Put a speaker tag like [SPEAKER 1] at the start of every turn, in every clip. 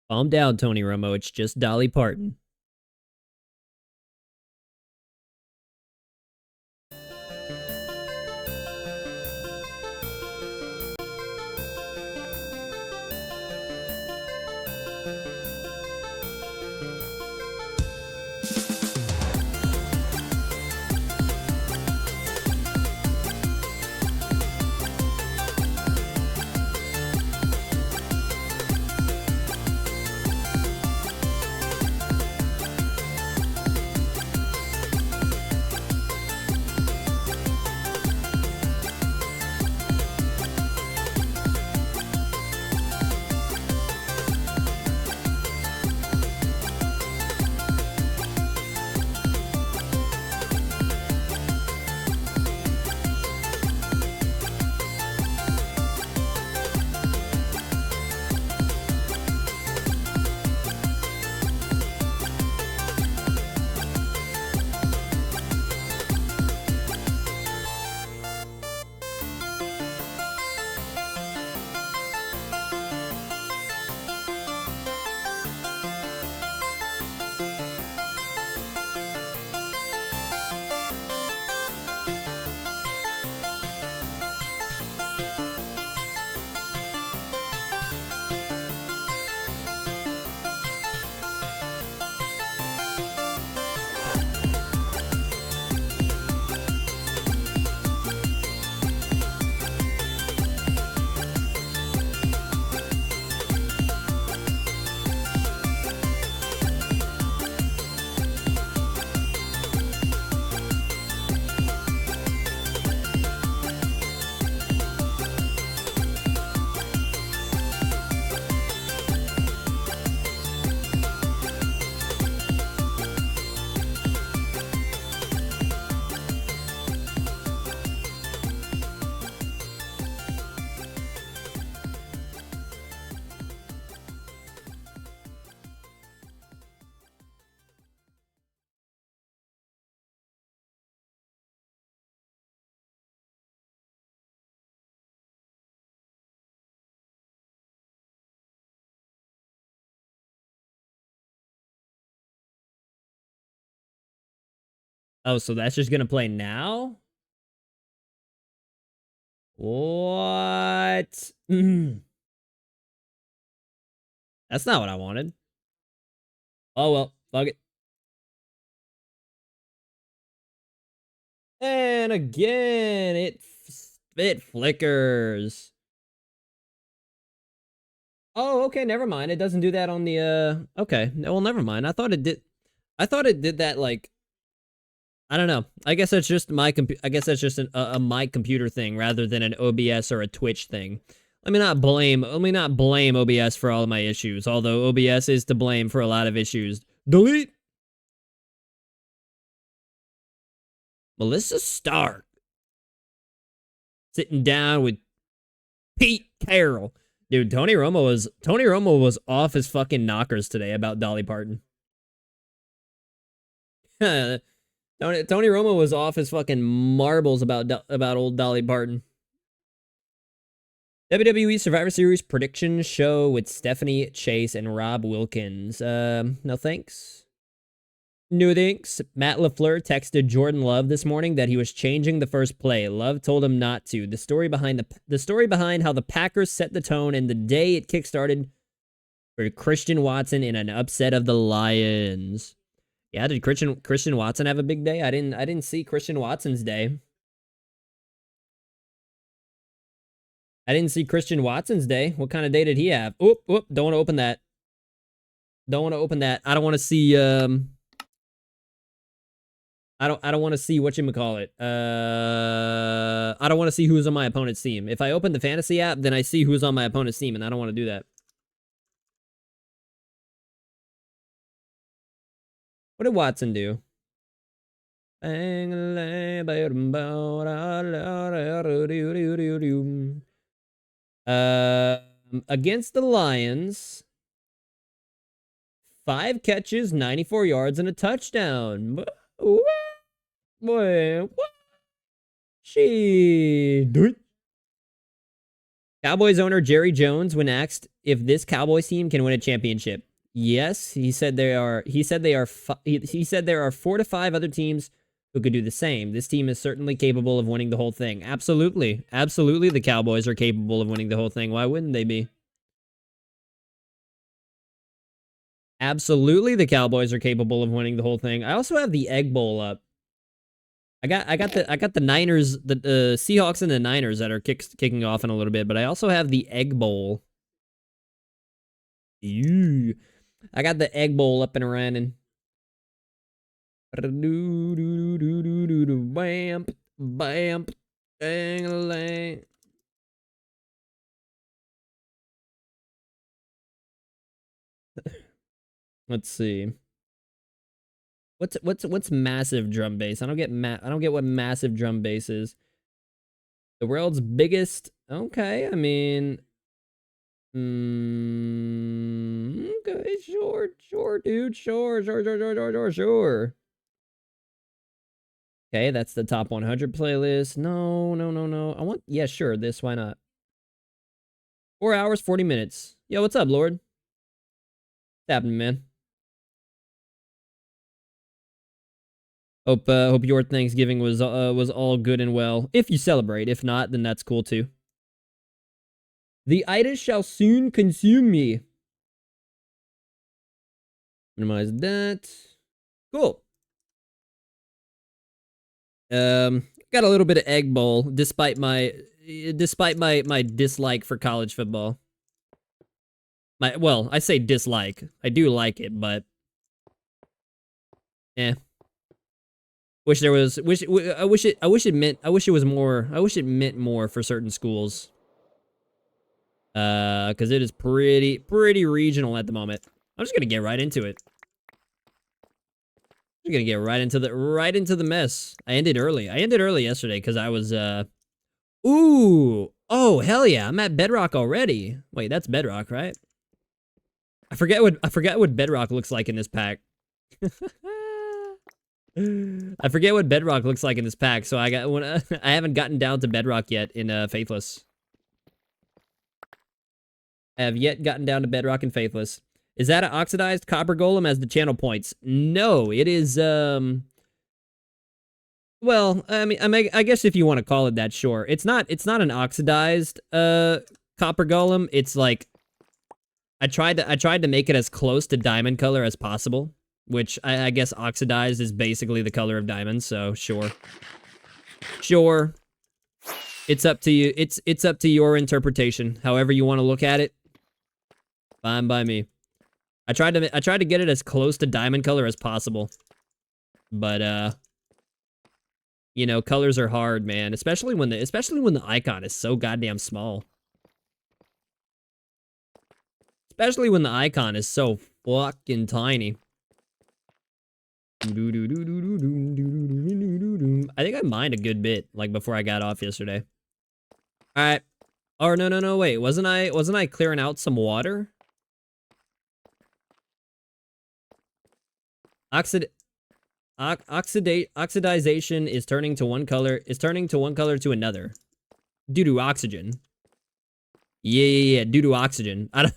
[SPEAKER 1] Calm down, Tony Romo. It's just Dolly Parton. Oh, so that's just gonna play now? What? That's not what I wanted. Oh well, fuck it. And again, it flickers. Oh, okay, never mind. It doesn't do that on the okay. Well, never mind. I thought it did. I thought it did that like I don't know. I guess that's just my I guess that's just a my computer thing rather than an OBS or a Twitch thing. Let me not blame OBS for all of my issues, although OBS is to blame for a lot of issues. Delete. Melissa Stark sitting down with Pete Carroll. Dude, Tony Romo was off his fucking knockers today about Dolly Parton. Tony Romo was off his fucking marbles about old Dolly Parton. WWE Survivor Series prediction show with Stephanie Chase and Rob Wilkins. No thanks. No thanks. Matt LaFleur texted Jordan Love this morning that he was changing the first play. Love told him not to. The story behind how the Packers set the tone and the day it kickstarted for Christian Watson in an upset of the Lions. Yeah, did Christian Watson have a big day? I didn't see Christian Watson's day. I didn't see Christian Watson's day. What kind of day did he have? Oop, don't want to open that. Don't want to open that. I don't want to see I don't want to see whatchamacallit. I don't want to see who's on my opponent's team. If I open the fantasy app, then I see who's on my opponent's team, and I don't want to do that. What did Watson do? Against the Lions, 5 catches, 94 yards, and a touchdown. What? Boy, what? She. Cowboys owner Jerry Jones, when asked if this Cowboys team can win a championship. Yes, he said they are. He said they are. He said there are 4 to 5 other teams who could do the same. This team is certainly capable of winning the whole thing. Absolutely, absolutely, the Cowboys are capable of winning the whole thing. Why wouldn't they be? Absolutely, the Cowboys are capable of winning the whole thing. I also have the Egg Bowl up. I got the Niners, the Seahawks and the Niners that are kicking off in a little bit, but I also have the Egg Bowl. Ew. I got the Egg Bowl up and running. Bam, bam, dang. Let's see. What's massive drum bass? I don't get what massive drum bass is. The world's biggest. Okay, I mean, okay, sure, dude, sure. Okay, that's the top 100 playlist. No. I want, yeah, sure, this, why not? 4 hours, 40 minutes. Yo, what's up, Lord? What's happening, man? Hope your Thanksgiving was all good and well. If you celebrate, if not, then that's cool too. The itis shall soon consume me. Minimize that. Cool. Got a little bit of Egg Bowl, despite my dislike for college football. Well, I say dislike. I do like it, but eh. I wish it meant more for certain schools. Cause it is pretty regional at the moment. I'm just gonna get right into it. I'm gonna get right into the mess. I ended early yesterday because I was ooh, oh hell yeah, I'm at Bedrock already. Wait, that's Bedrock, right? I forget what Bedrock looks like in this pack. I forget what Bedrock looks like in this pack, so I haven't gotten down to Bedrock yet in Faithless. I have yet gotten down to Bedrock and Faithless. Is that an oxidized copper golem as the channel points? No, it is, well, I mean, I guess if you want to call it that, sure. It's not an oxidized, copper golem. It's like, I tried to make it as close to diamond color as possible, which I guess oxidized is basically the color of diamonds, so sure. Sure. It's up to you. It's up to your interpretation. However you want to look at it. Fine by me. I tried to get it as close to diamond color as possible. But you know, colors are hard, man, especially when the icon is so goddamn small. Especially when the icon is so fucking tiny. I think I mined a good bit, like, before I got off yesterday. Alright. Oh, no, wait. Wasn't I clearing out some water? Oxidization is turning one color to another. Due to oxygen. Yeah, due to oxygen. I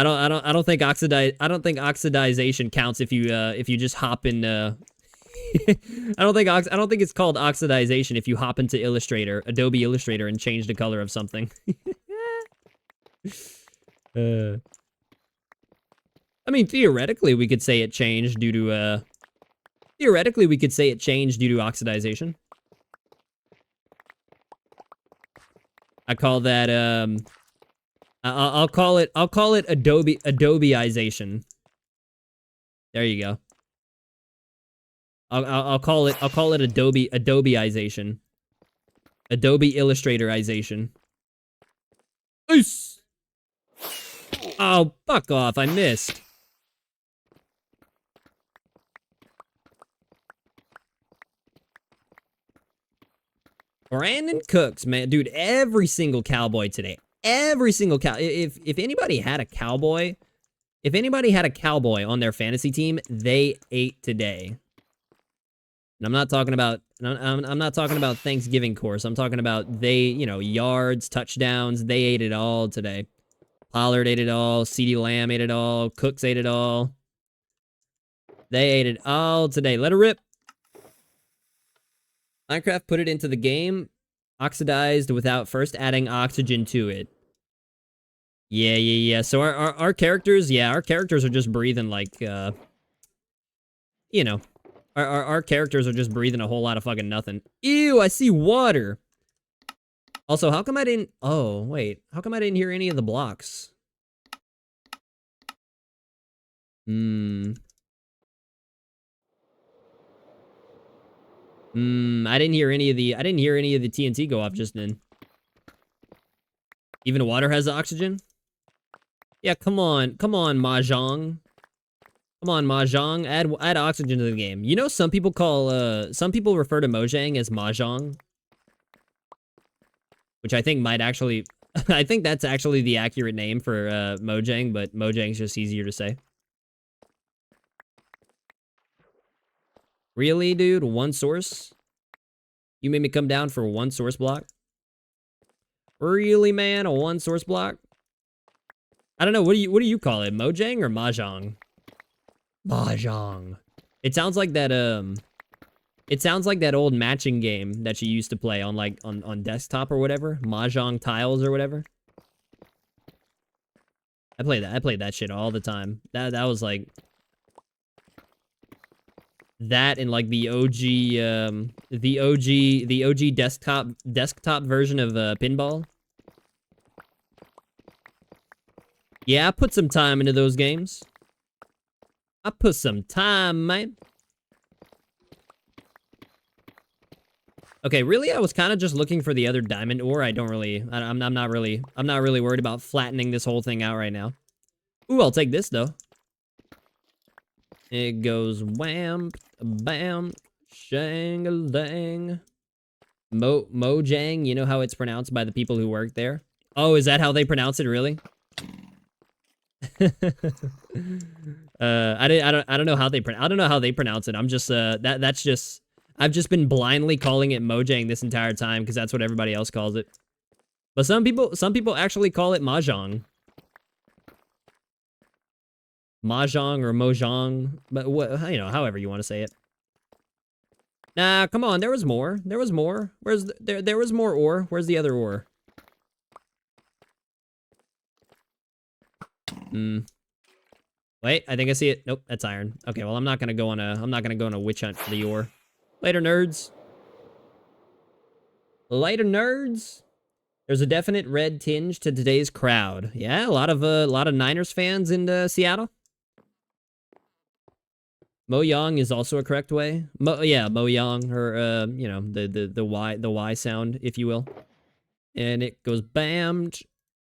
[SPEAKER 1] don't think oxidization counts if you just hop in I don't think it's called oxidization if you hop into Adobe Illustrator and change the color of something. I mean, theoretically we could say it changed due to oxidization. I call that I'll call it Adobeization. There you go. I'll call it Adobeization. Adobe Illustratorization. Oos! Oh, fuck off, I missed. Brandon Cooks, man, dude, every single Cowboy today. Every single if anybody had a Cowboy, on their fantasy team, they ate today. And I'm not talking about Thanksgiving course. I'm talking about yards, touchdowns, they ate it all today. Pollard ate it all. CD Lamb ate it all. Cooks ate it all. They ate it all today. Let it rip. Minecraft put it into the game, oxidized without first adding oxygen to it. Yeah. So our characters, our characters are just breathing like, you know, our characters are just breathing a whole lot of fucking nothing. Ew, I see water. Also, how come I didn't... Oh, wait. How come I didn't hear any of the blocks? I didn't hear any of the... I didn't hear any of the TNT go off just then. Even water has oxygen? Yeah, come on. Come on, Mahjong. Come on, Mahjong. Add oxygen to the game. You know, some people refer to Mojang as Mahjong. Which I think might actually... I think that's actually the accurate name for Mojang, but Mojang's just easier to say. Really, dude? One source? You made me come down for one source block? Really, man? A one source block? I don't know. What do you call it? Mojang or Mahjong? Mahjong. It sounds like that it sounds like that old matching game that you used to play on like on desktop or whatever. Mahjong tiles or whatever. I played that shit all the time. That was like that and like the OG desktop version of pinball. Yeah, I put some time into those games. I put some time, man. Okay, really, I was kind of just looking for the other diamond ore. I'm not really worried about flattening this whole thing out right now. Ooh, I'll take this though. It goes wham, bam, shang-a-lang. Mojang, you know how it's pronounced by the people who work there? Oh, is that how they pronounce it, really? I don't know how they pronounce it. I'm just that's just I've just been blindly calling it Mojang this entire time because that's what everybody else calls it. But some people actually call it Mahjong. Mahjong or Mojang, but what, you know, however you want to say it. Nah, come on, there was more. There was more. There was more ore. Where's the other ore? Wait, I think I see it. Nope, that's iron. Okay, well, I'm not gonna go on a witch hunt for the ore. Later, nerds. Later, nerds. There's a definite red tinge to today's crowd. Yeah, a lot of Niners fans in Seattle. Mojang is also a correct way. Mojang, or you know, the Y sound, if you will. And it goes bam,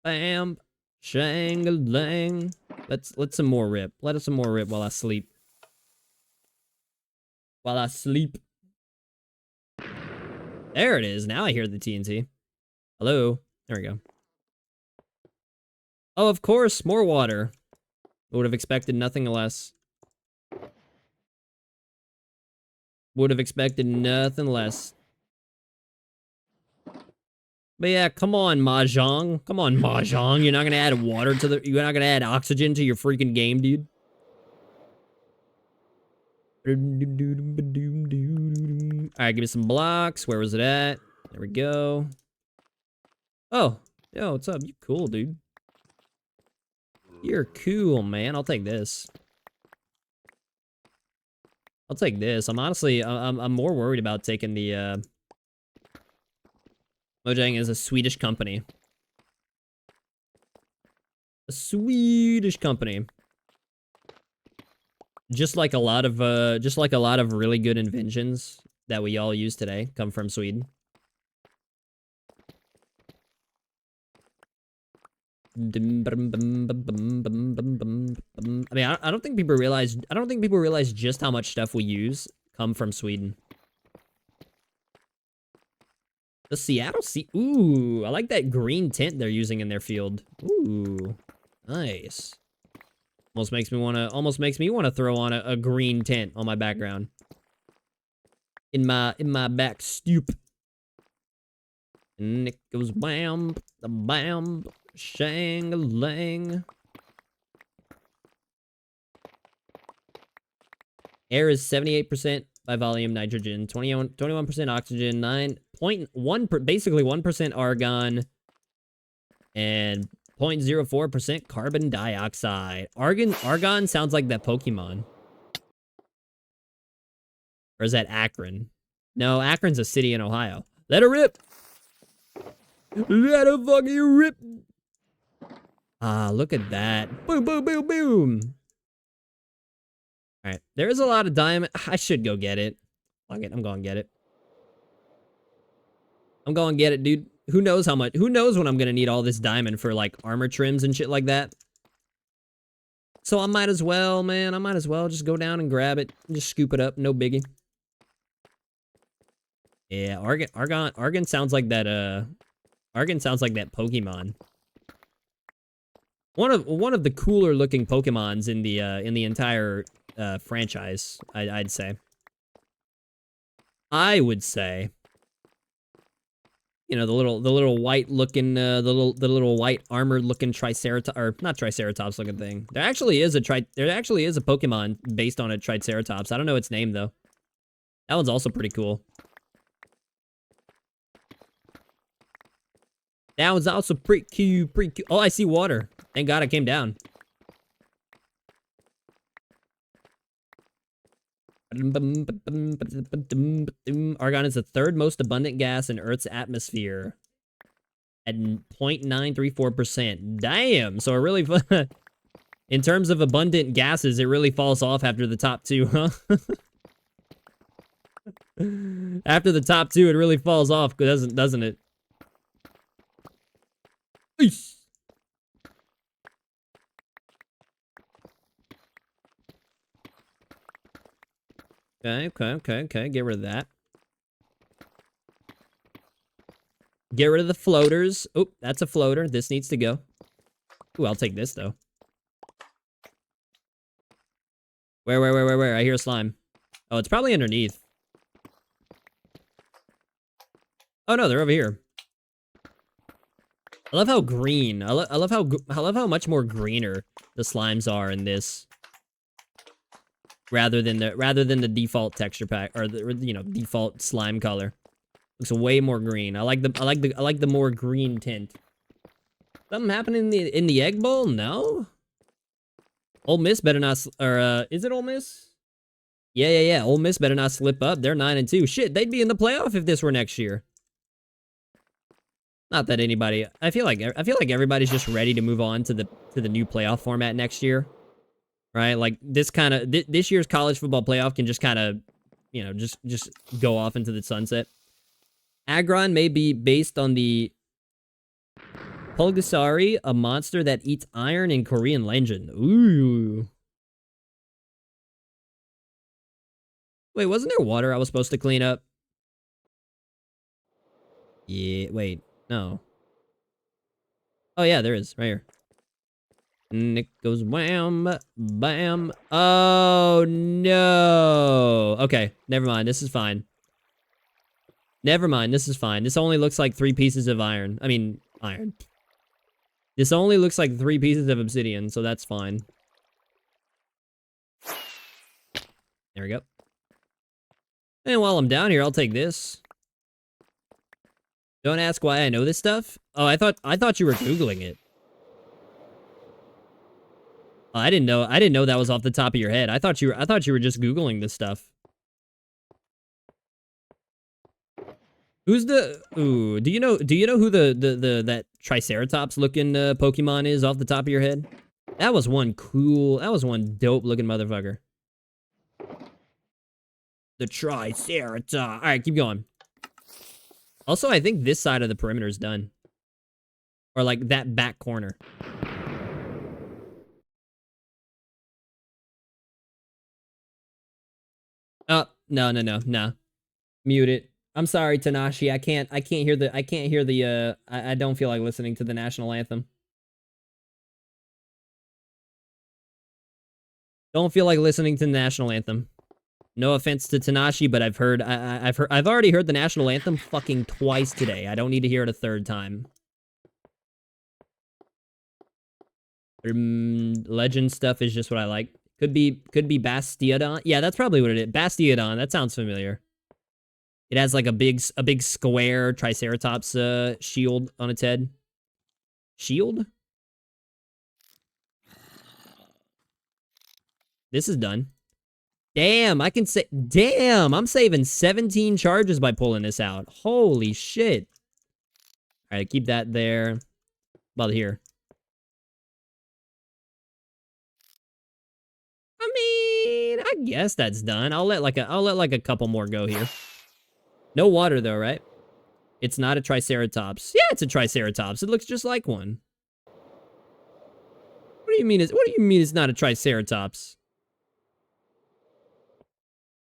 [SPEAKER 1] bam, shang-a-lang. Let some more rip. Let us some more rip while I sleep. While I sleep. There it is. Now I hear the TNT. Hello. There we go. Oh, of course, more water. I would have expected nothing less. Would have expected nothing less. But yeah, come on, Mahjong. Come on, Mahjong. You're not gonna add water to the... You're not gonna add oxygen to your freaking game, dude. Alright, give me some blocks. Where was it at? There we go. Oh. Yo, what's up? You cool, dude. You're cool, man. I'll take this. I'll take this. I'm honestly... I'm more worried about taking the, Mojang is a Swedish company. A Swedish company. Just like a lot of really good inventions that we all use today come from Sweden. I mean, I don't think people realize just how much stuff we use come from Sweden. The Seattle Sea. Ooh, I like that green tint they're using in their field. Ooh, nice. Almost makes me wanna throw on a green tint on my background. In my back stoop. And it goes bam, bam, Shang-a-lang. Air is 78% by volume nitrogen, 21% oxygen, 9.1 basically 1% argon, and 0.04% carbon dioxide. Argon sounds like that Pokemon. Or is that Akron? No, Akron's a city in Ohio. Let it rip! Let it fucking rip! Ah, look at that. Boom, boom, boom, boom! Alright, there's a lot of diamond. I should go get it. Fuck it, I'm going to get it. I'm going to get it, dude. Who knows how much? Who knows when I'm going to need all this diamond for, like, armor trims and shit like that? So I might as well, man. I might as well just go down and grab it. Just scoop it up. No biggie. Yeah, Argon sounds like that, Argon sounds like that Pokemon. One of the cooler looking Pokemons in the entire franchise, I'd say. I would say. You know, the little white looking the little white armored looking Triceratops, or not Triceratops looking thing. There actually is a Pokemon based on a Triceratops. I don't know its name though. That one's also pretty cool. That one's also pretty cute, Oh, I see water. Thank God I came down. Argon is the third most abundant gas in Earth's atmosphere at 0.934%. Damn, so it really, in terms of abundant gases, it really falls off after the top two, huh? After the top two, it really falls off, doesn't it? Eesh. Okay. Get rid of that. Get rid of the floaters. Oh, that's a floater. This needs to go. Ooh, I'll take this, though. Where? I hear a slime. Oh, it's probably underneath. Oh, no, they're over here. I love how green. I love how much more greener the slimes are in this. Rather than the default texture pack, or the default slime color. Looks way more green. I like the more green tint. Something happening in the egg bowl? No. Ole Miss better not. Is it Ole Miss? Yeah. Ole Miss better not slip up. They're 9-2. Shit, they'd be in the playoff if this were next year. Not that anybody. I feel like everybody's just ready to move on to the new playoff format next year. Right, like this year's college football playoff can just kind of, just go off into the sunset. Agron may be based on the Pulgasari, a monster that eats iron in Korean legend. Ooh. Wait, wasn't there water I was supposed to clean up? Yeah, wait, no. Oh yeah, there is, right here. And it goes wham, bam. Oh, no. Okay, never mind. This is fine. Never mind. This is fine. This only looks like 3 pieces of iron. I mean, iron. This only looks like 3 pieces of obsidian, so that's fine. There we go. And while I'm down here, I'll take this. Don't ask why I know this stuff. Oh, I thought you were Googling it. I didn't know that was off the top of your head. I thought you were just Googling this stuff. Who's the do you know who that Triceratops looking Pokemon is off the top of your head? That was one dope looking motherfucker. The Triceratops. All right, keep going. Also, I think this side of the perimeter is done. Or like that back corner. Oh, no. Mute it. I'm sorry, Tanashi. I can't hear the I don't feel like listening to the national anthem. Don't feel like listening to the national anthem. No offense to Tanashi, but I've already heard the national anthem fucking twice today. I don't need to hear it a third time. Legend stuff is just what I like. Could be Bastiodon. Yeah, that's probably what it is. Bastiodon. That sounds familiar. It has like a big square Triceratops shield on its head. Shield? This is done. Damn, I can say... Damn, I'm saving 17 charges by pulling this out. Holy shit. All right, keep that there. About here. I mean, I guess that's done. I'll let like a couple more go here. No water though, right? It's not a Triceratops. Yeah, it's a Triceratops. It looks just like one. What do you mean it's not a Triceratops?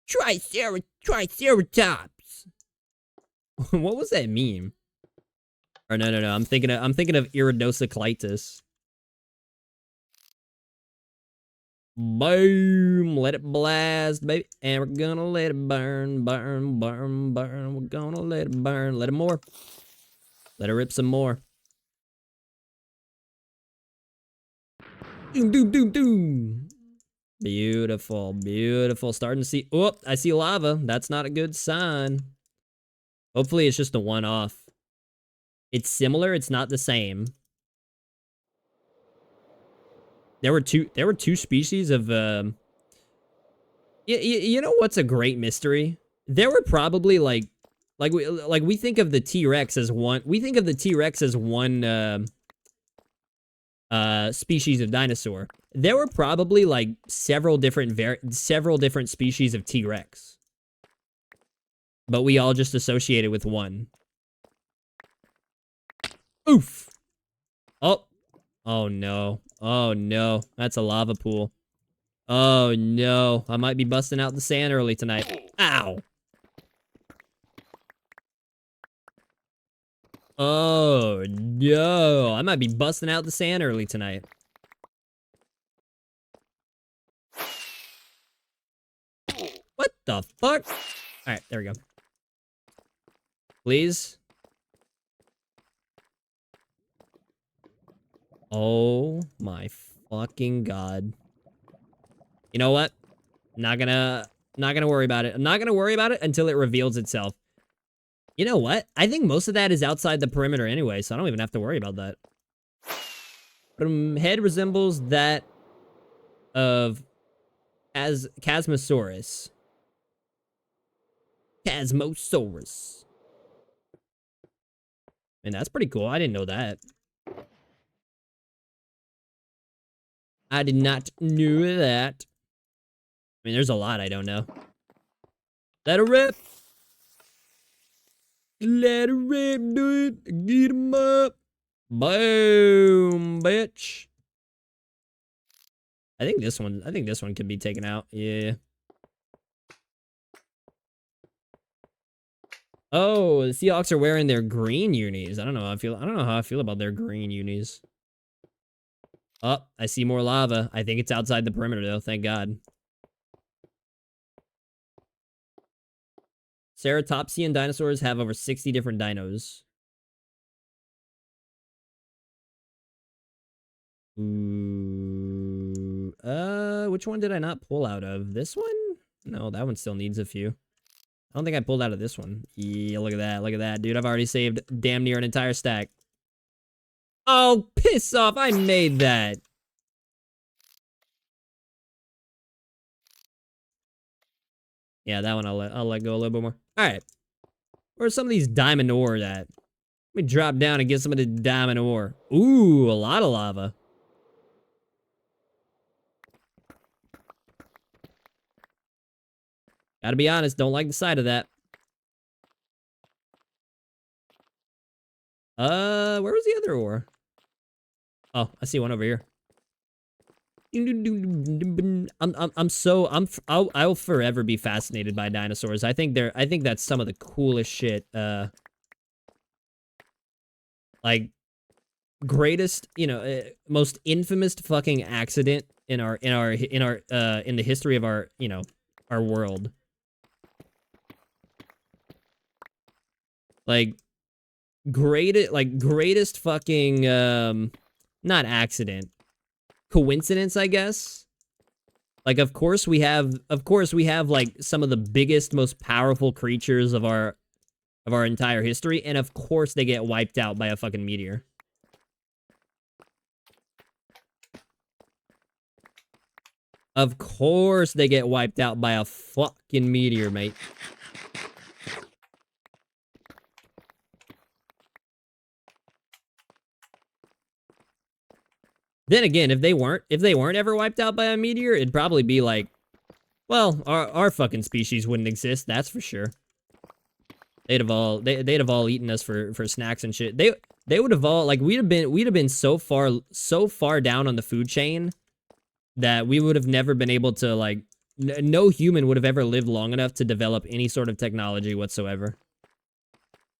[SPEAKER 1] Triceratops. What was that meme? Or no. I'm thinking of iridocyclitis. Boom! Let it blast, baby. And we're gonna let it burn, burn, burn, burn. We're gonna let it burn. Let it more. Let it rip some more. Doom, doom, doom, doom. Beautiful, beautiful. Starting to see... Oh, I see lava. That's not a good sign. Hopefully it's just a one-off. It's similar. It's not the same. There were two species of... You know what's a great mystery? There were probably we think of the T-Rex as one... We think of the T-Rex as one species of dinosaur. There were probably like several different species of T-Rex. But we all just associated with one. Oof. Oh. Oh no. Oh no. That's a lava pool. Oh no. I might be busting out the sand early tonight. Ow. Oh no. I might be busting out the sand early tonight. What the fuck? Alright, there we go. Please. Oh my fucking god. You know what? Not gonna worry about it. I'm not gonna worry about it until it reveals itself. You know what? I think most of that is outside the perimeter anyway, so I don't even have to worry about that. Head resembles that of Chasmosaurus. Chasmosaurus. And that's pretty cool. I didn't know that. I did not know that. I mean, there's a lot I don't know. Let it rip. Let it rip, do it. Get him up. Boom, bitch. I think this one could be taken out. Yeah. Oh, the Seahawks are wearing their green unis. I don't know how I feel about their green unis. Oh, I see more lava. I think it's outside the perimeter though, thank God. Ceratopsian dinosaurs have over 60 different dinos. Ooh. Which one did I not pull out of? This one? No, that one still needs a few. I don't think I pulled out of this one. Yeah, look at that. Look at that, dude. I've already saved damn near an entire stack. Oh, piss off. I made that. Yeah, that one I'll let go a little bit more. All right. Where's some of these diamond ore at? Let me drop down and get some of the diamond ore. Ooh, a lot of lava. Gotta be honest, don't like the sight of that. Where was the other ore? Oh, I see one over here. I'll forever be fascinated by dinosaurs. I think that's some of the coolest shit. Like greatest, most infamous fucking accident in the history of our world. Like greatest fucking not accident. coincidence, I guess. Like, of course we have like some of the biggest, most powerful creatures of our entire history, and of course they get wiped out by a fucking meteor. Of course they get wiped out by a fucking meteor, mate. Then again, if they weren't ever wiped out by a meteor, it'd probably be like, well, our fucking species wouldn't exist, that's for sure. They'd have all eaten us for snacks and shit. They would have all, like, we'd have been so far down on the food chain that we would have never been able to, like, no human would have ever lived long enough to develop any sort of technology whatsoever.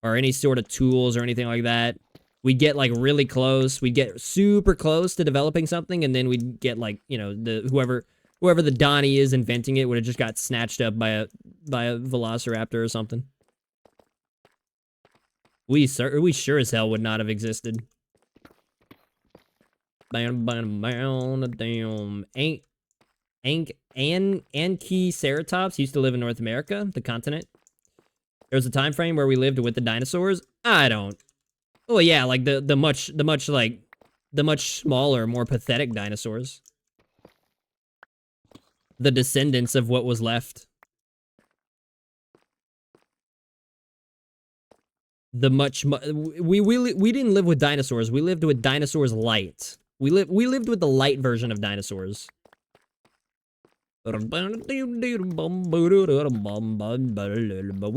[SPEAKER 1] Or any sort of tools or anything like that. We'd get, like, really close. We'd get super close to developing something, and then we'd get, like, you know, whoever the Donnie is inventing it would have just got snatched up by a velociraptor or something. We sure as hell would not have existed. Damn. Anchiceratops used to live in North America, the continent. There was a time frame where we lived with the dinosaurs. I don't. Oh yeah, like the much smaller, more pathetic dinosaurs. The descendants of what was left. We didn't live with dinosaurs. We lived with dinosaurs light. We lived with the light version of dinosaurs. But we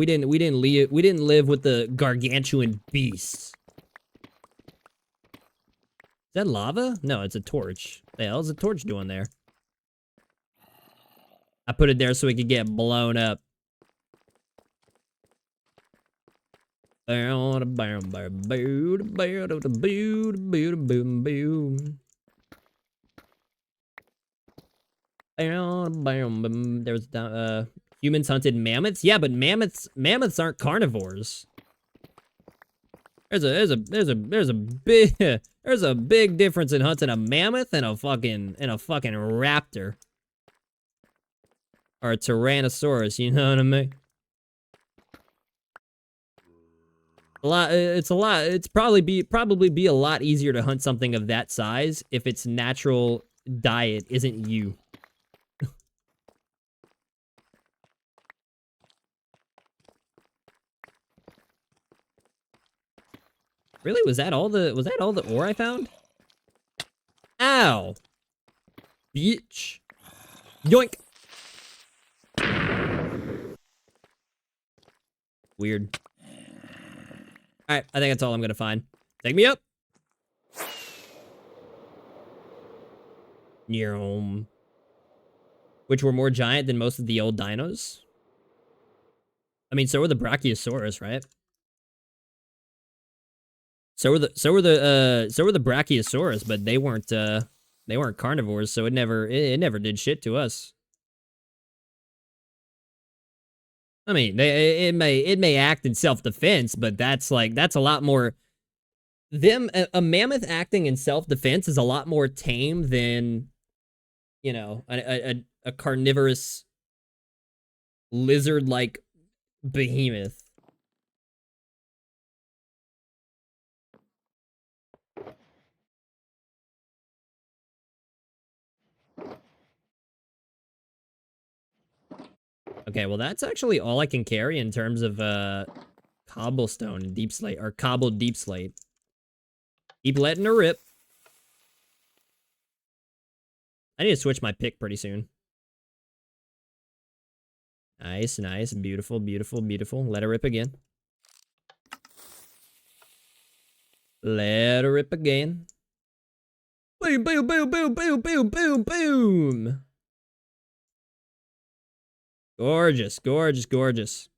[SPEAKER 1] didn't live with the gargantuan beasts. Is that lava? No, it's a torch. What the hell is a torch doing there? I put it there so it could get blown up. There's humans hunted mammoths. Yeah, but mammoths aren't carnivores. There's a big difference in hunting a mammoth and a fucking raptor. Or a tyrannosaurus, you know what I mean? It's probably be a lot easier to hunt something of that size if its natural diet isn't you. Really? Was that all the ore I found? Ow! Bitch. Yoink! Weird. Alright, I think that's all I'm gonna find. Take me up! Which were more giant than most of the old dinos? I mean, so were the Brachiosaurus, right? So were the Brachiosaurus, but they weren't carnivores, so it never did shit to us. I mean, it may act in self-defense, but that's a lot more. A mammoth acting in self-defense is a lot more tame than, you know, a carnivorous lizard-like behemoth. Okay, well, that's actually all I can carry in terms of cobblestone and deep slate, or cobbled deep slate. Keep letting her rip. I need to switch my pick pretty soon. Nice, nice, beautiful, beautiful, beautiful. Let her rip again. Let her rip again. Boom, boom, boom, boom, boom, boom, boom, boom. Gorgeous, gorgeous, gorgeous.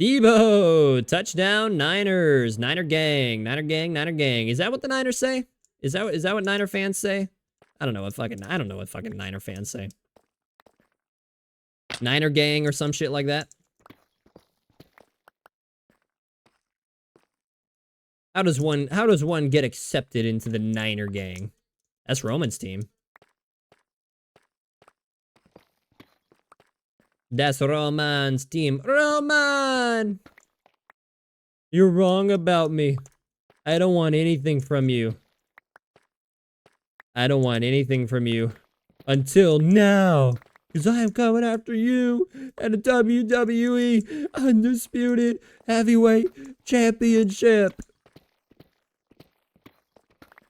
[SPEAKER 1] Debo, touchdown, Niners, Niner gang, Niner gang, Niner gang. Is that what the Niners say? Is that what Niner fans say? I don't know what fucking Niner fans say. Niner gang or some shit like that. How does one get accepted into the Niner gang? That's Roman's team. That's Roman's team. Roman! You're wrong about me. I don't want anything from you. I don't want anything from you. Until now. Because I am coming after you at a WWE Undisputed Heavyweight Championship.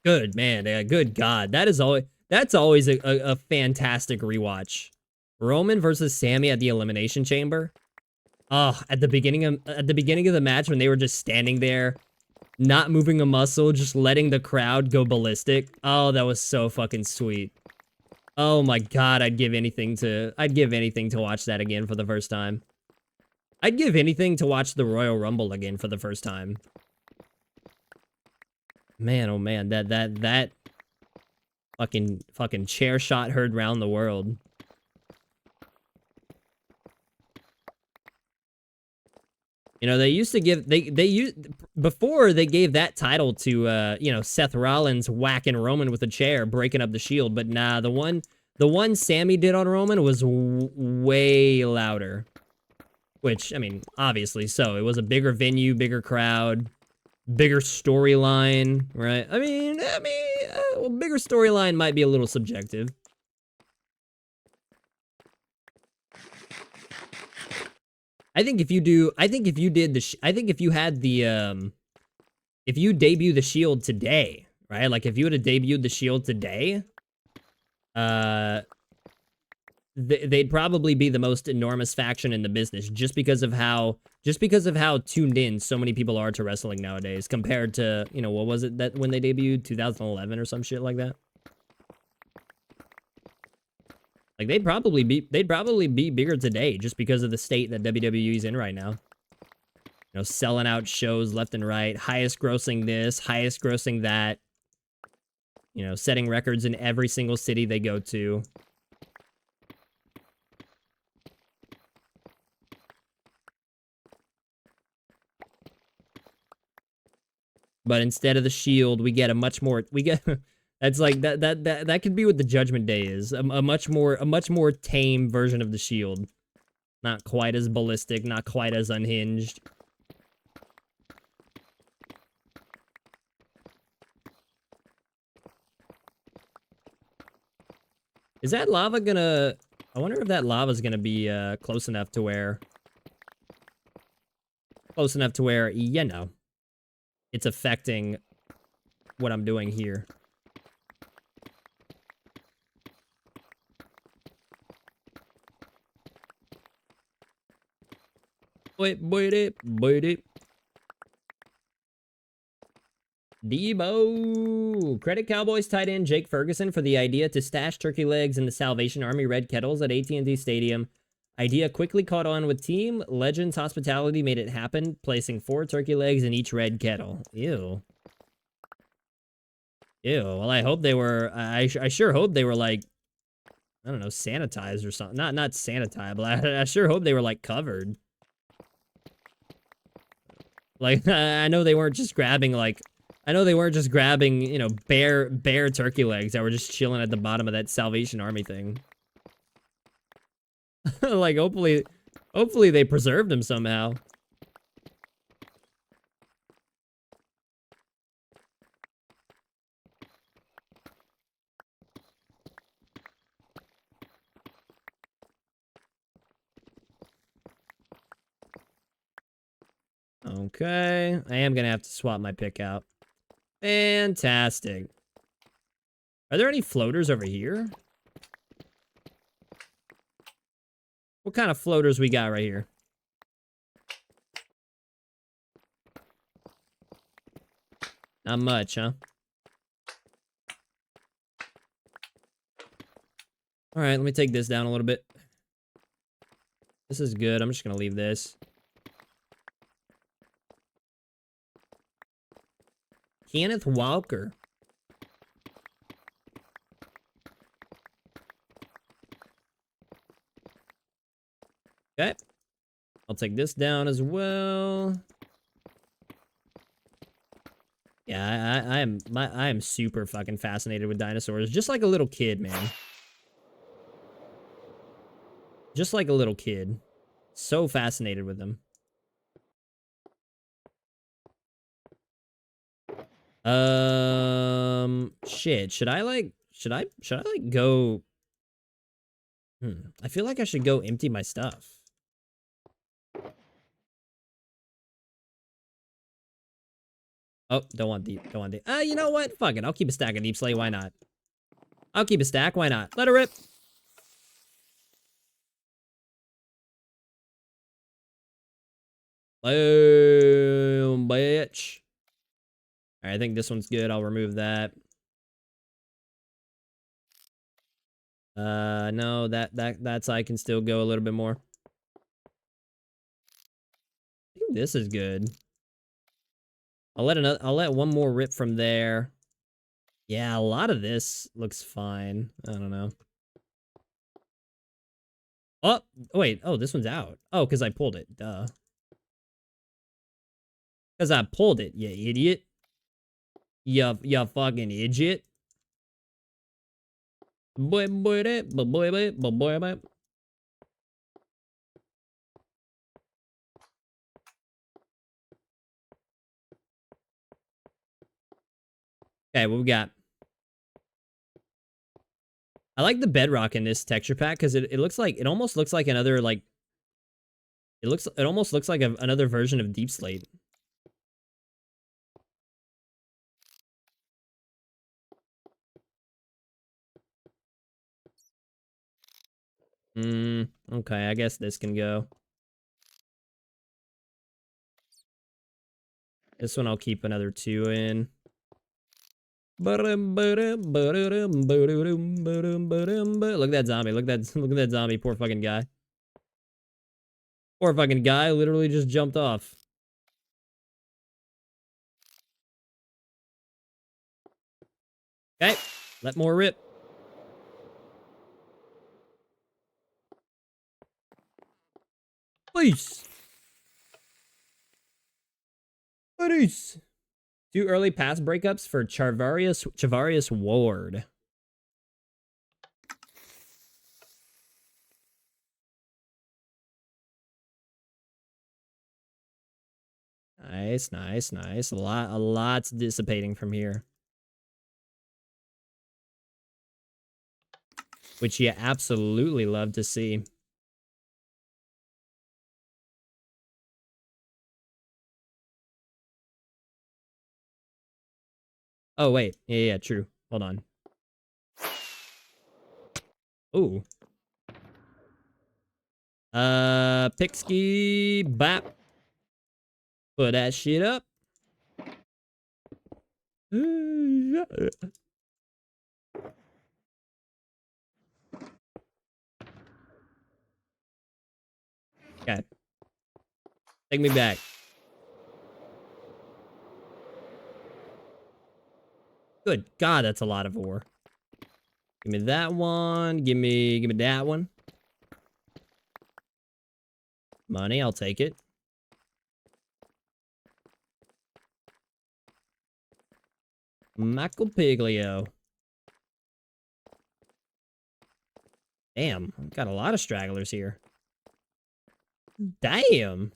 [SPEAKER 1] Good, man. Yeah, good God. That's always a fantastic rewatch. Roman versus Sammy at the Elimination Chamber. Oh, at the beginning of the match when they were just standing there, not moving a muscle, just letting the crowd go ballistic. Oh, that was so fucking sweet. Oh my God, I'd give anything to watch that again for the first time. I'd give anything to watch the Royal Rumble again for the first time. Man, oh man, that fucking chair shot heard round the world. You know, they used to give before they gave that title to you know, Seth Rollins whacking Roman with a chair, breaking up the Shield, but nah, the one Sammy did on Roman was way louder. Which, I mean, obviously so. It was a bigger venue, bigger crowd, bigger storyline, right? I mean, well, bigger storyline might be a little subjective. I think if you debut the Shield today, right? Like if you would have debuted the Shield today, they'd probably be the most enormous faction in the business just because of how tuned in so many people are to wrestling nowadays compared to, you know, what was it that when they debuted 2011 or some shit like that? Like they'd probably be bigger today just because of the state that WWE's in right now. You know, selling out shows left and right, highest grossing this, highest grossing that. You know, setting records in every single city they go to. But instead of the Shield, we get that's like that could be what the Judgment Day is. A much more tame version of the Shield. Not quite as ballistic, not quite as unhinged. Is that lava gonna... I wonder if that lava's gonna be close enough to where... you know, it's affecting what I'm doing here. Wait. Debo! Credit Cowboys tight end Jake Ferguson for the idea to stash turkey legs in the Salvation Army red kettles at AT&T Stadium. Idea quickly caught on with team. Legends Hospitality made it happen, placing 4 turkey legs in each red kettle. Ew. Ew. Well, I hope they were... I sure hope they were, like... I don't know, sanitized or something. Not sanitized, but I sure hope they were, like, covered. Like, I know they weren't just grabbing, like... I know they weren't just grabbing, you know, bare turkey legs that were just chilling at the bottom of that Salvation Army thing. Like, hopefully they preserved them somehow. Okay, I am gonna have to swap my pick out. Fantastic. Are there any floaters over here? What kind of floaters we got right here? Not much, huh? All right, let me take this down a little bit. This is good. I'm just gonna leave this. Kenneth Walker. Okay. I'll take this down as well. Yeah, I am super fucking fascinated with dinosaurs. Just like a little kid, man. Just like a little kid. So fascinated with them. Shit. Should I like go? I feel like I should go empty my stuff. Oh, don't want deep. Don't want deep. You know what? Fuck it. I'll keep a stack of deep slate. Why not? I'll keep a stack. Why not? Let her rip. Boom, bitch. All right, I think this one's good. I'll remove that. No, that's I can still go a little bit more. I think this is good. I'll let one more rip from there. Yeah, a lot of this looks fine. I don't know. Oh, wait. Oh, this one's out. Oh, because I pulled it. Duh. Because I pulled it, you idiot. You fucking idiot. Boy, boy, boy, boy, boy, boy, boy. Okay, what we got? I like the bedrock in this texture pack because it looks like it almost looks like another like it almost looks like another version of Deep Slate. Okay, I guess this can go. This one I'll keep another 2 in. Look at that zombie. Look at that zombie. Poor fucking guy. Poor fucking guy literally just jumped off. Okay, let more rip. Peace. Peace. 2 early pass breakups for Charvarius Ward. Nice, nice, nice. A lot's dissipating from here. Which you absolutely love to see. Oh, wait. Yeah, true. Hold on. Ooh. Pixky bap. Put that shit up. Okay. Take me back. Good God, that's a lot of ore. Give me that one. Give me that one. Money, I'll take it. Michael Piglio. Damn, got a lot of stragglers here. Damn.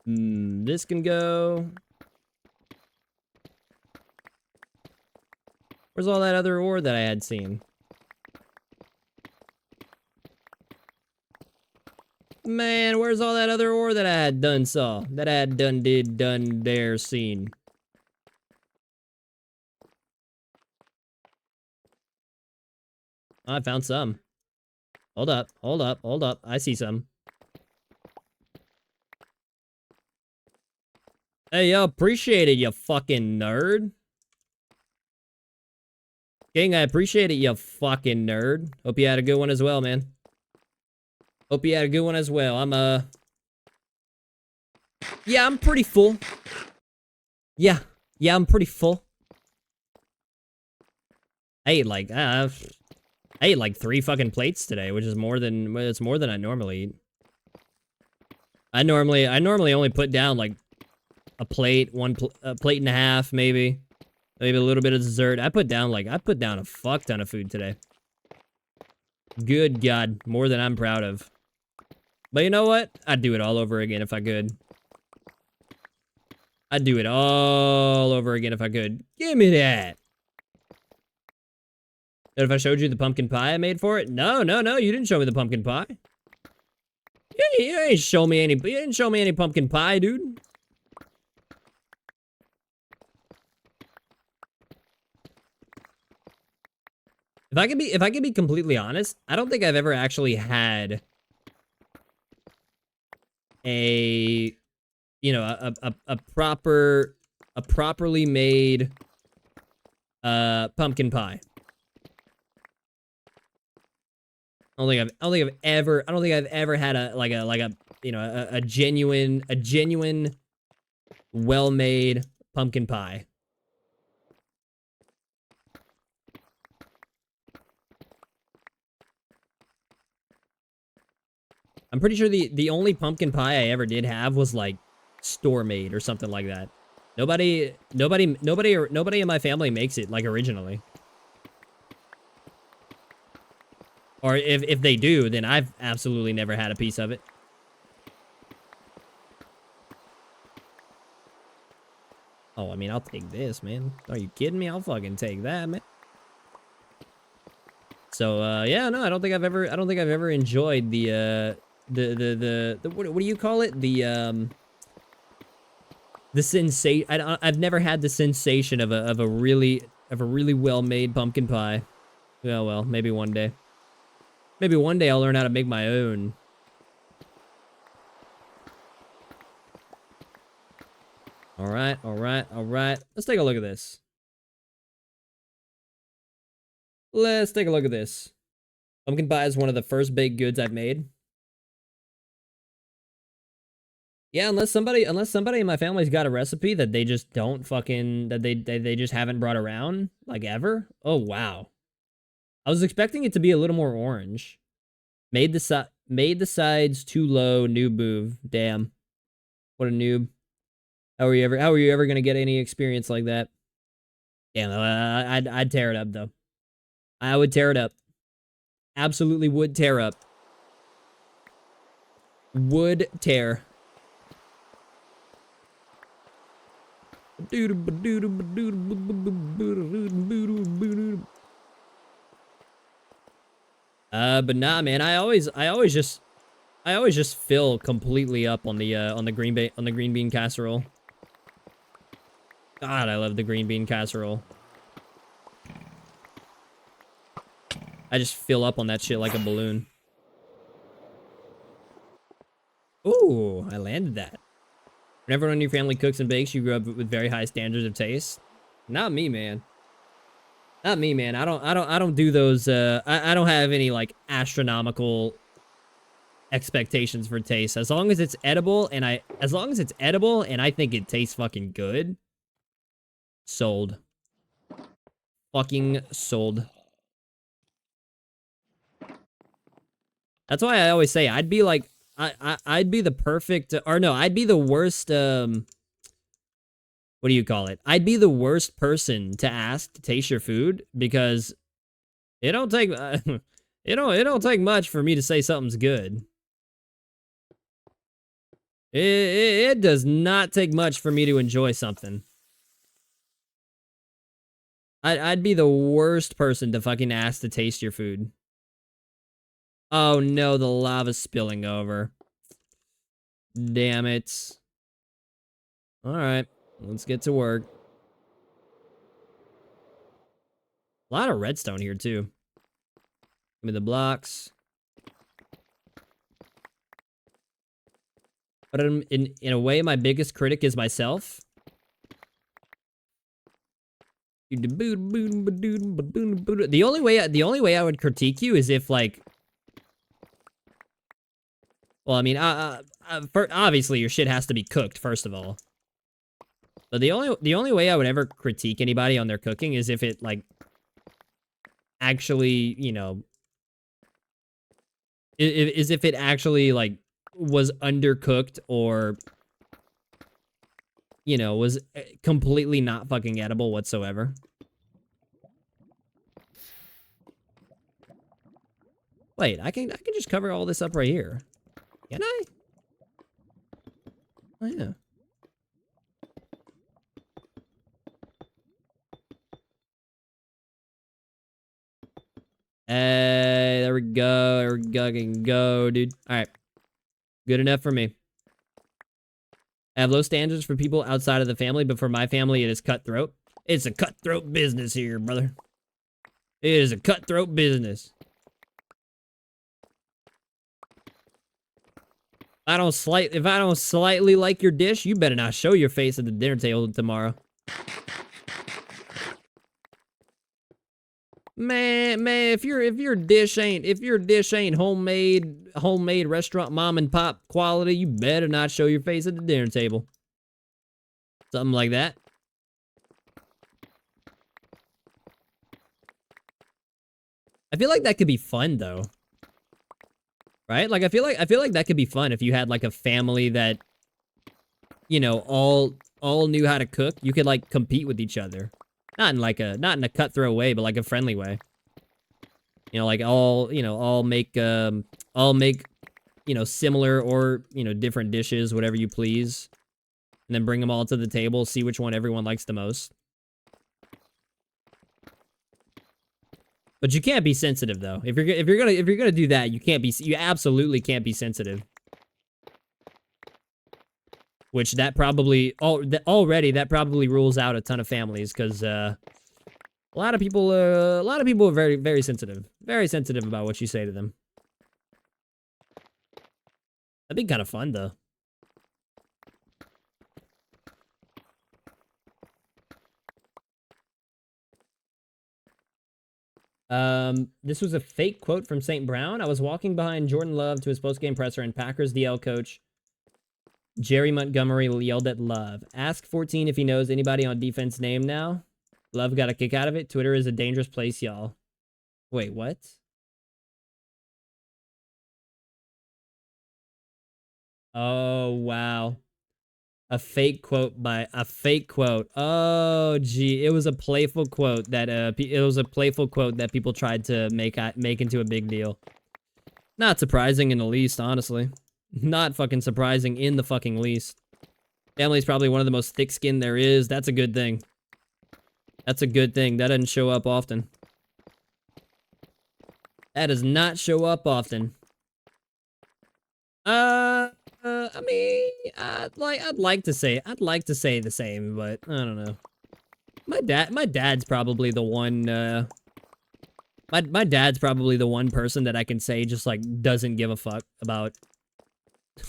[SPEAKER 1] This can go. Where's all that other ore that I had seen? Man, where's all that other ore that I had done saw? That I had done dare seen? I found some. Hold up, hold up, hold up. I see some. Hey, yo, appreciate it, you fucking nerd. King, I appreciate it, you fucking nerd. Hope you had a good one as well, man. Hope you had a good one as well. Yeah, I'm pretty full. Yeah, I'm pretty full. I ate like 3 fucking plates today, which is more than I normally eat. I normally only put down like a plate, a plate and a half, maybe a little bit of dessert. I put down a fuck ton of food today. Good God, more than I'm proud of. But you know what? I'd do it all over again if I could. I'd do it all over again if I could. Give me that. And if I showed you the pumpkin pie I made for it? No, you didn't show me the pumpkin pie. You ain't show me any, you didn't show me any pumpkin pie, dude. If I could be completely honest, I don't think I've ever actually had a, you know, a properly made pumpkin pie. I don't think I've ever had a you know, a genuine well-made pumpkin pie. I'm pretty sure the only pumpkin pie I ever did have was like store made or something like that. Nobody in my family makes it like originally. Or if they do, then I've absolutely never had a piece of it. Oh, I mean, I'll take this, man. Are you kidding me? I'll fucking take that, man. So, yeah, no, I don't think I've ever enjoyed the what do you call it? The sensation. I've never had the sensation of a really well-made pumpkin pie. Yeah, well, maybe one day. Maybe one day I'll learn how to make my own. All right. Let's take a look at this. Pumpkin pie is one of the first baked goods I've made. Yeah, unless somebody in my family's got a recipe that they just don't fucking, that they just haven't brought around, like, ever. Oh, wow. I was expecting it to be a little more orange. Made the sides too low, noob move. Damn. What a noob. How are you ever gonna get any experience like that? Damn, I'd tear it up, though. I would tear it up. Absolutely would tear up. Would tear. But nah, man, I always just fill completely up on the green bean casserole. God, I love the green bean casserole. I just fill up on that shit like a balloon. Ooh, I landed that. When everyone in your family cooks and bakes, you grew up with very high standards of taste. Not me, man. Not me, man. I don't do those. I don't have any like astronomical expectations for taste. As long as it's edible, and I think it tastes fucking good. Sold. Fucking sold. That's why I always say I'd be like, I'd be the perfect, or no, I'd be the worst, what do you call it? I'd be the worst person to ask to taste your food, because it don't take, it don't take much for me to say something's good. It does not take much for me to enjoy something. I'd be the worst person to fucking ask to taste your food. Oh no, the lava's spilling over. Damn it. Alright, let's get to work. A lot of redstone here, too. Give me the blocks. But in a way, my biggest critic is myself. The only way I would critique you is if, like... Well, I mean, obviously your shit has to be cooked, first of all. But the only way I would ever critique anybody on their cooking is if it, like, actually, you know, is if it actually, like, was undercooked or, you know, was completely not fucking edible whatsoever. Wait, I can just cover all this up right here. Can I? Oh yeah. Hey, there we go. There we go. I can go, dude. All right. Good enough for me. I have low standards for people outside of the family, but for my family, it is cutthroat. It's a cutthroat business here, brother. It is a cutthroat business. If I don't slightly like your dish, you better not show your face at the dinner table tomorrow. Man, if your dish ain't homemade restaurant mom and pop quality, you better not show your face at the dinner table. Something like that. I feel like that could be fun though. Right? Like I feel like that could be fun if you had like a family that, you know, all knew how to cook. You could like compete with each other. Not in a cutthroat way, but like a friendly way. You know, like all make, you know, similar or, you know, different dishes, whatever you please. And then bring them all to the table, see which one everyone likes the most. But you can't be sensitive though. If you're gonna do that, you absolutely can't be sensitive. Which that probably already rules out a ton of families because a lot of people are very, very sensitive about what you say to them. That'd be kind of fun though. This was a fake quote from St. Brown. I was walking behind Jordan Love to his post-game presser, and Packers DL coach Jerry Montgomery yelled at Love. Ask 14 if he knows anybody on defense name now. Love got a kick out of it. Twitter is a dangerous place, y'all. Wait, what? Oh, wow. A fake quote. Oh, gee. It was a playful quote that people tried to make into a big deal. Not surprising in the least, honestly. Not fucking surprising in the fucking least. Family's probably one of the most thick-skinned there is. That's a good thing. That's a good thing. That doesn't show up often. That does not show up often. I mean, I'd like to say the same, but I don't know. My dad's probably the one, my dad's probably the one person that I can say just, like, doesn't give a fuck about,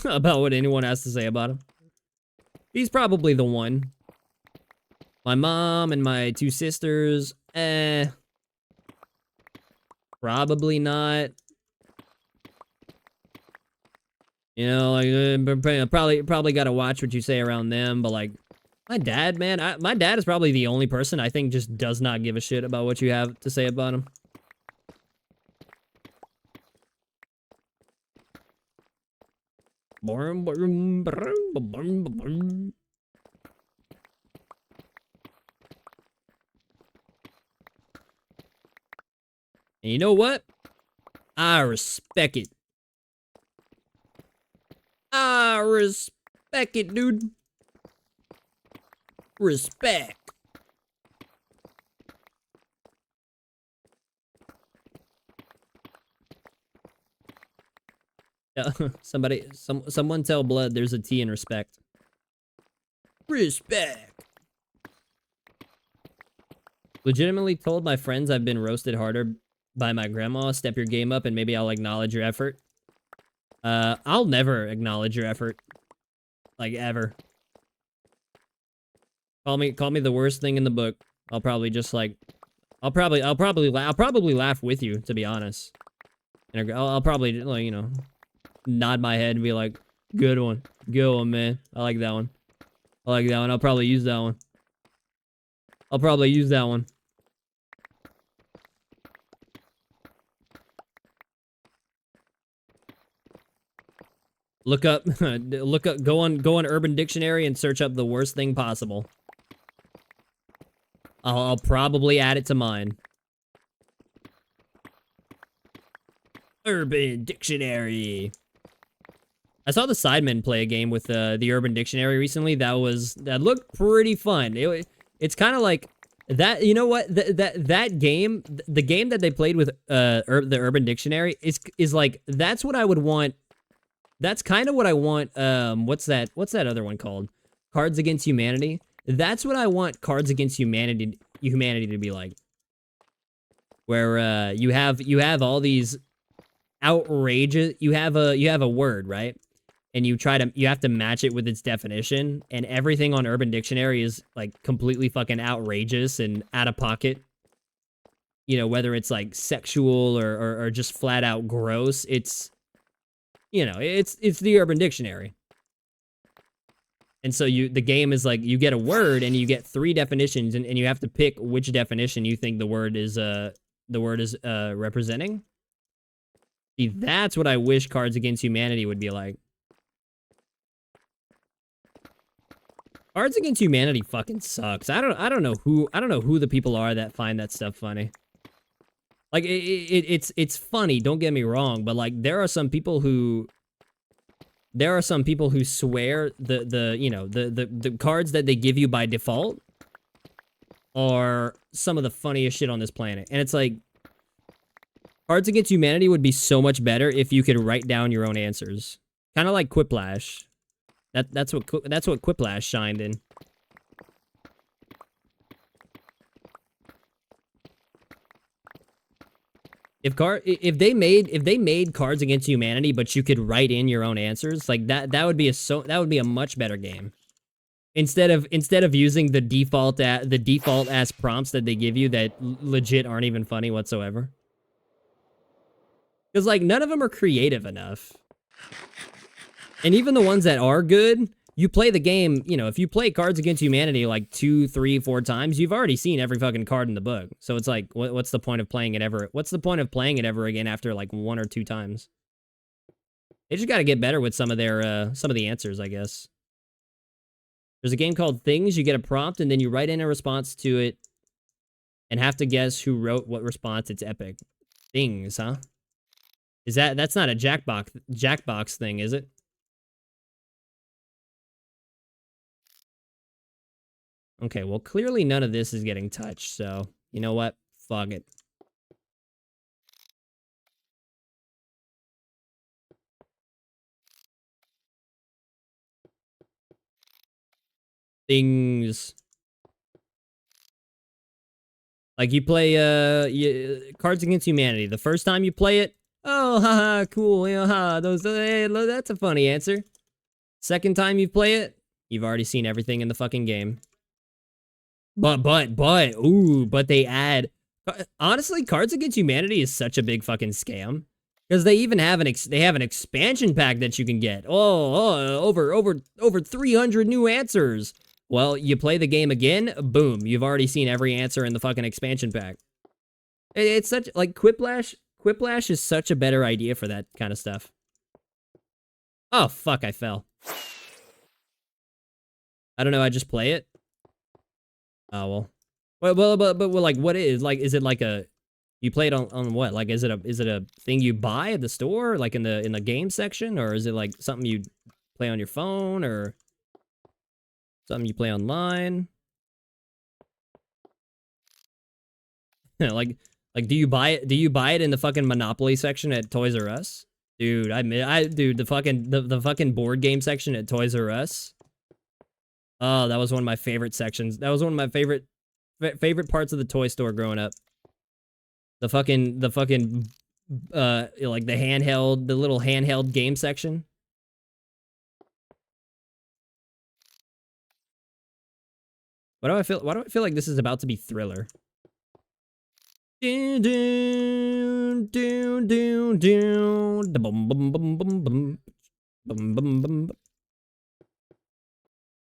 [SPEAKER 1] about what anyone has to say about him. He's probably the one. My mom and my two sisters, probably not. You know, like, probably gotta watch what you say around them, but, like, my dad, man, my dad is probably the only person I think just does not give a shit about what you have to say about him. And you know what? I respect it. I respect it, dude. Respect. Yeah, someone tell Blood there's a T in respect. Respect. Legitimately told my friends I've been roasted harder by my grandma. Step your game up and maybe I'll acknowledge your effort. I'll never acknowledge your effort. Like, ever. Call me the worst thing in the book. I'll probably just, like, I'll probably laugh with you, to be honest. And I'll probably, like, you know, nod my head and be like, good one, man. I like that one. I'll probably use that one. Look up, go on Urban Dictionary and search up the worst thing possible. I'll probably add it to mine. Urban Dictionary. I saw the Sidemen play a game with the Urban Dictionary recently. That looked pretty fun. It's kind of like that. You know what? That game, the game that they played with the Urban Dictionary is like, that's what I would want. That's kind of what I want. What's that other one called? Cards Against Humanity. That's what I want Cards Against Humanity to be like. Where you have all these outrageous, you have a word, right? And you have to match it with its definition, and everything on Urban Dictionary is like completely fucking outrageous and out of pocket. You know, whether it's like sexual or just flat out gross, it's, you know, it's the Urban Dictionary. And so the game is like, you get a word and you get 3 definitions, and you have to pick which definition you think the word is representing. See, that's what I wish Cards Against Humanity would be like. Cards Against Humanity fucking sucks. I don't know who the people are that find that stuff funny. Like, it's funny, don't get me wrong, but like, there are some people who swear the cards that they give you by default are some of the funniest shit on this planet. And it's like, Cards Against Humanity would be so much better if you could write down your own answers. Kind of like Quiplash. That's what Quiplash shined in. If they made Cards Against Humanity, but you could write in your own answers, like that would be a much better game. Instead of using the default ass prompts that they give you that legit aren't even funny whatsoever. Because like, none of them are creative enough. And even the ones that are good, you play the game, you know, if you play Cards Against Humanity like 2, 3, 4 times, you've already seen every fucking card in the book. So it's like, what's the point of playing it ever? What's the point of playing it ever again after like 1 or 2 times? They just got to get better with some of the answers, I guess. There's a game called Things. You get a prompt and then you write in a response to it and have to guess who wrote what response. It's epic. Things, huh? That's not a Jackbox thing, is it? Okay, well, clearly none of this is getting touched, so you know what? Fuck it. Things. Like, you play Cards Against Humanity. The first time you play it, oh, haha, cool, you know, haha, that's a funny answer. Second time you play it, you've already seen everything in the fucking game. But they add... Honestly, Cards Against Humanity is such a big fucking scam. Because they even have an expansion pack that you can get. Over 300 new answers. Well, you play the game again, boom, you've already seen every answer in the fucking expansion pack. It's such, like, Quiplash is such a better idea for that kind of stuff. Oh, fuck, I fell. I don't know, I just play it? Oh, well. But like, what is it like a, you play it on what? Like, is it a thing you buy at the store, like in the game section, or is it like something you play on your phone, or something you play online? like do you buy it in the fucking Monopoly section at Toys R Us? Dude, dude, the fucking board game section at Toys R Us. Oh, that was one of my favorite sections. That was one of my favorite parts of the toy store growing up. The fucking like the little handheld game section. Why do I feel like this is about to be Thriller?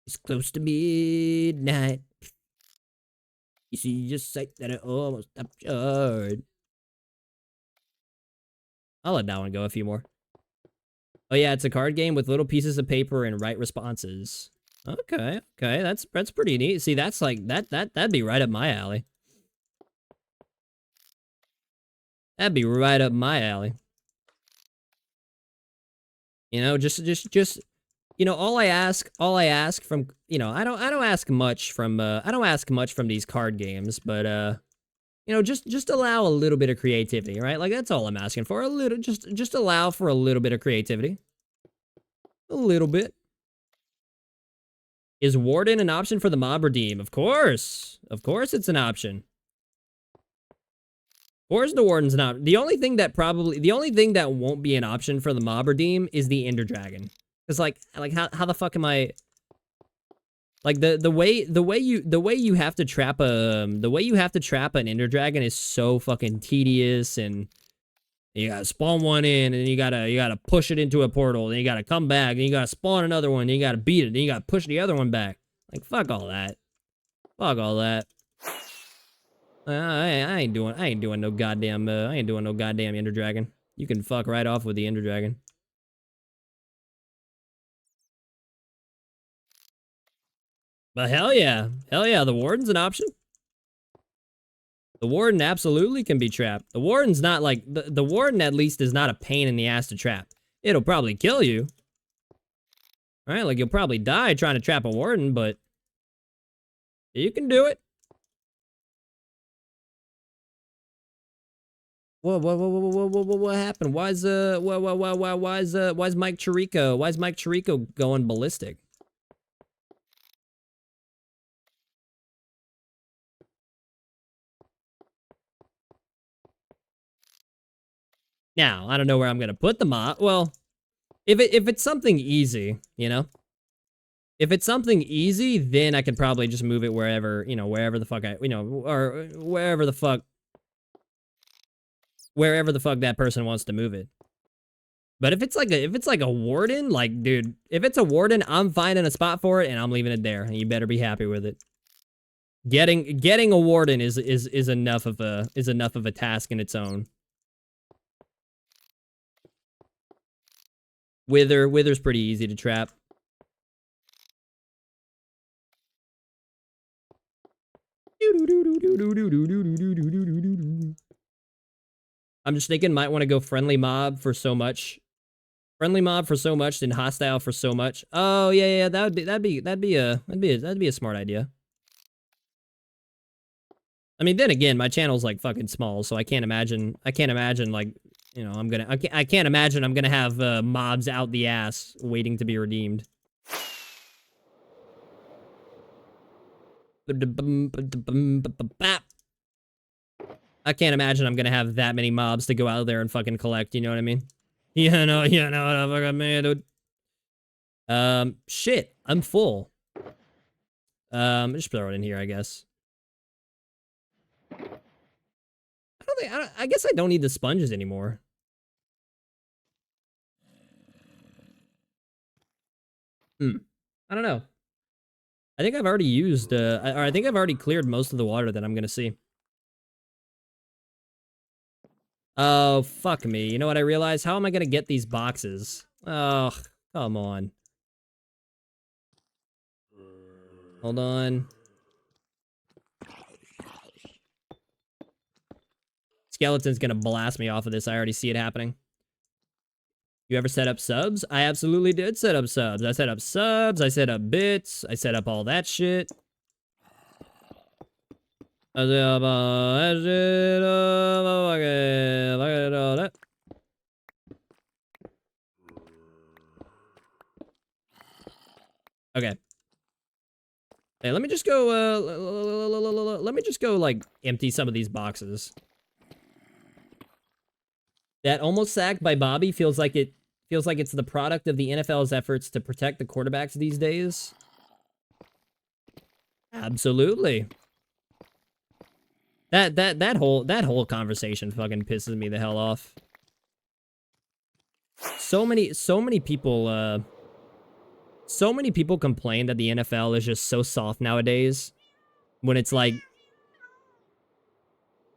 [SPEAKER 1] It's close to midnight. You see your sight that it almost stopped short. I'll let that one go a few more. Oh yeah, it's a card game with little pieces of paper and right responses. Okay, okay, that's pretty neat. See, that's like that'd be right up my alley. That'd be right up my alley. You know, just you know, all I ask from, you know, I don't ask much from these card games, but you know, just allow a little bit of creativity, right? Like that's all I'm asking for. A little, just allow for a little bit of creativity. A little bit. Is Warden an option for the mob redeem? Of course. Of course it's an option. Of course the Warden's not. The only thing that won't be an option for the mob redeem is the Ender Dragon. Cause like how the fuck am I, like the way you have to trap an Ender Dragon is so fucking tedious, and you gotta spawn one in, and you gotta push it into a portal, then you gotta come back, and you gotta spawn another one, then you gotta beat it, then you gotta push the other one back. Like fuck all that. Fuck all that. I ain't doing no goddamn Ender Dragon. You can fuck right off with the Ender Dragon. But hell yeah, the Warden's an option. The Warden absolutely can be trapped. The Warden's not like, the Warden at least is not a pain in the ass to trap. It'll probably kill you. Right? Like you'll probably die trying to trap a Warden, but you can do it. What happened? Why is Mike Chirico going ballistic? Now, I don't know where I'm gonna put the mob. Well, if it's something easy, you know? If it's something easy, then I could probably just move it wherever, you know, wherever the fuck or wherever the fuck that person wants to move it. But if it's like a Warden, like, dude, if it's a Warden, I'm finding a spot for it and I'm leaving it there. And you better be happy with it. Getting a Warden is enough of a task in its own. Wither's pretty easy to trap. I'm just thinking, might want to go friendly mob for so much. Friendly mob for so much, then hostile for so much. Oh yeah, that'd be a smart idea. I mean, then again, my channel's like fucking small, so I can't imagine like, you know, I can't imagine I'm gonna have mobs out the ass waiting to be redeemed. I can't imagine I'm gonna have that many mobs to go out there and fucking collect, you know what I mean? Yeah, no, what the fuck I mean, dude. Shit, I'm full. Just throw it in here, I guess. I guess I don't need the sponges anymore. I don't know. I think I've already used, I think I've already cleared most of the water that I'm gonna see. Oh, fuck me. You know what I realized? How am I gonna get these boxes? Oh, come on. Hold on. Skeleton's gonna blast me off of this. I already see it happening. You ever set up subs? I absolutely did set up subs. I set up subs, I set up bits, I set up all that shit. I set up all that shit. All that. Okay. Hey, let me just go, like, empty some of these boxes. That almost sacked by Bobby feels like it's the product of the NFL's efforts to protect the quarterbacks these days. Absolutely. That whole conversation fucking pisses me the hell off. So many people complain that the NFL is just so soft nowadays. When it's like,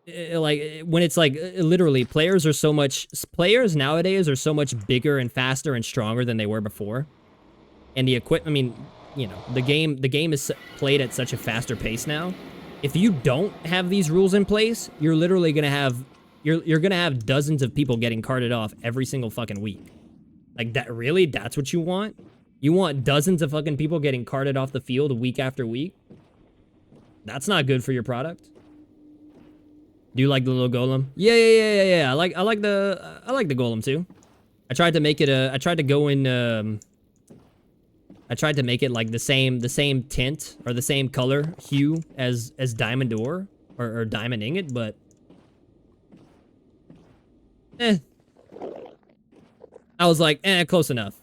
[SPEAKER 1] like when it's like literally players nowadays are so much bigger and faster and stronger than they were before. And the equipment, I mean, you know, the game is played at such a faster pace now. If you don't have these rules in place, you're literally going to have you're going to have dozens of people getting carted off every single fucking week. Like that, really? That's what you want? You want dozens of fucking people getting carted off the field week after week? That's not good for your product. Do you like the little golem? Yeah. I like the golem too. I tried to make it I tried to go in I tried to make it like the same tint or the same color hue as diamond ore or diamond ingot, but I was like, close enough.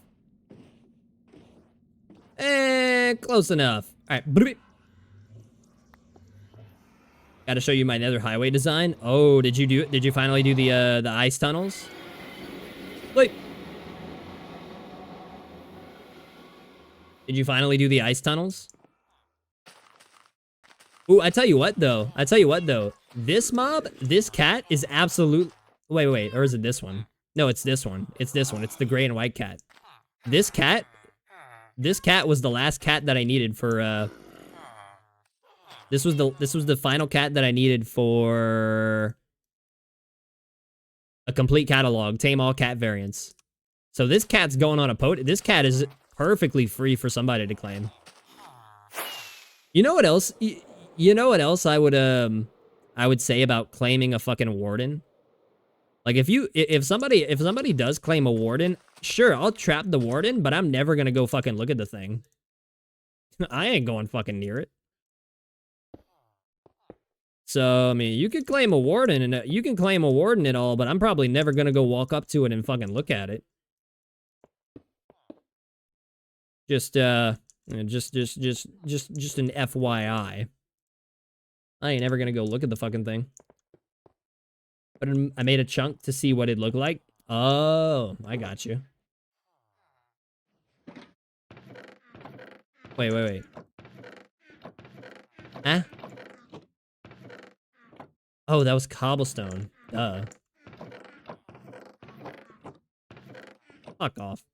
[SPEAKER 1] Close enough. All right. Got to show you my nether highway design. Oh, did you finally do the ice tunnels? Wait. Did you finally do the ice tunnels? Ooh, I tell you what though. This mob, this cat is absolute. Wait, or is it this one? No, it's this one. It's this one. It's the gray and white cat. This cat was the last cat that I needed for this was the final cat that I needed for a complete catalog, tame all cat variants. So this cat's going on a this cat is perfectly free for somebody to claim. You know what else? You know what else I would say about claiming a fucking warden? Like if somebody does claim a warden, sure, I'll trap the warden, but I'm never gonna go fucking look at the thing. I ain't going fucking near it. So, I mean, you can claim a warden and all, but I'm probably never gonna go walk up to it and fucking look at it. Just an FYI. I ain't ever gonna go look at the fucking thing. But I made a chunk to see what it looked like. Oh, I got you. Wait. Huh? Oh, that was cobblestone. Duh. Fuck off.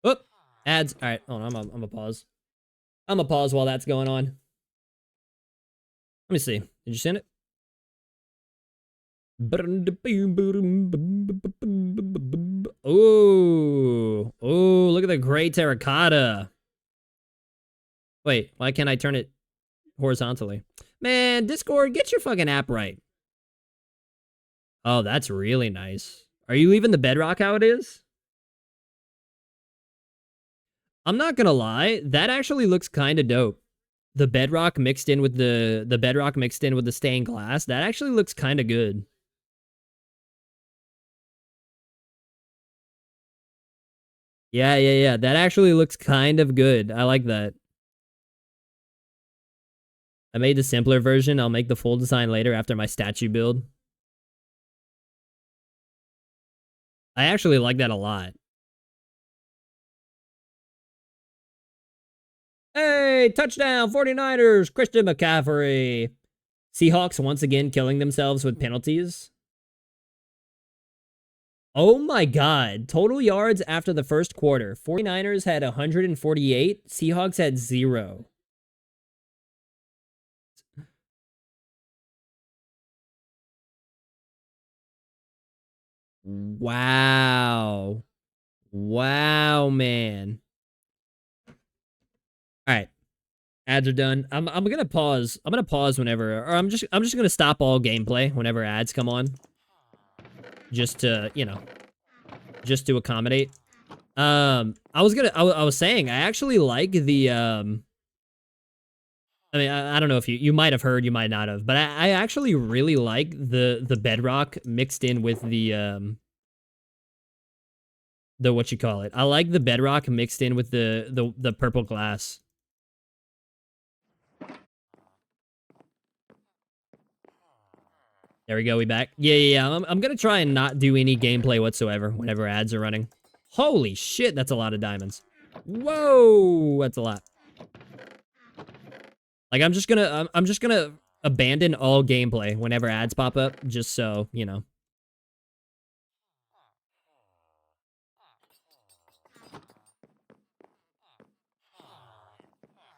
[SPEAKER 1] Oop! Ads. Alright, hold on, I'm gonna pause. I'm gonna pause while that's going on. Let me see. Did you send it? Oh, look at the gray terracotta. Wait, why can't I turn it horizontally? Man, Discord, get your fucking app right. Oh, that's really nice. Are you leaving the bedrock how it is? I'm not gonna lie, that actually looks kind of dope. The bedrock mixed in with the stained glass, that actually looks kind of good. Yeah. That actually looks kind of good. I like that. I made the simpler version. I'll make the full design later after my statue build. I actually like that a lot. Hey, touchdown, 49ers, Christian McCaffrey. Seahawks once again killing themselves with penalties. Oh my god. Total yards after the first quarter. 49ers had 148. Seahawks had 0. Wow. Wow, man. All right. Ads are done. I'm gonna pause. I'm gonna pause whenever, or I'm just gonna stop all gameplay whenever ads come on. Just to, you know, just to accommodate. I was saying, I actually like the, I mean, I don't know if you might have heard, you might not have, but I actually really like the bedrock mixed in with the what you call it. I like the bedrock mixed in with the purple glass. There we go, we back. Yeah. I'm gonna try and not do any gameplay whatsoever whenever ads are running. Holy shit, that's a lot of diamonds. Whoa, that's a lot. Like, I'm just gonna abandon all gameplay whenever ads pop up, just so, you know.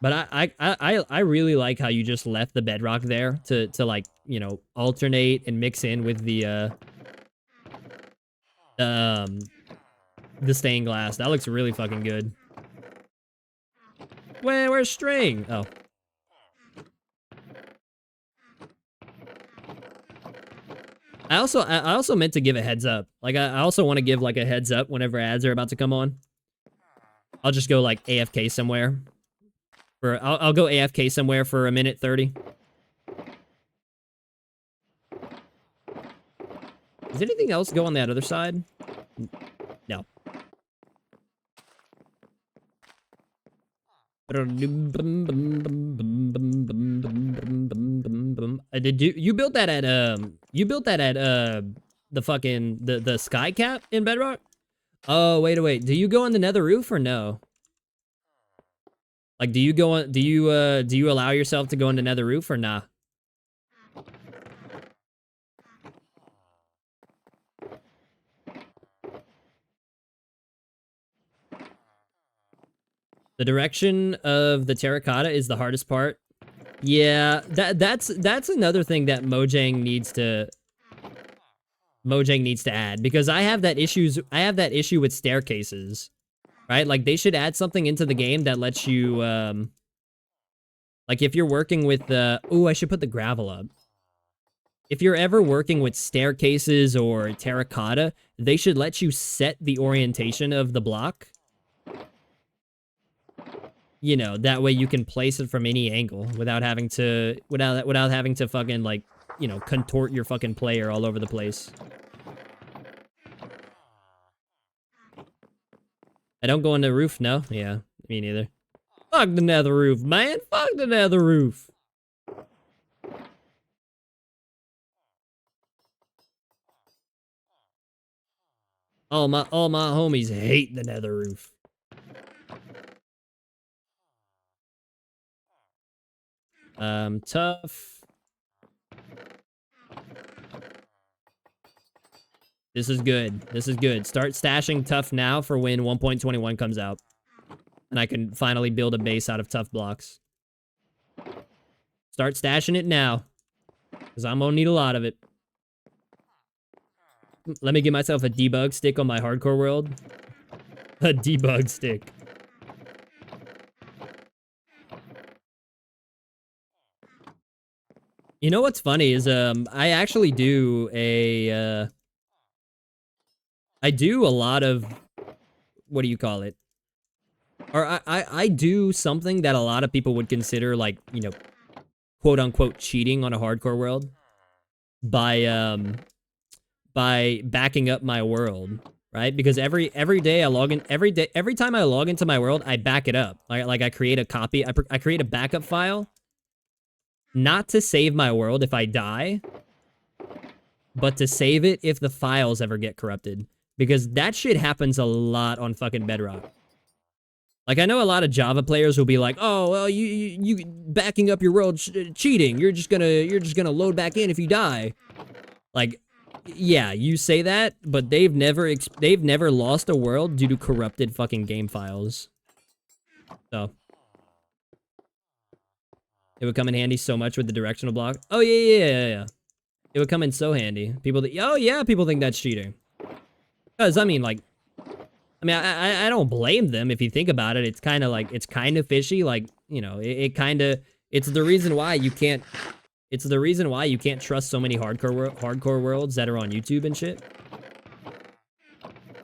[SPEAKER 1] But I really like how you just left the bedrock there to like, you know, alternate and mix in with um the stained glass. That looks really fucking good. Where's string? Oh. I also meant to give a heads up. Like, I also want to give like a heads up whenever ads are about to come on. I'll just go like AFK somewhere. I'll go AFK somewhere for a minute 30. Does anything else go on that other side? No. Did you built that at the fucking the sky cap in Bedrock? Oh, wait. Do you go on the nether roof or no? Like, do you go on, do you allow yourself to go on the nether roof or nah? The direction of the terracotta is the hardest part. Yeah, that's another thing that Mojang needs to add, because I have that issue with staircases. Right? Like, they should add something into the game that lets you like, if you're working with oh, I should put the gravel up. If you're ever working with staircases or terracotta, they should let you set the orientation of the block. You know, that way you can place it from any angle without having to fucking, like, you know, contort your fucking player all over the place. I don't go on the roof, no? Yeah, me neither. Fuck the nether roof, man. Fuck the nether roof. All my homies hate the nether roof. Tough. This is good. This is good. Start stashing tough now for when 1.21 comes out. And I can finally build a base out of tough blocks. Start stashing it now. Because I'm gonna need a lot of it. Let me get myself a debug stick on my hardcore world. A debug stick. You know what's funny is I actually do a I do a lot of, what do you call it? Or I do something that a lot of people would consider, like, you know, quote unquote cheating on a hardcore world by backing up my world, right? Because every day I log in, every time I log into my world, I back it up. Like I create a copy, I create a backup file, not to save my world if I die, but to save it if the files ever get corrupted. Because that shit happens a lot on fucking Bedrock. Like, I know a lot of Java players will be like, "Oh, well, you backing up your world cheating. You're just gonna load back in if you die." Like, yeah, you say that, but they've never lost a world due to corrupted fucking game files. So it would come in handy so much with the directional block. Oh yeah. It would come in so handy. People think that's cheating. Because I mean, like, I don't blame them if you think about it. It's kind of like, it's kind of fishy. Like, you know, it's the reason why you can't. It's the reason why you can't trust so many hardcore worlds that are on YouTube and shit.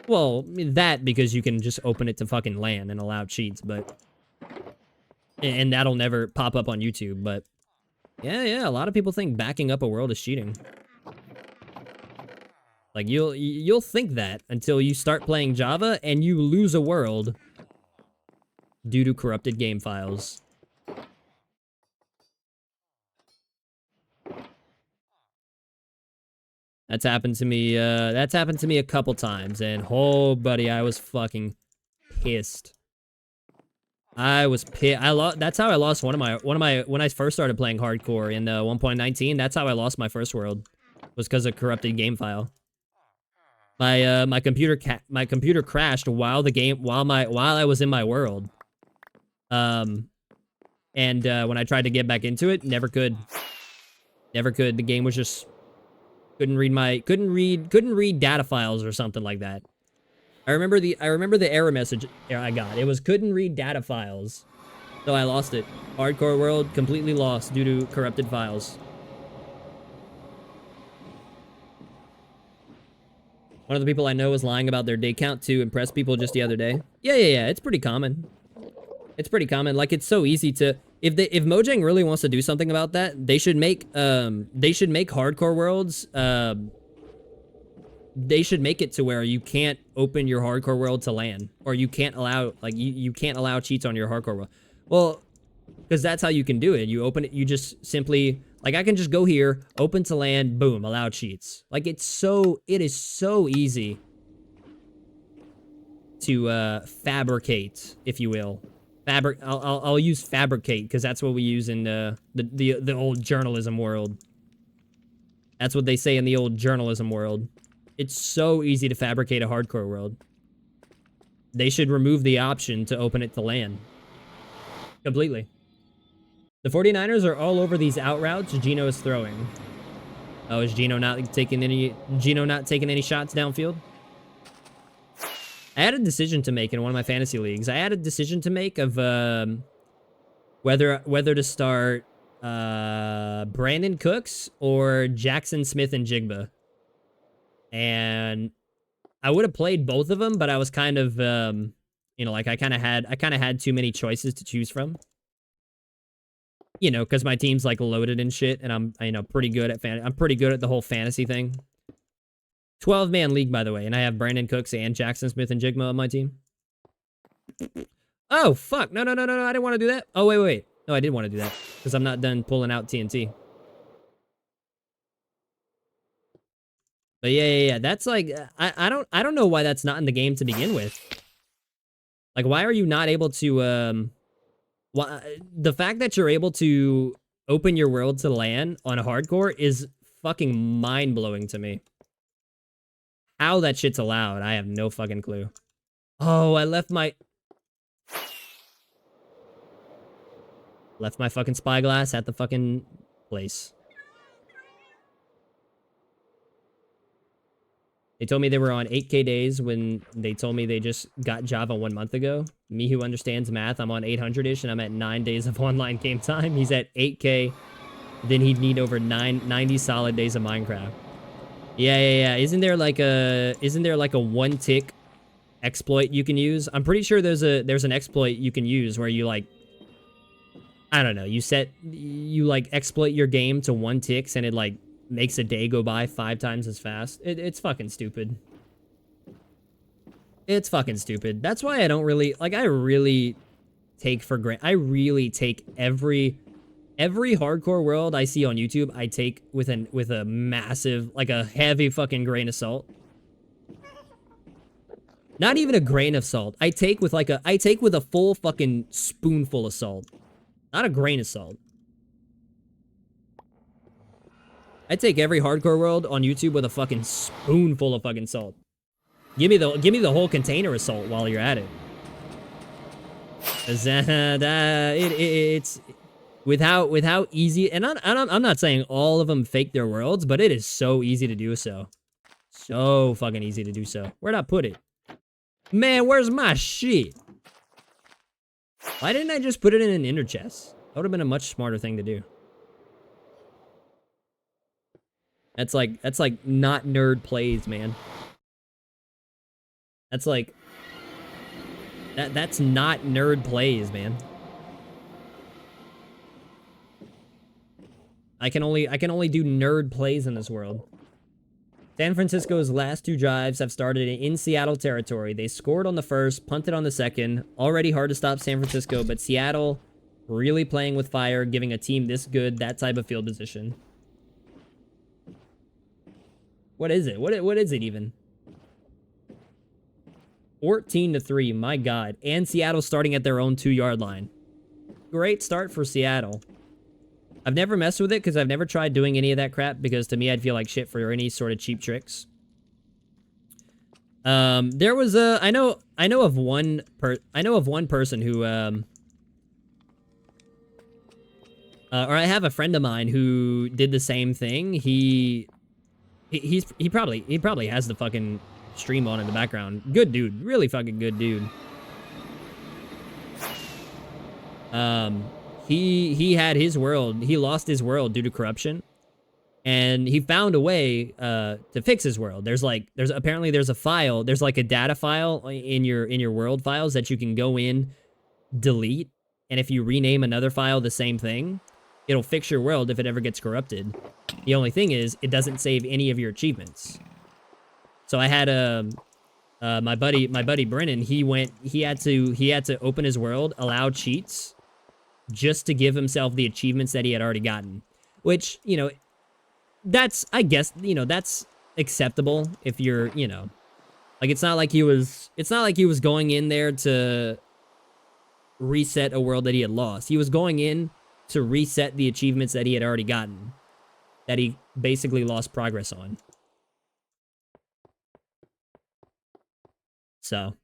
[SPEAKER 1] Well, that because you can just open it to fucking LAN and allow cheats, but and that'll never pop up on YouTube. But yeah, a lot of people think backing up a world is cheating. Like, you'll think that until you start playing Java and you lose a world due to corrupted game files. That's happened to me a couple times, and oh buddy, I was fucking pissed. I was pissed. That's how I lost one of my when I first started playing hardcore in 1.19. That's how I lost my first world, was because of corrupted game file. My computer crashed while I was in my world. And when I tried to get back into it, never could. Never could. The game was just couldn't read data files or something like that. I remember the error message I got. It was couldn't read data files. So I lost it. Hardcore world completely lost due to corrupted files. One of the people I know was lying about their day count to impress people just the other day. Yeah. It's pretty common. It's pretty common. Like, it's so easy to... If Mojang really wants to do something about that, they should make hardcore worlds... they should make it to where you can't open your hardcore world to LAN. Or you can't allow... Like, you can't allow cheats on your hardcore world. Well, because that's how you can do it. You open it... You just simply... Like, I can just go here, open to LAN, boom, allow cheats. Like, it is so easy to fabricate, if you will. I'll use fabricate, because that's what we use in the old journalism world. That's what they say in the old journalism world. It's so easy to fabricate a hardcore world. They should remove the option to open it to LAN. Completely. The 49ers are all over these out routes Gino is throwing. Oh, is Gino not taking any shots downfield? I had a decision to make in one of my fantasy leagues. I had a decision to make of whether to start Brandon Cooks or Jackson Smith and Jigba. And I would have played both of them, but I was kind of you know, like I kind of had too many choices to choose from. You know, because my team's like loaded and shit, and I'm pretty good at the whole fantasy thing. 12-man league, by the way, and I have Brandon Cooks and Jackson Smith and Jigma on my team. Oh fuck! No! I didn't want to do that. Oh wait. No, I did want to do that because I'm not done pulling out TNT. But yeah. That's like I don't know why that's not in the game to begin with. Like, why are you not able to the fact that you're able to open your world to LAN on a hardcore is fucking mind-blowing to me. How that shit's allowed, I have no fucking clue. Oh, I left my fucking spyglass at the fucking place. They told me they were on 8K days when they told me they just got Java 1 month ago. Me who understands math, I'm on 800-ish and I'm at 9 days of online game time. He's at 8K. Then he'd need over 90 solid days of Minecraft. Yeah. Isn't there like a one tick exploit you can use? I'm pretty sure there's an exploit you can use where you like, I don't know, you like exploit your game to 1 ticks and it like makes a day go by 5 times as fast. It's fucking stupid. It's fucking stupid. That's why I don't really, like, I really take every hardcore world I see on YouTube, I take with a massive, like a heavy fucking grain of salt. Not even a grain of salt. I take with a full fucking spoonful of salt. Not a grain of salt. I take every hardcore world on YouTube with a fucking spoonful of fucking salt. Give me the whole container of salt while you're at it. It's with how easy, and I'm not saying all of them fake their worlds, but it is so easy to do so. So fucking easy to do so. Where'd I put it? Man, where's my shit? Why didn't I just put it in an inner chest? That would have been a much smarter thing to do. That's like not nerd plays, man. That's like that's not nerd plays, man. I can only do nerd plays in this world. San Francisco's last 2 drives have started in Seattle territory. They scored on the first, punted on the second. Already hard to stop San Francisco, but Seattle really playing with fire, giving a team this good that type of field position. What is it? What is it even? 14-3, my God. And Seattle starting at their own 2-yard line. Great start for Seattle. I've never messed with it because I've never tried doing any of that crap because to me I'd feel like shit for any sort of cheap tricks. There was a I know of one person who or I have a friend of mine who did the same thing. He probably has the fucking stream on in the background. Good dude, really fucking good dude. He had his world. He lost his world due to corruption, and he found a way to fix his world. There's apparently a file. There's like a data file in your world files that you can go in, delete, and if you rename another file the same thing, it'll fix your world if it ever gets corrupted. The only thing is, it doesn't save any of your achievements. So I had my buddy Brennan. He had to open his world, allow cheats, just to give himself the achievements that he had already gotten. Which, you know, that's, I guess, you know, that's acceptable if you're, you know, like it's not like he was going in there to reset a world that he had lost. He was going in to reset the achievements that he had already gotten, that he basically lost progress on. So,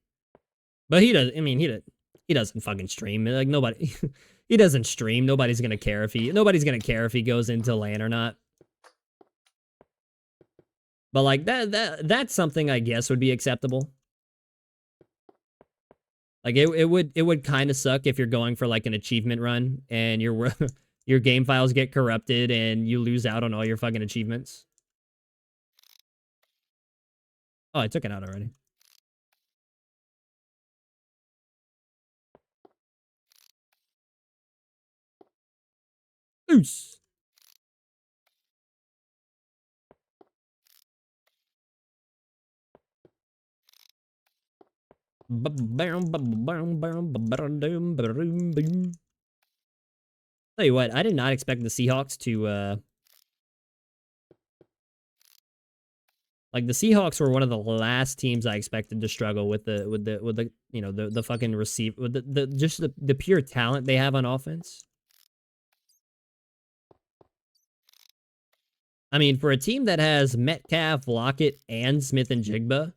[SPEAKER 1] but he doesn't fucking stream. Like, nobody, he doesn't stream. Nobody's gonna care if he goes into LAN or not. But like that's something I guess would be acceptable. Like it would kind of suck if you're going for like an achievement run and your game files get corrupted and you lose out on all your fucking achievements. Oh, I took it out already. Oops. Tell you what, I did not expect the Seahawks to like the Seahawks were one of the last teams I expected to struggle with the you know the fucking receive with the pure talent they have on offense. I mean, for a team that has Metcalf, Lockett, and Smith and Jigba,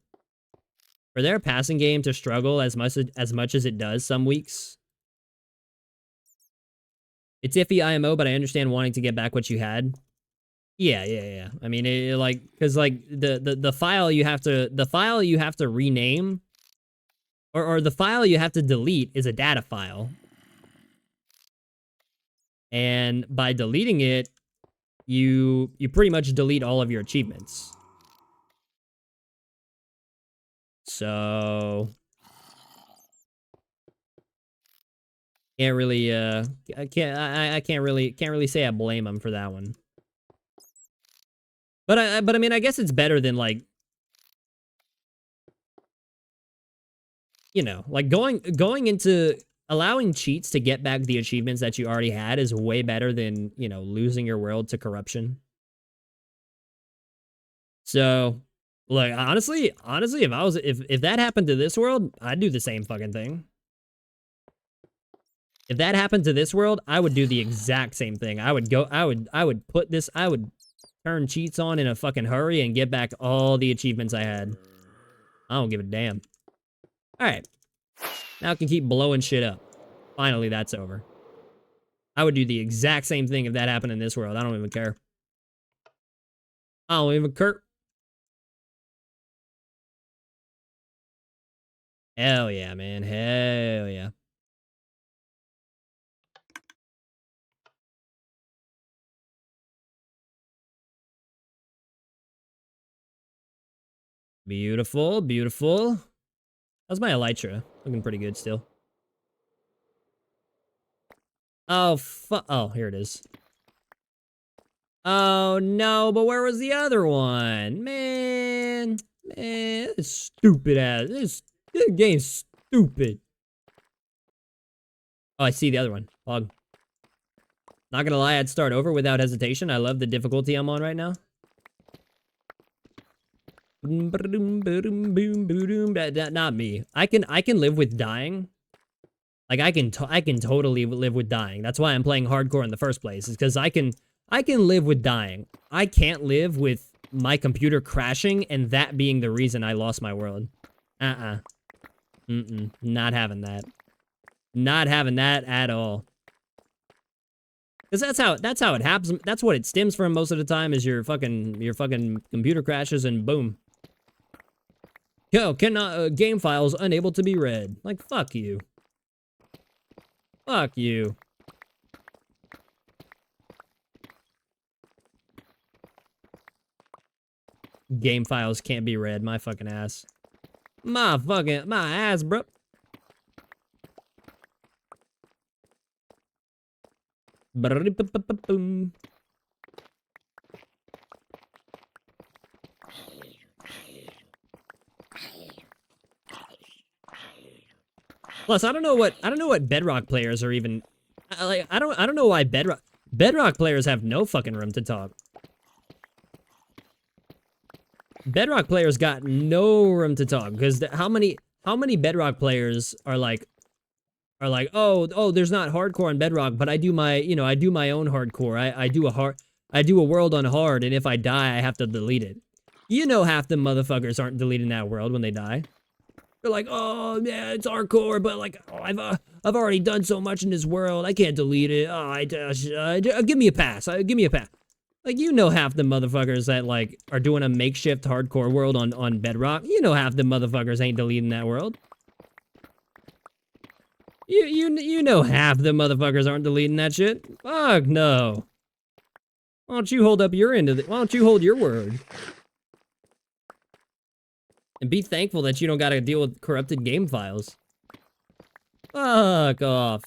[SPEAKER 1] for their passing game to struggle as much as it does some weeks, it's iffy IMO, but I understand wanting to get back what you had. Yeah. I mean, because like the file you have to rename, or the file you have to delete is a data file, and by deleting it, you pretty much delete all of your achievements. So can't really I can't really say I blame him for that one. But I mean, I guess it's better than like, you know, like going into allowing cheats to get back the achievements that you already had is way better than, you know, losing your world to corruption. So, like, honestly, if that happened to this world, I'd do the same fucking thing. If that happened to this world, I would do the exact same thing. I would turn cheats on in a fucking hurry and get back all the achievements I had. I don't give a damn. All right. Now I can keep blowing shit up. Finally, that's over. I would do the exact same thing if that happened in this world. I don't even care. I don't even care. Hell yeah, man. Hell yeah. Beautiful, beautiful. How's my elytra? Looking pretty good still. Oh, oh, here it is. Oh, no, but where was the other one? Man, this stupid ass. This game's stupid. Oh, I see the other one. Pog. Not gonna lie, I'd start over without hesitation. I love the difficulty I'm on right now. Not me. I can live with dying. Like I can totally live with dying. That's why I'm playing hardcore in the first place. Is because I can live with dying. I can't live with my computer crashing and that being the reason I lost my world. Not having that. Not having that at all. Because that's how it happens. That's what it stems from most of the time is your fucking computer crashes and boom. Yo, cannot game files unable to be read. Like fuck you. Fuck you. Game files can't be read. My fucking ass. My ass, bro. Boom. Plus, I don't know what Bedrock players are even like. I don't know why Bedrock players have no fucking room to talk. Bedrock players got no room to talk because how many Bedrock players are like, oh, there's not hardcore on Bedrock, but I do my own hardcore. I do a world on hard, and if I die, I have to delete it. You know, half the motherfuckers aren't deleting that world when they die. They're like, oh yeah, it's hardcore, but like, oh, I've already done so much in this world, I can't delete it. Oh, give me a pass. Give me a pass. Like, you know, half the motherfuckers that like are doing a makeshift hardcore world on Bedrock. You know, half the motherfuckers ain't deleting that world. You know, half the motherfuckers aren't deleting that shit. Fuck no. Why don't you hold up your end of it? Why don't you hold your word? And be thankful that you don't gotta deal with corrupted game files. Fuck off.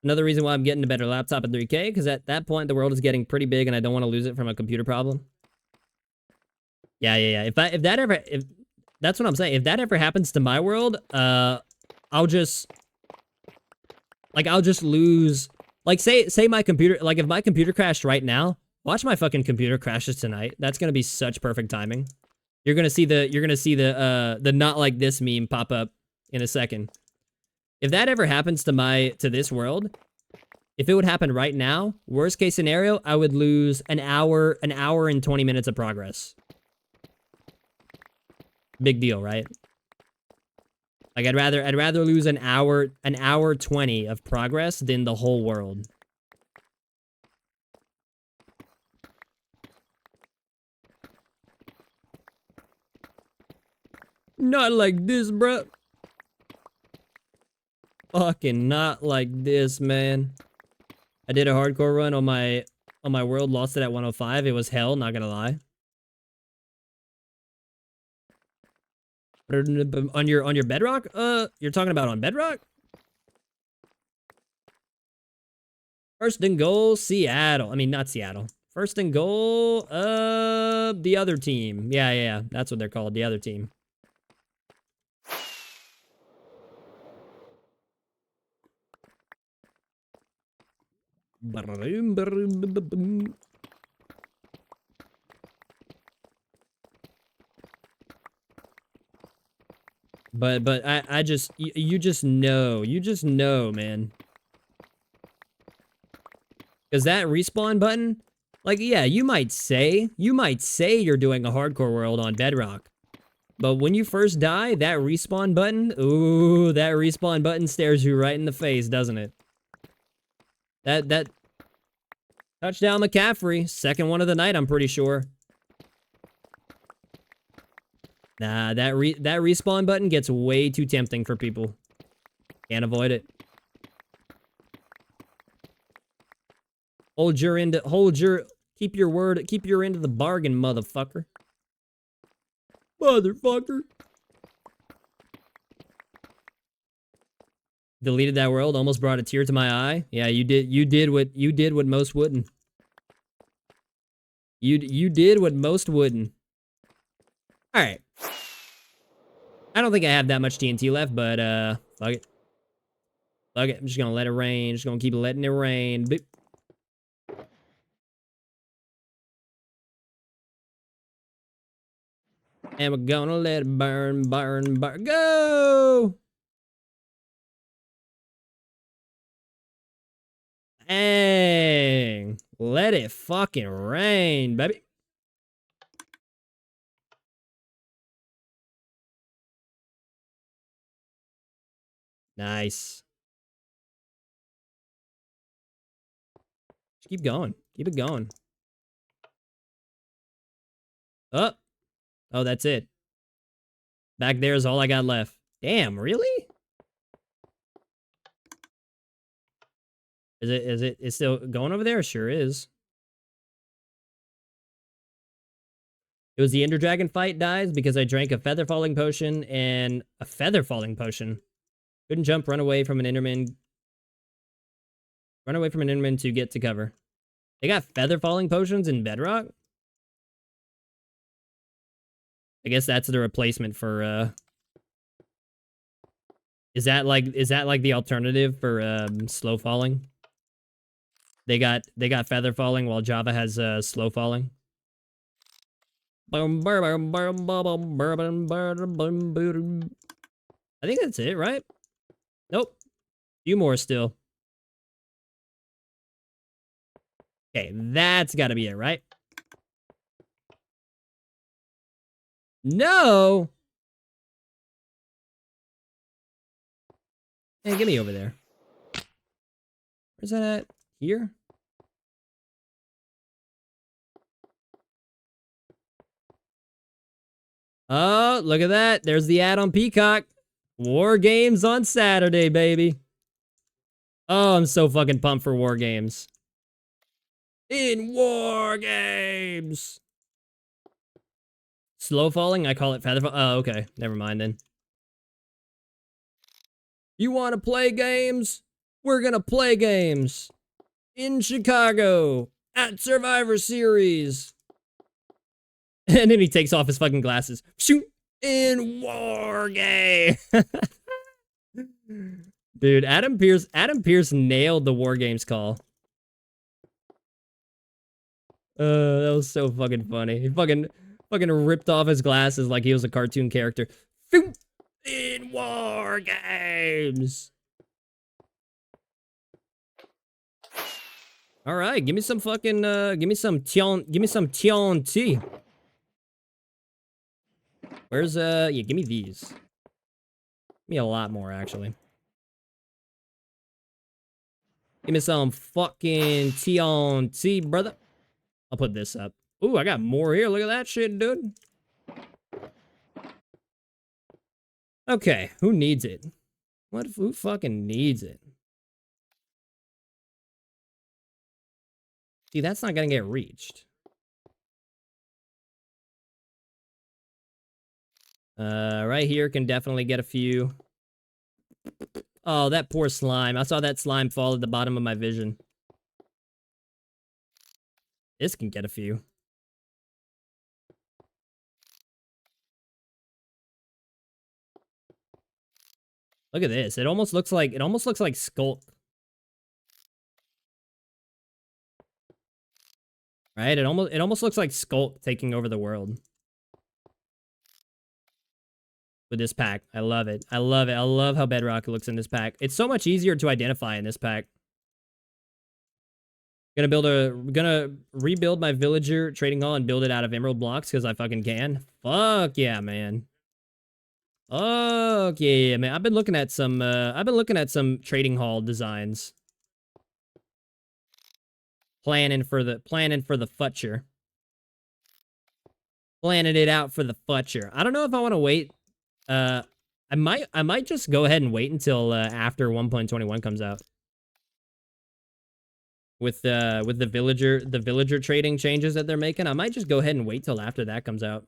[SPEAKER 1] Another reason why I'm getting a better laptop at 3K, because at that point, the world is getting pretty big and I don't want to lose it from a computer problem. Yeah. If that's what I'm saying. If that ever happens to my world, I'll just lose, like, say my computer, like, if my computer crashed right now, watch my fucking computer crashes tonight. That's gonna be such perfect timing. You're gonna see the not like this meme pop up in a second. If that ever happens to this world, if it would happen right now, worst case scenario, I would lose an hour and 20 minutes of progress. Big deal, right? Like, I'd rather lose an hour 20 of progress than the whole world. Not like this, bro. Fucking not like this, man. I did a hardcore run on my world, lost it at 105. It was hell, not gonna lie. On your Bedrock? You're talking about on Bedrock? First and goal, Seattle. I mean, not Seattle. First and goal, the other team. Yeah. That's what they're called, the other team. But I just, you just know, man. Because that respawn button, like, yeah, you might say you're doing a hardcore world on Bedrock. But when you first die, that respawn button, ooh, that respawn button stares you right in the face, doesn't it? That touchdown McCaffrey, second one of the night, I'm pretty sure. Nah, that respawn button gets way too tempting for people. Can't avoid it. Keep your end of the bargain, motherfucker. Motherfucker. Deleted that world, almost brought a tear to my eye. Yeah, you did what most wouldn't. You did what most wouldn't. Alright. I don't think I have that much TNT left, but fuck it. Fuck it. I'm just gonna let it rain. Just gonna keep letting it rain. Boop. And we're gonna let it burn, burn, burn. Go! Dang. Let it fucking rain, baby. Nice. Just keep going. Keep it going. Oh. Oh, that's it. Back there is all I got left. Damn, really? It's still going over there? Sure is. It was the Ender Dragon fight dies because I drank a feather falling potion and a feather falling potion. Couldn't jump, run away from an Enderman. Run away from an Enderman to get to cover. They got feather falling potions in Bedrock? I guess that's the replacement for, Is that like the alternative for, slow falling? They got feather falling while Java has, slow falling. I think that's it, right? Nope. Few more still. Okay, that's gotta be it, right? No! Hey, get me over there. Where's that at? Here? Oh, look at that. There's the ad on Peacock. War Games on Saturday, baby. Oh, I'm so fucking pumped for War Games. In War Games! Slow falling? I call it feather fall. Oh, okay. Never mind then. You want to play games? We're gonna play games. In Chicago. At Survivor Series. And then he takes off his fucking glasses. Shoot! In War Game. Dude, Adam Pearce nailed the War Games call. That was so fucking funny. He fucking ripped off his glasses like he was a cartoon character. Shoot! In War Games. All right, give me some fucking give me some TNT. Where's yeah, give me these. Give me a lot more actually. Give me some fucking TNT, brother. I'll put this up. Ooh, I got more here. Look at that shit, dude. Okay, who needs it? Who fucking needs it? See, that's not gonna get reached. Right here can definitely get a few. Oh, that poor slime. I saw that slime fall at the bottom of my vision. This can get a few. Look at this. It almost looks like Skulk. Right? It almost looks like Skulk taking over the world. With this pack. I love it. I love it. I love how Bedrock looks in this pack. It's so much easier to identify in this pack. Gonna rebuild my villager trading hall and build it out of emerald blocks because I fucking can. Fuck yeah, man. Fuck yeah, man. I've been looking at some trading hall designs. Planning for the futture. Planning it out for the futture. I don't know if I want to wait. I might just go ahead and wait until after 1.21 comes out. With the villager trading changes that they're making, I might just go ahead and wait till after that comes out.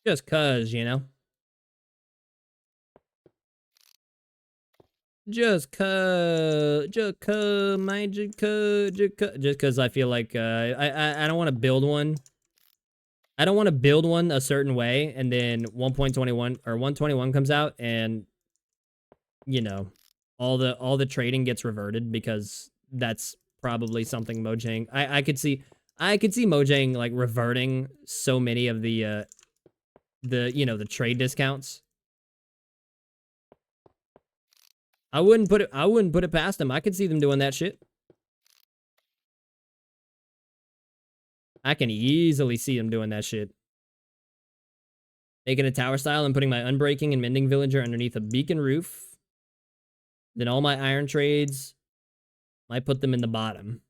[SPEAKER 1] Just cause, you know. Just cause I feel like I don't want to build one. I don't want to build one a certain way and then 1.21 or 121 comes out and you know all the trading gets reverted because that's probably something Mojang. I could see Mojang like reverting so many of the the trade discounts. I wouldn't put it past them. I could see them doing that shit. I can easily see them doing that shit. Making a tower style and putting my unbreaking and mending villager underneath a beacon roof. Then all my iron trades, might put them in the bottom.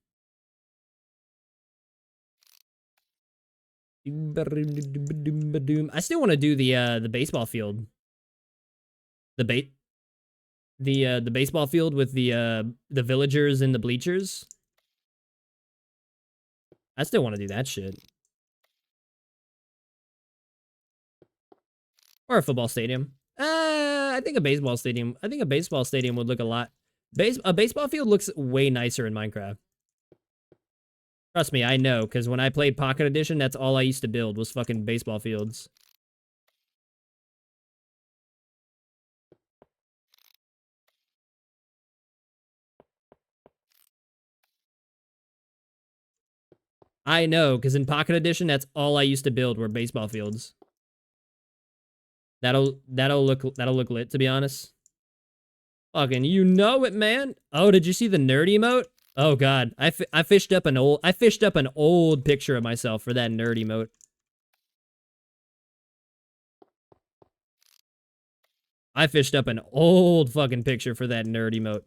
[SPEAKER 1] I still want to do the baseball field. The baseball field with the villagers and the bleachers. I still want to do that shit. Or a football stadium. I think a baseball stadium. I think a baseball stadium would look a lot. A baseball field looks way nicer in Minecraft. Trust me, I know, because when I played Pocket Edition, that's all I used to build was fucking baseball fields. I know, because in Pocket Edition, that's all I used to build were baseball fields. That'll look lit, to be honest. Fucking, you know it, man. Oh, did you see the nerd emote? Oh god, I fished up an old picture of myself for that nerd emote. I fished up an old fucking picture for that nerd emote.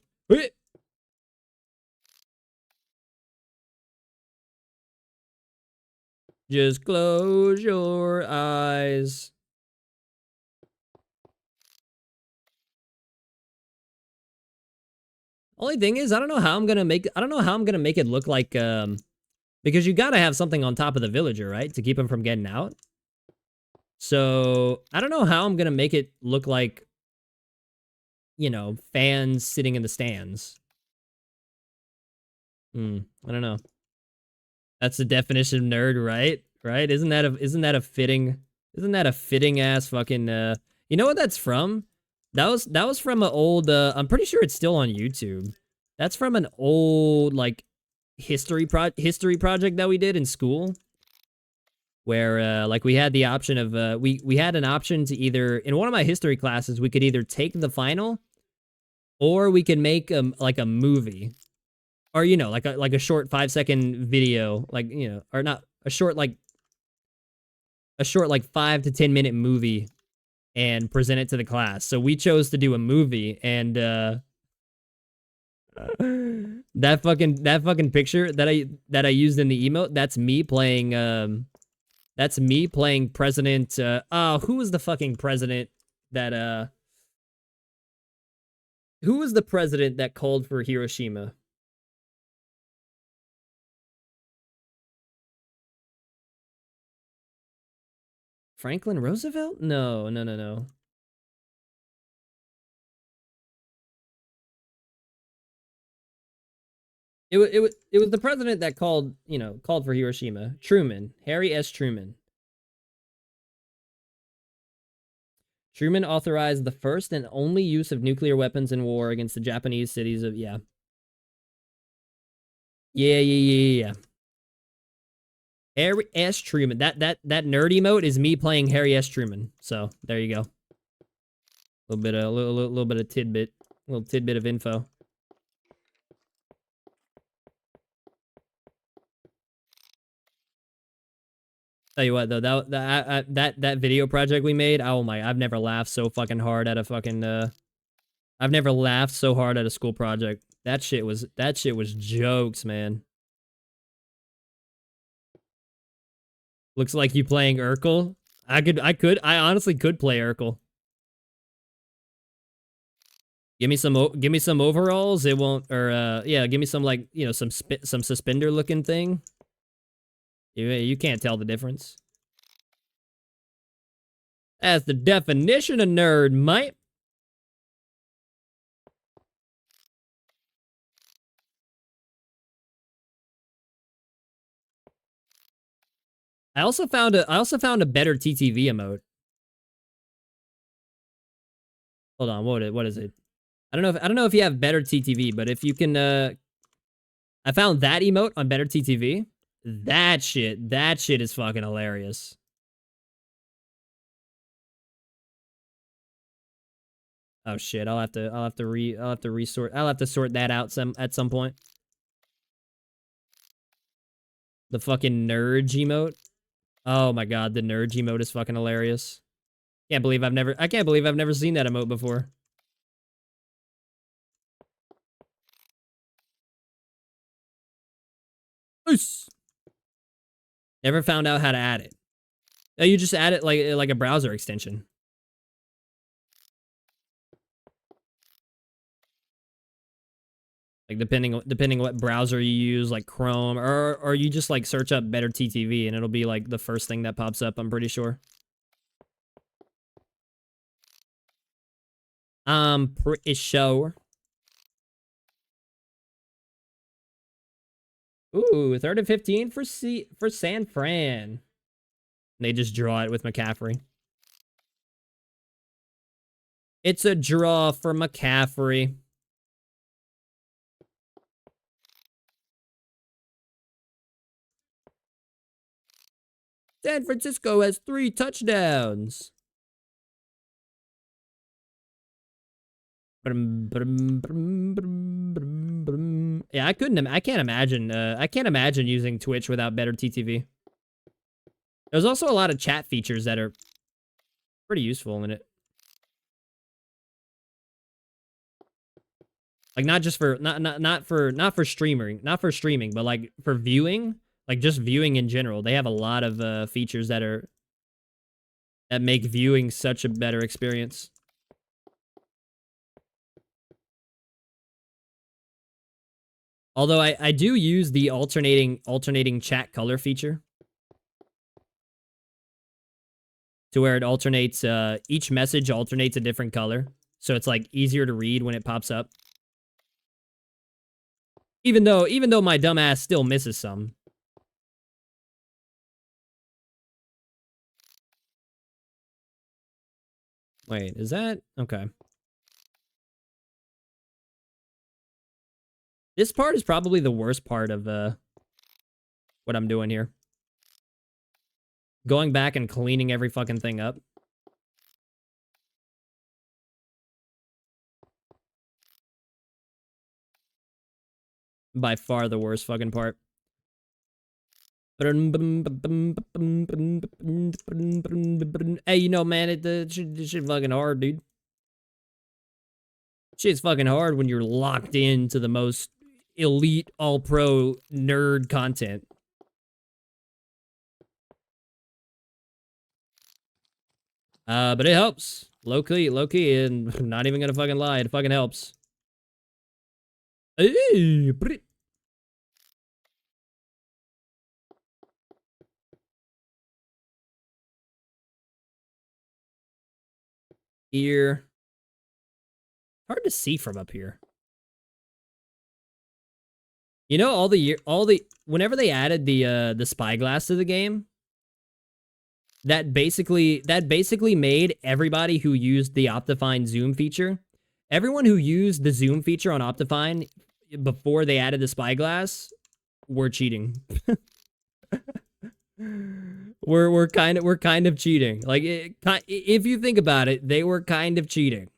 [SPEAKER 1] Just close your eyes. Only thing is, I don't know how I'm gonna make it look like, because you gotta have something on top of the villager, right? To keep him from getting out. So, I don't know how I'm gonna make it look like, you know, fans sitting in the stands. I don't know. That's the definition of nerd, right? Right? Isn't that a fitting ass fucking, you know what that's from? That was from an old, I'm pretty sure it's still on YouTube. That's from an old, like, history project that we did in school. Where, like, we had the option of, we had an option to either, in one of my history classes, we could either take the final, or we could make, like, a movie. Or, you know, like a short 5-second video, like, you know, or not, a short, like 5 to 10 minute movie and present it to the class. So we chose to do a movie, and that fucking picture that I used in the emote, that's me playing President, who was the fucking president that who was the president that called for Hiroshima? Franklin Roosevelt? No. It was the president that called for Hiroshima. Truman. Harry S. Truman. Truman authorized the first and only use of nuclear weapons in war against the Japanese cities of, yeah. Yeah. Harry S. Truman. That nerd emote is me playing Harry S. Truman. So there you go. Little bit of tidbit, little tidbit of info. Tell you what though, that video project we made, oh my, I've never laughed so fucking hard at a fucking I've never laughed so hard at a school project. That shit was jokes, man. Looks like you playing Urkel. I honestly could play Urkel. Give me some overalls. It won't, or yeah, give me some, like, you know, some suspender looking thing. You can't tell the difference. That's the definition of nerd, mate. I also found a better TTV emote. Hold on, what is it? I don't know if you have better TTV, but if you can I found that emote on Better TTV. That shit is fucking hilarious. Oh shit, I'll have to sort that out at some point. The fucking nerd emote. Oh my god, the nerd emote is fucking hilarious. I can't believe I've never seen that emote before. Oosh. Never found out how to add it. Oh, you just add it like a browser extension. Like depending what browser you use, like Chrome, or you just like search up Better TTV and it'll be like the first thing that pops up, I'm pretty sure. Pretty sure. Ooh, 3rd and 15 for San Fran. They just draw it with McCaffrey. It's a draw for McCaffrey. San Francisco has 3 touchdowns. Yeah, I can't imagine using Twitch without Better TTV. There's also a lot of chat features that are pretty useful in it. Like not just for not for streaming, but like for viewing, like just viewing in general. They have a lot of features that make viewing such a better experience. Although I do use the alternating chat color feature to where it alternates each message alternates a different color. So it's like easier to read when it pops up. Even though my dumbass still misses some. Wait, is that okay? This part is probably the worst part of what I'm doing here. Going back and cleaning every fucking thing up. By far the worst fucking part. Hey, you know, man, this shit fucking hard, dude. Shit's fucking hard when you're locked into the most elite, all-pro nerd content. But it helps. Low-key, and I'm not even gonna fucking lie, it fucking helps. Here. Hard to see from up here. You know, whenever they added the spyglass to the game, that basically made everybody who used the Optifine zoom feature, everyone who used the zoom feature on Optifine before they added the spyglass were cheating. we're kind of cheating. Like if you think about it, they were kind of cheating.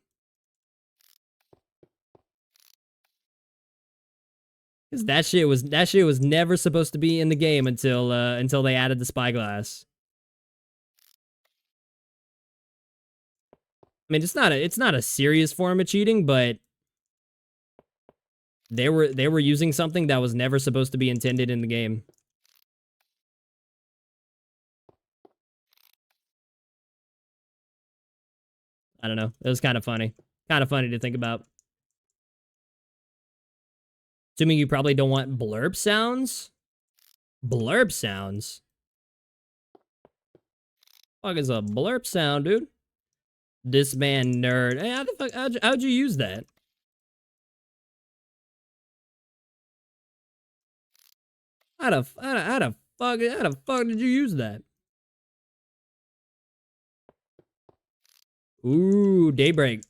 [SPEAKER 1] Cause that shit was never supposed to be in the game until they added the spyglass. I mean, it's not a serious form of cheating, but they were using something that was never supposed to be intended in the game. I don't know. It was kind of funny. Kind of funny to think about. Assuming you probably don't want blurb sounds? Blurb sounds? Fuck is a blurb sound, dude? This man nerd. Hey, how the fuck, how'd you use that? How the fuck did you use that? Ooh, Daybreak.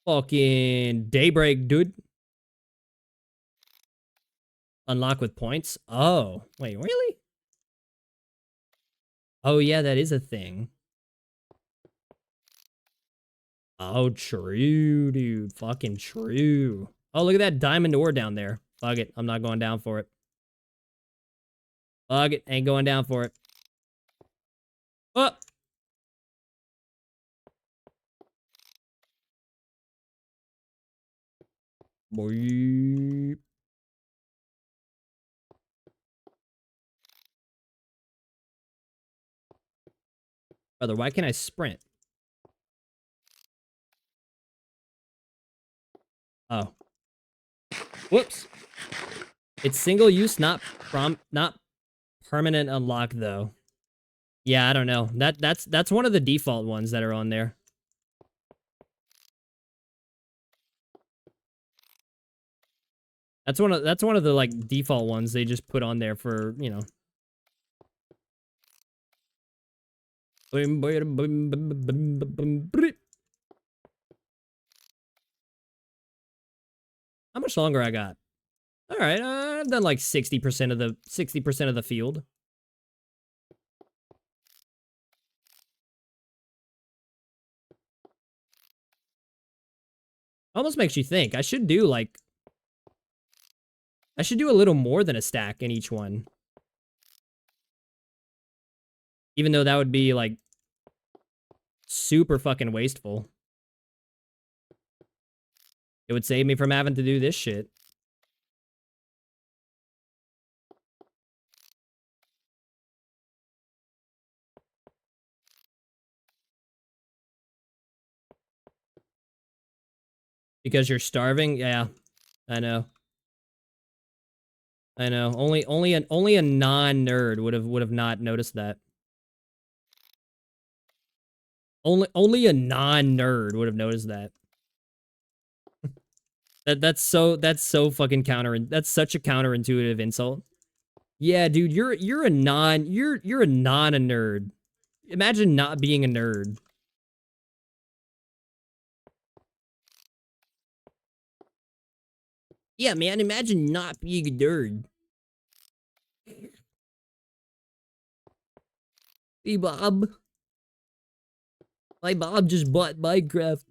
[SPEAKER 1] Fucking Daybreak, dude. Unlock with points? Oh, wait, really? Oh, yeah, that is a thing. Oh, true, dude. Fucking true. Oh, look at that diamond ore down there. Fuck it. I'm not going down for it. Fuck it. Ain't going down for it. Oh! Boy. Brother, why can't I sprint? Oh. Whoops. It's single use, not permanent unlock though. Yeah, I don't know. That's one of the default ones that are on there. That's one of the like default ones they just put on there for, you know. How much longer I got? All right, I've done like 60% of the field. Almost makes you think I should do a little more than a stack in each one. Even though that would be like super fucking wasteful. It would save me from having to do this shit. Because you're starving? Yeah, I know. I know. Only a non-nerd would have not noticed that. Only a non-nerd would have noticed that. That's so fucking that's such a counterintuitive insult. Yeah, dude, you're a nerd. Imagine not being a nerd. Yeah, man, imagine not being a nerd. Hey, Bob. My mom just bought Minecraft.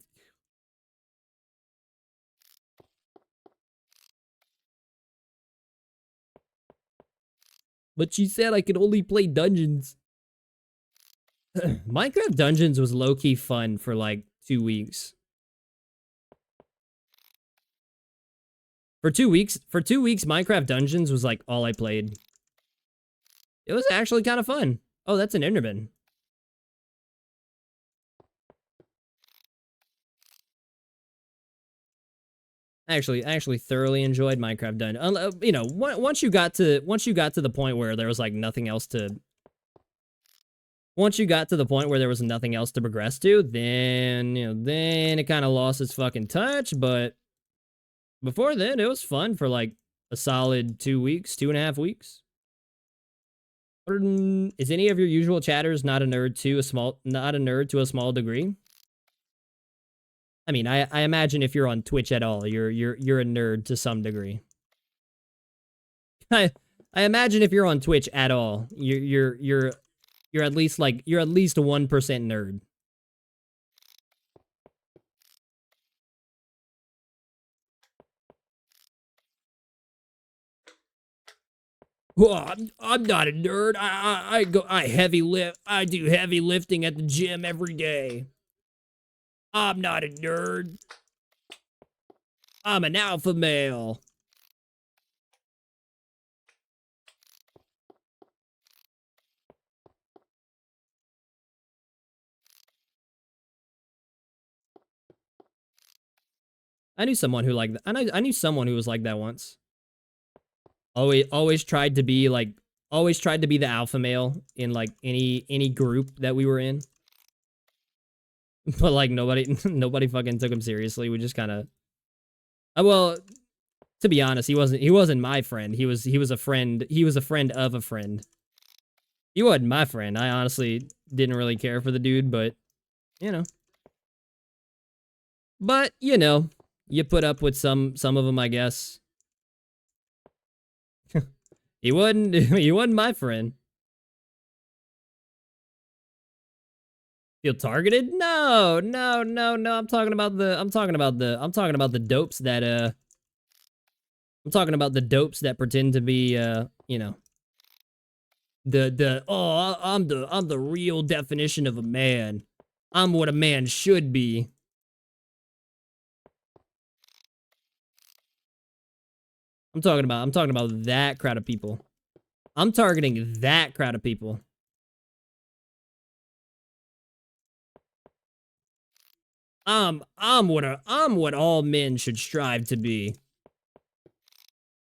[SPEAKER 1] But she said I could only play dungeons. Minecraft Dungeons was low-key fun for like 2 weeks. For 2 weeks, Minecraft Dungeons was like all I played. It was actually kind of fun. Oh, that's an Enderman. I actually thoroughly enjoyed Minecraft Dungeons. You know, once you got to the point where there was like nothing else to. Once you got to the point where there was nothing else to progress to, then then it kind of lost its fucking touch. But before then, it was fun for like a solid 2 weeks, 2.5 weeks. Is any of your usual chatters not a nerd to a small degree? I mean, I imagine if you're on Twitch at all, you're a nerd to some degree. I imagine if you're on Twitch at all, you're at least like you're at least a 1% nerd. Well, I'm not a nerd. I do heavy lifting at the gym every day. I'm not a nerd. I'm an alpha male. I knew someone who liked that. I knew someone who was like that once. Always tried to be the alpha male in like any group that we were in. But like nobody fucking took him seriously. We just kind of well, to be honest, he wasn't my friend. He was a friend. He was a friend of a friend. He wasn't my friend. I honestly didn't really care for the dude, but you know. But, you know, you put up with some of them, I guess. He wasn't he wasn't my friend. Feel targeted? No, no, no, no. I'm talking about the dopes that I'm talking about the dopes that pretend to be you know, I'm the real definition of a man. I'm what a man should be. I'm talking about that crowd of people. I'm targeting that crowd of people. I'm what all men should strive to be.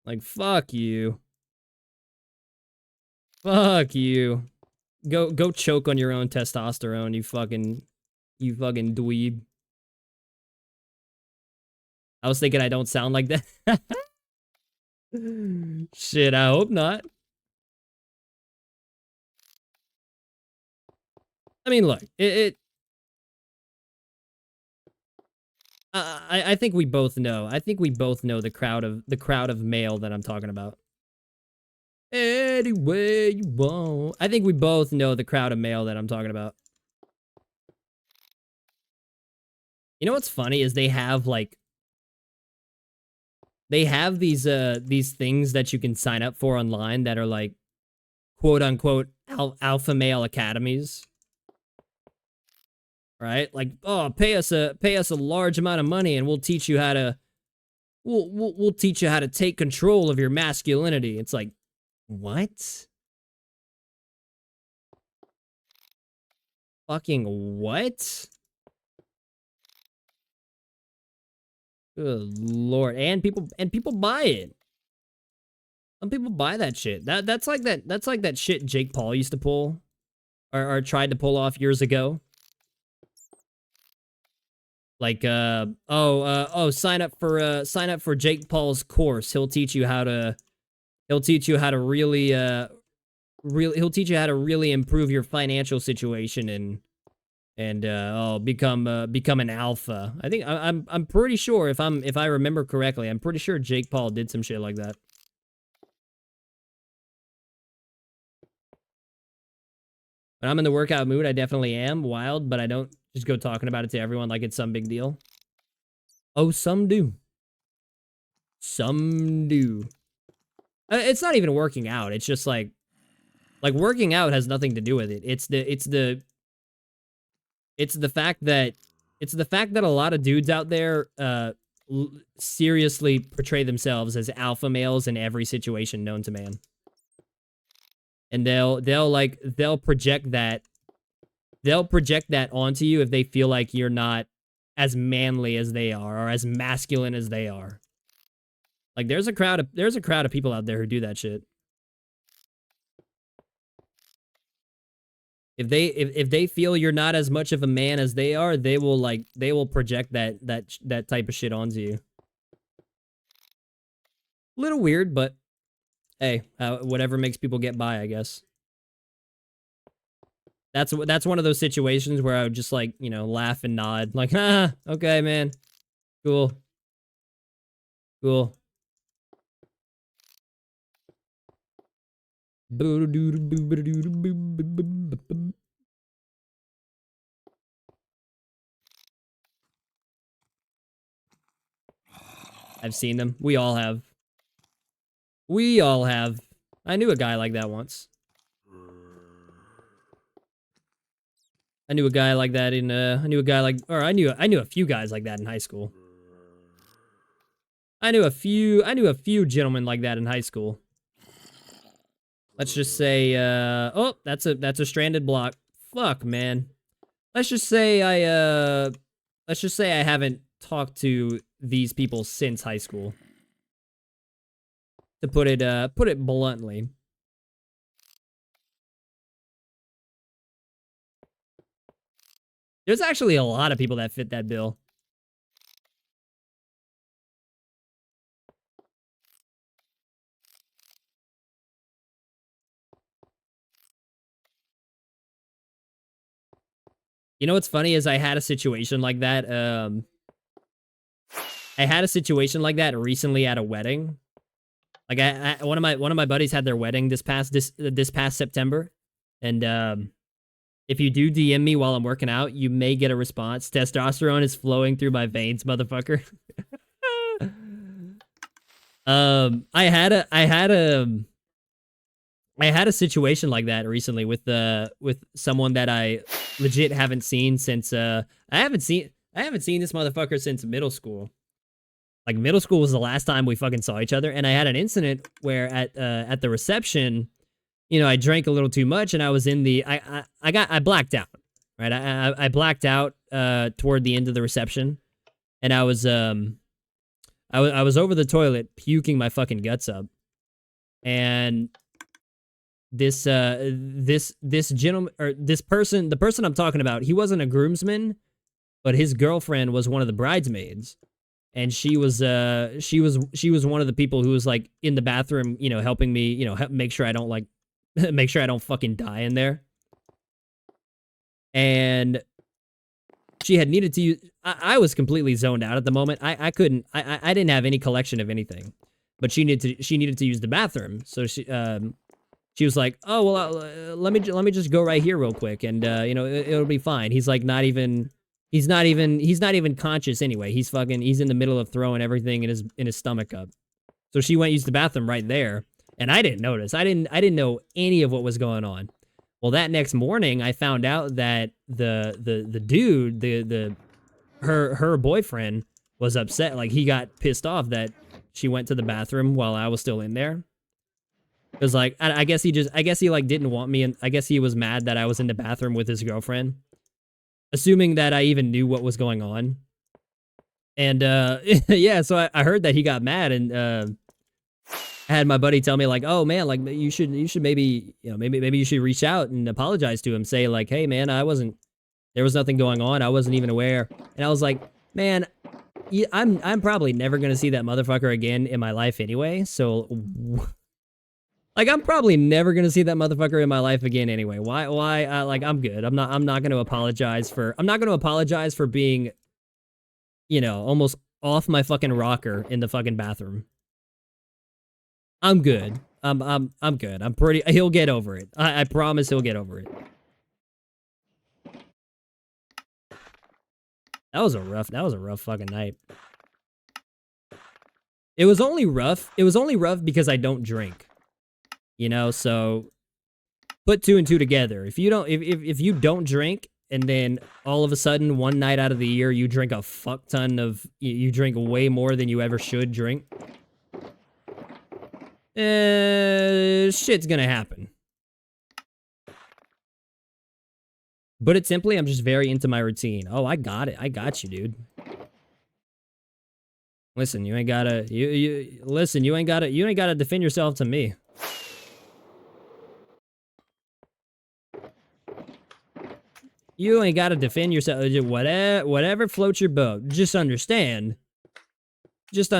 [SPEAKER 1] Like, fuck you. Fuck you. Go choke on your own testosterone, you fucking dweeb. I was thinking I don't sound like that. Shit, I hope not. I mean, look, I think we both know. I think we both know the crowd of male that I'm talking about. Any way you want. I think we both know the crowd of male that I'm talking about. You know what's funny is they have these things that you can sign up for online that are like quote unquote alpha male academies. Right? Like, oh, pay us a large amount of money and we'll teach you how to we'll teach you how to take control of your masculinity. It's like, what? Fucking what? Good lord. And people buy it. Some people buy that shit. That's like that shit Jake Paul used to pull or tried to pull off years ago. Like sign up for Jake Paul's course. He'll teach you how to really he'll teach you how to really improve your financial situation and become an alpha. I think I'm pretty sure if I remember correctly, I'm pretty sure Jake Paul did some shit like that. When I'm in the workout mood, I definitely am wild, but I don't just go talking about it to everyone like it's some big deal. Oh, some do. Some do. It's not even working out. It's just like working out has nothing to do with it. It's the fact that a lot of dudes out there seriously portray themselves as alpha males in every situation known to man. And they'll project that onto you if they feel like you're not as manly as they are or as masculine as they are. Like there's a crowd of people out there who do that shit. If they feel you're not as much of a man as they are, they will project that type of shit onto you. Little weird, but hey, whatever makes people get by, I guess. That's one of those situations where I would just like, you know, laugh and nod, like, ah, okay, man, cool, cool. I've seen them. We all have. We all have. I knew a guy like that once. I knew a guy like that in I knew a few guys like that in high school. I knew a few gentlemen like that in high school. Let's just say oh, that's a stranded block. Fuck, man. Let's just say I haven't talked to these people since high school. To put it bluntly. There's actually a lot of people that fit that bill. You know what's funny is I had a situation like that. I had a situation like that recently at a wedding. Like one of my buddies had their wedding this past September, and if you do DM me while I'm working out, you may get a response. Testosterone is flowing through my veins, motherfucker. I had a situation like that recently with someone that I legit haven't seen since I haven't seen this motherfucker since middle school. Like middle school was the last time we fucking saw each other, and I had an incident where at the reception, you know, I drank a little too much, and I was in the I blacked out, right? I blacked out toward the end of the reception, and I was over the toilet puking my fucking guts up, and this gentleman, or this person, the person I'm talking about, he wasn't a groomsman, but his girlfriend was one of the bridesmaids. And she was one of the people who was like in the bathroom, you know, helping me, you know, make sure I don't like, make sure I don't fucking die in there. And she had needed to use, I was completely zoned out at the moment. I couldn't, I didn't have any collection of anything, but she needed to use the bathroom. So she was like, oh, well, let me just go right here real quick. And, you know, it'll be fine. He's like, he's not even conscious anyway. He's in the middle of throwing everything in his stomach up. So she went use the bathroom right there, and I didn't notice. I didn't know any of what was going on. Well, that next morning, I found out that the dude, her boyfriend was upset. Like, he got pissed off that she went to the bathroom while I was still in there. It was like, I guess he like didn't want me, and I guess he was mad that I was in the bathroom with his girlfriend, assuming that I even knew what was going on. And, yeah, so I heard that he got mad, and, I had my buddy tell me, like, oh, man, like, you should maybe, you know, maybe you should reach out and apologize to him. Say, like, hey, man, there was nothing going on. I wasn't even aware. And I was like, man, I'm probably never going to see that motherfucker again in my life anyway. So, like, I'm probably never gonna see that motherfucker in my life again anyway. Why, like, I'm good. I'm not gonna apologize for being, you know, almost off my fucking rocker in the fucking bathroom. I'm good. I'm good. He'll get over it. I promise he'll get over it. That was a rough fucking night. It was only rough because I don't drink. You know, so put two and two together. If you don't drink, and then all of a sudden one night out of the year you drink a fuck ton of, you drink way more than you ever should drink, shit's gonna happen. But it's simply, I'm just very into my routine. Oh, I got it. I got you, dude. Listen, you ain't gotta defend yourself to me. You ain't got to defend yourself. Whatever floats your boat. Just understand. If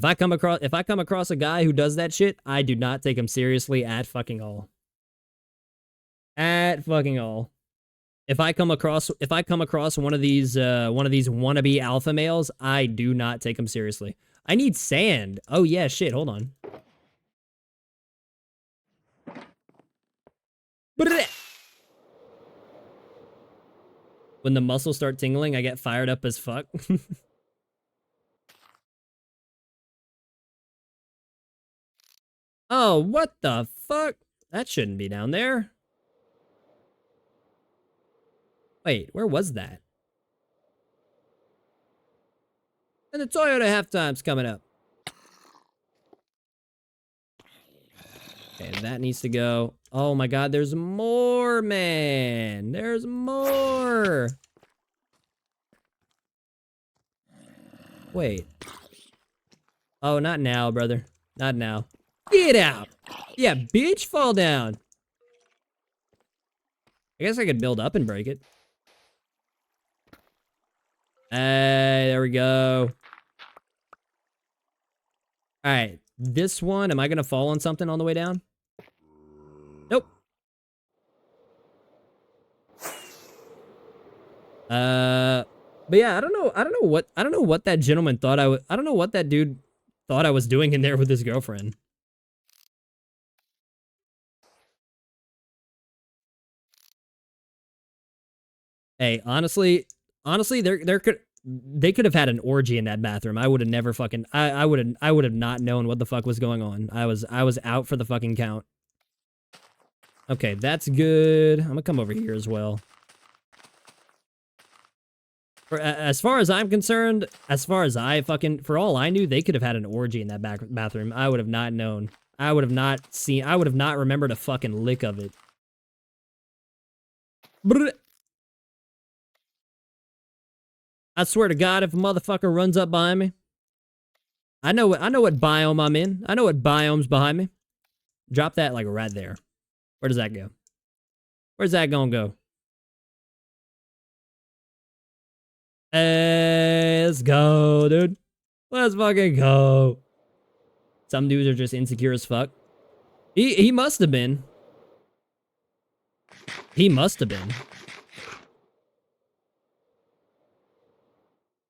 [SPEAKER 1] I come across a guy who does that shit, I do not take him seriously at fucking all. At fucking all. If I come across one of these wannabe alpha males, I do not take him seriously. I need sand. Oh yeah, shit. Hold on. When the muscles start tingling, I get fired up as fuck. Oh, what the fuck? That shouldn't be down there. Wait, where was that? And the Toyota halftime's coming up. Okay, that needs to go. Oh my god, there's more, man. There's more. Wait. Oh, not now, brother. Not now. Get out. Yeah, bitch, fall down. I guess I could build up and break it. Hey, there we go. All right, this one, am I gonna fall on something on the way down? Nope. But yeah, I don't know what that gentleman thought I don't know what that dude thought I was doing in there with his girlfriend. Hey, honestly, they could have had an orgy in that bathroom. I would have never fucking I would have not known what the fuck was going on. I was out for the fucking count. Okay, that's good. I'm gonna come over here as well. As far as I'm concerned, as far as for all I knew, they could have had an orgy in that bathroom. I would have not known. I would have not seen. I would have not remembered a fucking lick of it. Brr. I swear to God, if a motherfucker runs up behind me, I know what biome I'm in. I know what biome's behind me. Drop that like right there. Where does that go? Where's that gonna go? Hey, let's go, dude. Let's fucking go. Some dudes are just insecure as fuck. He must have been. He must have been.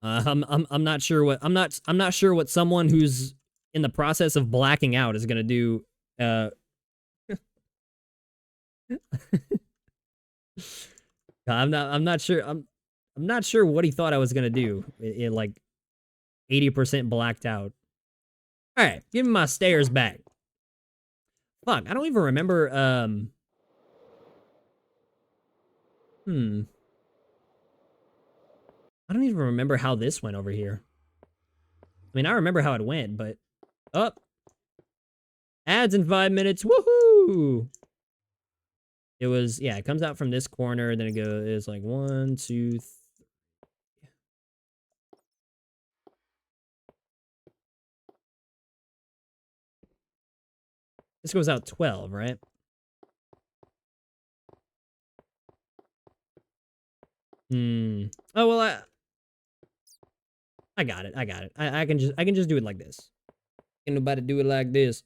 [SPEAKER 1] I'm not sure what I'm not sure what someone who's in the process of blacking out is gonna do. I'm not sure what he thought I was gonna do. It like 80% blacked out. All right, give me my stairs back. Fuck, I don't even remember. I don't even remember how this went over here. I mean, I remember how it went, but up. Ads in 5 minutes. Woohoo! It was, yeah, it comes out from this corner, then it goes, it's like 1, 2, 3. This goes out 12, right? Oh, well, I got it. I got it. I can just do it like this. Ain't nobody do it like this.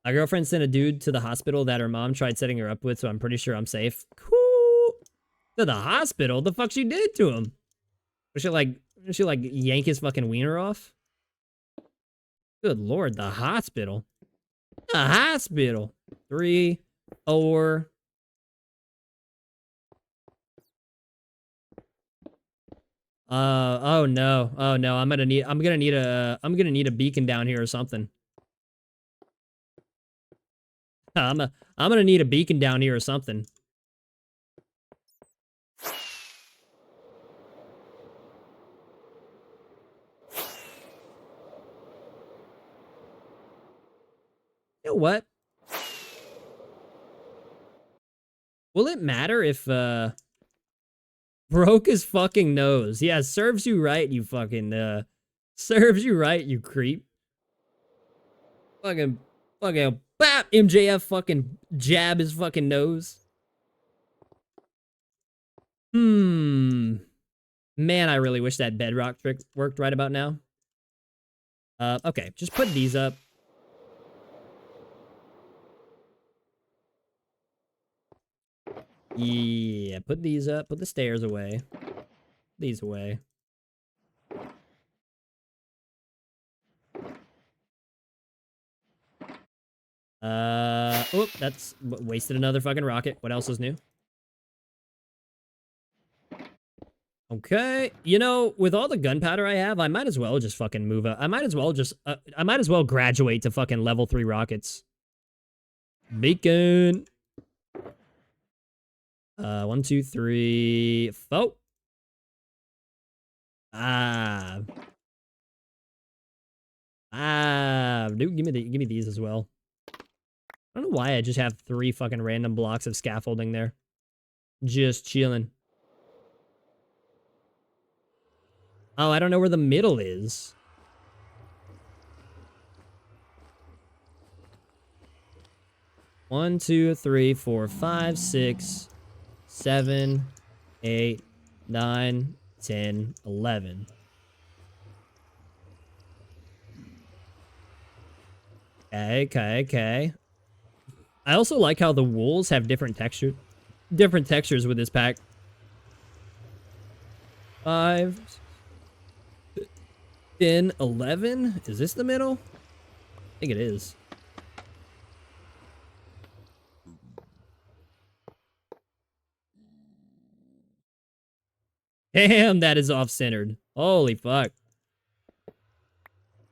[SPEAKER 1] My girlfriend sent a dude to the hospital that her mom tried setting her up with, so I'm pretty sure I'm safe. Cool. To the hospital? The fuck she did to him? Was she like yank his fucking wiener off? Good lord, the hospital. The hospital. 3, 4. Oh no. Oh no. I'm gonna need a beacon down here or something. I'm gonna need a beacon down here or something. You know what? Will it matter if broke his fucking nose? Yeah, serves you right, you fucking serves you right, you creep. Fucking bap, MJF fucking jab his fucking nose. Man, I really wish that bedrock trick worked right about now. Okay, just put these up. Yeah, put these up. Put the stairs away. These away. Oop, that's wasted another fucking rocket. What else is new? Okay, you know, with all the gunpowder I have, I might as well just fucking move up. I might as well graduate to fucking level 3 rockets. Beacon. 1, 2, 3, 4. Dude, give me these as well. I don't know why I just have 3 fucking random blocks of scaffolding there. Just chilling. Oh, I don't know where the middle is. One, 2, 3, 4, 5, 6, 7, 8, 9, 10, 11. Okay. I also like how the wools have different textures with this pack. 5, 10, 11. Is this the middle? I think it is. Damn, that is off-centered. Holy fuck.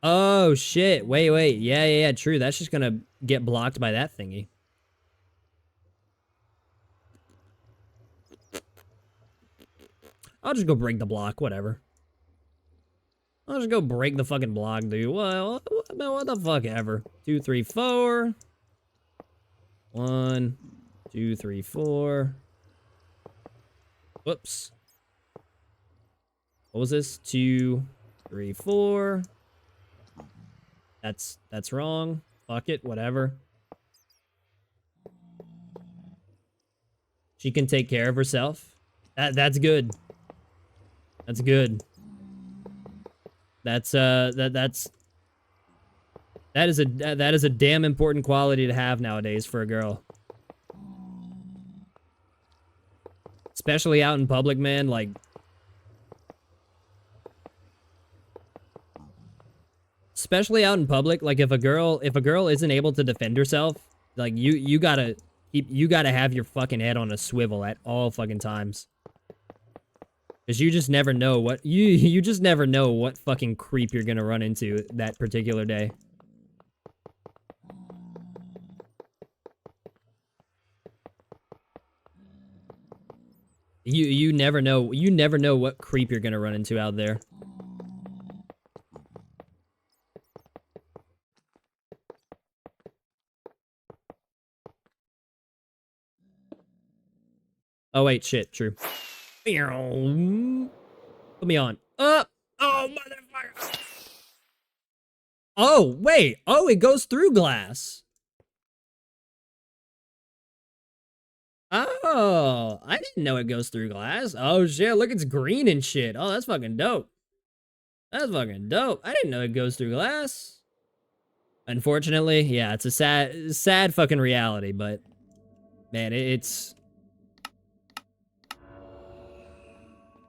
[SPEAKER 1] Oh, shit. Wait. Yeah, true. That's just gonna get blocked by that thingy. I'll just go break the block, whatever. I'll just go break the fucking block, dude. What the fuck ever. 2, 3, 4. 1, 2, 3, 4. Whoops. What was this? 2, 3, 4. That's wrong. Fuck it, whatever. She can take care of herself. That's good. That's good. That is a damn important quality to have nowadays for a girl. Especially out in public, man, like especially out in public, like if a girl isn't able to defend herself, like you gotta have your fucking head on a swivel at all fucking times. Cause you just never know what you just never know what fucking creep you're gonna run into that particular day. You never know what creep you're gonna run into out there. Oh wait, shit, true. Put me on. Oh, motherfucker. Oh, wait. Oh, it goes through glass. Oh, I didn't know it goes through glass. Oh, shit, look, it's green and shit. Oh, that's fucking dope. That's fucking dope. I didn't know it goes through glass. Unfortunately, yeah, it's a sad fucking reality, but man, it's...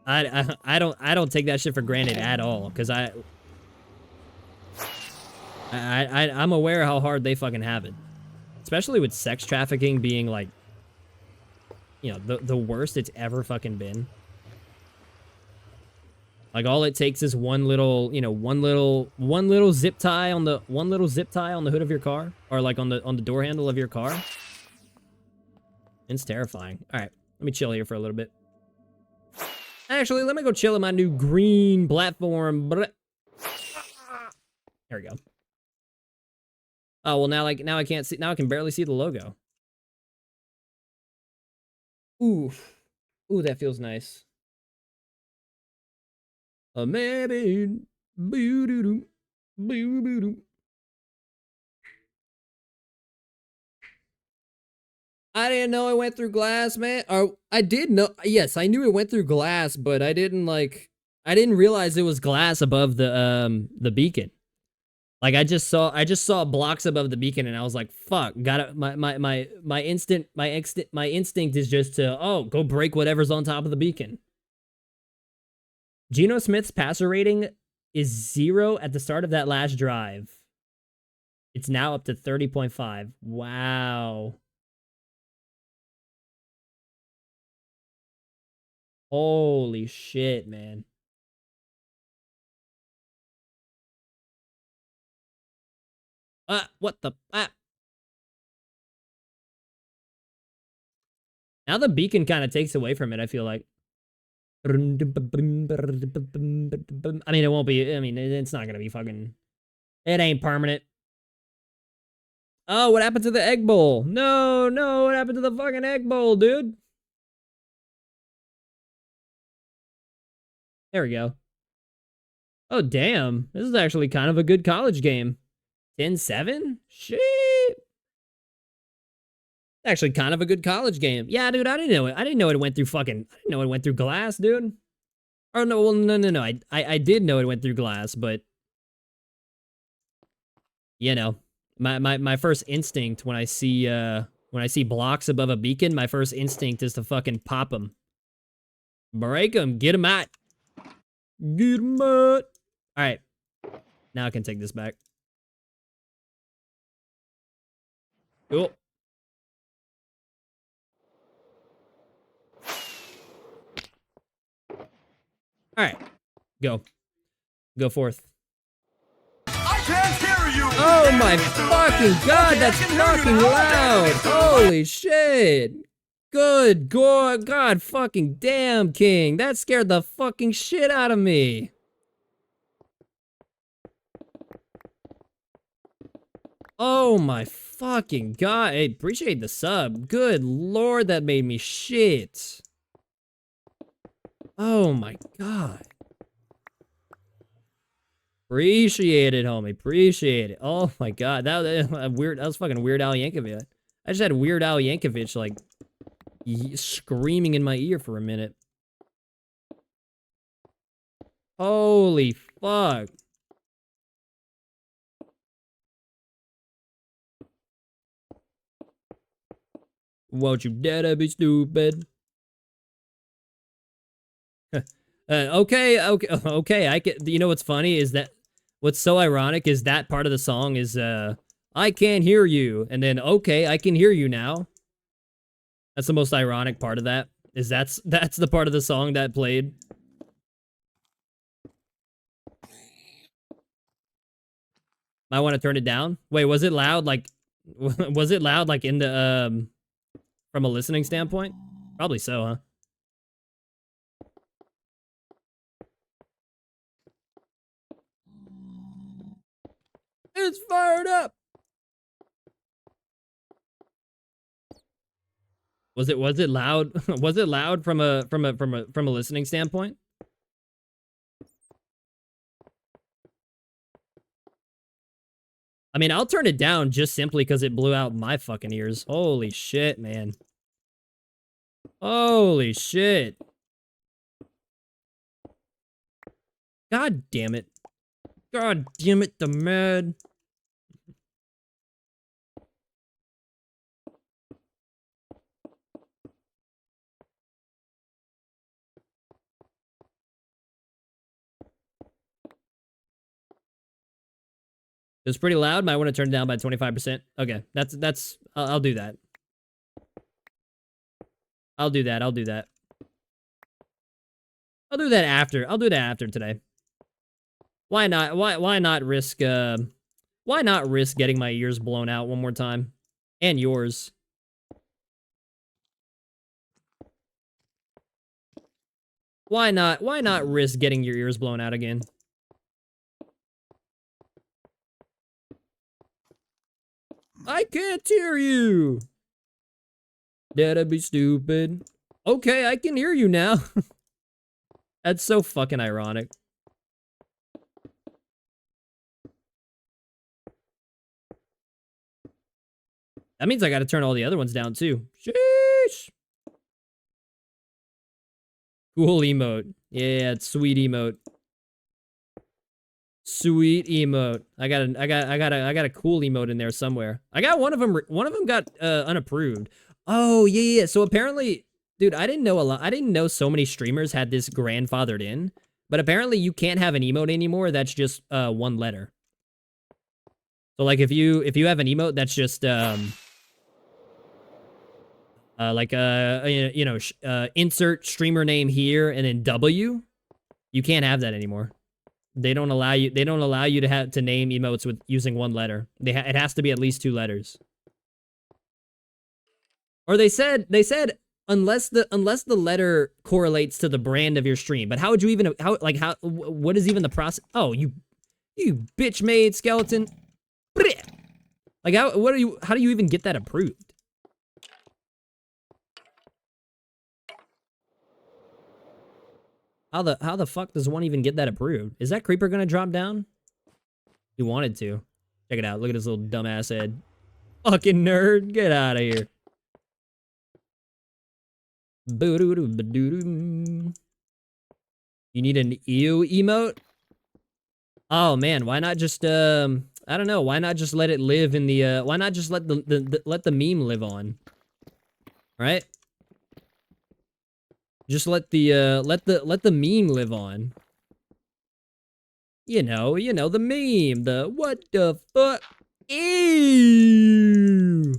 [SPEAKER 1] I don't take that shit for granted at all, because I'm aware how hard they fucking have it. Especially with sex trafficking being like, you know, the worst it's ever fucking been. Like all it takes is one little zip tie on the hood of your car, or like on the door handle of your car. It's terrifying. All right, let me chill here for a little bit. Actually, let me go chill in my new green platform. There we go. Oh, well, now I can't see. Now I can barely see the logo. Ooh, that feels nice. Maybe. I didn't know it went through glass, man. Or I did know. Yes, I knew it went through glass, but I didn't realize it was glass above the beacon. Like I just saw blocks above the beacon, and I was like, "Fuck!" My instinct is just to go break whatever's on top of the beacon. Geno Smith's passer rating is 0 at the start of that last drive. It's now up to 30.5. Wow. Holy shit, man. What the? Now the beacon kind of takes away from it, I feel like. I mean, it won't be, I mean, it's not gonna be fucking, it ain't permanent. Oh, what happened to the egg bowl? No, what happened to the fucking egg bowl, dude? There we go. Oh, damn. This is actually kind of a good college game. 10-7? Shit. Actually kind of a good college game. Yeah, dude, I didn't know it went through glass, dude. Or no, well, no. I did know it went through glass, but you know, my first instinct when I see blocks above a beacon, my first instinct is to fucking pop them. Break them, get them out. Good mud. All right. Now I can take this back. Cool. All right. Go. Go forth.
[SPEAKER 2] I can't hear you!
[SPEAKER 1] Oh my fucking god, that's fucking loud! Holy shit! Good god fucking damn, King. That scared the fucking shit out of me. Oh my fucking god. Hey, appreciate the sub. Good lord, that made me shit. Oh my god. Appreciate it, homie. Appreciate it. Oh my god. That was fucking Weird Al Yankovic. I just had Weird Al Yankovic like screaming in my ear for a minute. Holy fuck. Won't you dare to be stupid? Okay. I can. You know what's funny is that what's so ironic is that part of the song is I can't hear you, and then okay, I can hear you now. That's the most ironic part of that. Is that's the part of the song that played. I want to turn it down. Wait, was it loud? Like, was it loud? Like in the from a listening standpoint? Probably so, huh? It's fired up. Was it loud? Was it loud from a listening standpoint? I mean, I'll turn it down just simply because it blew out my fucking ears. Holy shit, man. Holy shit. God damn it. God damn it, the mad. It's pretty loud. Might want to turn it down by 25%. Okay, I'll do that. I'll do that. I'll do that after. I'll do that after today. Why not? Why not risk getting my ears blown out one more time? And yours. Why not risk getting your ears blown out again? I can't hear you. That'd be stupid. Okay, I can hear you now. That's so fucking ironic. That means I gotta turn all the other ones down too. Sheesh. Cool emote. Yeah, it's sweet emote. Sweet emote. I got a cool emote in there somewhere. I got one of them got unapproved. Oh, yeah. So apparently, dude, I didn't know a lot. I didn't know so many streamers had this grandfathered in, but apparently you can't have an emote anymore that's just one letter. So like if you have an emote that's just insert streamer name here and then W, you can't have that anymore. They don't allow you to name emotes with using one letter. It has to be at least 2 letters. Or they said unless the letter correlates to the brand of your stream. But how would you even what is even the process? Oh, you bitch made skeleton. Like how do you even get that approved? How the fuck does one even get that approved? Is that creeper gonna drop down? He wanted to. Check it out. Look at his little dumbass head. Fucking nerd. Get out of here. You need an ew emote? Oh man, why not just I don't know, why not just let it live in the why not just let the meme live on? Right? Just let the meme live on. You know, the meme, the what the fuck? Ew.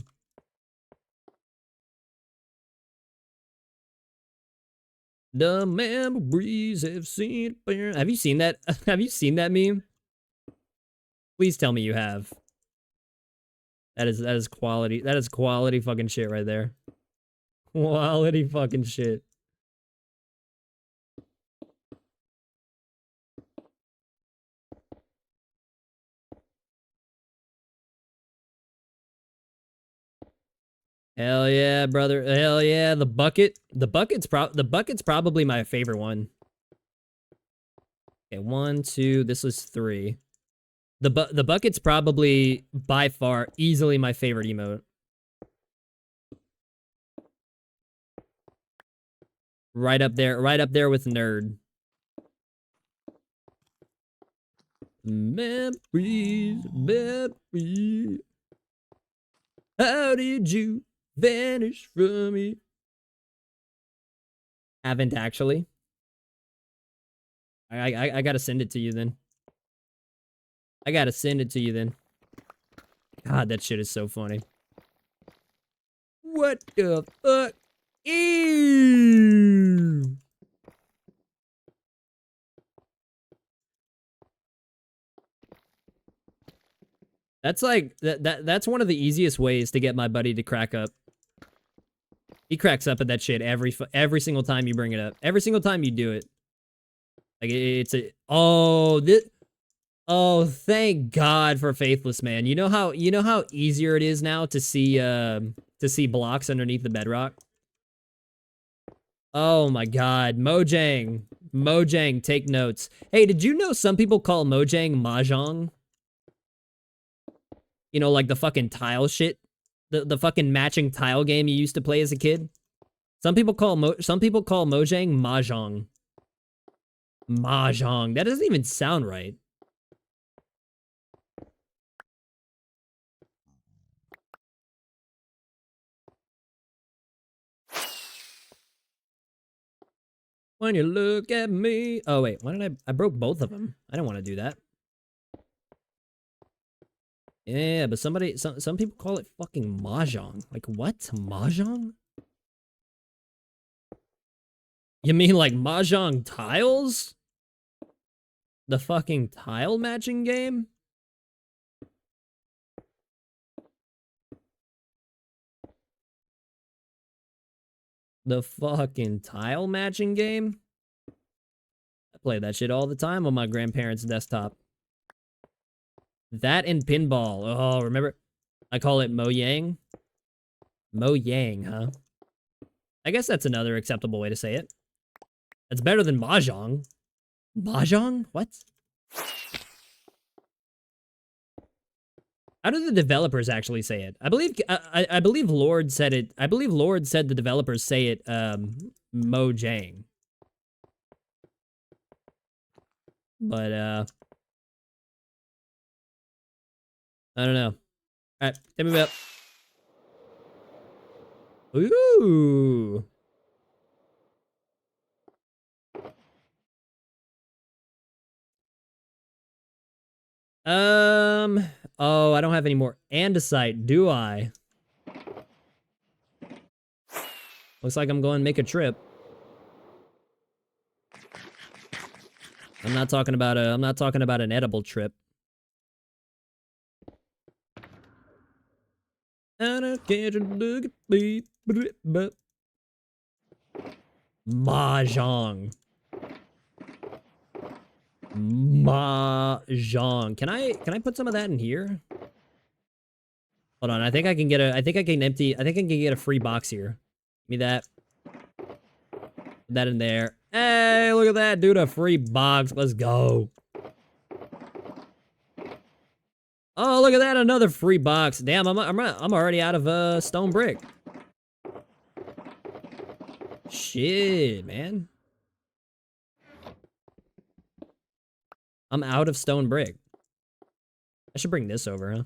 [SPEAKER 1] The memories have seen. Have you seen that? Have you seen that meme? Please tell me you have. That is quality. That is quality fucking shit right there. Quality fucking shit. Hell yeah, brother. Hell yeah, the bucket. The bucket's probably my favorite one. Okay, 1, 2, this was 3. The bucket's probably by far easily my favorite emote. Right up there with nerd. Memories, memories. How did you vanish from me? Haven't actually. I gotta send it to you then. I gotta send it to you then. God, that shit is so funny. What the fuck? Ew. That's like that's one of the easiest ways to get my buddy to crack up. He cracks up at that shit every single time you bring it up. Every single time you do it. Like it's a oh, thank God for Faithless Man. You know how easier it is now to see blocks underneath the bedrock? Oh my God, Mojang. Mojang, take notes. Hey, did you know some people call Mojang Mahjong? You know, like the fucking tile shit? The fucking matching tile game you used to play as a kid? Some people call Mojang Mahjong. Mahjong. That doesn't even sound right. When you look at me. Oh wait, why did I broke both of them? I didn't want to do that. Yeah, but some people call it fucking mahjong. Like what? Mahjong? You mean like mahjong tiles? The fucking tile matching game? The fucking tile matching game? I play that shit all the time on my grandparents' desktop. That and pinball. Oh, remember? I call it Mojang. Mojang, huh? I guess that's another acceptable way to say it. That's better than mahjong. Mahjong? What? How do the developers actually say it? I believe Lord said it. I believe Lord said the developers say it Mojang. But I don't know. Alright, hit me up. Ooh. Oh, I don't have any more andesite, do I? Looks like I'm going to make a trip. I'm not talking about an edible trip. Mahjong. Mahjong. Can I put some of that in here? Hold on, I think I can get a free box here. Give me that. Put that in there. Hey, look at that, dude, a free box. Let's go. Oh, look at that, another free box. Damn, I'm already out of stone brick. Shit, man. I'm out of stone brick. I should bring this over, huh?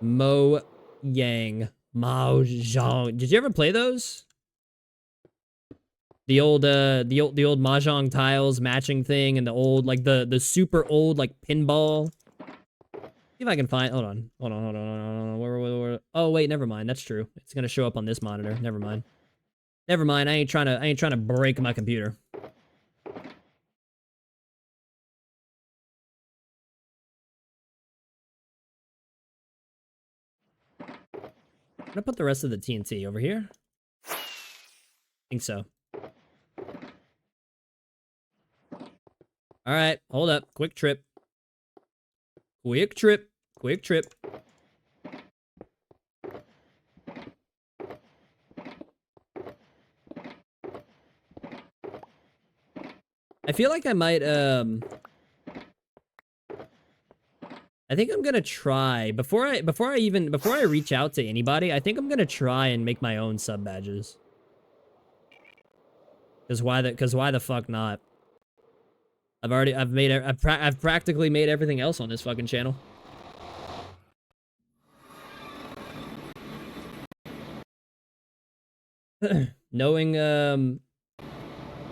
[SPEAKER 1] Mojang. Mahjong. Did you ever play those? the old mahjong tiles matching thing, and the old like the super old like pinball. See if I can find. Hold on. Oh wait, never mind. That's true. It's gonna show up on this monitor. Never mind. Never mind. I ain't trying to break my computer. I'm gonna put the rest of the TNT over here. I think so. All right, hold up. Quick trip. Quick trip. Quick trip. I feel like I might, I think I'm gonna try, before I reach out to anybody, I think I'm gonna try and make my own sub badges. Cause why the fuck not? I've practically made everything else on this fucking channel. Knowing,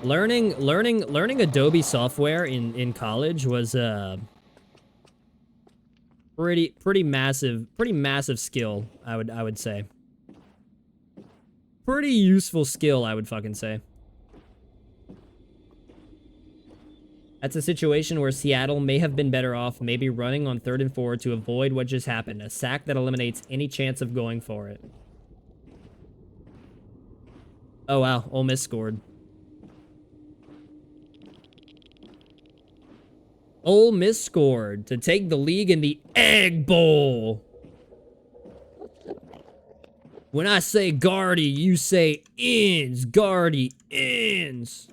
[SPEAKER 1] learning Adobe software in college was, pretty massive skill, I would say. Pretty useful skill, I would fucking say. That's a situation where Seattle may have been better off maybe running on 3rd and 4 to avoid what just happened. A sack that eliminates any chance of going for it. Oh wow, Ole Miss scored. Ole Miss scored to take the league in the Egg Bowl. When I say Guardy, you say ins. Guardy ins.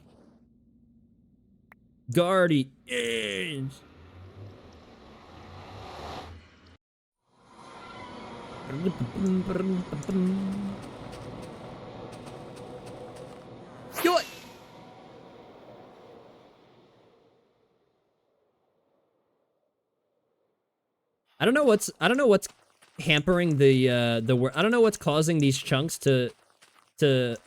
[SPEAKER 1] Guardy ins. Do it. I don't know what's hampering the I don't know what's causing these chunks to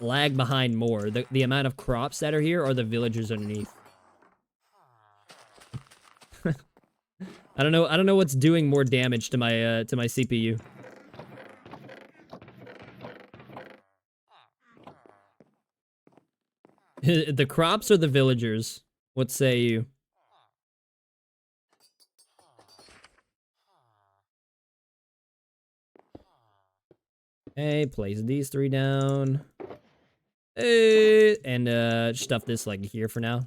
[SPEAKER 1] lag behind more. The amount of crops that are here or the villagers underneath. I don't know what's doing more damage to my CPU. The crops or the villagers? What say you? Hey, place these 3 down. Hey, and stuff this like here for now.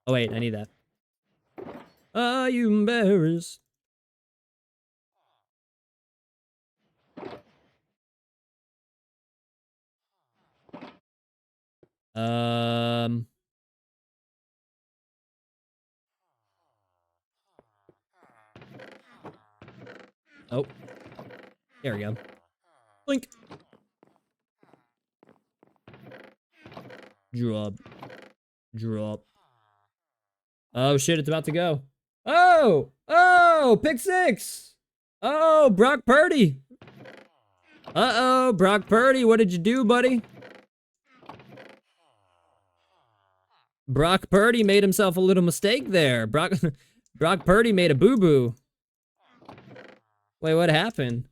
[SPEAKER 1] Oh wait, I need that. Are you embarrassed? Oh. There we go. Blink. Drop. Drop. Oh shit, it's about to go. Oh! Oh! Pick 6! Oh, Brock Purdy! Uh-oh, Brock Purdy, what did you do, buddy? Brock Purdy made himself a little mistake there. Brock Purdy made a boo-boo. Wait, what happened?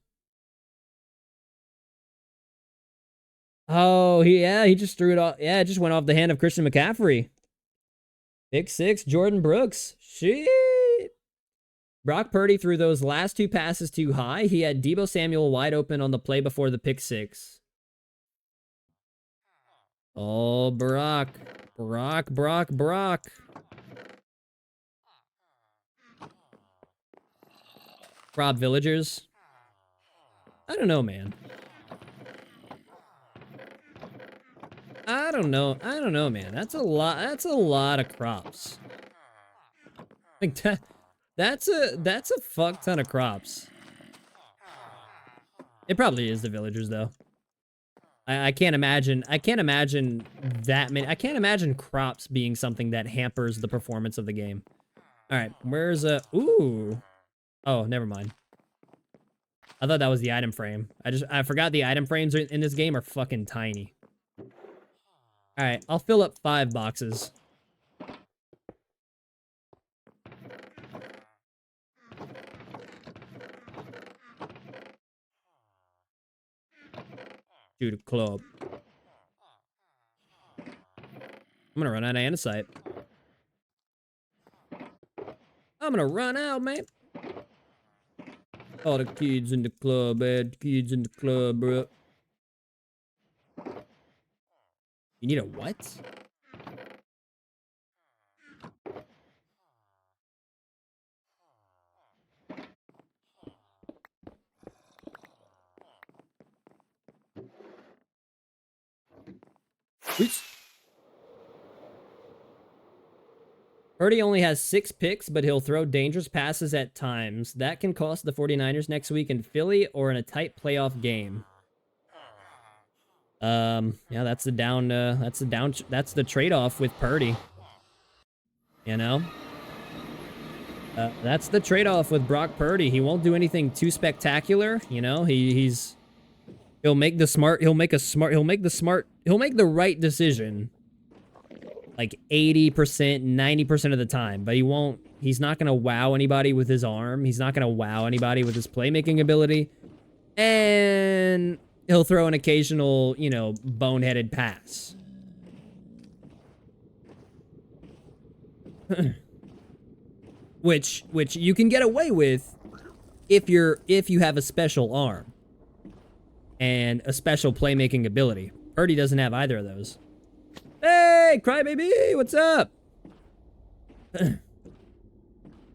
[SPEAKER 1] Oh, he just threw it off. Yeah, it just went off the hand of Christian McCaffrey. Pick 6, Jordan Brooks. Shit. Brock Purdy threw those last 2 passes too high. He had Deebo Samuel wide open on the play before the pick 6. Oh, Brock. Brock. Rob Villagers. I don't know, man. I don't know, man. That's a lot of crops. Like that's a fuck ton of crops. It probably is the villagers though. I can't imagine that many. I can't imagine crops being something that hampers the performance of the game. All right, where's ooh. Oh, never mind. I thought that was the item frame. I forgot the item frames in this game are fucking tiny. Alright, I'll fill up 5 boxes. Shoot a club. I'm gonna run out of andesite. I'm gonna run out, man. All the kids in the club, bad kids in the club, bro. You need a what? Oops. Purdy only has 6 picks, but he'll throw dangerous passes at times. That can cost the 49ers next week in Philly or in a tight playoff game. Yeah, that's the trade-off with Purdy. You know? That's the trade-off with Brock Purdy. He won't do anything too spectacular, you know? He'll make the right decision like 80%, 90% of the time, but he's not going to wow anybody with his arm. He's not going to wow anybody with his playmaking ability. And he'll throw an occasional, you know, boneheaded pass. which you can get away with if you have a special arm and a special playmaking ability. Purdy doesn't have either of those. Hey, crybaby, what's up?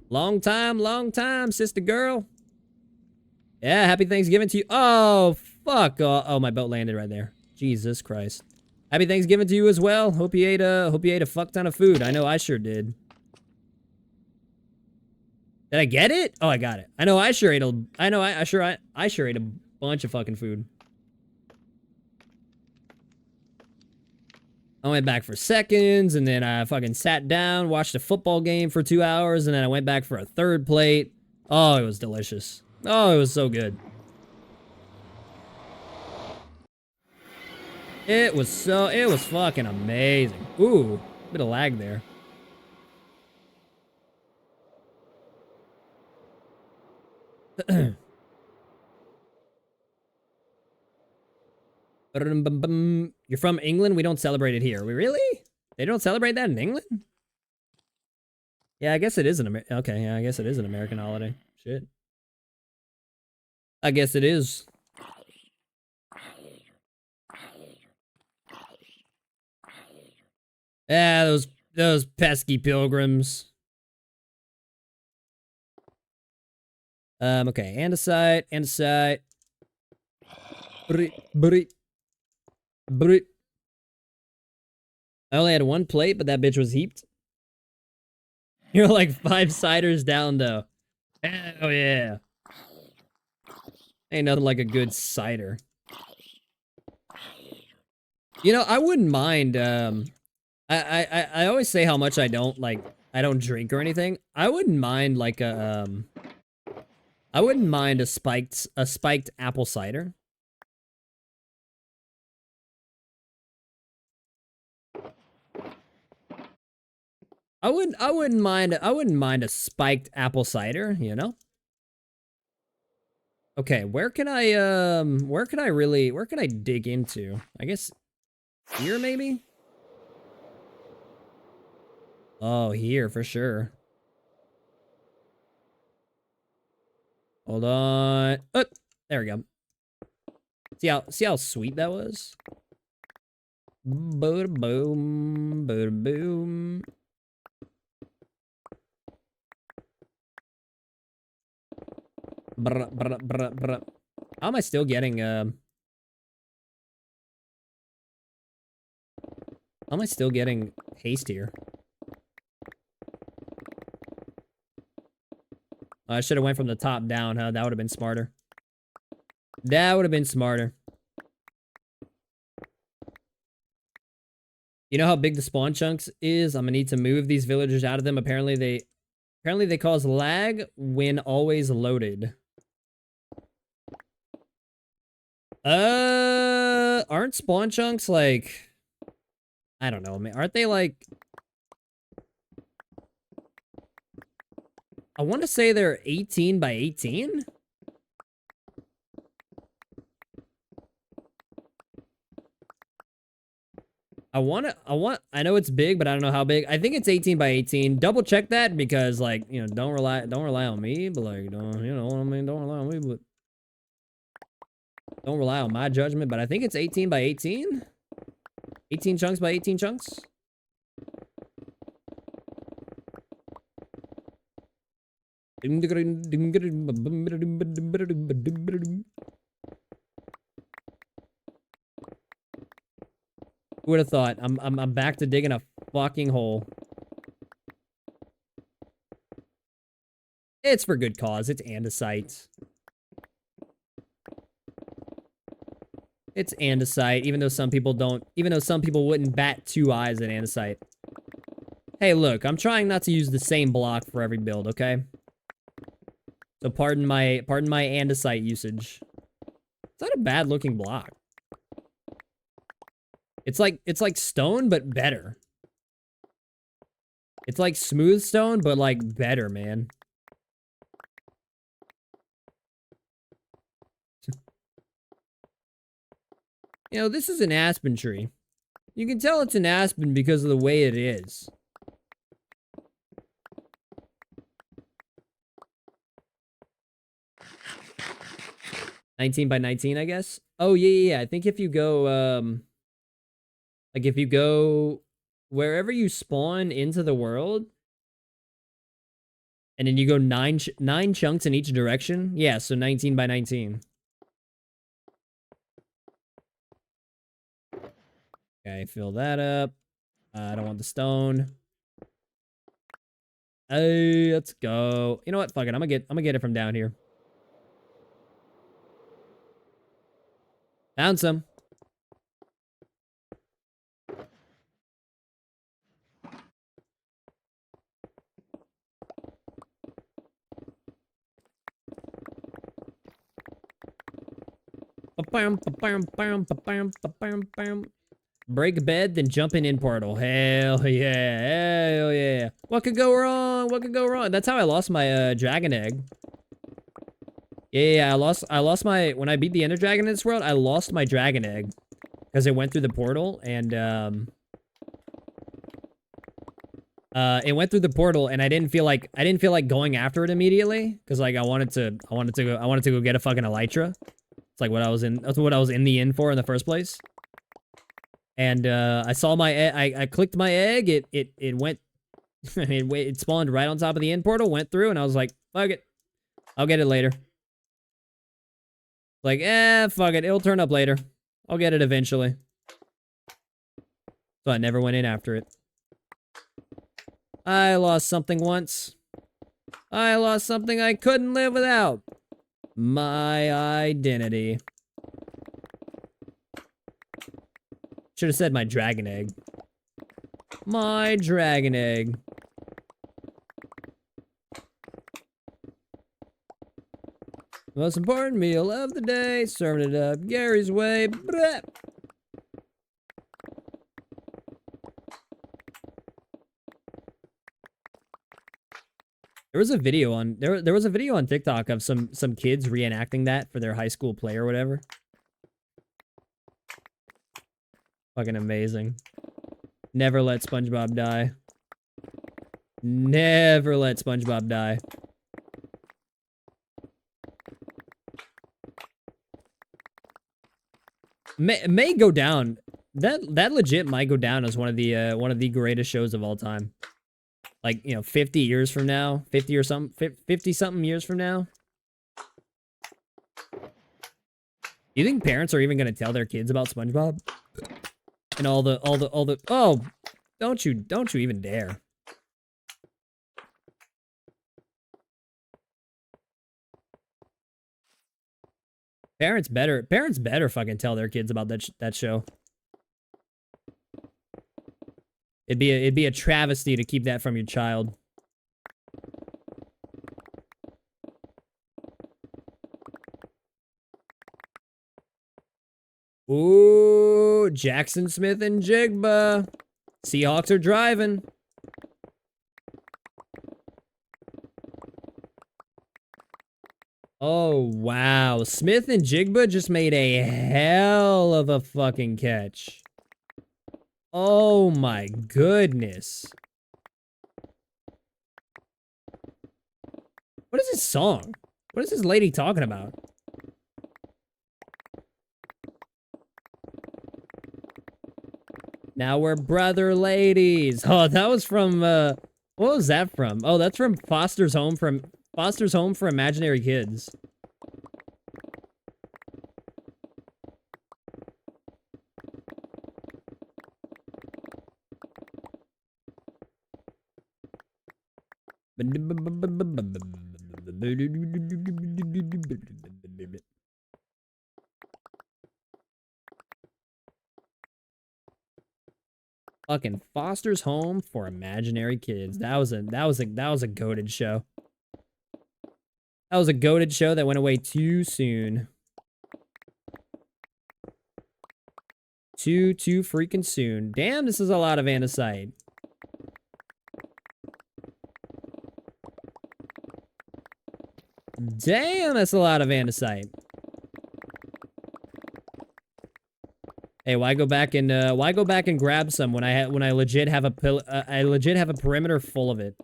[SPEAKER 1] Long time, sister girl. Yeah, happy Thanksgiving to you. Oh, fuck. Oh, my boat landed right there. Jesus Christ. Happy Thanksgiving to you as well. Hope you ate a fuck ton of food. I know I sure did. Did I get it? Oh, I got it. I know I sure ate I sure ate a bunch of fucking food. I went back for seconds, and then I fucking sat down, watched a football game for 2 hours, and then I went back for a 3rd plate. Oh, it was delicious. Oh, it was so good. It was fucking amazing. Ooh, bit of lag there. You're from England? We don't celebrate it here. We really? They don't celebrate that in England? Yeah, I guess it is okay, yeah, I guess it is an American holiday. Shit. I guess it is. Yeah, those pesky pilgrims. Okay, andesite. Brit. I only had 1 plate, but that bitch was heaped. You're like 5 ciders down, though. Hell yeah. Ain't nothing like a good cider. You know, I wouldn't mind, I always say how much I don't drink or anything. I wouldn't mind like I wouldn't mind a spiked apple cider. I wouldn't mind a spiked apple cider, you know? Okay, where can I dig into? I guess here maybe? Oh, here for sure. Hold on. Oh, there we go. See how sweet that was? Boom, boom, boom, boom. How am I still getting, how am I still getting haste here? I should have went from the top down, huh? That would have been smarter. That would have been smarter. You know how big the spawn chunks is? I'm gonna need to move these villagers out of them. Apparently they cause lag when always loaded. Aren't spawn chunks like, I don't know, man. Aren't they like, I want to say they're 18 by 18? I know it's big, but I don't know how big. I think it's 18 by 18. Double check that because like, you know, don't rely on me, but like, don't, you know what I mean? Don't rely on me, but don't rely on my judgment, but I think it's 18 by 18. 18 chunks by 18 chunks. Who would have thought? I'm back to digging a fucking hole. It's for good cause. It's andesite. It's andesite, even though some people don't, even though some people wouldn't bat 2 eyes at andesite. Hey, look, I'm trying not to use the same block for every build, okay? So pardon my andesite usage. It's not a bad looking block. It's like stone, but better. It's like smooth stone, but like better, man. You know, this is an aspen tree. You can tell it's an aspen because of the way it is. (19 by 19), I guess. Oh yeah. I think if you go, like if you go wherever you spawn into the world, and then you go 9 chunks in each direction. Yeah, so 19 by 19. Okay, fill that up. I don't want the stone. Hey, let's go. You know what? Fuck it. I'm gonna get it from down here. Found some. Break bed, then jumping in portal. Hell yeah. Hell yeah. What could go wrong? What could go wrong? That's how I lost my dragon egg. Yeah, I lost my, when I beat the Ender Dragon in this world, I lost my dragon egg. Because it went through the portal, and, it went through the portal, and I didn't feel like going after it immediately. Because, like, I wanted to go get a fucking elytra. It's like that's what I was in the inn for in the first place. And, I saw my egg, I clicked my egg, it went, it spawned right on top of the inn portal, went through, and I was like, fuck it. I'll get it later. Like, fuck it, it'll turn up later. I'll get it eventually. So I never went in after it. I lost something once. I lost something I couldn't live without. My identity. Should have said my dragon egg. My dragon egg. Most important meal of the day. Serving it up Gary's way. Blah. There was a video on there was a video on TikTok of some kids reenacting that for their high school play or whatever. Fucking amazing. Never let SpongeBob die. Never let SpongeBob die. May go down. That legit might go down as one of the greatest shows of all time. Like, you know, 50 years from now, 50 or something, 50 something years from now. You think parents are even gonna tell their kids about SpongeBob? And all the oh, don't you even dare. Parents better fucking tell their kids about that show. It'd be a travesty to keep that from your child. Ooh, Jackson Smith and Jigba. Seahawks are driving. Oh, wow. Smith and Jigba just made a hell of a fucking catch. Oh my goodness. What is this song? What is this lady talking about? Now we're brother ladies. Oh, that was from, what was that from? Oh, that's from Foster's Home for Imaginary Kids. Fucking Foster's Home for Imaginary Kids. That was a goated show. That was a goated show that went away too soon. Too freaking soon. Damn, this is a lot of andesite. Damn, that's a lot of andesite. Hey, why go back and grab some when I legit have a perimeter full of it?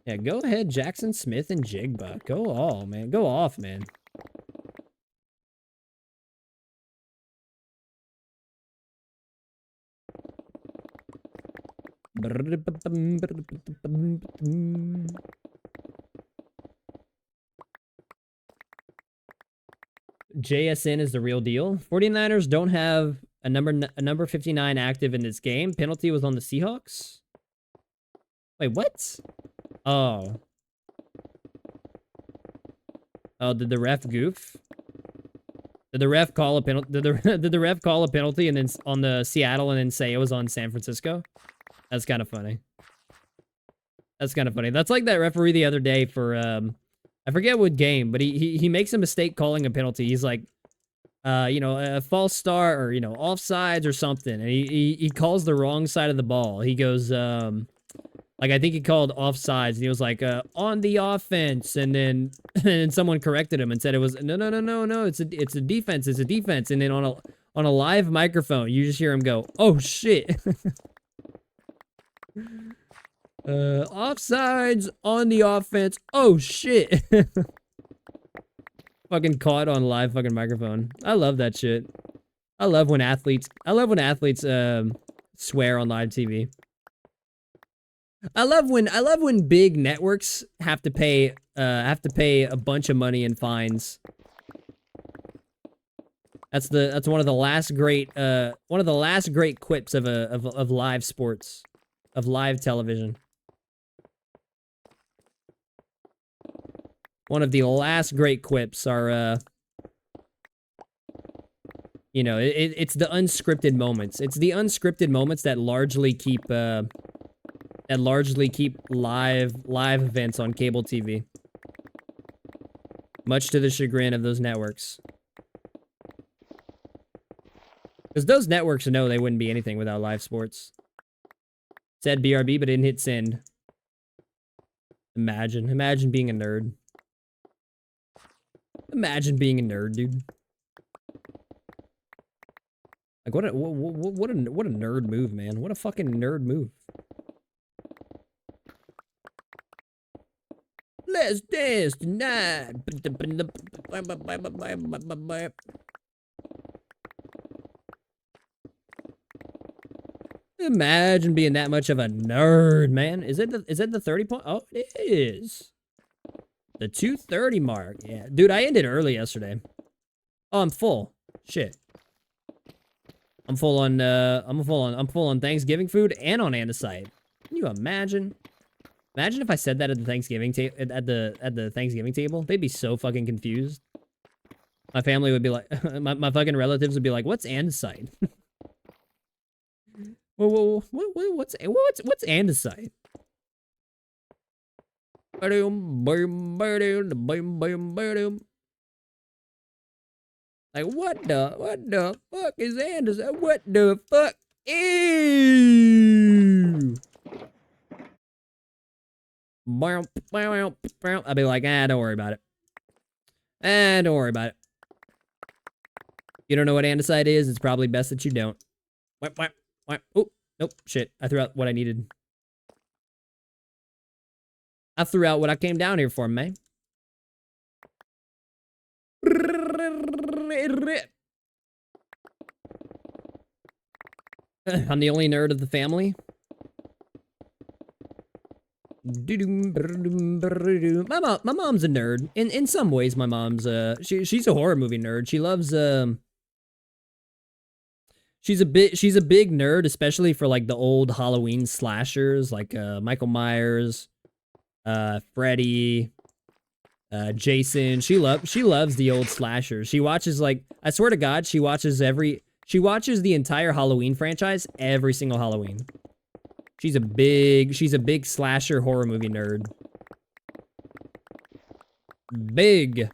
[SPEAKER 1] Yeah, go ahead, Jackson Smith and Jigba. Go all, man. Go off, man. JSN is the real deal. 49ers don't have a number 59 active in this game. Penalty was on the Seahawks. Wait, what? Oh. Oh, did the ref goof? Did the ref call a penalty? Did the ref call a penalty and then on the Seattle and then say it was on San Francisco? That's kind of funny. That's kind of funny. That's like that referee the other day for I forget what game, but he makes a mistake calling a penalty. He's like, you know, a false start or, you know, offsides or something, and he calls the wrong side of the ball. He goes like, I think he called offsides, and he was like, on the offense, and then and someone corrected him and said it was no, it's a defense, it's a defense, and then on a live microphone, you just hear him go, oh shit. Offsides on the offense. Oh shit. Fucking caught on live fucking microphone. I love that shit. I love when athletes swear on live TV. I love when big networks have to pay a bunch of money in fines. That's one of the last great quips of live sports, of live television. One of the last great quips are, you know, it's the unscripted moments. It's the unscripted moments that largely keep live events on cable TV. Much to the chagrin of those networks. Because those networks know they wouldn't be anything without live sports. Said BRB, but didn't hit send. Imagine being a nerd. Imagine being a nerd, dude. Like, what a nerd move, man. What a fucking nerd move. Let's dance tonight. Imagine being that much of a nerd, man. Is it the 30 point? Oh, it is. The 2:30 mark. Yeah. Dude, I ended early yesterday. Oh, I'm full. Shit. I'm full on Thanksgiving food and on andesite. Can you imagine? Imagine if I said that at the Thanksgiving Thanksgiving table. They'd be so fucking confused. My family would be like, my fucking relatives would be like, "What's andesite?" What's andesite? Like what the fuck is andesite? What the fuck? Ew. I'd be like, don't worry about it. Don't worry about it. You don't know what andesite is? It's probably best that you don't. Oh, nope, shit. I threw out what I needed. I threw out what I came down here for, man. I'm the only nerd of the family. My mom's a nerd. In some ways, my mom's she's a horror movie nerd. She loves she's a big nerd, especially for like the old Halloween slashers, like Michael Myers, Freddy, Jason. She loves the old slashers. She watches, like, I swear to God, she watches the entire Halloween franchise every single Halloween. She's a big slasher horror movie nerd. Big.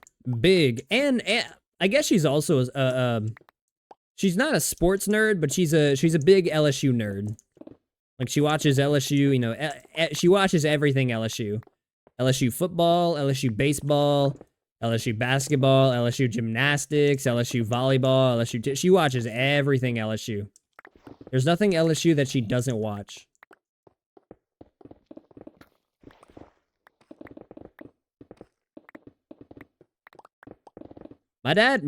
[SPEAKER 1] And I guess she's also she's not a sports nerd, but she's a big LSU nerd. Like, she watches LSU, you know, she watches everything LSU. LSU football, LSU baseball, LSU basketball, LSU gymnastics, LSU volleyball, she watches everything LSU. There's nothing LSU that she doesn't watch. My dad,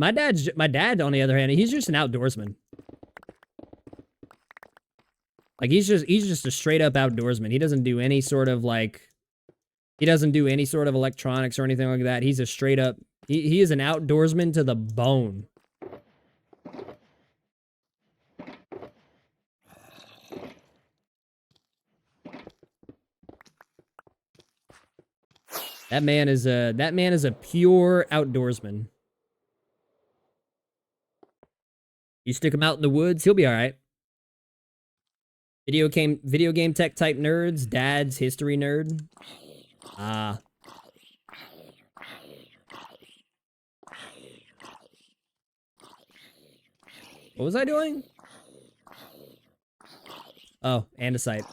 [SPEAKER 1] on the other hand, he's just an outdoorsman. Like, he's just a straight up outdoorsman. He doesn't do any sort of, like, he doesn't do any sort of electronics or anything like that. He's a straight up, he is an outdoorsman to the bone. That man is a pure outdoorsman. You stick him out in the woods, he'll be all right. Video game tech type nerds, dad's history nerd. Ah. What was I doing? Oh, andesite.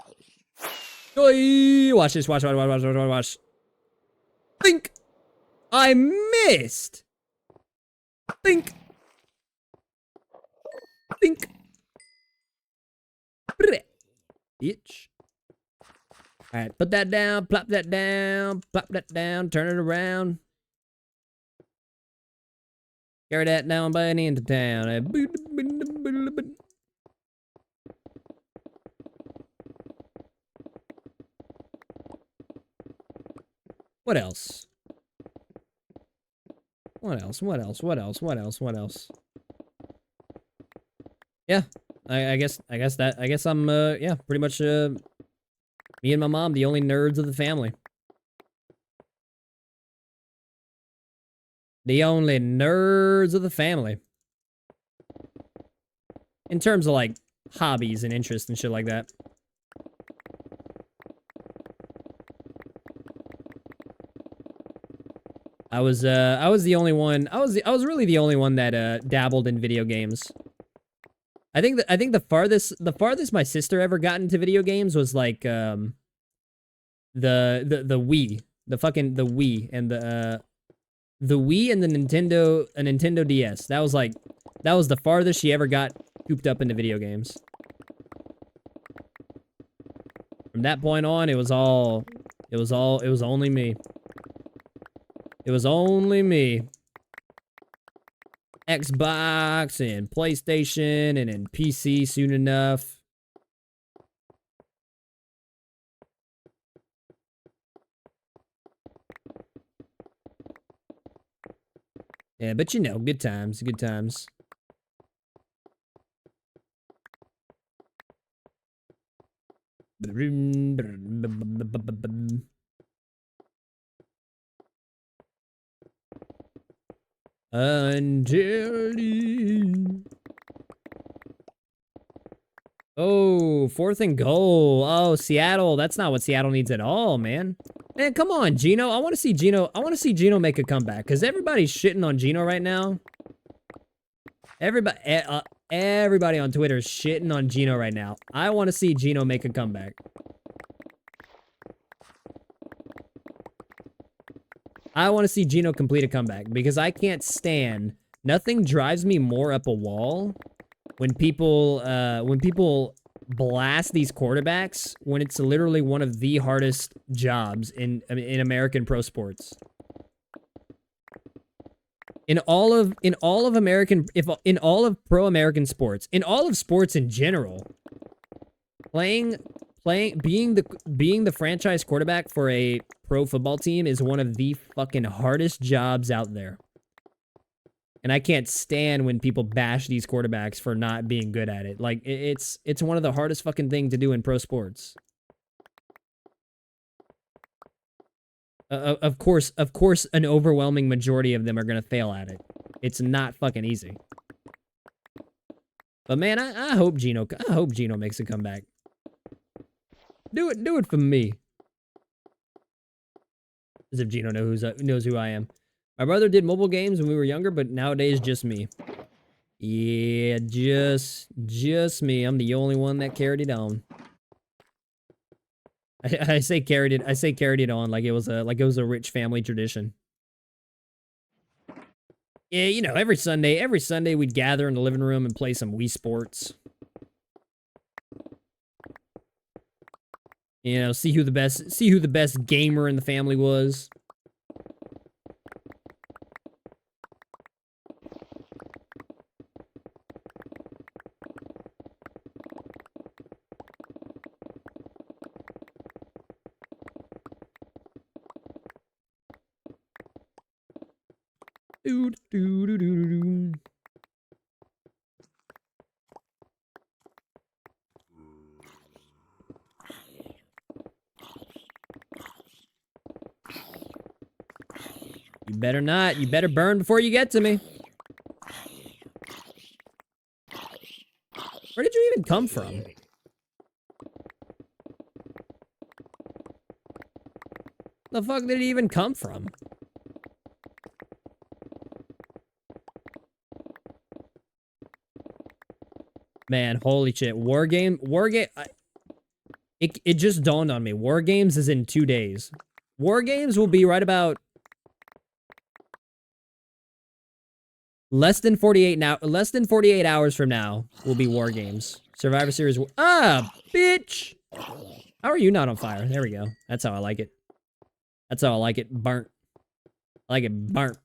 [SPEAKER 1] Watch this, watch. Think! I missed! Think! Bitch. Alright, put that down, plop that down, turn it around. Carry that down by an into town. What else? Yeah, I guess I'm yeah, pretty much me and my mom, the only nerds of the family. The only nerds of the family. In terms of, like, hobbies and interests and shit like that. I was the only one. I was really the only one that dabbled in video games. I think the farthest my sister ever got into video games was like the Wii, the Wii and the Wii and the Nintendo DS. That was the farthest she ever got cooped up into video games. From that point on, it was only me. It was only me. Xbox and PlayStation and then PC soon enough. Yeah, but you know, good times, good times. Angeli. Oh, 4th and goal. Oh, Seattle. That's not what Seattle needs at all, man. Man, come on, Gino. I want to see Gino. I want to see Gino make a comeback because everybody's shitting on Gino right now. Everybody on Twitter is shitting on Gino right now. I want to see Gino make a comeback. I want to see Gino complete a comeback because I can't stand. Nothing drives me more up a wall when people blast these quarterbacks when it's literally one of the hardest jobs in American pro sports. In all of pro American sports, in all of sports in general, being the franchise quarterback for a pro football team is one of the fucking hardest jobs out there. And I can't stand when people bash these quarterbacks for not being good at it. Like, it's one of the hardest fucking thing to do in pro sports. Of course, an overwhelming majority of them are gonna fail at it. It's not fucking easy. But man, I hope Gino makes a comeback. Do it for me. As if Gino knows who I am. My brother did mobile games when we were younger, but nowadays just me. Yeah, just me. I'm the only one that carried it on. I say carried it on like it was a rich family tradition. Yeah, you know, every Sunday we'd gather in the living room and play some Wii Sports. You know, see who the best gamer in the family was. You better not. You better burn before you get to me. Where did you even come from? The fuck did it even come from? Man, holy shit. It just dawned on me. War Games is in 2 days. War Games will be right about less than 48 hours from now will be War Games. Survivor Series. Ah, bitch. How are you not on fire? There we go. That's how I like it. That's how I like it. Burnt. I like it burnt.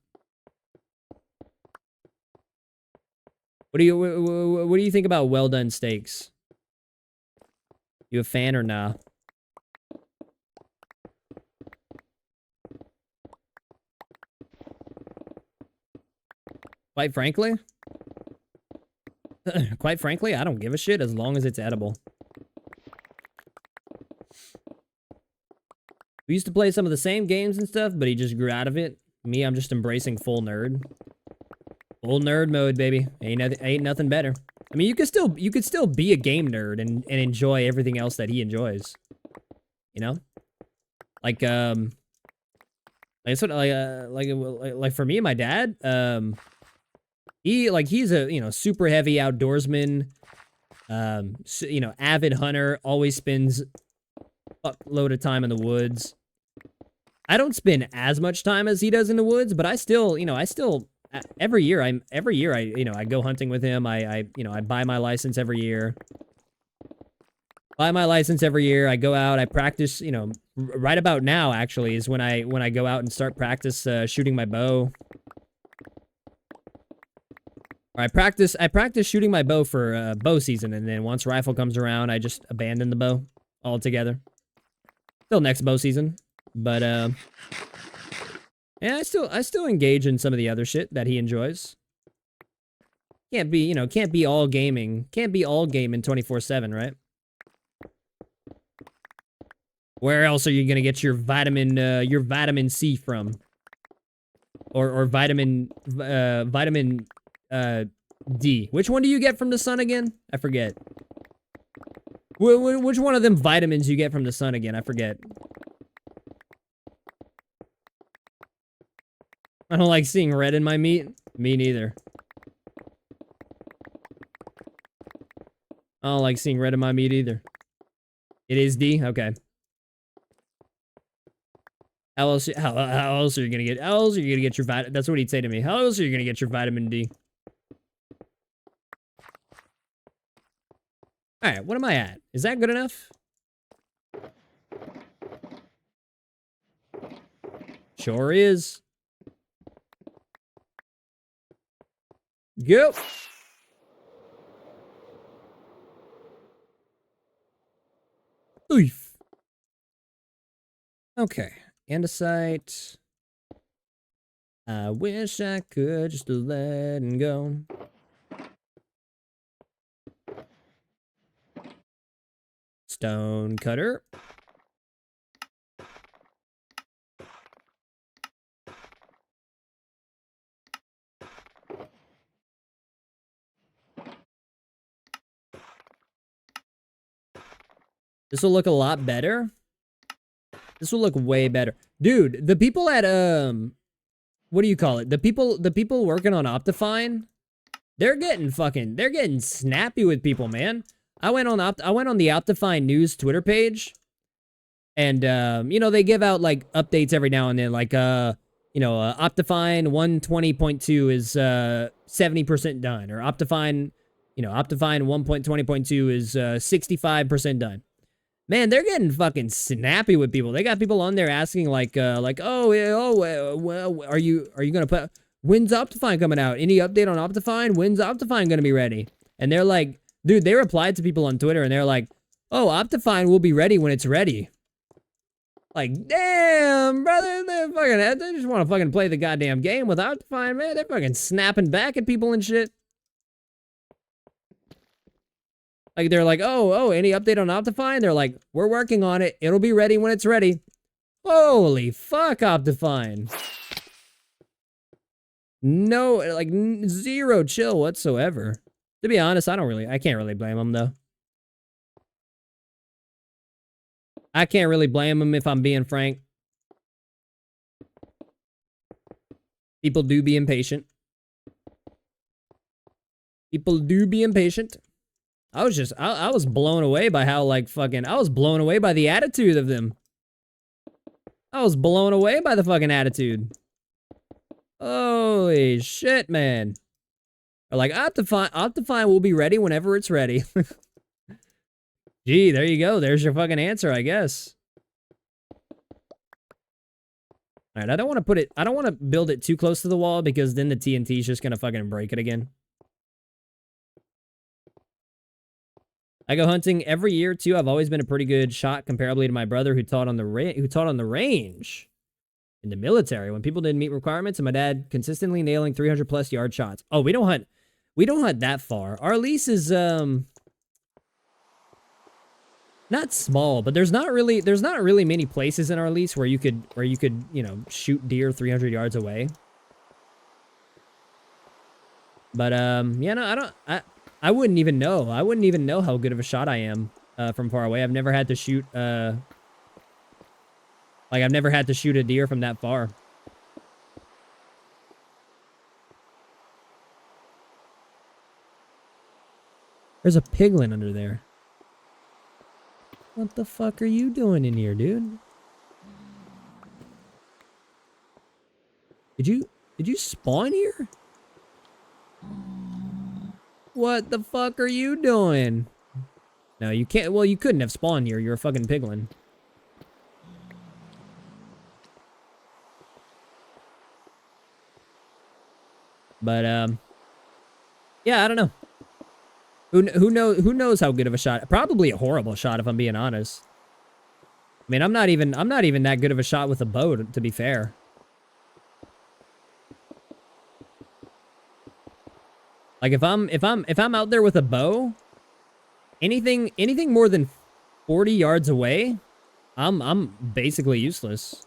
[SPEAKER 1] What do you think about well done steaks? You a fan or nah? Quite frankly, I don't give a shit as long as it's edible. We used to play some of the same games and stuff, but he just grew out of it. Me, I'm just embracing full nerd. Full nerd mode, baby. Ain't nothing better. I mean, you could still be a game nerd and enjoy everything else that he enjoys. You know? Like for me and my dad, he's a, you know, super heavy outdoorsman, you know, avid hunter, always spends a fuckload of time in the woods. I don't spend as much time as he does in the woods, but I still every year I go hunting with him. I buy my license every year. I go out, I practice, you know, right about now actually is when I go out and start practice shooting my bow. Or I practice shooting my bow for bow season, and then once rifle comes around, I just abandon the bow altogether. Till next bow season. But yeah, I still engage in some of the other shit that he enjoys. Can't be all gaming. Can't be all gaming 24/7, right? Where else are you gonna get your vitamin C from? Or vitamin D. Which one do you get from the sun again? I forget. Which one of them vitamins you get from the sun again? I forget. I don't like seeing red in my meat. Me neither. I don't like seeing red in my meat either. It is D? Okay. How else are you gonna get? How else are you gonna get your vitamin? That's what he'd say to me. How else are you gonna get your vitamin D? All right, what am I at? Is that good enough? Sure is. Go. Oof. Okay. Andesite. I wish I could just let it go. Stone cutter. This will look a lot better. This will look way better. Dude, the people at, what do you call it? The people working on Optifine, they're getting snappy with people, man. I went on the Optifine News Twitter page, and, you know, they give out, like, updates every now and then, like, you know, Optifine 120.2 is, 70% done, or Optifine, you know, Optifine 1.20.2 is, 65% done. Man, they're getting fucking snappy with people. They got people on there asking well, are you gonna put, when's Optifine coming out? Any update on Optifine? When's Optifine gonna be ready? And they're like, dude, they replied to people on Twitter and they're like, oh, Optifine will be ready when it's ready. Like, damn, brother, they just want to fucking play the goddamn game with Optifine, man. They're fucking snapping back at people and shit. Like, they're like, oh, any update on Optifine? They're like, we're working on it. It'll be ready when it's ready. Holy fuck, Optifine. No, like, zero chill whatsoever. To be honest, I can't really blame them, though. I can't really blame them if I'm being frank. People do be impatient. People do be impatient. I was blown away by how, like, I was blown away by the attitude of them. I was blown away by the fucking attitude. Holy shit, man. Or like, Optifine will be ready whenever it's ready. Gee, there you go. There's your fucking answer, I guess. Alright, I don't want to build it too close to the wall because then the TNT is just gonna fucking break it again. I go hunting every year too. I've always been a pretty good shot comparably to my brother who taught on the range in the military when people didn't meet requirements, and my dad consistently nailing 300+ yard shots. Oh, we don't hunt that far. Our lease is not small, but there's not really many places in our lease where you could, you know, shoot deer 300 yards away. But yeah, no, I wouldn't even know. I wouldn't even know how good of a shot I am from far away. I've never had to shoot I've never had to shoot a deer from that far. There's a piglin under there. What the fuck are you doing in here, dude? Did you spawn here? What the fuck are you doing? No, you can't. Well, you couldn't have spawned here. You're a fucking piglin. But yeah, I don't know. Who knows how good of a shot? Probably a horrible shot, if I'm being honest. I mean, I'm not even that good of a shot with a bow, to be fair. Like if I'm out there with a bow, anything more than 40 yards away, I'm basically useless.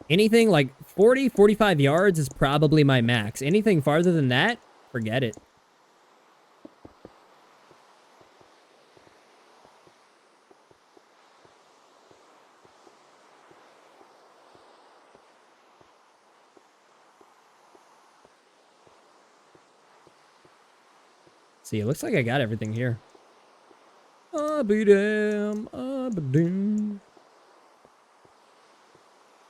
[SPEAKER 1] Anything like 40, 45 yards is probably my max. Anything farther than that, Forget it. See, it looks like I got everything here. I'll be damn, I'll be damn.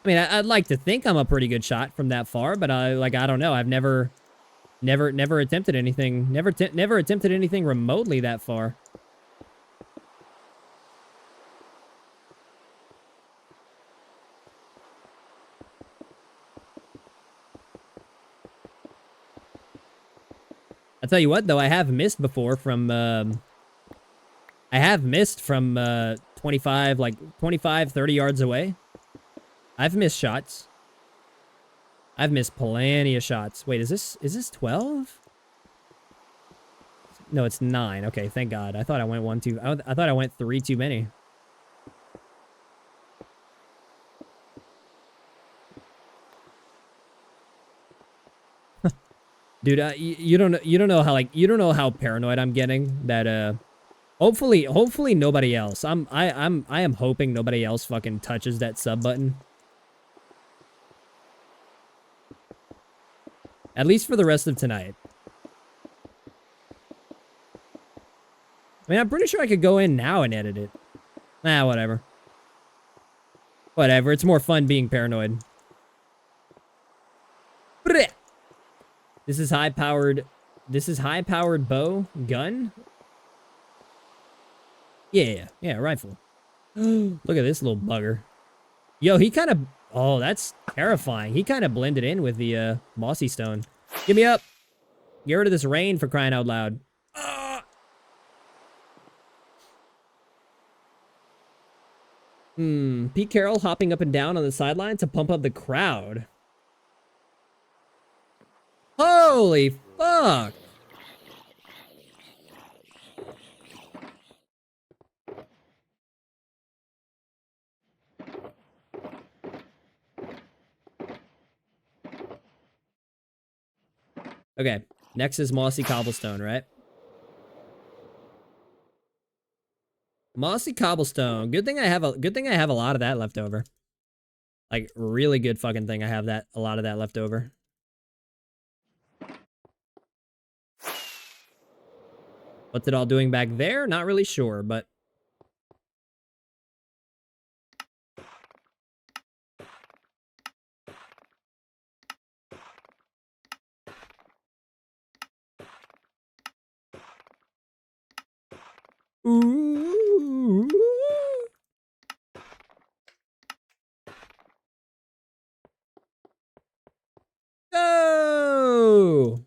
[SPEAKER 1] I mean, I'd like to think I'm a pretty good shot from that far, but I don't know. I've never attempted anything. Never attempted anything remotely that far. I'll tell you what, though, I have missed before from, 25, 30 yards away. I've missed shots. I've missed plenty of shots. Wait, is this 12? No, it's 9. Okay, thank God. I thought I went 1 too. I thought I went 3 too many. Dude, you don't know how paranoid I'm getting that hopefully nobody else. I am hoping nobody else fucking touches that sub button. At least for the rest of tonight. I mean, I'm pretty sure I could go in now and edit it. Nah, whatever. Whatever, it's more fun being paranoid. This is high-powered bow gun? Yeah, rifle. Look at this little bugger. Yo, he kind of... Oh, that's terrifying. He kind of blended in with the mossy stone. Give me up. Get rid of this rain for crying out loud. Pete Carroll hopping up and down on the sideline to pump up the crowd. Holy fuck. Okay, next is mossy cobblestone, right? Mossy cobblestone. Good thing I have a lot of that left over. Like, really good fucking thing I have a lot of that left over. What's it all doing back there? Not really sure, but... Ooh. Go!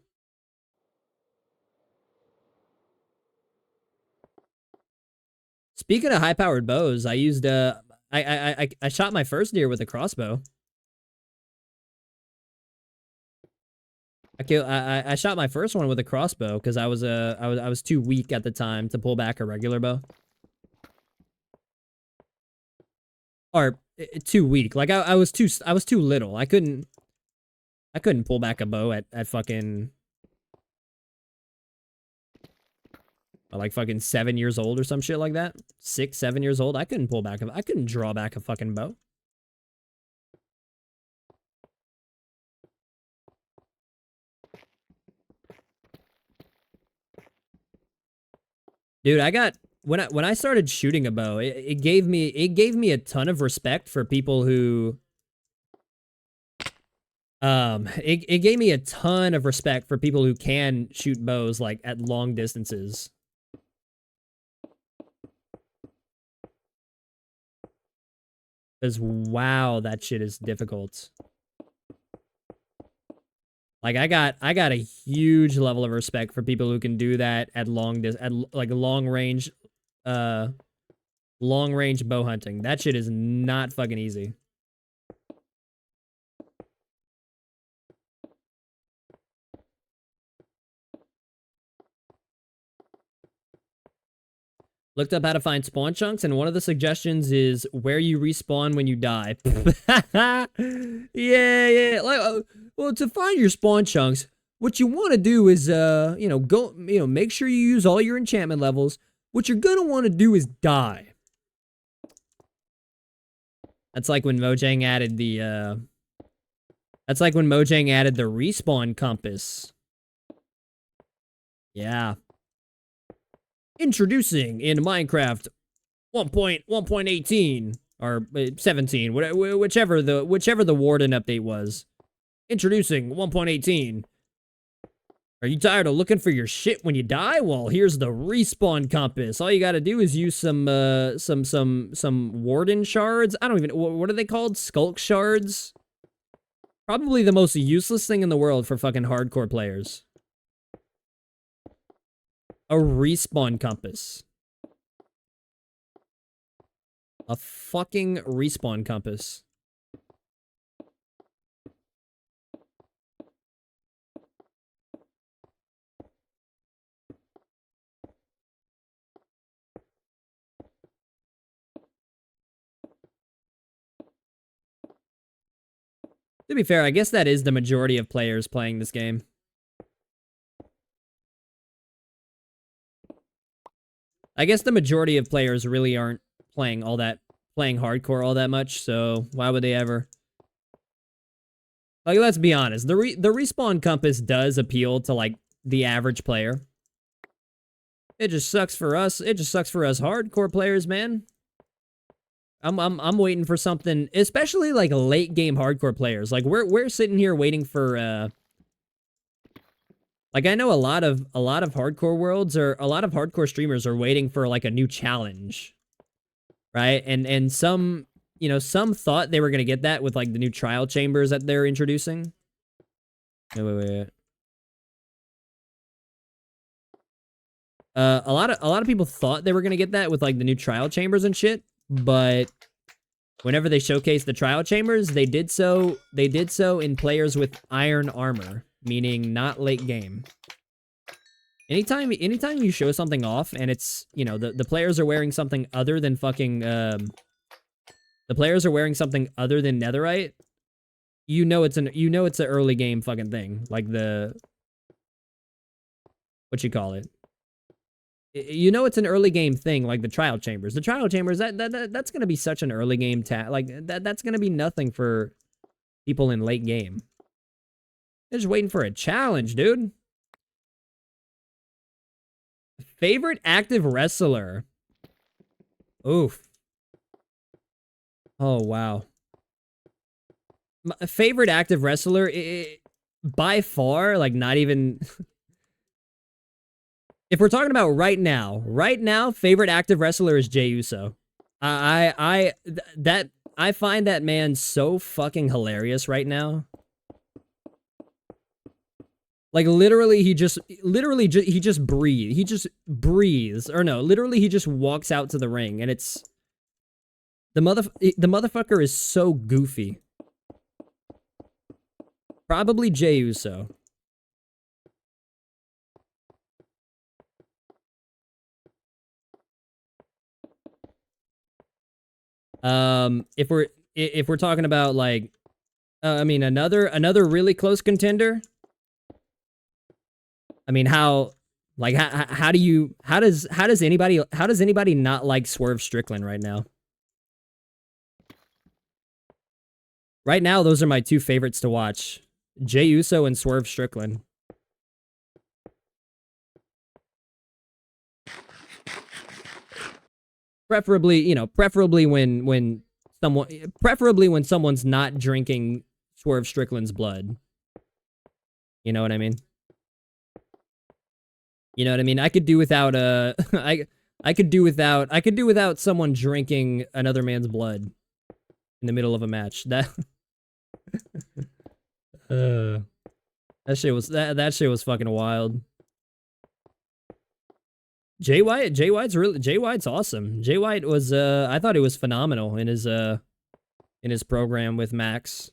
[SPEAKER 1] Speaking of high-powered bows, I used I shot my first deer with a crossbow. I shot my first one with a crossbow because I was too weak at the time to pull back a regular bow. Or too weak. Like I was too little. I couldn't pull back a bow at fucking like fucking 7 years old or some shit like that. 6, 7 years old. I couldn't draw back a fucking bow. Dude, I got when I started shooting a bow, it gave me a ton of respect for people who it gave me a ton of respect for people who can shoot bows like at long distances. Cause wow, that shit is difficult. Like I got a huge level of respect for people who can do that at long range bow hunting. That shit is not fucking easy. Looked up how to find spawn chunks, and one of the suggestions is where you respawn when you die. Yeah. Like, well, to find your spawn chunks, what you want to do is, make sure you use all your enchantment levels. What you're gonna want to do is die. That's like when Mojang added the, respawn compass. Yeah. Introducing in Minecraft 1.18 or 17, whichever the Warden update was. Introducing 1.18. Are you tired of looking for your shit when you die? Well, here's the respawn compass. All you gotta do is use some Warden shards. I don't even, what are they called? Skulk shards? Probably the most useless thing in the world for fucking hardcore players. A respawn compass. A fucking respawn compass. To be fair, I guess that is the majority of players playing this game. I guess the majority of players really aren't playing hardcore all that much, so why would they ever? Like, let's be honest, the respawn compass does appeal to, like, the average player. It just sucks for us. It just sucks for us hardcore players, man. I'm waiting for something, especially like late game hardcore players. Like we're sitting here waiting for like, I know a lot of hardcore worlds, or a lot of hardcore streamers are waiting for like a new challenge. Right? And some, some thought they were going to get that with like the new trial chambers that they're introducing. Wait. A lot of people thought they were going to get that with like the new trial chambers and shit, but whenever they showcased the trial chambers, they did so in players with iron armor, meaning not late game. Anytime you show something off and it's, the players are wearing something other than fucking, the players are wearing something other than netherite, it's an early game fucking thing. Like what you call it? It's an early game thing, like the trial chambers. The trial chambers, that's gonna be such an early game that's gonna be nothing for people in late game. They're just waiting for a challenge, dude. Favorite active wrestler? Oof. Oh, wow. My favorite active wrestler, by far, like, not even... If we're talking about right now, favorite active wrestler is Jey Uso. I find that man so fucking hilarious right now. Like, literally, he just breathes. He just breathes. Or no, literally, he just walks out to the ring, and it's... The motherfucker is so goofy. Probably Jey Uso. If we're talking about, like, I mean, another really close contender. I mean, how does anybody not like Swerve Strickland right now? Right now, those are my two favorites to watch. Jey Uso and Swerve Strickland. Preferably when someone's not drinking Swerve Strickland's blood. You know what I mean? You know what I mean? I could do without I could do without someone drinking another man's blood in the middle of a match. That that shit was fucking wild. Jay White's awesome. Jay White was I thought he was phenomenal in his program with Max.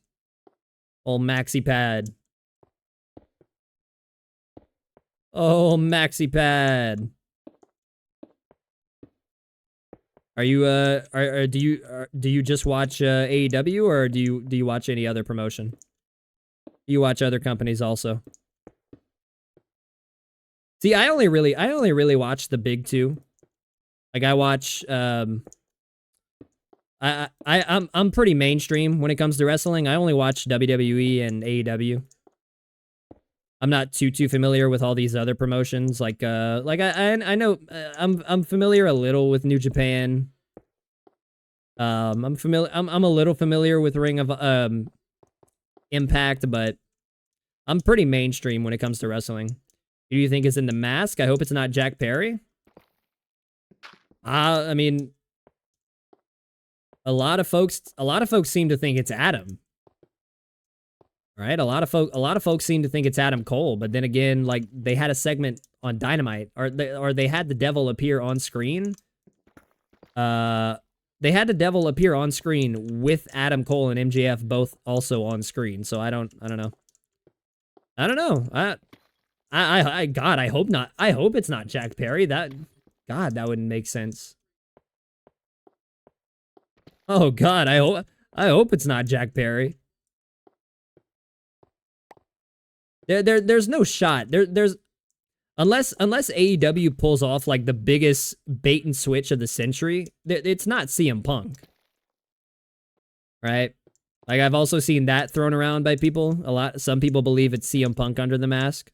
[SPEAKER 1] Old Maxi Pad. Oh, Maxi Pad. Are you do you just watch AEW, or do you watch any other promotion? Do you watch other companies also? See, I only really watch the big two. Like I watch I'm pretty mainstream when it comes to wrestling. I only watch WWE and AEW. I'm not too familiar with all these other promotions. Like I know I'm familiar a little with New Japan. I'm familiar. I'm a little familiar with Ring of Impact, but I'm pretty mainstream when it comes to wrestling. Who do you think is in the mask? I hope it's not Jack Perry. I mean, a lot of folks seem to think it's Adam. Right? A lot of folks seem to think it's Adam Cole, but then again, like they had a segment on Dynamite, or they had the devil appear on screen. They had the devil appear on screen with Adam Cole and MJF both also on screen. So I don't know. God, I hope not. I hope it's not Jack Perry. God, that wouldn't make sense. Oh God, I hope it's not Jack Perry. There's no shot. There's unless AEW pulls off like the biggest bait and switch of the century, it's not CM Punk. Right? Like I've also seen that thrown around by people a lot. Some people believe it's CM Punk under the mask.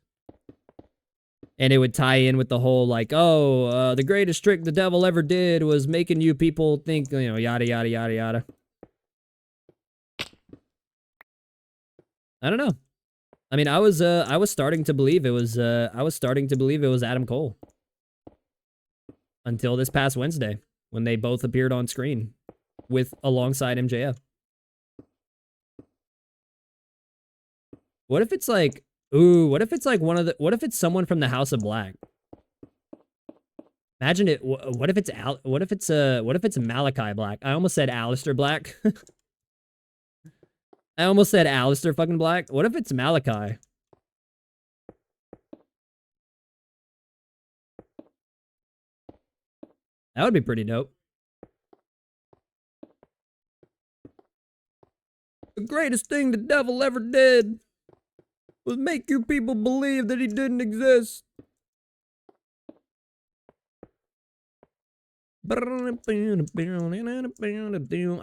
[SPEAKER 1] And it would tie in with the whole like, oh, the greatest trick the devil ever did was making you people think, you know, yada yada yada yada. I don't know. I mean, I was starting to believe it was Adam Cole until this past Wednesday when they both appeared on screen with alongside MJF. What if it's like, ooh, what if it's like what if it's someone from the House of Black? Imagine it. What if it's Malachi Black? I almost said Aleister Black. I almost said Aleister fucking Black. What if it's Malachi? That would be pretty dope. The greatest thing the devil ever did was make you people believe that he didn't exist. I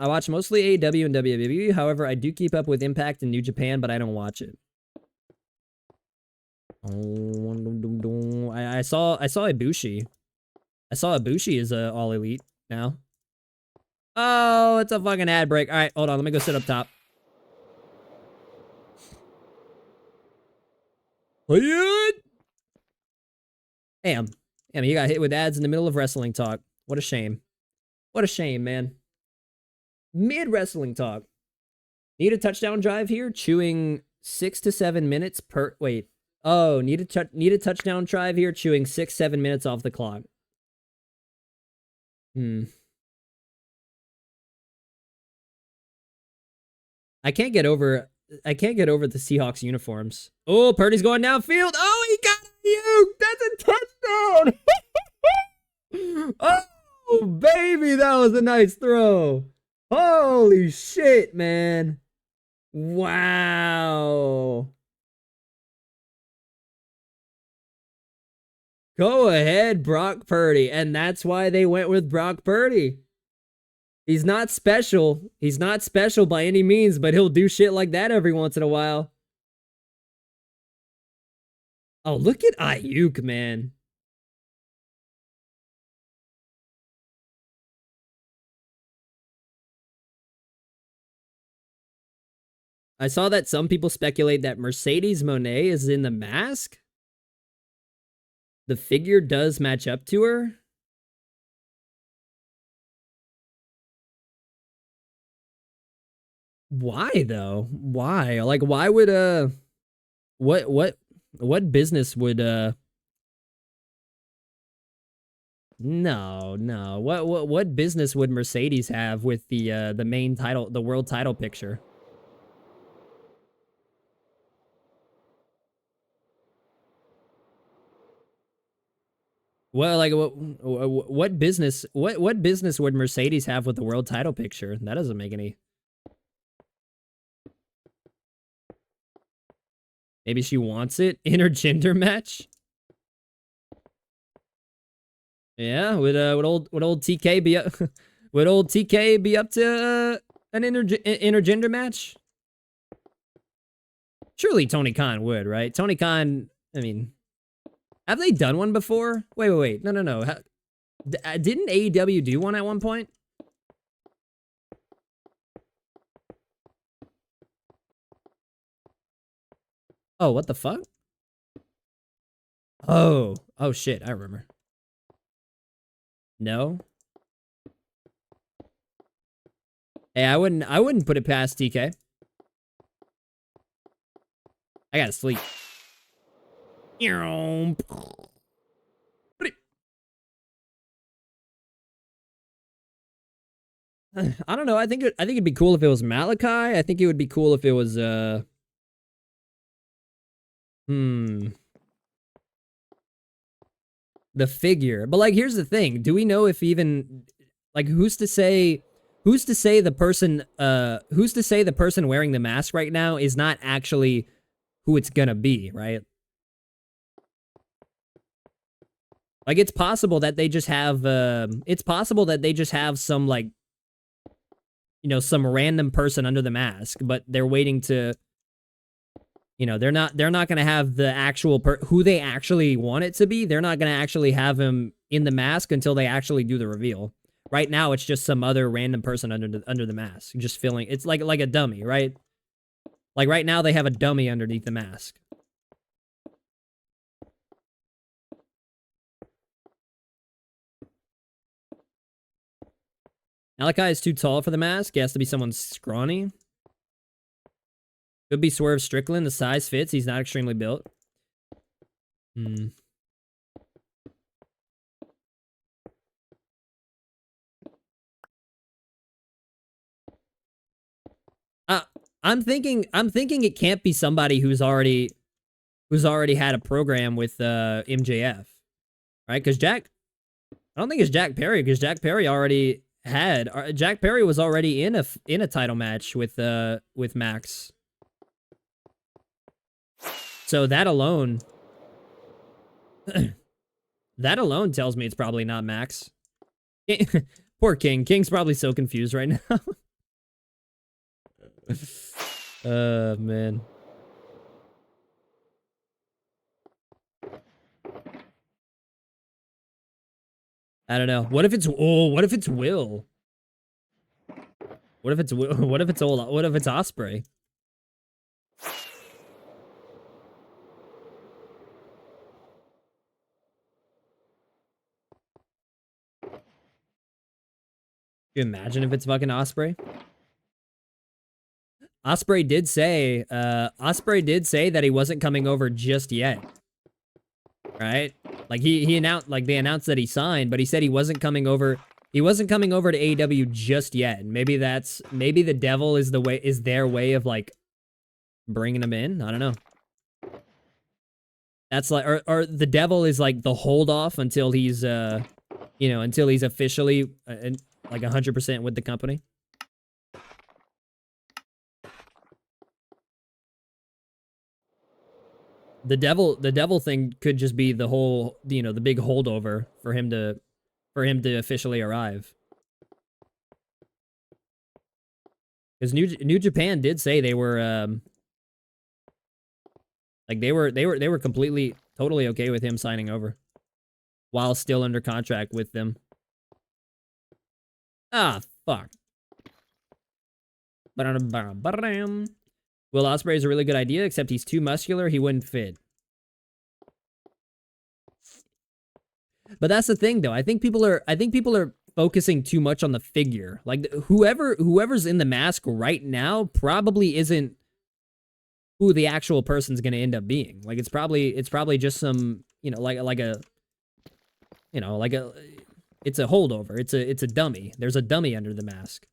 [SPEAKER 1] watch mostly AEW and WWE. However, I do keep up with Impact and New Japan, but I don't watch it. I saw Ibushi. I saw Ibushi is All Elite now. Oh, it's a fucking ad break. All right, hold on. Let me go sit up top. Damn. Damn, you got hit with ads in the middle of wrestling talk. What a shame. What a shame, man. Mid wrestling talk. Need a touchdown drive here? Chewing 6 to 7 minutes per... Wait. Oh, need a touchdown drive here? Chewing 6-7 minutes off the clock. I can't get over the Seahawks uniforms. Oh, Purdy's going downfield. Oh, he got you. That's a touchdown. Oh, baby, that was a nice throw. Holy shit, man. Wow. Go ahead, Brock Purdy. And that's why they went with Brock Purdy. He's not special. He's not special by any means, but he'll do shit like that every once in a while. Oh, look at Ayuk, man. I saw that some people speculate that Mercedes Moné is in the mask. The figure does match up to her. Why though? Why? Like why would what business would No. What business would Mercedes have with the main title, the world title picture? Well, like what business would Mercedes have with the world title picture? That doesn't make any. Maybe she wants it? Intergender match? Yeah, would old TK be up would old TK be up to an intergender match? Surely Tony Khan would, right? Tony Khan, I mean, have they done one before? Wait. No. Didn't AEW do one at one point? Oh, what the fuck? Oh shit, I remember. No? Hey, I wouldn't put it past TK. I gotta sleep. I don't know. I think it'd be cool if it was Malachi. I think it would be cool if it was the figure. But like here's the thing. Do we know if even like who's to say the person wearing the mask right now is not actually who it's gonna be, right? Like it's possible that they just have some like some random person under the mask, but they're waiting to they're not going to have the actual who they actually want it to be. They're not going to actually have him in the mask until they actually do the reveal. Right now it's just some other random person under the mask just feeling it's like a dummy, right? Like right now they have a dummy underneath the mask. Malachi is too tall for the mask. He has to be someone scrawny. Could be Swerve Strickland. The size fits. He's not extremely built. I'm thinking it can't be somebody who's already had a program with MJF, right? Because I don't think it's Jack Perry, because Jack Perry already had Jack Perry was already in a title match with Max. So that alone tells me it's probably not Max. Poor King. King's probably so confused right now. Man. I don't know. What if it's Will? What if it's Osprey? Can you imagine if it's fucking Osprey? Osprey did say that he wasn't coming over just yet. Right? Like he announced, like they announced that he signed, but he said he wasn't coming over. He wasn't coming over to AEW just yet. Maybe the devil is their way of like bringing him in. I don't know. That's like, or the devil is like the hold off until he's until he's officially like 100% with the company. The devil thing could just be the whole, the big holdover for him to officially arrive. Because New Japan did say they were like they were completely totally okay with him signing over while still under contract with them. Ah, fuck. Will Ospreay is a really good idea, except he's too muscular. He wouldn't fit. But that's the thing, though. I think people are focusing too much on the figure. Like whoever's in the mask right now probably isn't who the actual person's gonna end up being. Like it's probably just some it's a holdover. It's a dummy. There's a dummy under the mask.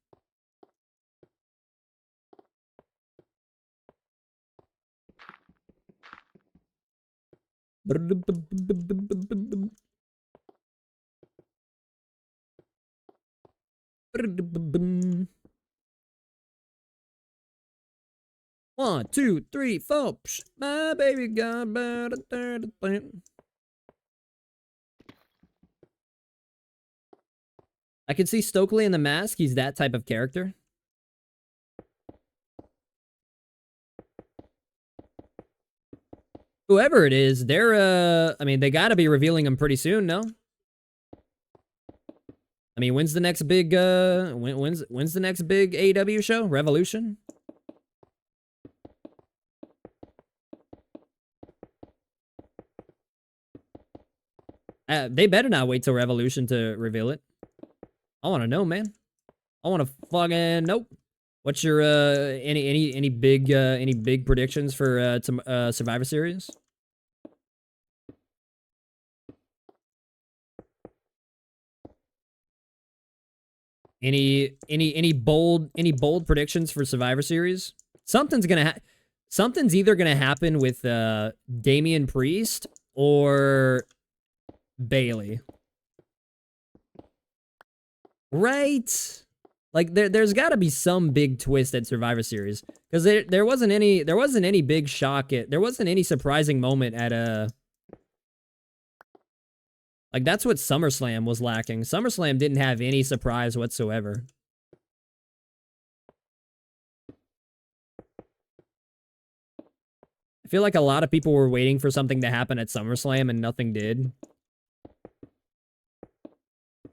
[SPEAKER 1] One, two, three, four. My baby got better. I could see Stokely in the Mask. He's that type of character. Whoever it is, they're, I mean, they gotta be revealing him pretty soon, no? I mean, when's the next big, when's the next big AEW show? Revolution? They better not wait till Revolution to reveal it. I want to know, man. I want to fucking nope. What's your any big predictions for Survivor Series? Any bold predictions for Survivor Series? Something's either gonna happen with Damian Priest or Bailey. Right? Like there's got to be some big twist at Survivor Series because there wasn't any big shock there wasn't any surprising moment at like that's what SummerSlam was lacking. SummerSlam didn't have any surprise whatsoever. I feel like a lot of people were waiting for something to happen at SummerSlam and nothing did.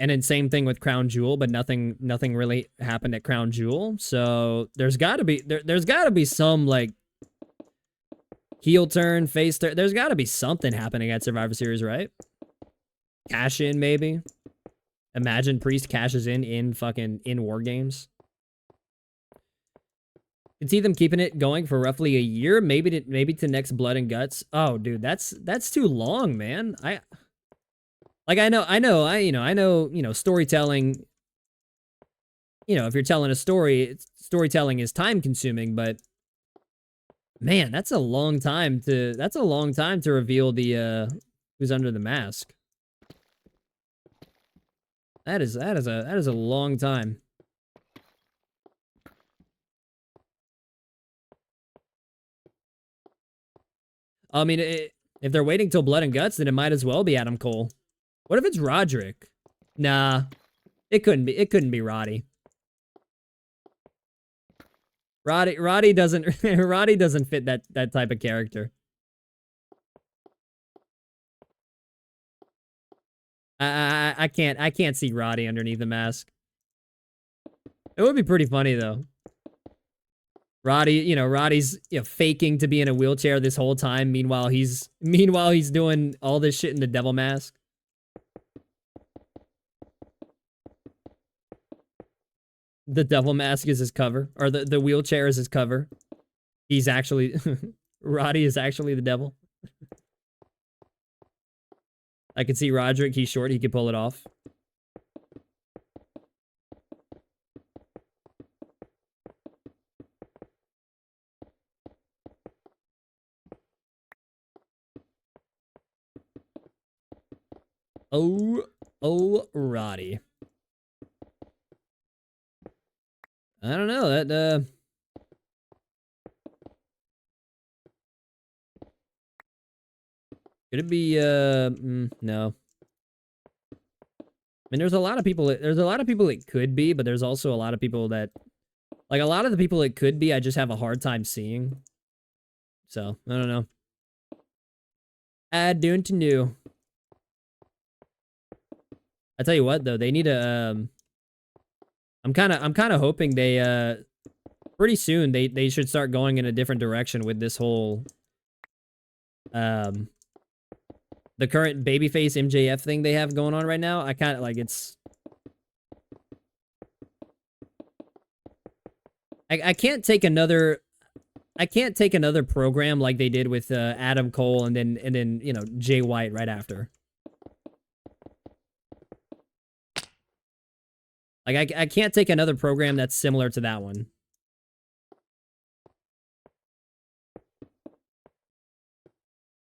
[SPEAKER 1] And then same thing with Crown Jewel, but nothing really happened at Crown Jewel. So there's got to be some like heel turn, face turn. There's got to be something happening at Survivor Series, right? Cash in maybe. Imagine Priest cashes in War Games. Could see them keeping it going for roughly a year, maybe to next Blood and Guts. Oh, dude, that's too long, man. I know, storytelling, if you're telling a story, storytelling is time consuming, but man, that's a long time to reveal the, who's under the mask. That is a long time. I mean, if they're waiting till Blood and Guts, then it might as well be Adam Cole. What if it's Roderick? Nah, it couldn't be. It couldn't be Roddy. Roddy doesn't fit that type of character. I can't see Roddy underneath the mask. It would be pretty funny though. Roddy's faking to be in a wheelchair this whole time. Meanwhile, he's doing all this shit in the devil mask. The devil mask is his cover, or the wheelchair is his cover. He's actually Roddy is actually the devil. I could see Roderick. He's short. He could pull it off. Oh, Roddy. I don't know, that, could it be, no. I mean, there's a lot of people it could be, but there's also a lot of people that, like, a lot of the people it could be, I just have a hard time seeing. So, I don't know. Add doing to new. I tell you what, though, they need a, I'm kind of hoping they pretty soon they should start going in a different direction with this whole the current babyface MJF thing they have going on right now. I kind of like it's I can't take another program like they did with Adam Cole and then Jay White right after. Like, I can't take another program that's similar to that one.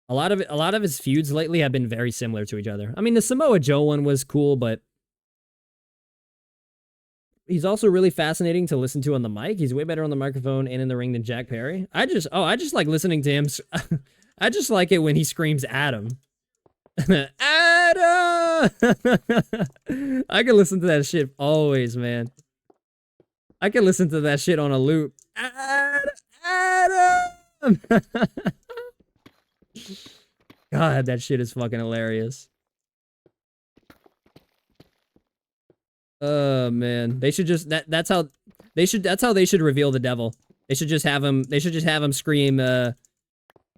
[SPEAKER 1] A lot of his feuds lately have been very similar to each other. I mean, the Samoa Joe one was cool, but he's also really fascinating to listen to on the mic. He's way better on the microphone and in the ring than Jack Perry. I just like listening to him. I just like it when he screams Adam. Adam! I can listen to that shit always, man. I can listen to that shit on a loop. Adam! God, that shit is fucking hilarious. Oh man, they should just that's how they should reveal the devil. They should just have him scream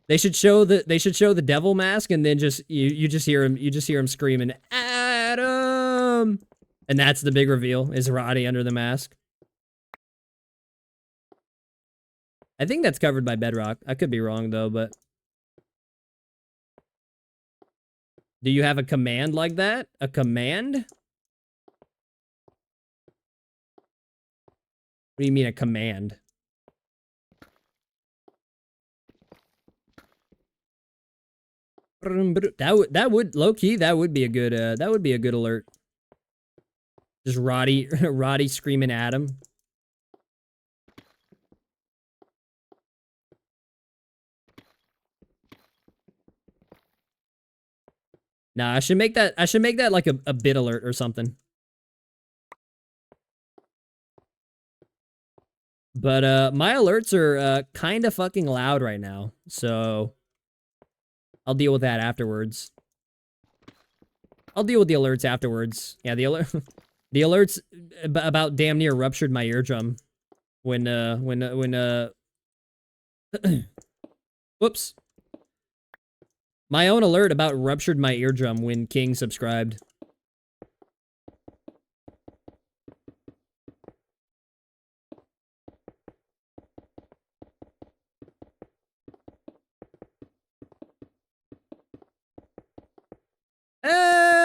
[SPEAKER 1] they should show the devil mask and then just you just hear him screaming Adam. And that's the big reveal is Roddy under the mask. I think that's covered by Bedrock. I could be wrong though, but do you have a command like that? A command? What do you mean a command? That would low key that would be a good alert. Just Roddy screaming at him. Nah, I should make that like a bit alert or something. But my alerts are kind of fucking loud right now, so I'll deal with that afterwards. I'll deal with the alerts afterwards. Yeah, the alerts about damn near ruptured my eardrum when whoops. My own alert about ruptured my eardrum when King subscribed. Adam!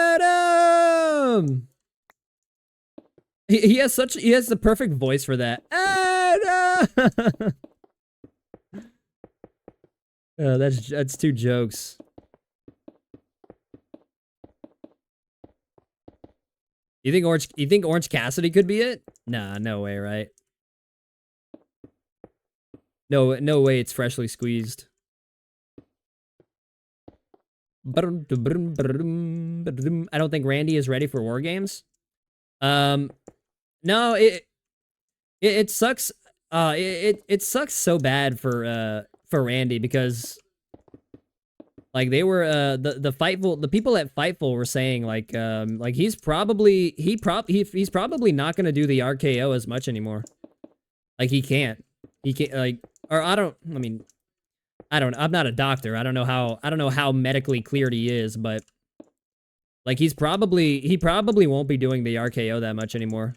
[SPEAKER 1] He has the perfect voice for that. Adam! Oh, that's two jokes. You think Orange Cassidy could be it? Nah, no way, right? No way it's freshly squeezed. I don't think Randy is ready for war games. No, it sucks. It sucks so bad for Randy because like they were the people at Fightful were saying like he's probably not gonna do the RKO as much anymore. Like he can't like, or I'm not a doctor. I don't know how medically cleared he is, but like he probably won't be doing the RKO that much anymore.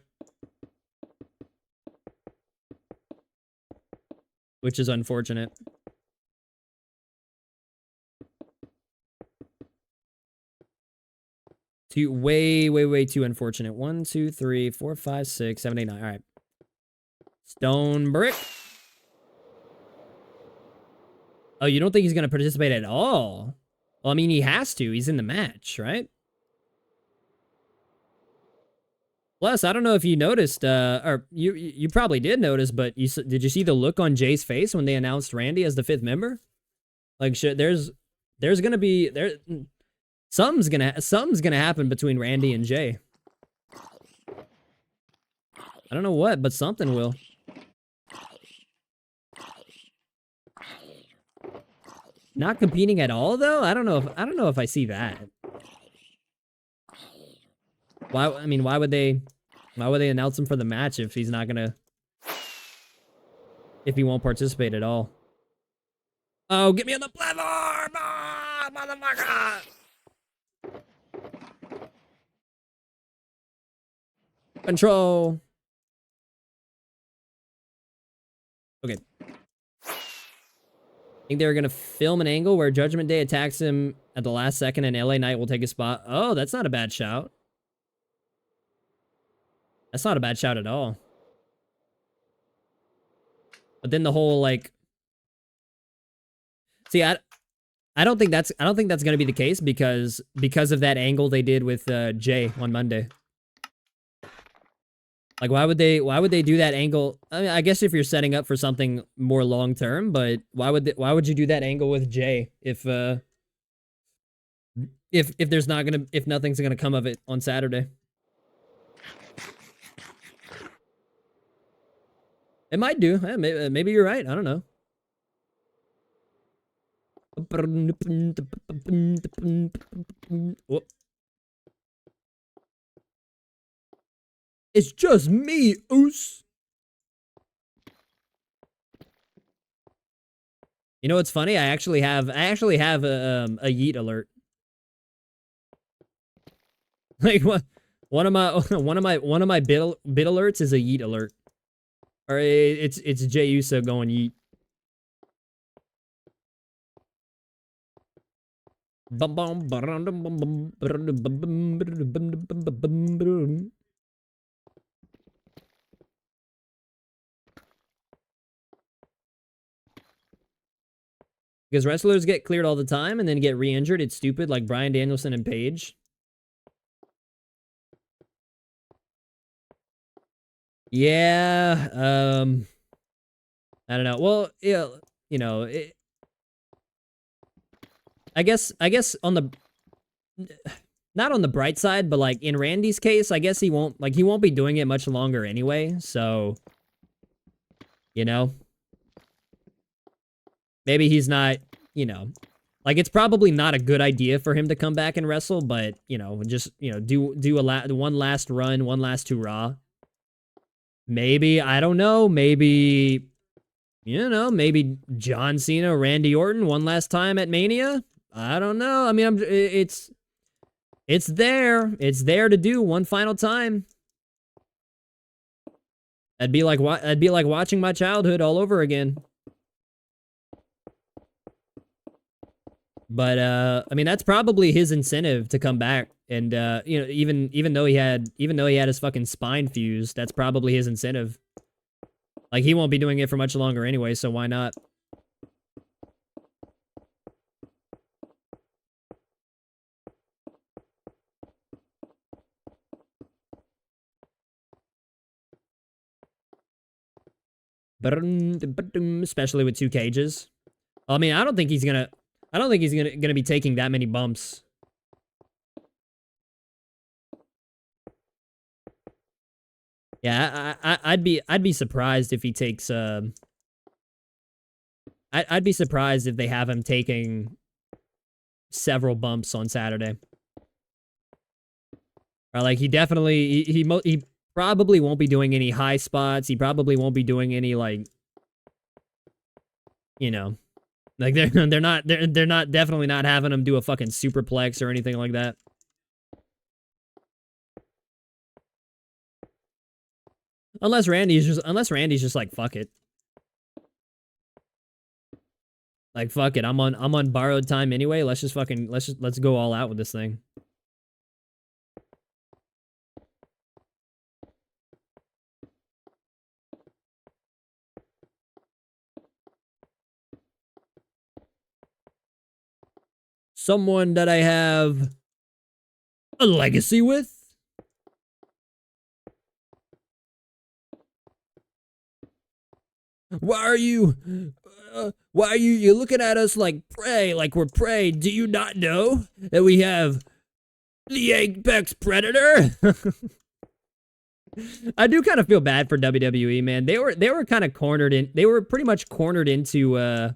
[SPEAKER 1] Which is unfortunate. Way too unfortunate. 1, 2, 3, 4, 5, 6, 7, 8, 9. All right. Stone brick. Oh, you don't think he's going to participate at all? Well, I mean, he has to. He's in the match, right? Plus, I don't know if you noticed, or you probably did notice, but did you see the look on Jay's face when they announced Randy as the 5th member? Like, shit, there's gonna be something's gonna happen between Randy and Jay. I don't know what, but something will. Not competing at all, though? I don't know if I see that. Why would they announce him for the match if he's not gonna, if he won't participate at all? Oh, get me on the platform, motherfucker! Control. Okay. I think they were gonna film an angle where Judgment Day attacks him at the last second and LA Knight will take his spot. Oh, that's not a bad shout. That's not a bad shout at all. But then the whole like, see, I don't think that's gonna be the case because of that angle they did with Jay on Monday. Like, why would they do that angle? I mean, I guess if you're setting up for something more long term, but why would you do that angle with Jay if If there's not gonna if nothing's gonna come of it on Saturday. It might do. Maybe you're right. I don't know. Whoop. It's just me, Oos. You know what's funny? I actually have a yeet alert. Like what? One of my bit alerts is a yeet alert. Or it's Jay Uso going yeet. Because wrestlers get cleared all the time and then get re-injured. It's stupid, like Bryan Danielson and Paige. Yeah, I don't know. Well, yeah, you know, I guess on the not on the bright side, but like in Randy's case, I guess he won't be doing it much longer anyway. So, you know, maybe he's not, you know, like it's probably not a good idea for him to come back and wrestle, but you know, just do one last run, one last hurrah. Maybe, I don't know, maybe, you know, maybe John Cena, Randy Orton one last time at Mania. I don't know. I mean, it's there. It's there to do one final time. I'd be like watching my childhood all over again. But I mean, that's probably his incentive to come back. And you know, even though he had his fucking spine fused, that's probably his incentive. Like he won't be doing it for much longer anyway, so why not? Especially with 2 cages. I mean, I don't think he's gonna be taking that many bumps. Yeah, I'd be surprised if he takes I'd be surprised if they have him taking several bumps on Saturday. Or like he definitely he probably won't be doing any high spots. He probably won't be doing any like, you know, like they're definitely not having him do a fucking superplex or anything like that. Unless Randy's just like fuck it. Like fuck it. I'm on borrowed time anyway. Let's go all out with this thing. Someone that I have a legacy with? Why are you you're looking at us like prey, like we're prey? Do you not know that we have the apex predator? I do kind of feel bad for WWE, man. They were kind of cornered in. They were pretty much cornered into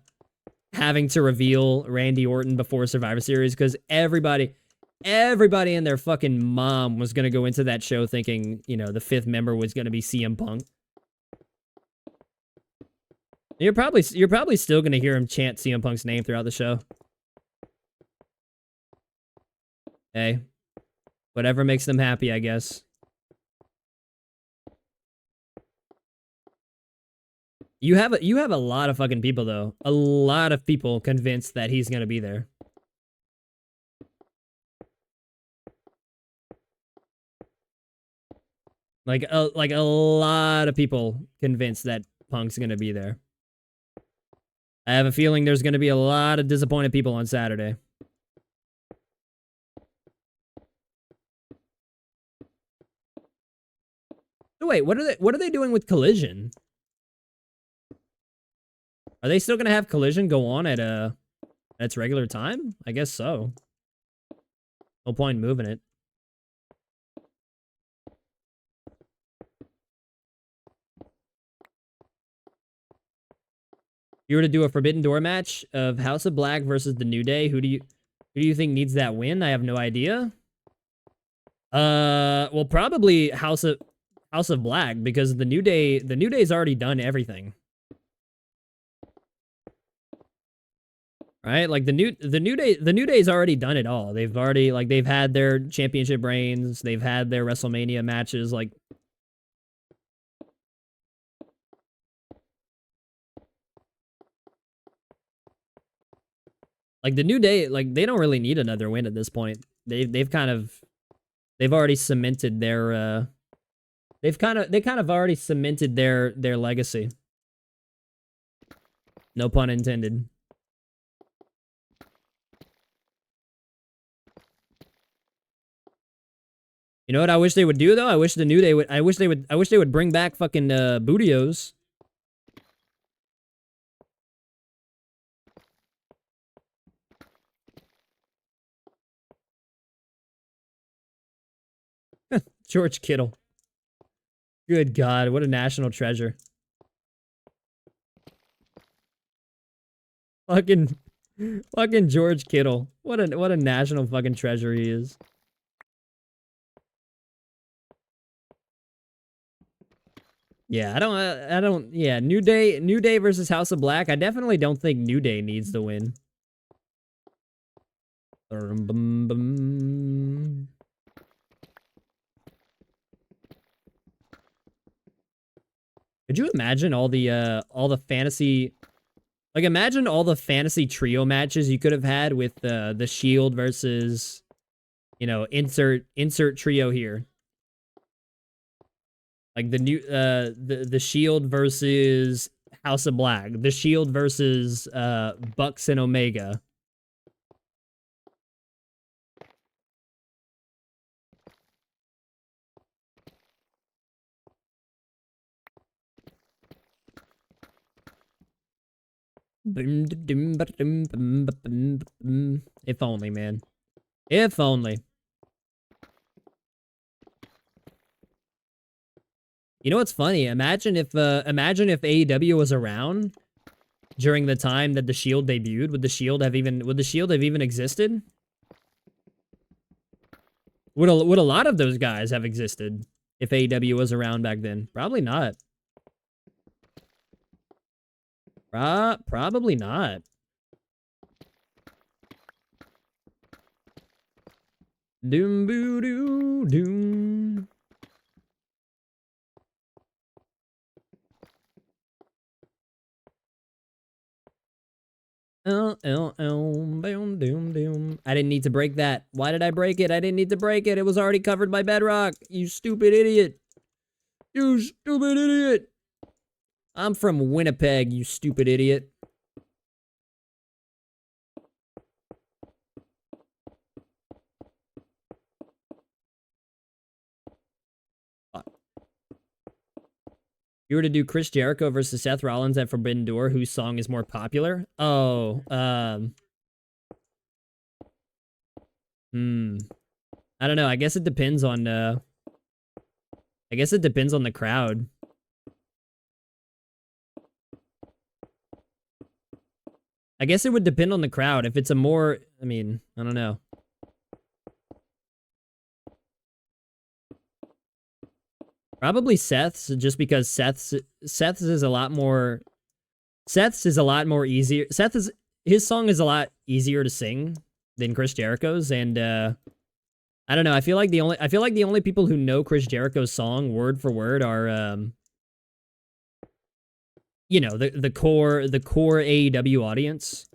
[SPEAKER 1] having to reveal Randy Orton before Survivor Series because everybody and their fucking mom was gonna go into that show thinking, you know, the 5th member was gonna be CM Punk. You're probably still gonna hear him chant CM Punk's name throughout the show. Hey, whatever makes them happy, I guess. You have a lot of fucking people though. A lot of people convinced that he's gonna be there. Like a lot of people convinced that Punk's gonna be there. I have a feeling there's gonna be a lot of disappointed people on Saturday. So wait, what are they doing with Collision? Are they still gonna have Collision go on at its regular time? I guess so. No point in moving it. You were to do a Forbidden Door match of House of Black versus the New Day, who do you think needs that win? I have no idea. Well, probably House of Black, because the New Day's already done everything. Right? Like the New Day's already done it all. They've already, like, they've had their championship reigns, they've had their WrestleMania matches, like the New Day, like, they don't really need another win at this point. They've already cemented their they kind of already cemented their legacy. No pun intended. You know what I wish they would do though? I wish the New Day would I wish they would bring back fucking Bootios. George Kittle. Good God, what a national treasure. Fucking George Kittle. What a national fucking treasure he is. Yeah, yeah, New Day versus House of Black. I definitely don't think New Day needs the win. Could you imagine all the fantasy, like, imagine all the fantasy trio matches you could have had with the Shield versus, you know, insert trio here. Like the Shield versus House of Black, the Shield versus Bucks and Omega. If only, man. If only. You know what's funny? Imagine if AEW was around during the time that the Shield debuted. Would the Shield have even existed? Would a lot of those guys have existed if AEW was around back then? Probably not. Probably not. Doom boo doo doom. Boom, doom, doom. I didn't need to break that. Why did I break it? I didn't need to break it. It was already covered by bedrock. You stupid idiot. You stupid idiot. I'm from Winnipeg, you stupid idiot. You were to do Chris Jericho versus Seth Rollins at Forbidden Door, whose song is more popular? Oh, I don't know. I guess it depends on the crowd. I guess it would depend on the crowd. If it's a more, I mean, I don't know. Probably Seth's, just because Seth's is a lot more easier. His song is a lot easier to sing than Chris Jericho's, and I don't know. I feel like the only people who know Chris Jericho's song word for word are you know, the core AEW audience.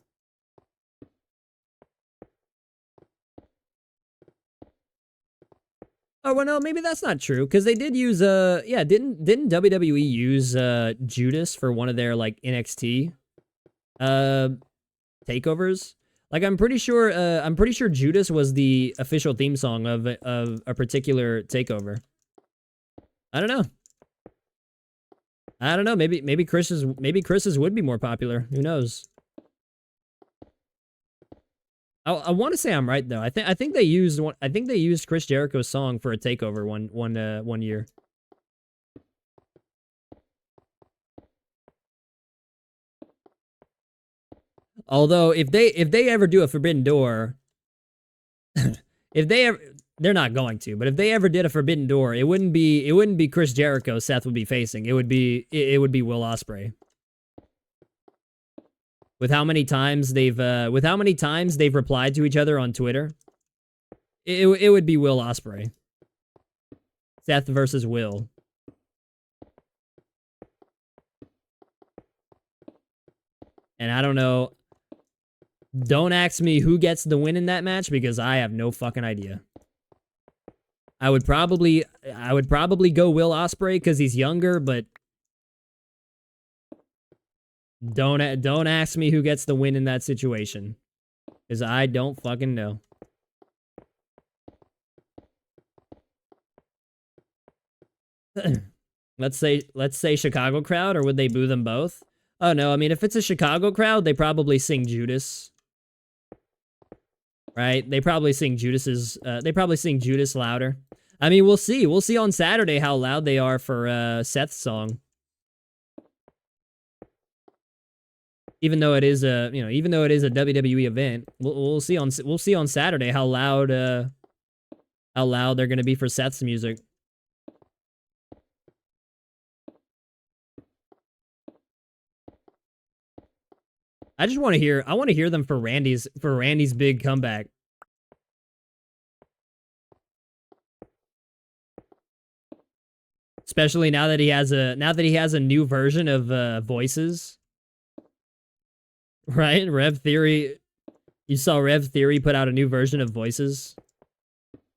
[SPEAKER 1] Oh, well, no, maybe that's not true, because they did use yeah, didn't WWE use Judas for one of their, like, NXT takeovers? Like, I'm pretty sure Judas was the official theme song of a particular takeover. I don't know. Maybe Chris's would be more popular. Who knows? I want to say I'm right though. I think they used one. I think they used Chris Jericho's song for a takeover one year. Although if they ever do a Forbidden Door, if they ever, they're not going to, but if they ever did a Forbidden Door, it wouldn't be Chris Jericho Seth would be facing. It would be Will Ospreay. With how many times they've replied to each other on Twitter, it would be Will Ospreay. Seth versus Will. And I don't know. Don't ask me who gets the win in that match because I have no fucking idea. I would probably go Will Ospreay because he's younger, but don't ask me who gets the win in that situation because I don't fucking know. Let's say Chicago crowd, or would they boo them both? Oh no, I mean if it's a Chicago crowd, they probably sing Judas. Right? They probably sing Judas louder. I mean, we'll see. We'll see on Saturday how loud they are for Seth's song. Even though it is a WWE event, we'll see on Saturday how loud they're going to be for Seth's music. I just want to hear them for Randy's big comeback. Especially now that he has a new version of voices. Right? Rev Theory, you saw Rev Theory put out a new version of voices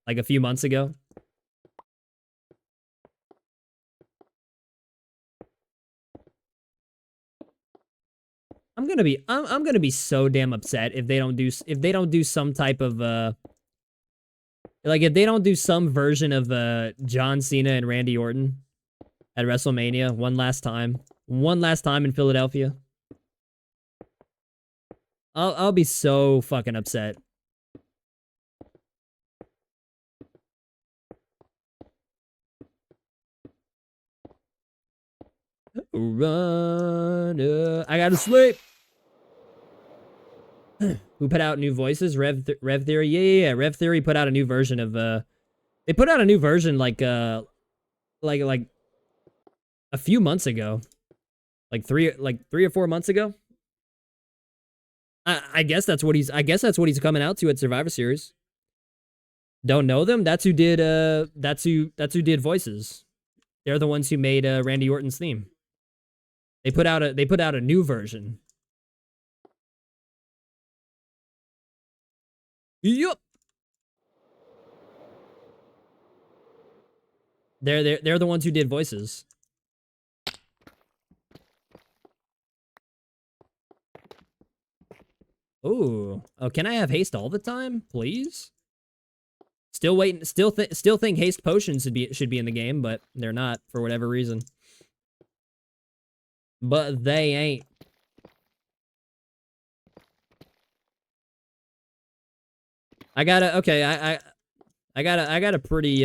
[SPEAKER 1] like a few months ago. I'm gonna be so damn upset if they don't do some type of like if they don't do some version of John Cena and Randy Orton at WrestleMania one last time in Philadelphia. I'll be so fucking upset. Run, I gotta sleep. Who put out new voices? Rev Theory. Yeah. Rev Theory put out a new version of they put out a new version like a few months ago. Like 3 or 4 months ago. I guess that's what he's coming out to at Survivor Series. Don't know them? That's who did did voices. They're the ones who made Randy Orton's theme. They put out a new version. Yup. They're the ones who did voices. Ooh. Oh, can I have haste all the time, please? Still waiting. Still think haste potions should be in the game, but they're not for whatever reason. But they ain't. I got a pretty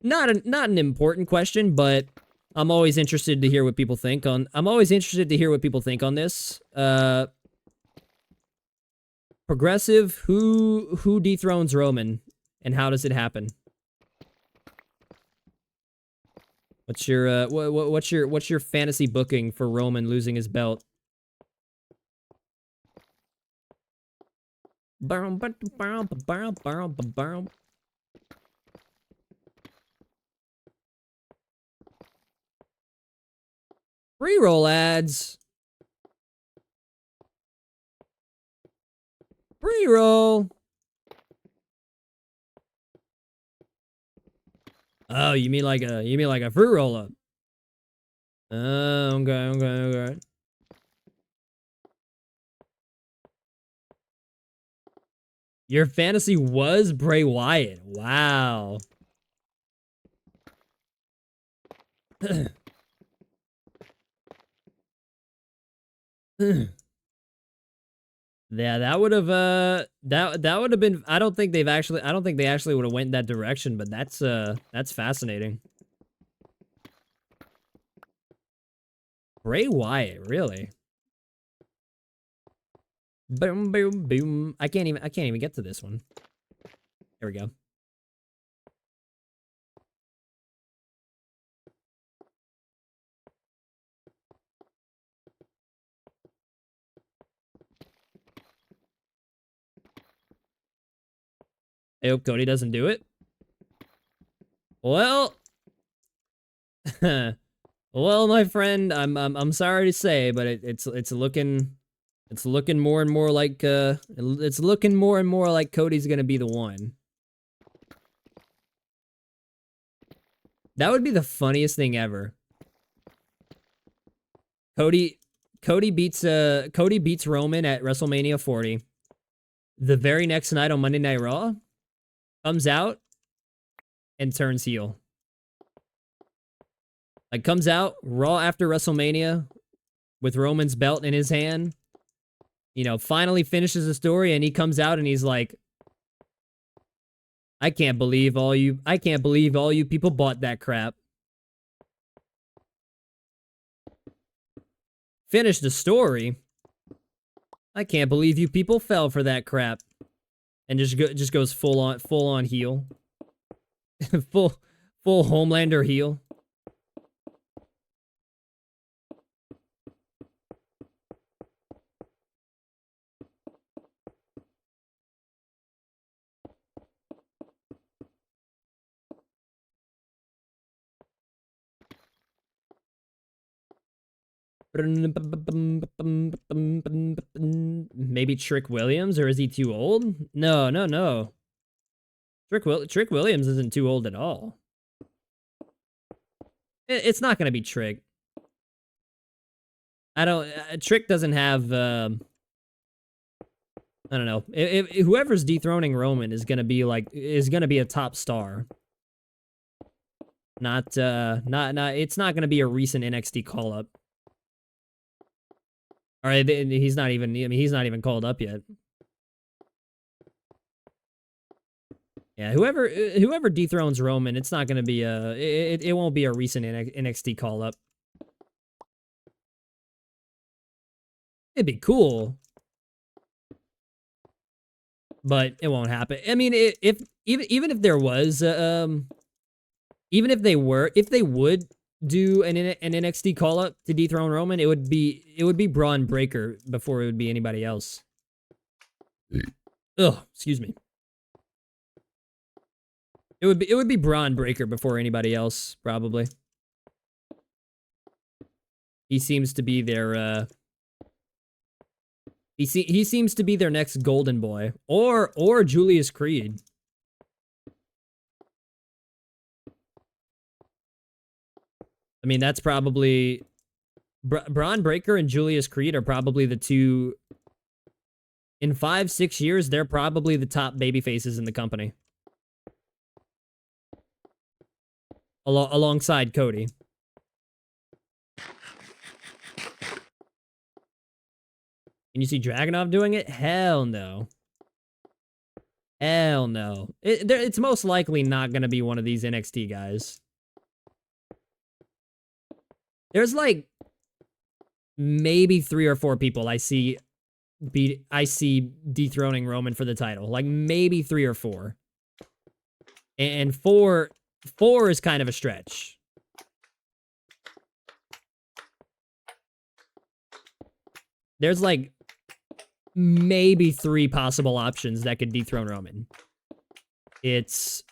[SPEAKER 1] not an important question, but I'm always interested to hear what people think on this. Progressive, who dethrones Roman and how does it happen? What's your fantasy booking for Roman losing his belt? Pre-roll ads. Pre-roll. Oh, you mean like a fruit roll up? Okay. Your fantasy was Bray Wyatt. Wow. Yeah, that would have that would have been. I don't think they actually would have went that direction, but that's fascinating. Bray Wyatt, really? Boom, boom, boom. I can't even get to this one. There we go. I hope Cody doesn't do it. Well, well, my friend, I'm sorry to say, but it's looking more and more like it's looking more and more like Cody's gonna be the one. That would be the funniest thing ever. Cody beats Roman at WrestleMania 40. The very next night on Monday Night Raw, comes out and turns heel. Like, comes out Raw after WrestleMania with Roman's belt in his hand. You know, finally finishes the story, and he comes out and he's like, I can't believe all you people bought that crap. Finish the story. I can't believe you people fell for that crap. And just goes full on heel. full Homelander heel. Maybe Trick Williams, or is he too old? No. Trick Williams isn't too old at all. It's not gonna be Trick. I don't. Trick doesn't have. I don't know. If whoever's dethroning Roman is gonna be a top star. Not. It's not gonna be a recent NXT call up. All right, he's not even. I mean, he's not even called up yet. Yeah, whoever dethrones Roman, it's not gonna be a. It won't be a recent NXT call up. It'd be cool, but it won't happen. I mean, if even if there was, even if they would do an NXT call up to dethrone Roman, it would be Braun Breaker before it would be anybody else. Ugh, excuse me. It would be Braun Breaker before anybody else, probably. He seems to be their he seems to be their next golden boy, or Julius Creed. I mean, that's probably Braun Breaker and Julius Creed are probably the two. In 5-6 years, they're probably the top baby faces in the company, alongside Cody. Can you see Dragunov doing it? Hell no. Hell no. It's most likely not going to be one of these NXT guys. There's like maybe 3 or 4 people I see dethroning Roman for the title. Like maybe 3 or 4. And 4 is kind of a stretch. There's like maybe 3 possible options that could dethrone Roman. It's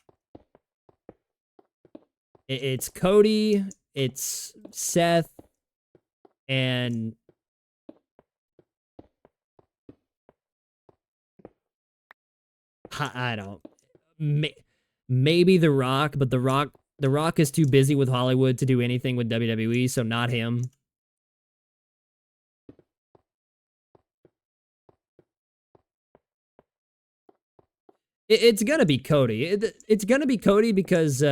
[SPEAKER 1] Cody, it's Seth, and I don't. Maybe The Rock, but The Rock is too busy with Hollywood to do anything with WWE, so not him. It's gonna be Cody. It's gonna be Cody because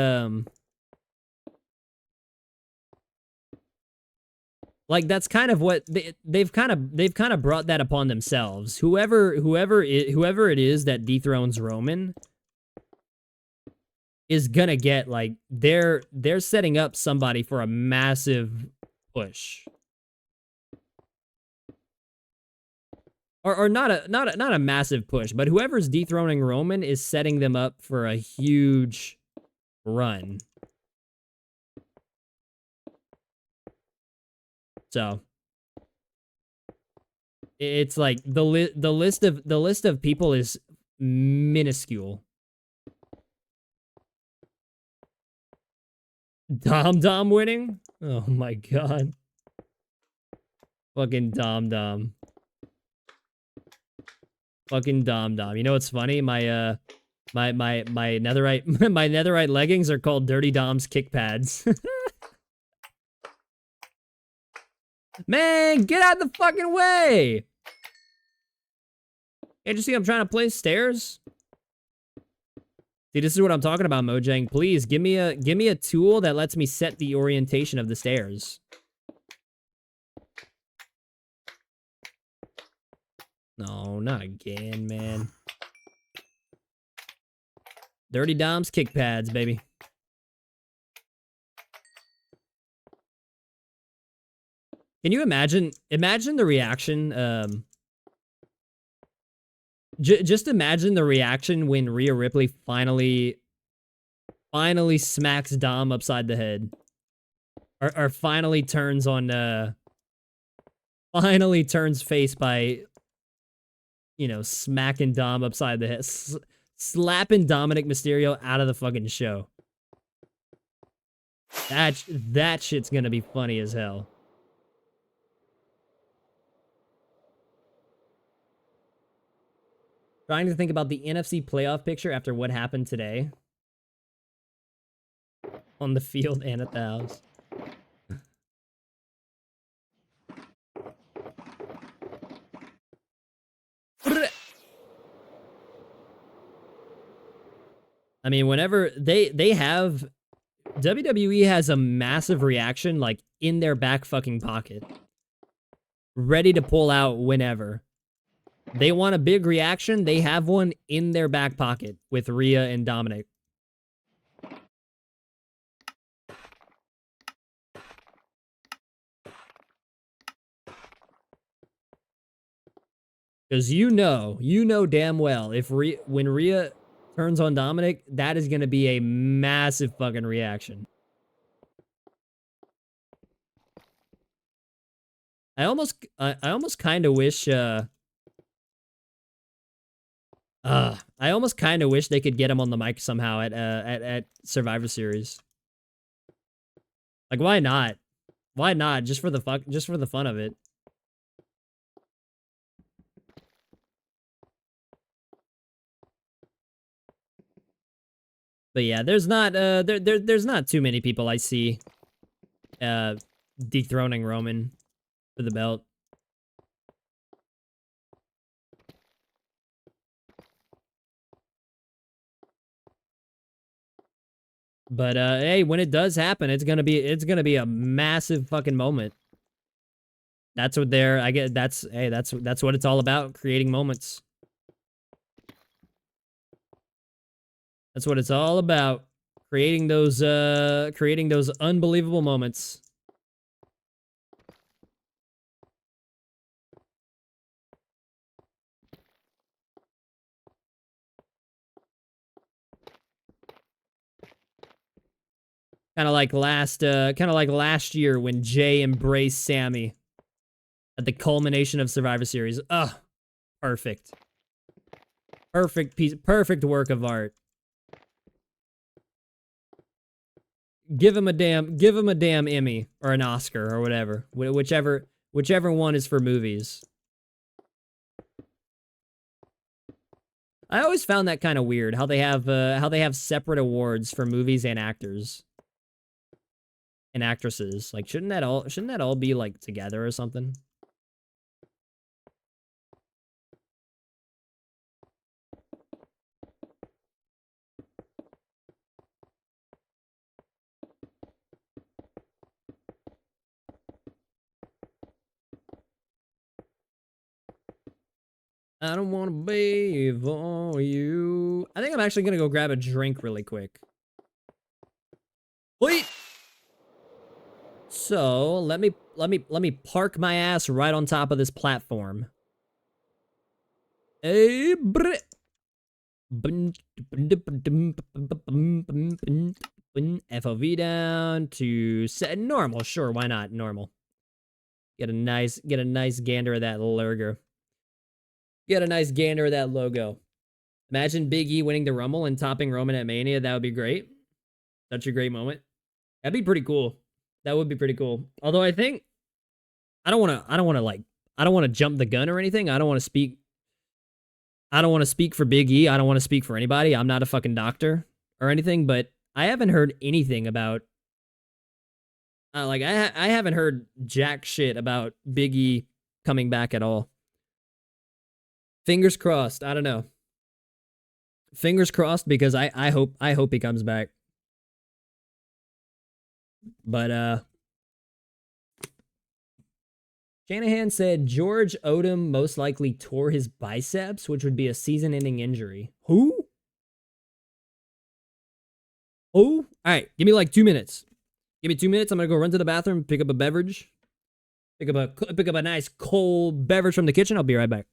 [SPEAKER 1] Like that's kind of what they've kind of brought that upon themselves. Whoever it is that dethrones Roman is gonna get, like, they're setting up somebody for a massive push. Or not a massive push, but whoever's dethroning Roman is setting them up for a huge run. So it's like the list of people is minuscule. Dom winning? Oh my god. Fucking Dom. Fucking Dom. You know what's funny? My netherite my netherite leggings are called Dirty Dom's kick pads. Man, get out of the fucking way! Can't you see I'm trying to place stairs? See, this is what I'm talking about, Mojang. Please give me a tool that lets me set the orientation of the stairs. No, not again, man. Dirty Dom's kick pads, baby. Can you imagine the reaction? Just imagine the reaction when Rhea Ripley finally smacks Dom upside the head, or finally turns on finally turns face by, you know, smacking Dom upside the head, slapping Dominic Mysterio out of the fucking show. That shit's gonna be funny as hell. Trying to think about the NFC playoff picture after what happened today. On the field and at the house. I mean, whenever they have... WWE has a massive reaction, like, in their back fucking pocket. Ready to pull out whenever. They want a big reaction, they have one in their back pocket with Rhea and Dominic. Because you know damn well, if when Rhea turns on Dominic, that is going to be a massive fucking reaction. I almost kind of wish, I almost kind of wish they could get him on the mic somehow at Survivor Series. Like, why not? Why not? Just for the fun of it. But yeah, there's not there's not too many people I see dethroning Roman for the belt. But hey, when it does happen, it's gonna be a massive fucking moment. That's what they're, I get, that's what it's all about, creating moments. That's what it's all about. Creating those unbelievable moments. Kind of like last year when Jay embraced Sammy at the culmination of Survivor Series. Ugh, perfect. Perfect work of art. Give him a damn Emmy or an Oscar or whatever. Whichever one is for movies. I always found that kind of weird how they have separate awards for movies and actors and actresses. Like, shouldn't that all be like together or something? I don't want to be for you. I think I'm actually gonna go grab a drink really quick. Wait. So let me park my ass right on top of this platform. Hey, FOV down to set normal. Sure, why not? Normal. Get a nice gander of that logo. Get a nice gander of that logo. Imagine Big E winning the Rumble and topping Roman at Mania. That would be great. Such a great moment. That'd be pretty cool. That would be pretty cool. Although I think I don't want to jump the gun or anything. I don't want to speak for Big E. I don't want to speak for anybody. I'm not a fucking doctor or anything, but I haven't heard anything about I haven't heard jack shit about Big E coming back at all. Fingers crossed. I don't know. Fingers crossed because I hope he comes back. But Shanahan said George Odom most likely tore his biceps, which would be a season-ending injury. Who? Oh, all right. Give me like 2 minutes. Give me 2 minutes. I'm gonna go run to the bathroom, pick up a beverage, pick up a nice cold beverage from the kitchen. I'll be right back.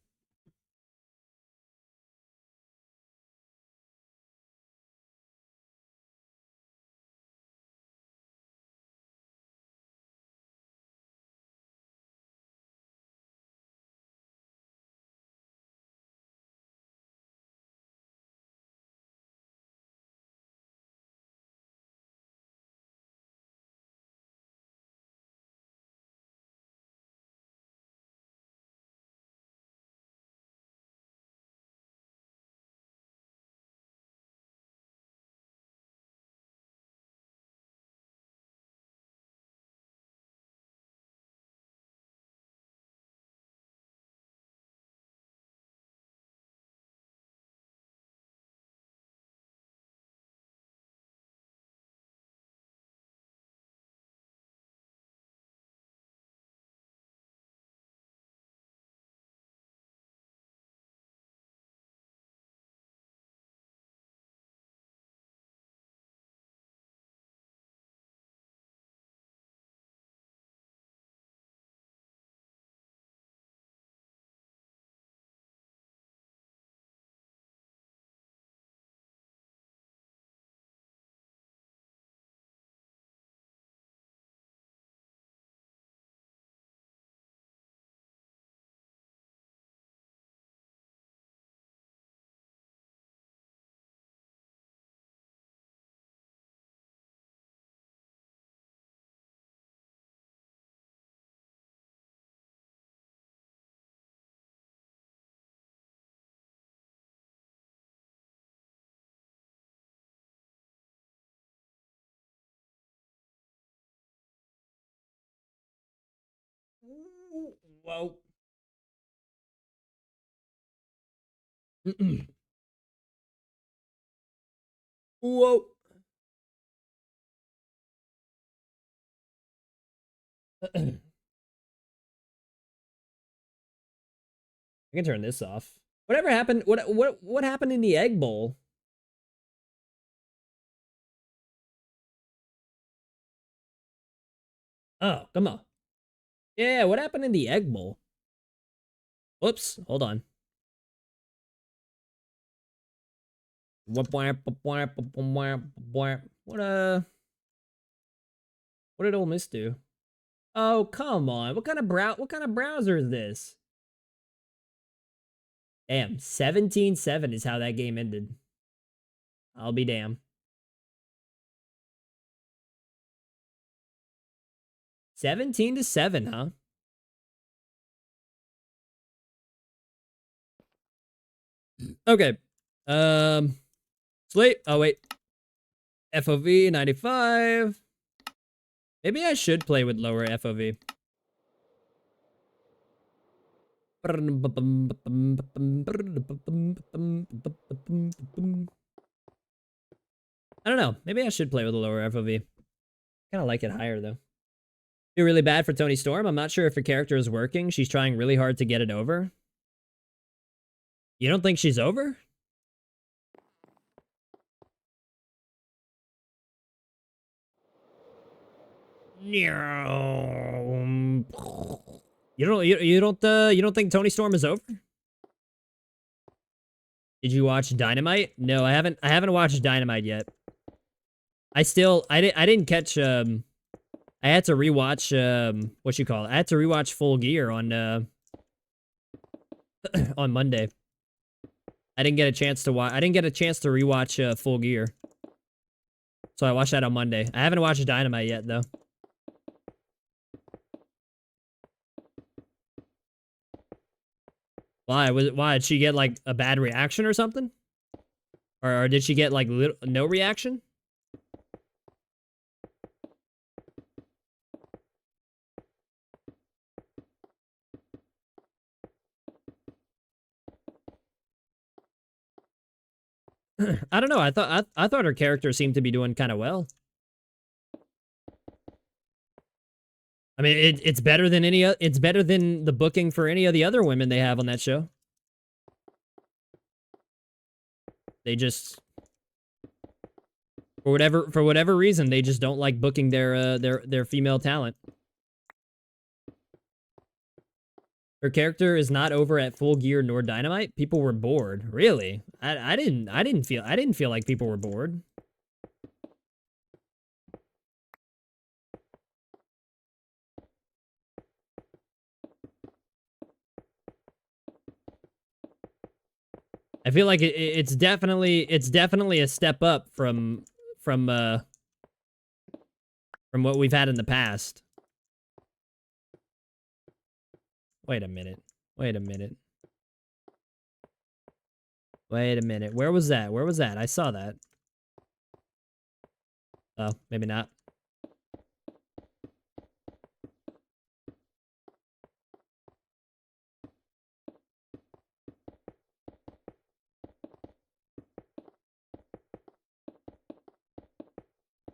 [SPEAKER 1] Whoa. Whoa. I can turn this off. Whatever happened? What happened in the egg bowl? Oh, come on. Yeah, what happened in the egg bowl? Whoops, hold on. What did Ole Miss do? Oh, come on. What kind of browser is this? Damn, 17-7 is how that game ended. I'll be damned. 17-7, huh? Okay. Slate. Oh wait. FOV 95. Maybe I should play with lower FOV. I don't know. Maybe I should play with a lower FOV. Kind of like it higher though. Feel really bad for Toni Storm. I'm not sure if her character is working. She's trying really hard to get it over. You don't think she's over? You don't think Tony Storm is over? Did you watch Dynamite? No, I haven't watched Dynamite yet. I didn't catch I had to rewatch what you call it? I had to rewatch Full Gear on on Monday. I didn't get a chance to rewatch Full Gear. So I watched that on Monday. I haven't watched Dynamite yet though. Why did she get like a bad reaction or something? Or did she get like no reaction? I don't know. I thought her character seemed to be doing kind of well. I mean, it's better than it's better than the booking for any of the other women they have on that show. They just for whatever reason, they just don't like booking their female talent. Her character is not over at Full Gear nor Dynamite. People were bored. Really? I didn't feel like people were bored. I feel like it's definitely a step up from what we've had in the past. Wait a minute. Wait a minute. Wait a minute. Where was that? Where was that? I saw that. Oh, maybe not.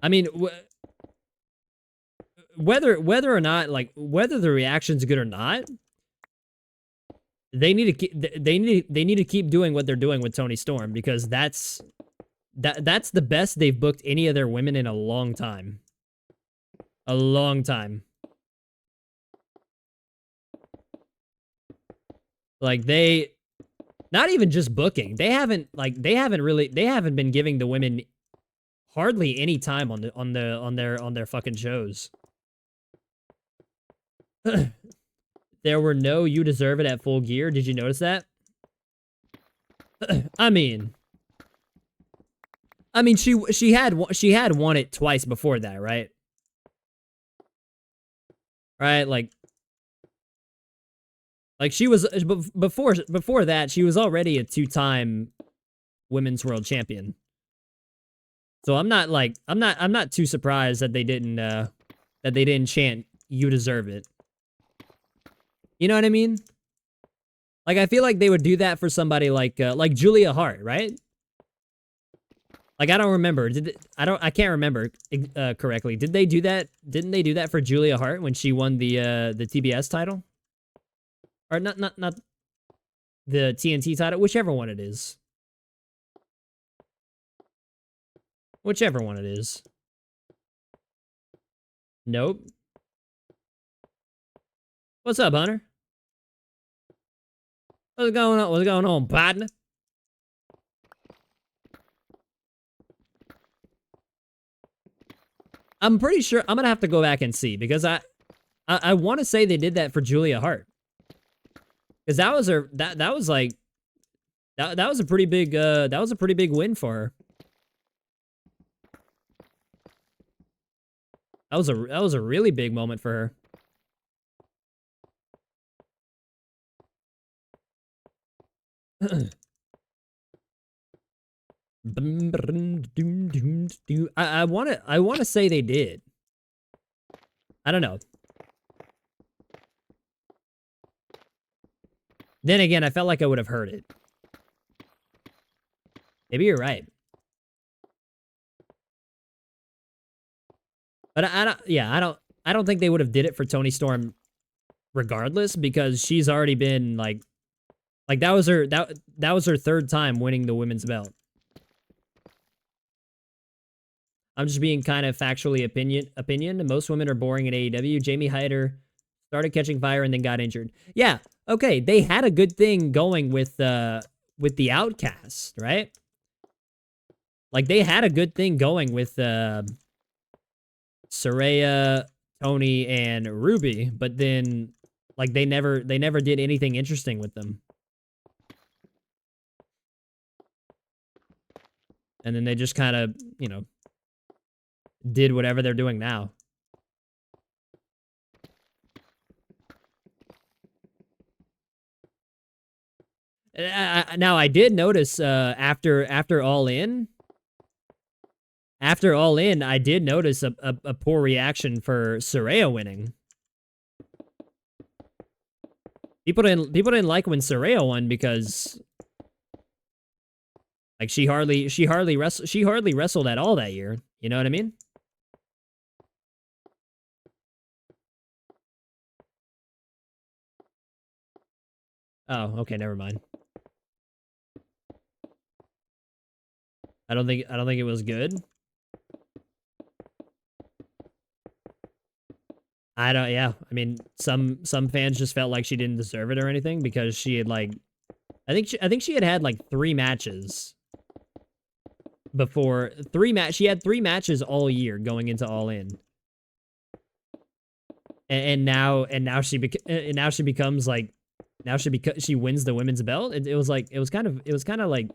[SPEAKER 1] I mean, whether or not, like, whether the reaction's good or not, they need to keep doing what they're doing with Toni Storm, because that's the best they've booked any of their women in a long time. A long time. Like, not even just booking. They haven't been giving the women hardly any time on their fucking shows. There were no "You Deserve It" at Full Gear. Did you notice that? I mean, she had won it twice before that, right? Right, like she was before that, she was already a 2-time women's world champion. So I'm not too surprised that they didn't chant "You Deserve It." You know what I mean? Like, I feel like they would do that for somebody like Julia Hart, right? Like, I don't remember. I can't remember correctly. Did they do that? Didn't they do that for Julia Hart when she won the TBS title? Or not the TNT title, whichever one it is. Whichever one it is. Nope. What's up, Hunter? What's going on? What's going on, partner? I'm pretty sure I'm gonna have to go back and see, because I want to say they did that for Julia Hart, because that was that was like that was a pretty big win for her. That was a really big moment for her. I want to say they did. I don't know. Then again, I felt like I would have heard it. Maybe you're right. But I don't think they would have did it for Toni Storm regardless, because she's already been like Like that was her third time winning the women's belt. I'm just being kind of factually opinion. Most women are boring in AEW. Jamie Hayter started catching fire and then got injured. Yeah, okay. They had a good thing going with the Outcast, right? Like they had a good thing going with Saraya, Tony, and Ruby, but then like they never did anything interesting with them. And then they just kind of, you know, did whatever they're doing now. Now I did notice after All In, I did notice a poor reaction for Saraya winning. People didn't like when Saraya won because like she hardly wrestled at all that year. You know what I mean? Oh, okay, never mind. I don't think it was good. Yeah. I mean, some fans just felt like she didn't deserve it or anything because she had like I think she had like 3 matches before she had 3 matches all year going into All In. And now she becomes like she wins the women's belt. It was kind of like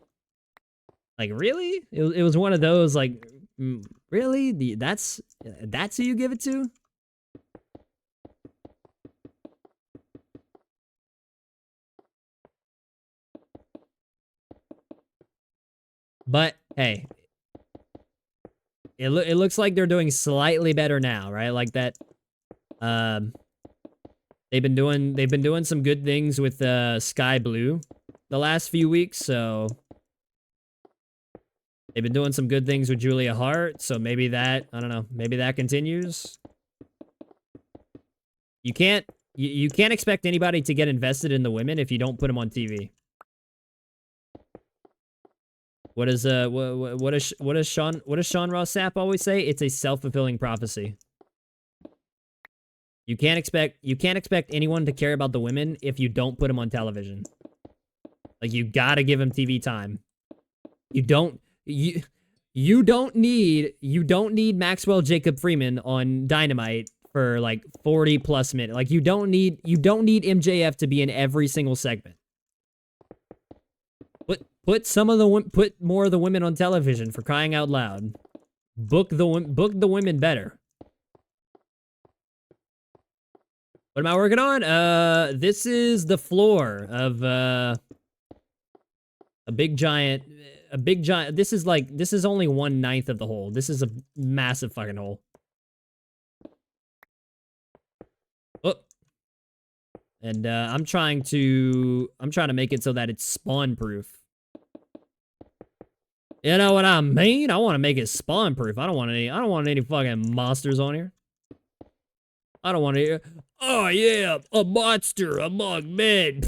[SPEAKER 1] really? It was one of those like really? That's who you give it to? But hey, it looks like they're doing slightly better now, right? Like that they've been doing some good things with Sky Blue the last few weeks, so they've been doing some good things with Julia Hart, so maybe that, I don't know, maybe that continues. You can't expect anybody to get invested in the women if you don't put them on TV. What does Sean Ross Sapp always say? It's a self-fulfilling prophecy. You can't expect anyone to care about the women if you don't put them on television. Like you gotta give them TV time. You don't need Maxwell Jacob Freeman on Dynamite for like 40 plus minutes. Like you don't need MJF to be in every single segment. Put more of the women on television, for crying out loud. Book the women better. What am I working on? This is the floor of a big giant. This is only 1/9 of the hole. This is a massive fucking hole. Oh. And I'm trying to make it so that it's spawn proof. You know what I mean? I want to make it spawn proof. I don't want any fucking monsters on here. I don't want to. Oh yeah, a monster among men.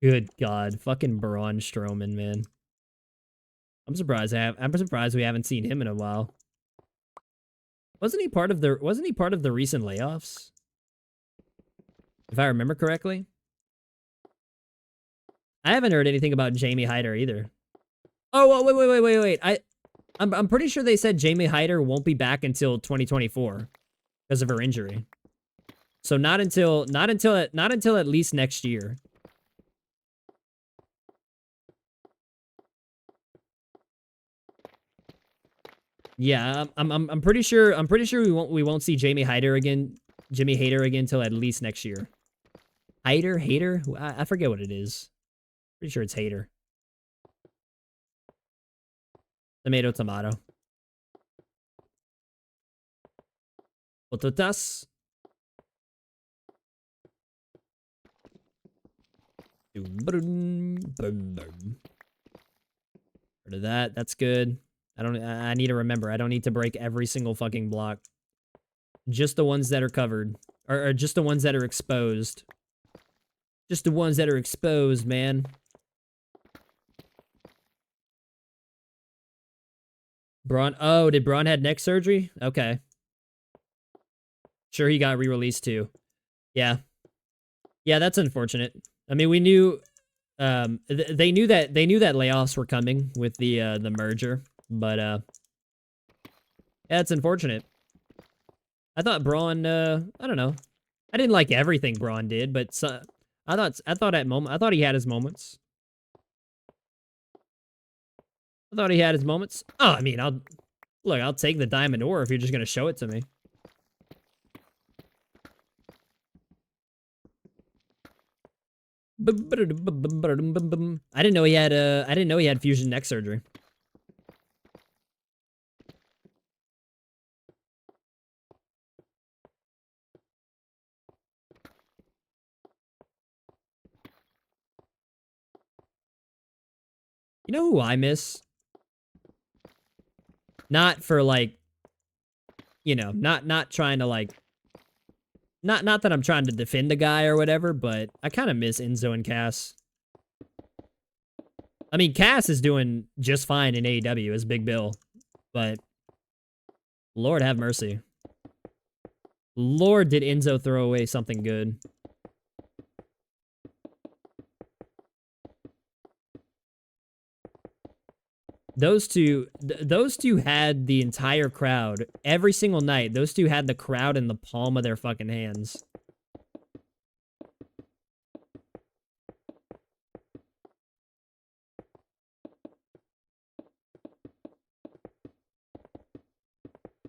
[SPEAKER 1] Good God, fucking Braun Strowman, man. I'm surprised we haven't seen him in a while. Wasn't he part of the recent layoffs? If I remember correctly. I haven't heard anything about Jamie Hayter either. Oh, well, wait. I'm pretty sure they said Jamie Hayter won't be back until 2024 because of her injury. So not until at least next year. Yeah, I'm pretty sure we won't see Jamie Hayter again till at least next year. Hater? I forget what it is. Pretty sure it's Hater. Tomato. Pototas. Heard of that? That's good. I need to remember. I don't need to break every single fucking block. Just the ones that are covered. Or just the ones that are exposed. Just the ones that are exposed, man. Braun. Oh, did Braun had neck surgery? Okay. Sure, he got re-released too. Yeah. Yeah, that's unfortunate. I mean, we knew they knew that layoffs were coming with the merger, but yeah, it's unfortunate. I thought Braun I don't know. I didn't like everything Braun did, but I thought he had his moments. I thought he had his moments. Oh, I mean, I'll take the diamond ore if you're just going to show it to me. I didn't know he had fusion neck surgery. You know who I miss? Not for like, you know, not trying to like, not that I'm trying to defend the guy or whatever, but I kind of miss Enzo and Cass. I mean, Cass is doing just fine in AEW as Big Bill, but Lord have mercy. Lord, did Enzo throw away something good. Those two had the entire crowd every single night. Those two had the crowd in the palm of their fucking hands.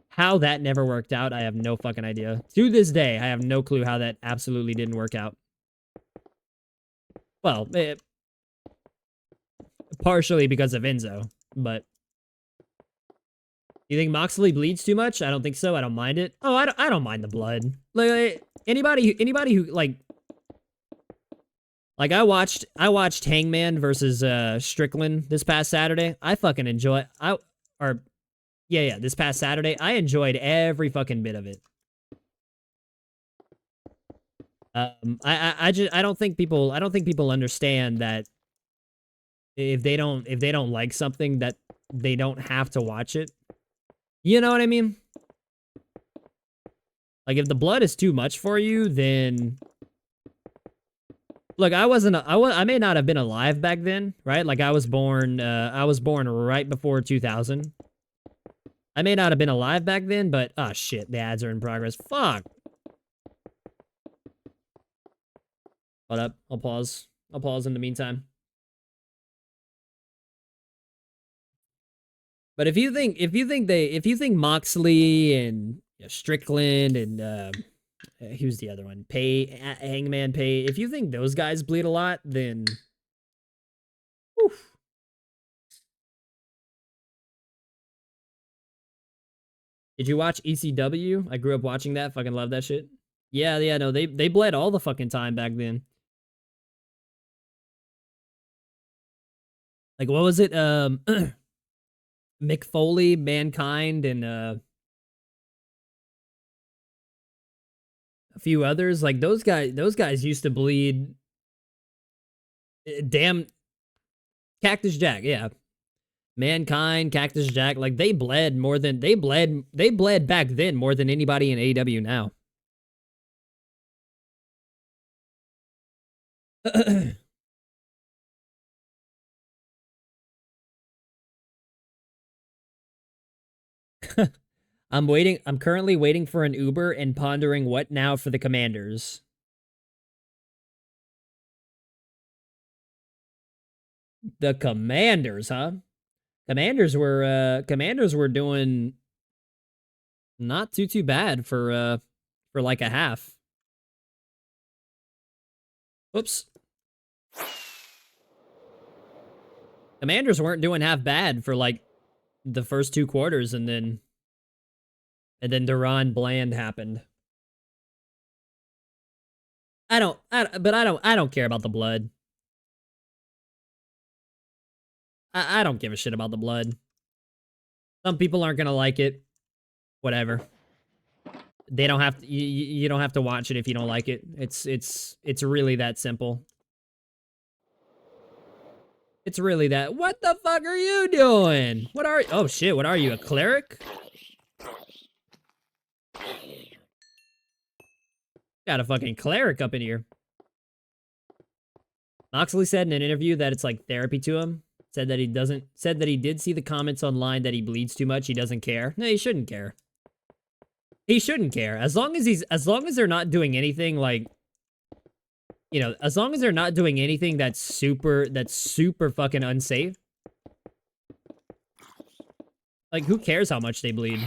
[SPEAKER 1] How that never worked out, I have no fucking idea. To this day, I have no clue how that absolutely didn't work out. Well, partially because of Enzo, but you think Moxley bleeds too much? I don't think so. I don't mind it. Oh, I don't mind the blood. Like anybody who like I watched Hangman versus Strickland this past Saturday. I fucking enjoy this past Saturday. I enjoyed every fucking bit of it. I don't think people understand that if they don't like something that they don't have to watch it. You know what I mean? Like if the blood is too much for you, then look, I may not have been alive back then, right? Like I was born right before 2000. I may not have been alive back then, but oh shit, the ads are in progress. Fuck. Hold up, I'll pause. I'll pause in the meantime. But if you think Moxley and Strickland and who's the other one? Hangman Pay. If you think those guys bleed a lot, then oof. Did you watch ECW? I grew up watching that. Fucking love that shit. Yeah, no, they bled all the fucking time back then. Like what was it? Mick Foley, Mankind, and a few others. Like those guys used to bleed. Damn, Cactus Jack, yeah. Mankind, Cactus Jack, like they bled back then more than anybody in AEW now. I'm currently waiting for an Uber and pondering what now for the Commanders. The Commanders, huh? Commanders were doing not too bad for like a half. Oops. Commanders weren't doing half bad for like the first 2 quarters, and then Duran Bland happened. I don't care about the blood. I don't give a shit about the blood. Some people aren't gonna like it. Whatever. They don't have to, you don't have to watch it if you don't like it. It's really that simple. It's really that. What the fuck are you doing? What are, oh shit, what are you, a cleric? Got a fucking cleric up in here. Moxley said in an interview that it's like therapy to him. Said that he did see the comments online that he bleeds too much. He doesn't care. No, he shouldn't care. He shouldn't care. As long as they're not doing anything like, you know, as long as they're not doing anything that's super fucking unsafe. Like, who cares how much they bleed?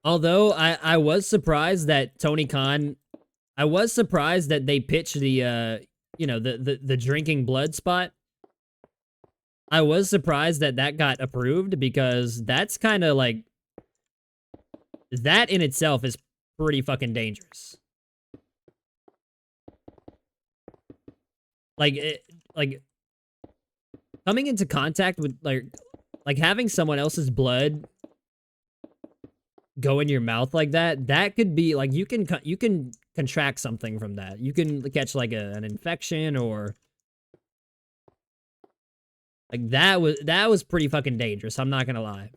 [SPEAKER 1] Although I was surprised that Tony Khan, I was surprised that they pitched the you know, the drinking blood spot. I was surprised that that got approved because that's kind of like, that in itself is pretty fucking dangerous. Like coming into contact with like having someone else's blood go in your mouth like that, that could be like, you can contract something from that. You can catch like an infection, or like that was pretty fucking dangerous. I'm not gonna lie.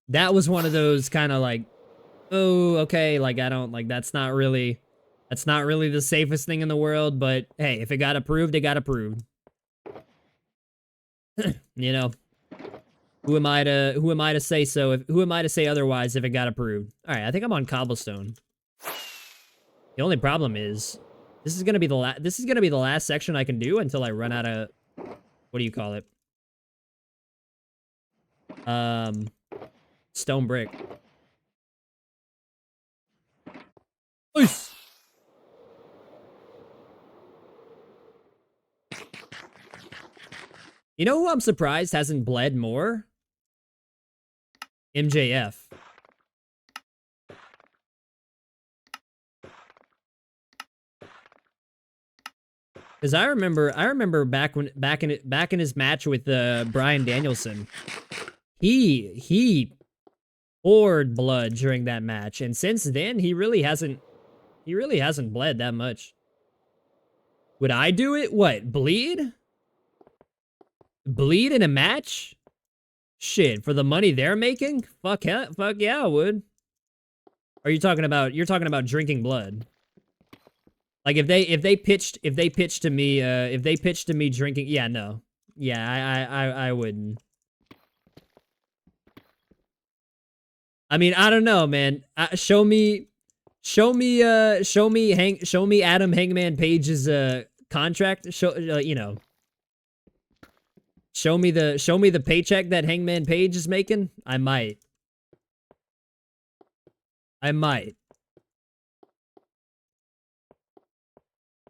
[SPEAKER 1] That was one of those kind of like, oh, okay, like I don't, like that's not really the safest thing in the world, but hey, if it got approved, it got approved. You know, who am I to say so? Who am I to say otherwise if it got approved? All right, I think I'm on cobblestone. The only problem is this is gonna be the last section I can do until I run out of, what do you call it? Stone brick. Oish. You know who I'm surprised hasn't bled more? MJF. Because I remember back in his match with Bryan Danielson, he poured blood during that match, and since then he really hasn't bled that much. Would I do it? What, bleed? Bleed in a match? Shit, for the money they're making? Fuck yeah, I would. Are you talking about, you're talking about drinking blood? Like if they pitched to me drinking, yeah, no. Yeah, I wouldn't. I mean, I don't know, man. Show me Adam Hangman Page's contract. You know. Show me the paycheck that Hangman Page is making. I might.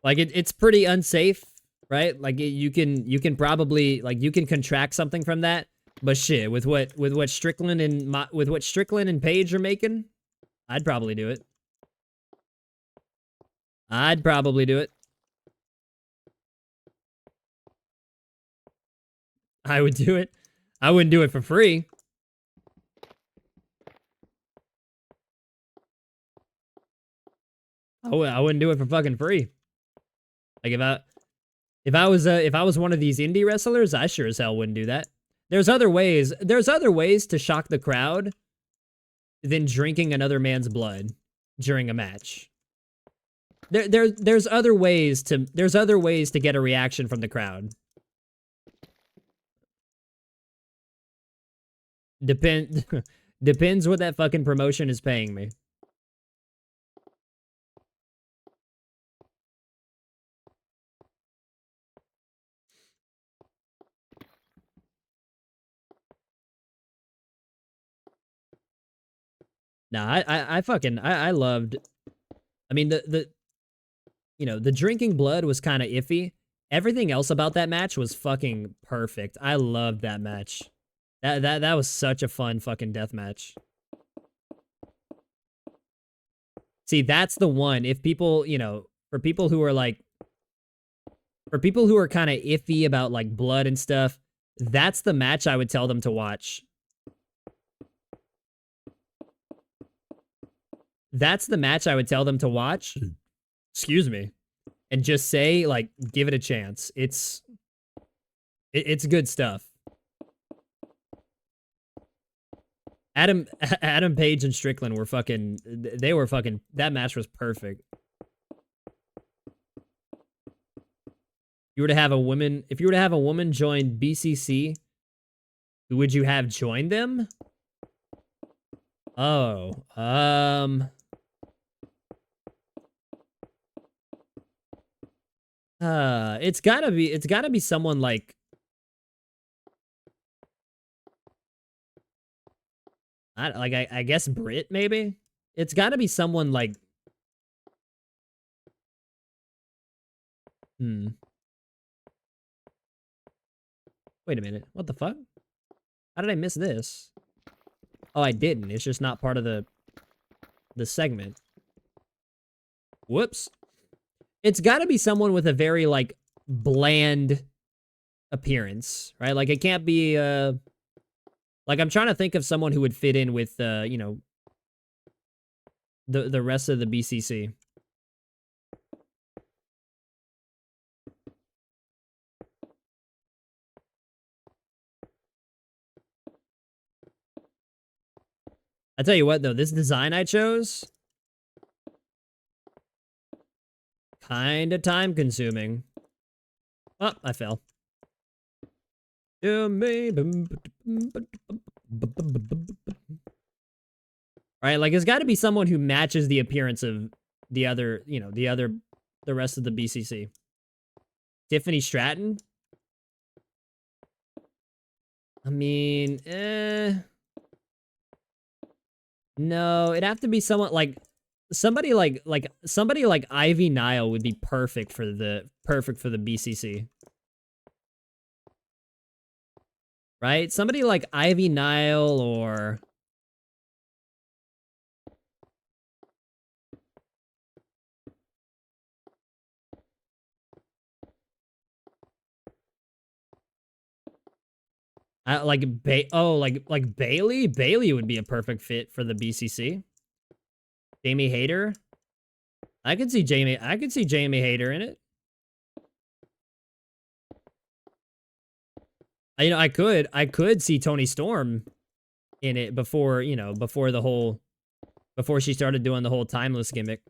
[SPEAKER 1] Like it's pretty unsafe, right? Like you can probably, like, you can contract something from that. But shit, with what Strickland and Page are making, I'd probably do it. I'd probably do it. I would do it. I wouldn't do it for free. I wouldn't do it for fucking free. Like if I was one of these indie wrestlers, I sure as hell wouldn't do that. There's other ways to shock the crowd than drinking another man's blood during a match. There's other ways to get a reaction from the crowd. Depends what that fucking promotion is paying me. Nah, I loved, I mean, you know, the drinking blood was kind of iffy. Everything else about that match was fucking perfect. I loved that match. That was such a fun fucking death match. See, that's the one. If people, you know, for people who are kind of iffy about like blood and stuff, That's the match I would tell them to watch. That's the match I would tell them to watch. Excuse me. And just say, like, give it a chance. It's good stuff. Adam Page and Strickland were fucking, they were fucking, that match was perfect. You were to have a woman, if you were to have a woman join BCC, who would you have join them? Oh, it's gotta be someone like, I guess Brit, maybe? It's gotta be someone like, wait a minute, what the fuck? How did I miss this? Oh, I didn't. It's just not part of the segment. Whoops. It's got to be someone with a very, like, bland appearance, right? Like, it can't be, like, I'm trying to think of someone who would fit in with, you know, the rest of the BCC. I tell you what, though, this design I chose, kind of time consuming. Oh, I fell. Right, like, it's got to be someone who matches the appearance of the other, you know, the rest of the BCC. Tiffany Stratton? I mean, no, it'd have to be someone like somebody like Ivy Nile would be perfect for the BCC. Right? Somebody like Ivy Nile or like Bailey. Bailey would be a perfect fit for the BCC. Jamie Hayter. I could see Jamie Hayter in it. You know, I could see Toni Storm in it before, you know, before she started doing the whole timeless gimmick.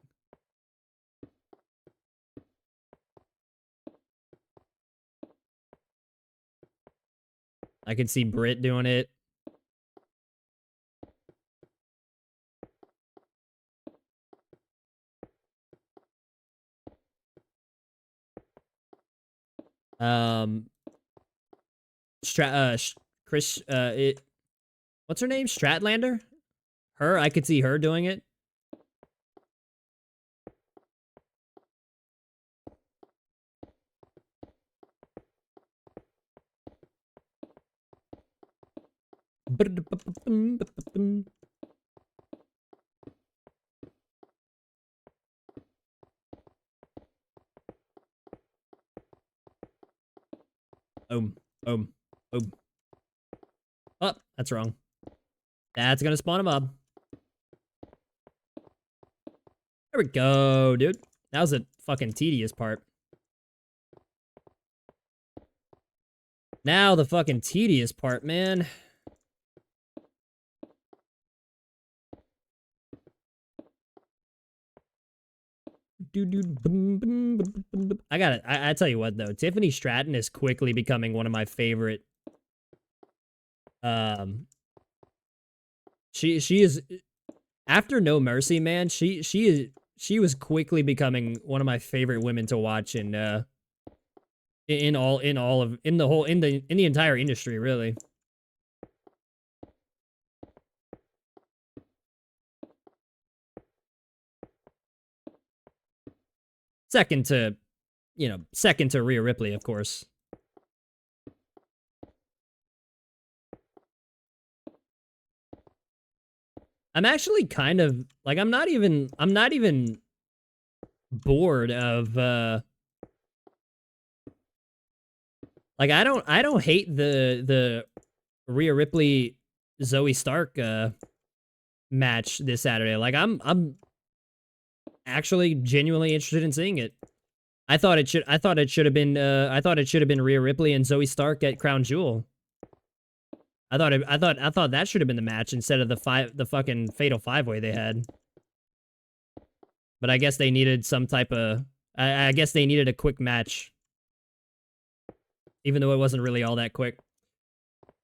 [SPEAKER 1] I could see Britt doing it. Chris, what's her name? Stratlander? Her, I could see her doing it. Oh, that's wrong. That's gonna spawn a mob. There we go, dude. That was a fucking tedious part. Now the fucking tedious part, man. I got it. I tell you what, though. Tiffany Stratton is quickly becoming one of my favorite. She is, after No Mercy, man. She was quickly becoming one of my favorite women to watch in the entire industry, really. Second to Rhea Ripley, of course. I'm actually kind of like, I'm not even bored of Like I don't hate the Rhea Ripley Zoe Stark match this Saturday. Like I'm actually genuinely interested in seeing it. I thought it should have been Rhea Ripley and Zoe Stark at Crown Jewel. I thought that should have been the match instead of the fucking Fatal 5-Way they had. But I guess they needed some type of I guess they needed a quick match. Even though it wasn't really all that quick.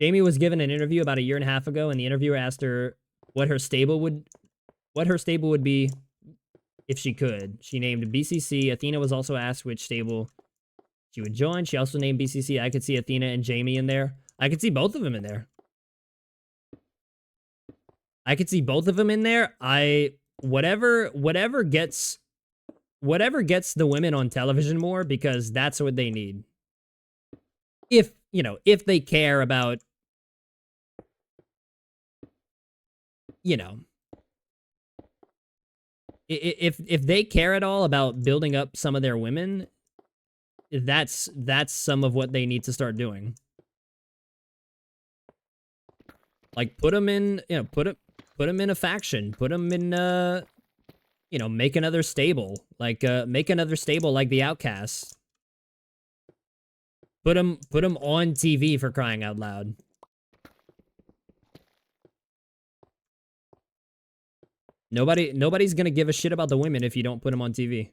[SPEAKER 1] Jamie was given an interview about a year and a half ago, and the interviewer asked her what her stable would be if she could. She named BCC. Athena was also asked which stable she would join. She also named BCC. I could see Athena and Jamie in there. I could see both of them in there. Whatever gets the women on television more, because that's what they need. If, you know, if they care about, you know, if they care at all about building up some of their women, that's some of what they need to start doing. Like put them in, you know, put them in a faction, put them in you know, make another stable, like the Outcasts. Put them on TV, for crying out loud. Nobody's gonna give a shit about the women if you don't put them on TV.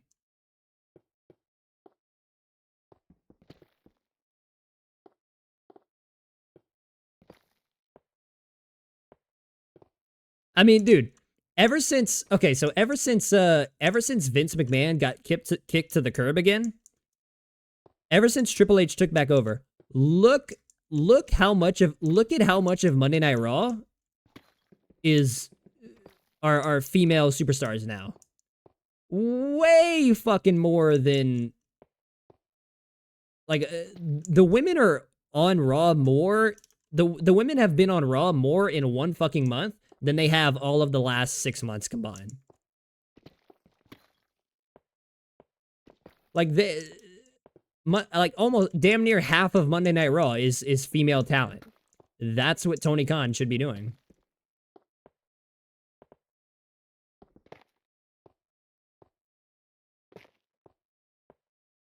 [SPEAKER 1] I mean, dude, ever since Vince McMahon got kicked to the curb again, ever since Triple H took back over, look at how much of Monday Night Raw are female superstars now. Way fucking more than, like, the women are on Raw more. The women have been on Raw more in one fucking month than they have all of the last 6 months combined. Like almost damn near half of Monday Night Raw is female talent. That's what Tony Khan should be doing.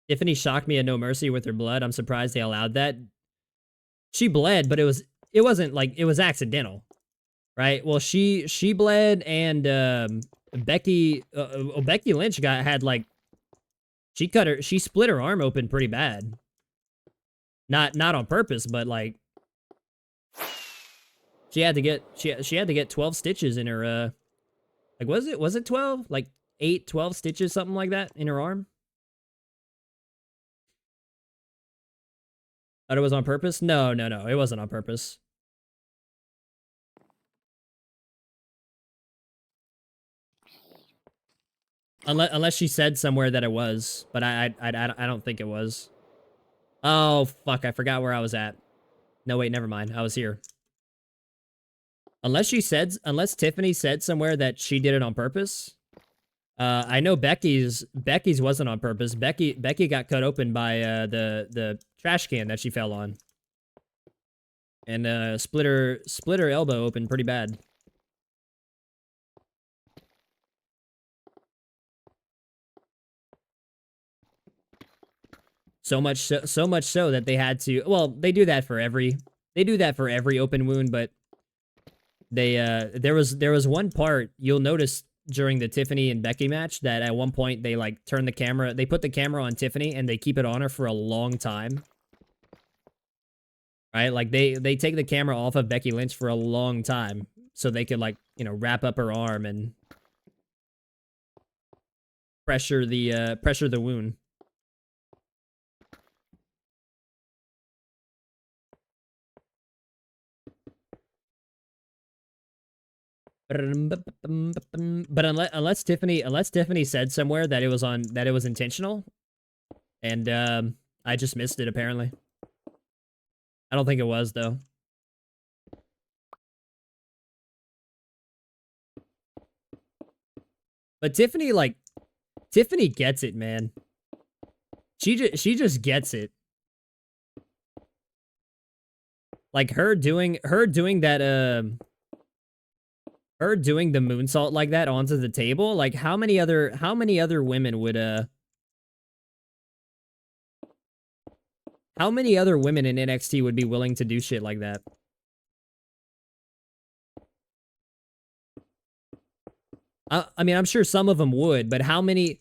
[SPEAKER 1] Tiffany shocked me at No Mercy with her blood. I'm surprised they allowed that. She bled, but it wasn't like it was accidental, right? Well, she bled, and Becky Lynch she split her arm open pretty bad. Not on purpose, but like she had to get 12 stitches in her like was it 12? Like 12 stitches, something like that, in her arm. Thought it was on purpose? No, it wasn't on purpose. Unless she said somewhere that it was, but I don't think it was. Oh fuck, I forgot where I was at. No wait, never mind. I was here. Unless Tiffany said somewhere that she did it on purpose. I know Becky's wasn't on purpose. Becky got cut open by the trash can that she fell on, and split her elbow open pretty bad. So much so that they had to. Well, they do that for every open wound, but they there was one part you'll notice during the Tiffany and Becky match that at one point they like turn the camera, they put the camera on Tiffany and they keep it on her for a long time. Right? Like they take the camera off of Becky Lynch for a long time so they could, like, you know, wrap up her arm and pressure the wound. But unless Tiffany said somewhere that it was intentional, and I just missed it apparently. I don't think it was though. But Tiffany gets it, man. She just gets it. Like her doing that her doing the moonsault like that onto the table. Like how many other women would how many other women in NXT would be willing to do shit like that? I mean, I'm sure some of them would, but how many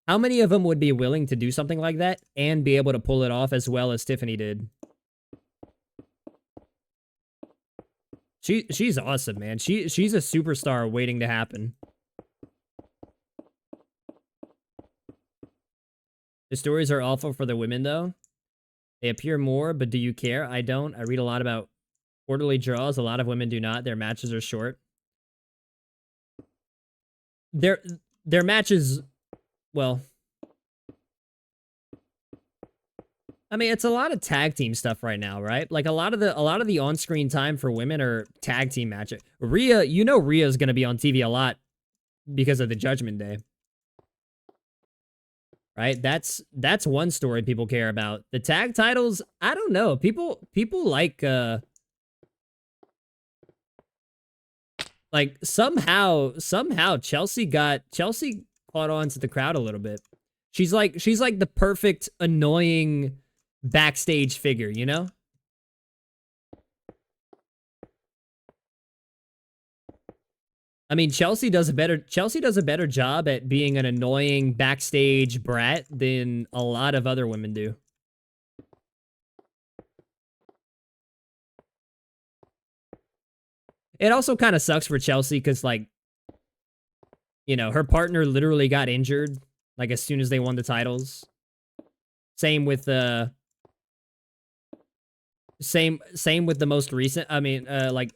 [SPEAKER 1] of them would be willing to do something like that and be able to pull it off as well as Tiffany did? She's awesome, man. She's a superstar waiting to happen. The stories are awful for the women though. They appear more, but do you care? I don't. I read a lot about quarterly draws. A lot of women do not. Their matches are short. Their matches, well, I mean, it's a lot of tag team stuff right now, right? Like a lot of the on-screen time for women are tag team matches. Rhea, you know Rhea's going to be on TV a lot because of the Judgment Day. Right? That's one story people care about. The tag titles, I don't know. People like somehow Chelsea caught on to the crowd a little bit. She's like the perfect annoying backstage figure, you know? I mean, Chelsea does a better job at being an annoying backstage brat than a lot of other women do. It also kind of sucks for Chelsea because, like, you know, her partner literally got injured, like, as soon as they won the titles. Same with the most recent. I mean, like,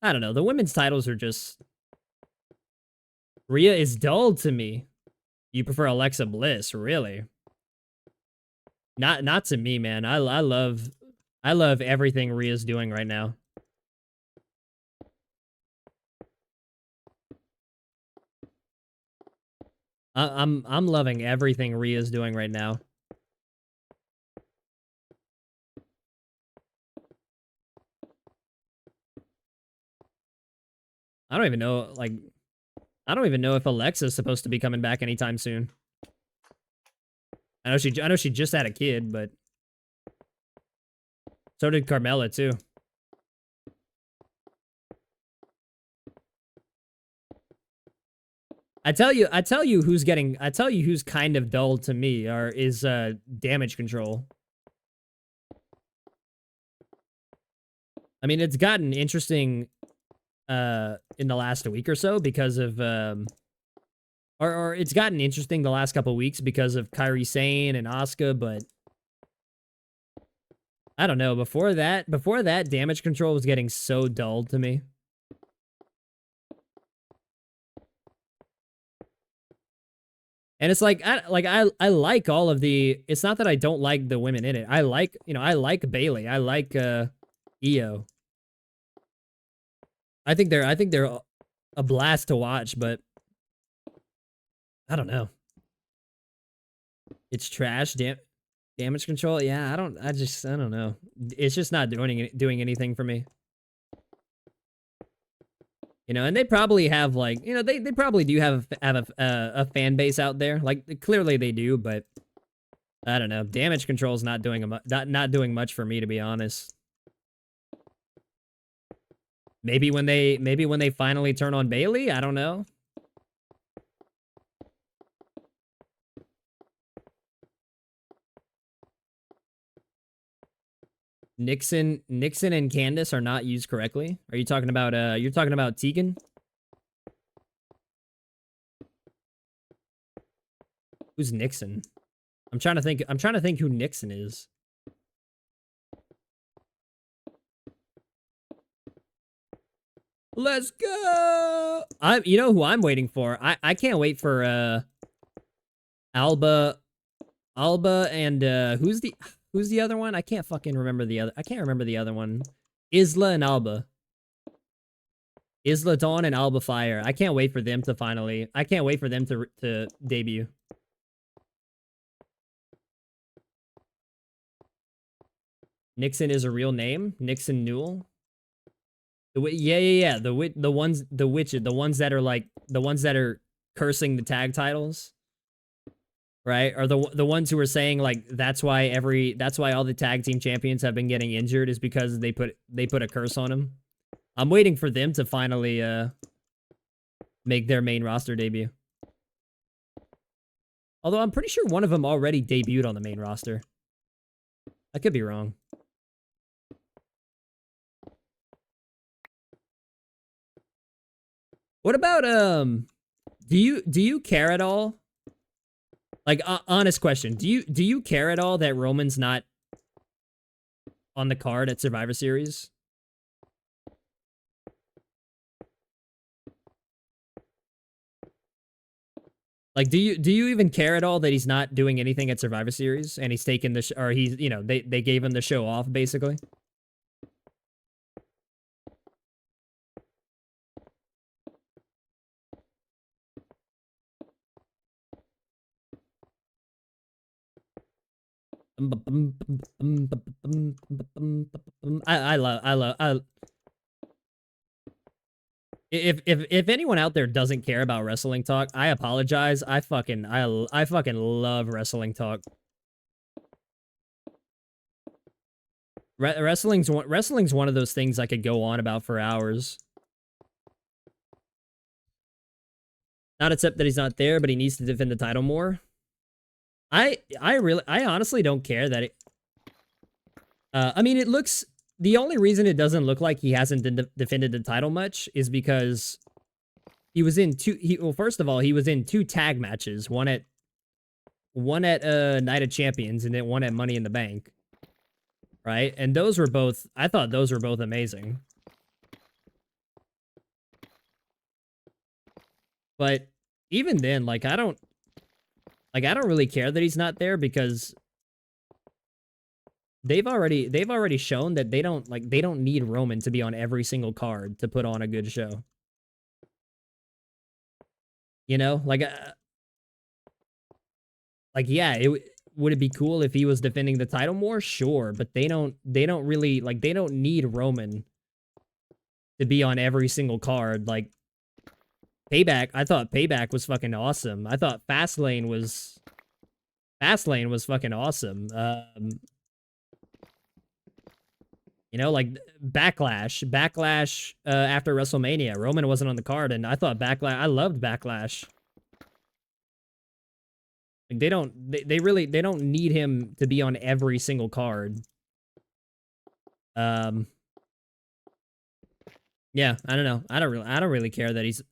[SPEAKER 1] I don't know. The women's titles are just... Rhea is dull to me. You prefer Alexa Bliss, really? Not to me, man. I love everything Rhea's doing right now. I'm loving everything Rhea's doing right now. I don't even know, like, I don't even know if Alexa's supposed to be coming back anytime soon. I know she just had a kid, but so did Carmella too. I tell you who's kind of dull to me is Damage Control. I mean, it's gotten interesting in the last week or so because of or it's gotten interesting the last couple weeks because of Kairi Sane and Asuka, but I don't know. Before that, Damage Control was getting so dull to me. And it's like I like all of the... It's not that I don't like the women in it. I like Bailey. I like Io. I think they're a blast to watch, but I don't know. It's trash. Damage Control. Yeah, I don't know. It's just not doing anything for me. You know, and they probably have, like, you know, they probably do have a fan base out there. Like, clearly they do, but I don't know. Damage Control's not doing much for me, to be honest. Maybe when they finally turn on Bailey, I don't know. Nixon and Candace are not used correctly. Are you talking about you're talking about Tegan? Who's Nixon? I'm trying to think who Nixon is. Let's go. You know who I'm waiting for? I can't wait for Alba and who's the other one? I can't remember the other one. Isla and Alba. Isla Dawn and Alba Fire. I can't wait for them to debut. Nixon is a real name. Nixon Newell. Yeah. The ones that are like the ones that are cursing the tag titles, right? Are the ones who are saying like that's why all the tag team champions have been getting injured is because they put a curse on them. I'm waiting for them to finally make their main roster debut. Although I'm pretty sure one of them already debuted on the main roster. I could be wrong. What about do you care at all? Like honest question. Do you care at all that Roman's not on the card at Survivor Series? Like, do you even care at all that he's not doing anything at Survivor Series and he's taking the or he's they gave him the show off basically? I love if anyone out there doesn't care about wrestling talk, I apologize. I fucking love wrestling talk. Wrestling's one of those things I could go on about for hours. Not except that he's not there, but he needs to defend the title more. I honestly don't care that it. I mean, it looks. The only reason it doesn't look like he hasn't defended the title much is because he was in two. Well, first of all, he was in 2 tag matches. One at Night of Champions, and then one at Money in the Bank. Right, and those were both. I thought those were both amazing. But even then, like I don't really care that he's not there because they've already shown that they don't need Roman to be on every single card to put on a good show. You know, yeah, would it be cool if he was defending the title more? Sure, but they don't really they don't need Roman to be on every single card. Like Payback, I thought Payback was fucking awesome. I thought Fastlane was fucking awesome. You know, like Backlash after WrestleMania, Roman wasn't on the card, and I thought I loved Backlash. Like they really don't need him to be on every single card. Yeah, I don't know. I don't really care that he's.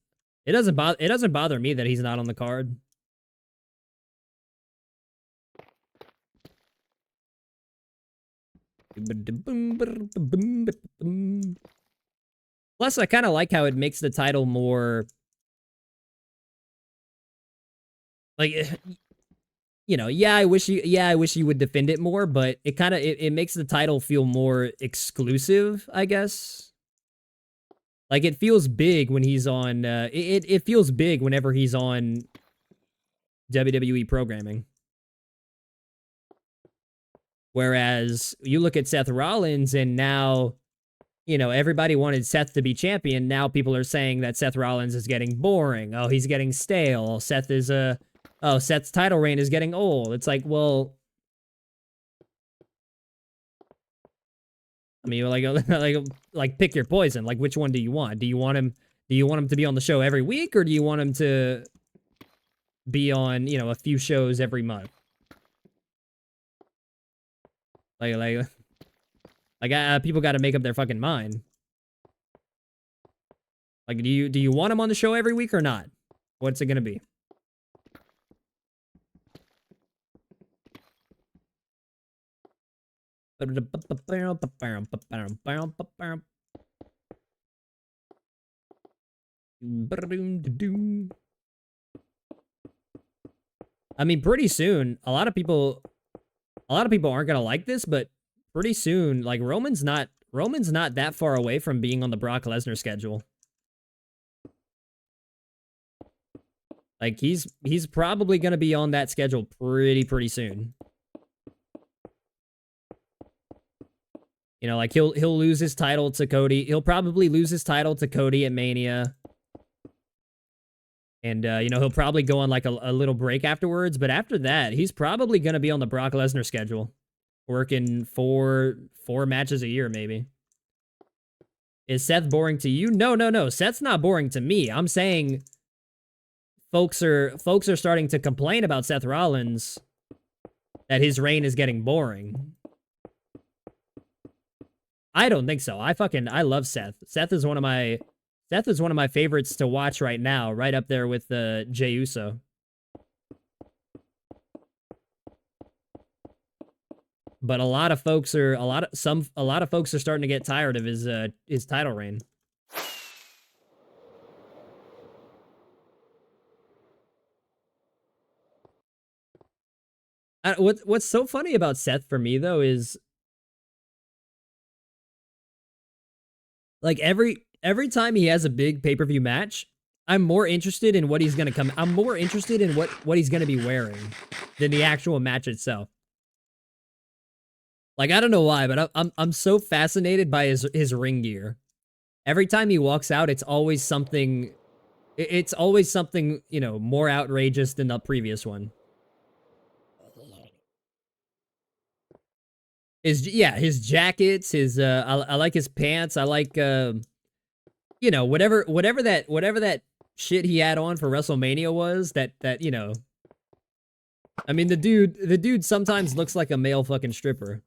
[SPEAKER 1] It doesn't bother me that he's not on the card. Plus, I kind of like how it makes the title more like, you know, I wish you would defend it more, but it kind of it makes the title feel more exclusive, I guess. Like it feels big when he's on. It feels big whenever he's on WWE programming. Whereas you look at Seth Rollins, and now, you know, everybody wanted Seth to be champion. Now people are saying that Seth Rollins is getting boring. Oh, he's getting stale. Seth's title reign is getting old. It's like, well, I mean, like pick your poison. Like, which one do you want? Do you want him to be on the show every week, or do you want him to be on, you know, a few shows every month? People got to make up their fucking mind. Like, do you want him on the show every week or not? What's it gonna be? I mean, pretty soon, a lot of people aren't gonna like this, but pretty soon, like Roman's not that far away from being on the Brock Lesnar schedule. Like he's probably gonna be on that schedule pretty soon. You know, like he'll lose his title to Cody. He'll probably lose his title to Cody at Mania. And, you know, he'll probably go on like a little break afterwards. But after that, he's probably going to be on the Brock Lesnar schedule. Working four matches a year, maybe. Is Seth boring to you? No. Seth's not boring to me. I'm saying folks are starting to complain about Seth Rollins that his reign is getting boring. I don't think so. I love Seth. Seth is one of my favorites to watch right now, right up there with Jey Uso. But a lot of folks are starting to get tired of his title reign. What's so funny about Seth for me though is like every time he has a big pay-per-view match, I'm more interested in what he's gonna come. I'm more interested in what he's gonna be wearing than the actual match itself. Like, I don't know why, but I'm so fascinated by his ring gear. Every time he walks out, it's always something, you know, more outrageous than the previous one. His jackets, I like his pants. I like, you know, whatever that shit he had on for WrestleMania was, that, you know. I mean, the dude sometimes looks like a male fucking stripper.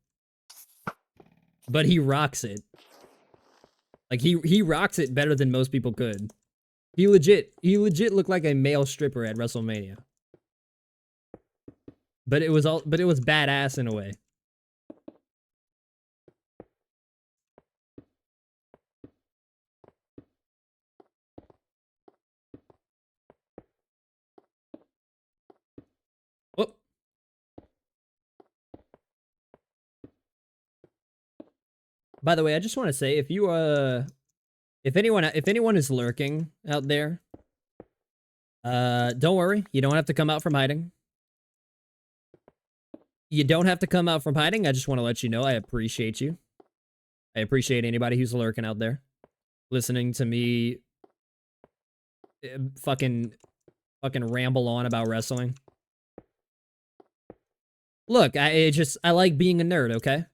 [SPEAKER 1] But he rocks it. Like, he rocks it better than most people could. He legit looked like a male stripper at WrestleMania. But it was badass in a way. Oh. By the way, I just want to say, if you if anyone is lurking out there, don't worry, you don't have to come out from hiding. You don't have to come out from hiding. I just want to let you know I appreciate you. I appreciate anybody who's lurking out there, listening to me fucking ramble on about wrestling. Look, I like being a nerd, okay?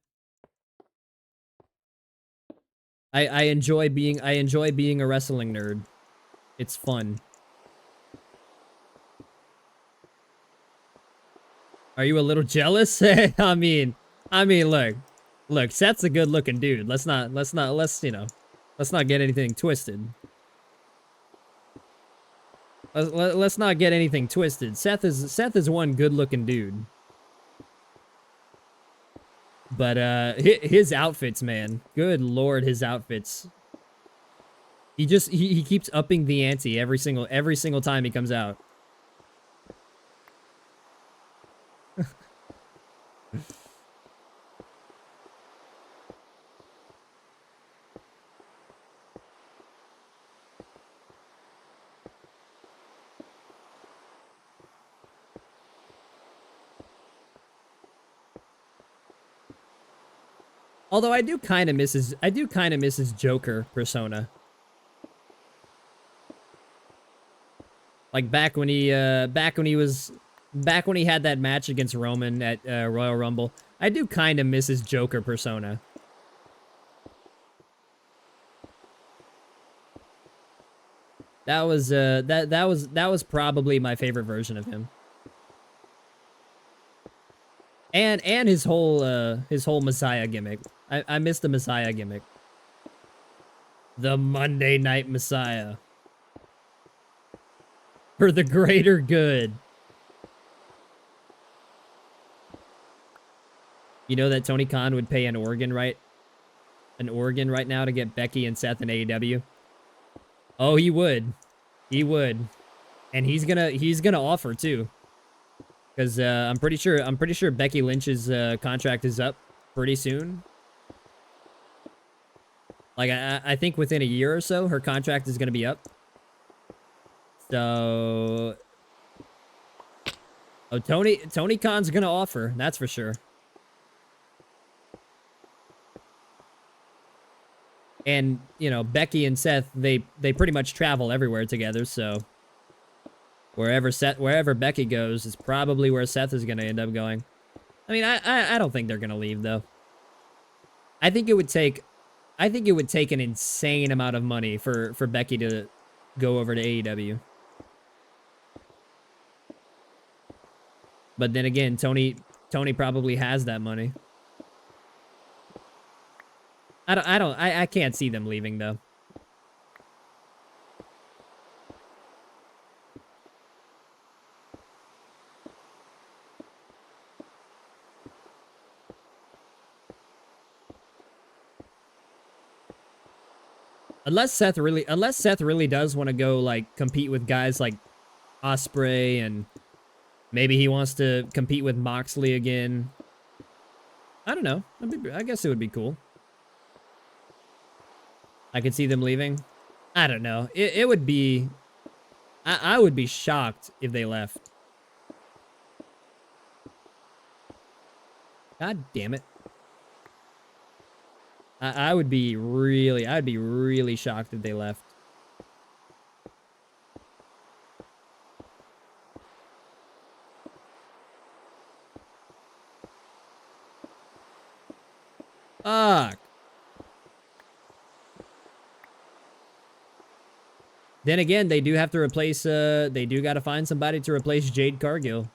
[SPEAKER 1] I enjoy being a wrestling nerd. It's fun. Are you a little jealous? I mean, look, Seth's a good-looking dude. Let's you know, let's not get anything twisted. Let's not get anything twisted. Seth is one good-looking dude. But his outfits, man. Good lord, his outfits. He keeps upping the ante every single time he comes out. Although I do kind of miss his Joker persona. Like back when he had that match against Roman at Royal Rumble. I do kind of miss his Joker persona. That was probably my favorite version of him. And his whole Messiah gimmick. I miss the Messiah gimmick. The Monday Night Messiah. For the greater good. You know that Tony Khan would pay an organ right now to get Becky and Seth in AEW? Oh, he would. He would. And he's gonna offer too. Because I'm pretty sure Becky Lynch's contract is up pretty soon. Like I think within a year or so, her contract is gonna be up. So, oh, Tony Khan's gonna offer. That's for sure. And, you know, Becky and Seth, they pretty much travel everywhere together, so wherever Becky goes is probably where Seth is going to end up going. I mean, I don't think they're going to leave though. I think it would take an insane amount of money for Becky to go over to AEW. But then again, Tony probably has that money. I can't see them leaving though. Unless Seth really does want to go like compete with guys like Osprey, and maybe he wants to compete with Moxley again. I don't know. I guess it would be cool. I could see them leaving. I don't know. It would be... I would be shocked if they left. God damn it. I would be really shocked if they left. Fuck. Then again, they do have to replace, they do gotta find somebody to replace Jade Cargill.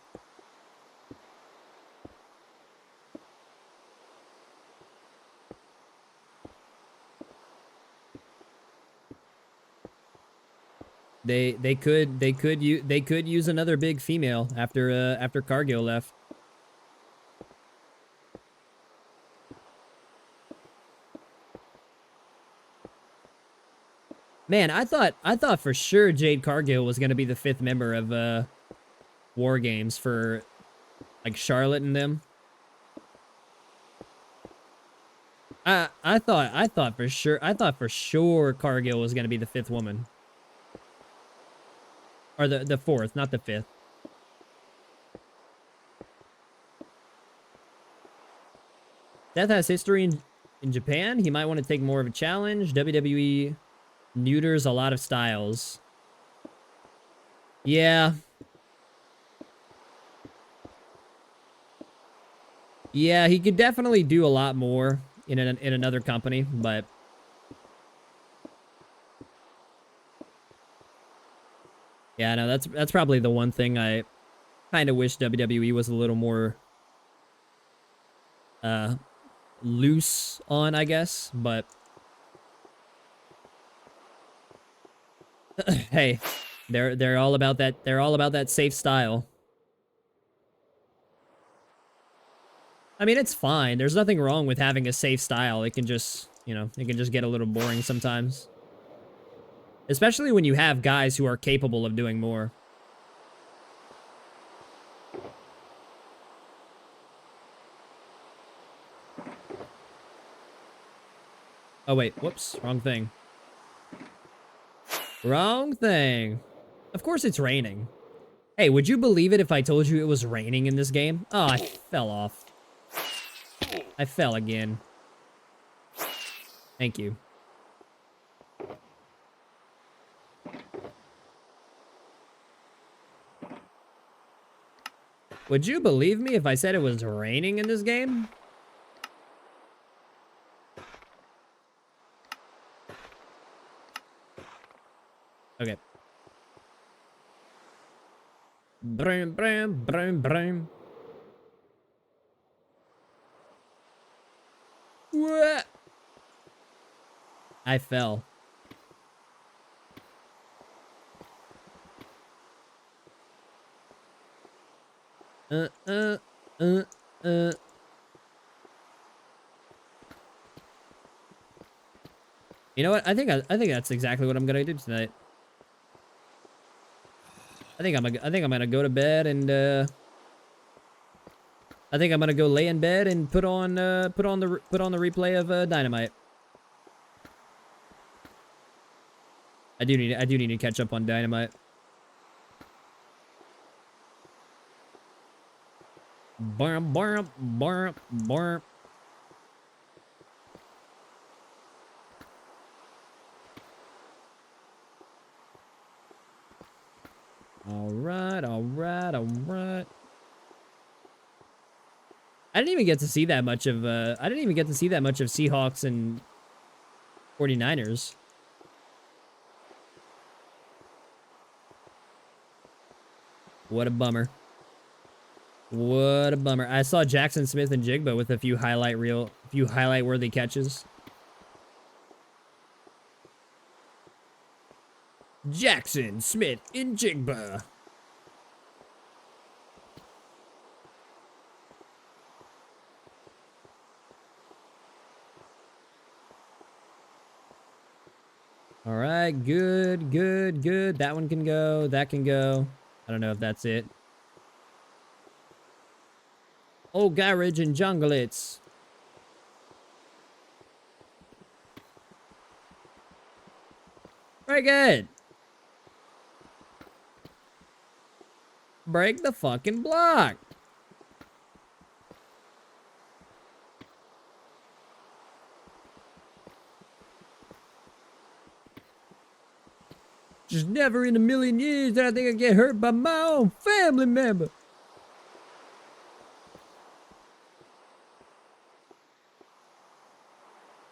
[SPEAKER 1] They could use another big female after Cargill left. Man, I thought for sure Jade Cargill was gonna be the 5th member of War Games for like Charlotte and them. I thought for sure Cargill was gonna be the 5th woman. Or the 4th, not the 5th. Seth has history in Japan. He might want to take more of a challenge. WWE neuters a lot of styles. Yeah. Yeah, he could definitely do a lot more in another company, but yeah, no, that's probably the one thing I kind of wish WWE was a little more loose on, I guess, but hey, they're all about that safe style. I mean, it's fine. There's nothing wrong with having a safe style. It can just, you know, it can just get a little boring sometimes. Especially when you have guys who are capable of doing more. Oh, wait. Whoops. Wrong thing. Wrong thing. Of course it's raining. Hey, would you believe it if I told you it was raining in this game? Oh, I fell off. I fell again. Thank you. Would you believe me if I said it was raining in this game? Okay. Brum, brum, brum, brum. What? I fell. Uh. You know what? I think that's exactly what I'm gonna do tonight. I think I'm gonna go to bed and I think I'm gonna go lay in bed and put on the replay of Dynamite. I do need to catch up on Dynamite. Bum, bum, bum, bum. What? I didn't even get to see that much of Seahawks and 49ers. What a bummer. What a bummer. I saw Jackson Smith and Jigba with a few highlight worthy catches. Jackson Smith and Jigba. All right, good, good, good. That one can go. That can go. I don't know if that's it. Oh, garage and junglets. Very good. Break the fucking block. Just never in a million years that I think I get hurt by my own family member.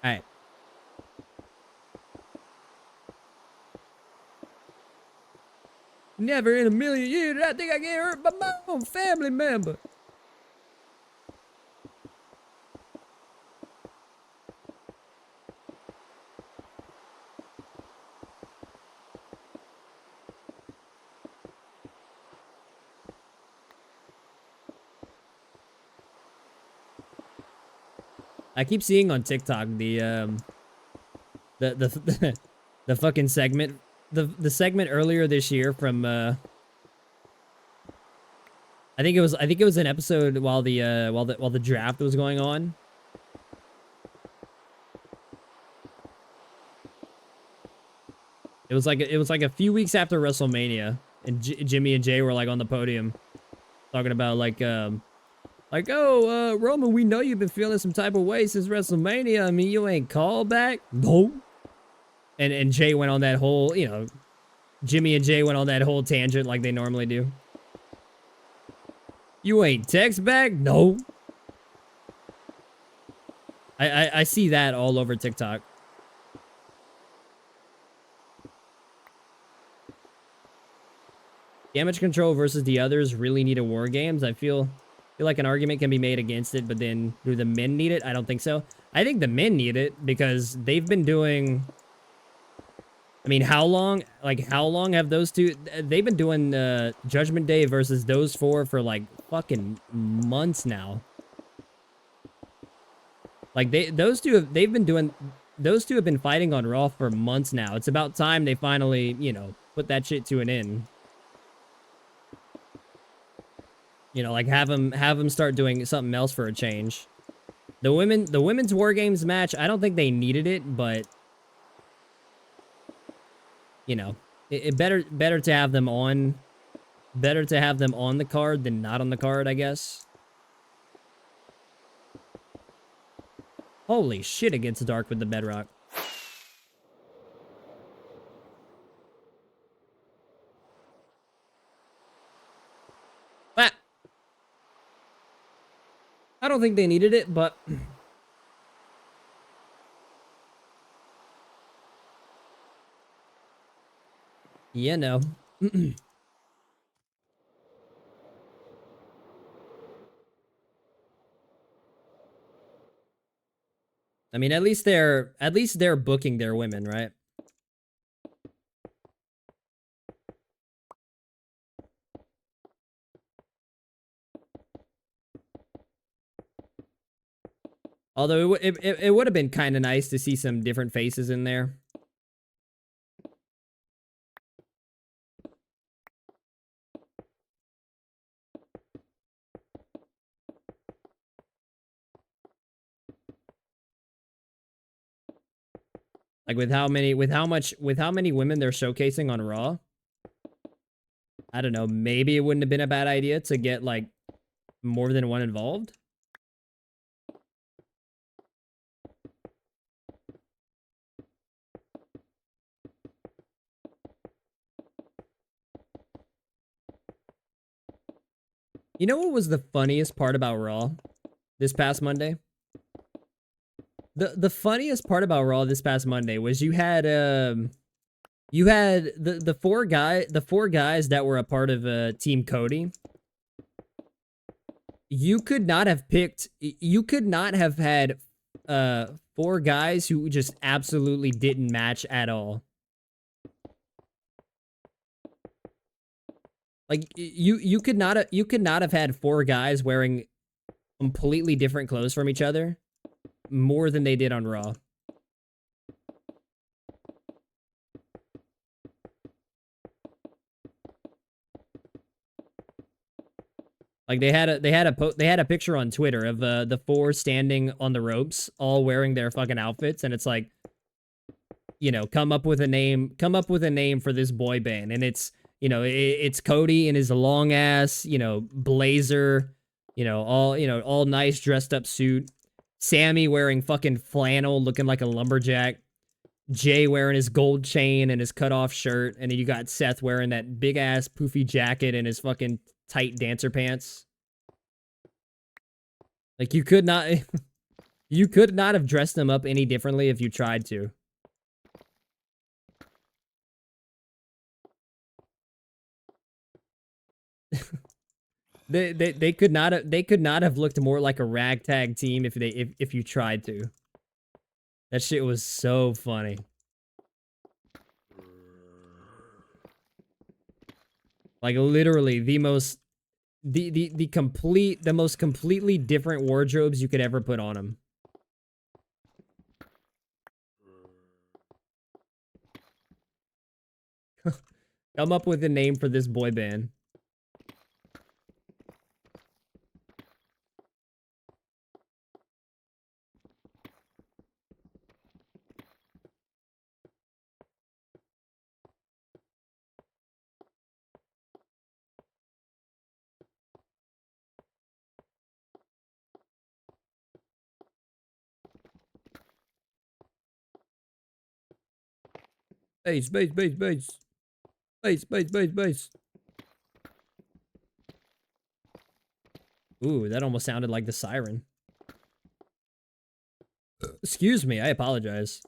[SPEAKER 1] All right. Never in a million years did I think I get hurt by my own family member. I keep seeing on TikTok the the fucking segment, the segment earlier this year from I think it was an episode while the draft was going on. It was like a few weeks after WrestleMania, and Jimmy and Jay were like on the podium talking about oh, Roman, we know you've been feeling some type of way since WrestleMania. I mean, you ain't called back? No. And Jay went on that whole, Jimmy and Jay went on that whole tangent like they normally do. You ain't text back? No. I see that all over TikTok. Damage control versus the others really need a war games. I feel like an argument can be made against it, but then do the men need it? I don't think so. I think the men need it because they've been doing... I mean, how long have those two... They've been doing Judgment Day versus those four for like fucking months now. Like those two have been fighting on Raw for months now. It's about time they finally, put that shit to an end. Like have them start doing something else for a change. The women's War Games match, I don't think they needed it, but it better to have them on the card than not on the card, I guess. Holy shit, it gets dark with the bedrock. I don't think they needed it, but... no. I mean, at least they're booking their women, right? Although it would have been kind of nice to see some different faces in there. Like with how many women they're showcasing on Raw. I don't know, maybe it wouldn't have been a bad idea to get like more than one involved. You know what was the funniest part about Raw this past Monday? The funniest part about Raw this past Monday was you had the four guys that were a part of Team Cody. You could not have had four guys who just absolutely didn't match at all. Like you could not have had four guys wearing completely different clothes from each other more than they did on Raw. Like they had a picture on Twitter of the four standing on the ropes, all wearing their fucking outfits, and it's like, you know, come up with a name for this boy band, and it's, you know, it's Cody in his long ass, you know, blazer, all nice dressed up suit, Sammy wearing fucking flannel, looking like a lumberjack, Jay wearing his gold chain and his cut off shirt, and then you got Seth wearing that big ass poofy jacket and his fucking tight dancer pants. Like you could not have dressed them up any differently if you tried to. They could not have looked more like a ragtag team if you tried to. That shit was so funny. Like literally the most completely different wardrobes you could ever put on them. Come up with a name for this boy band. Base. Ooh, that almost sounded like the siren. Excuse me, I apologize.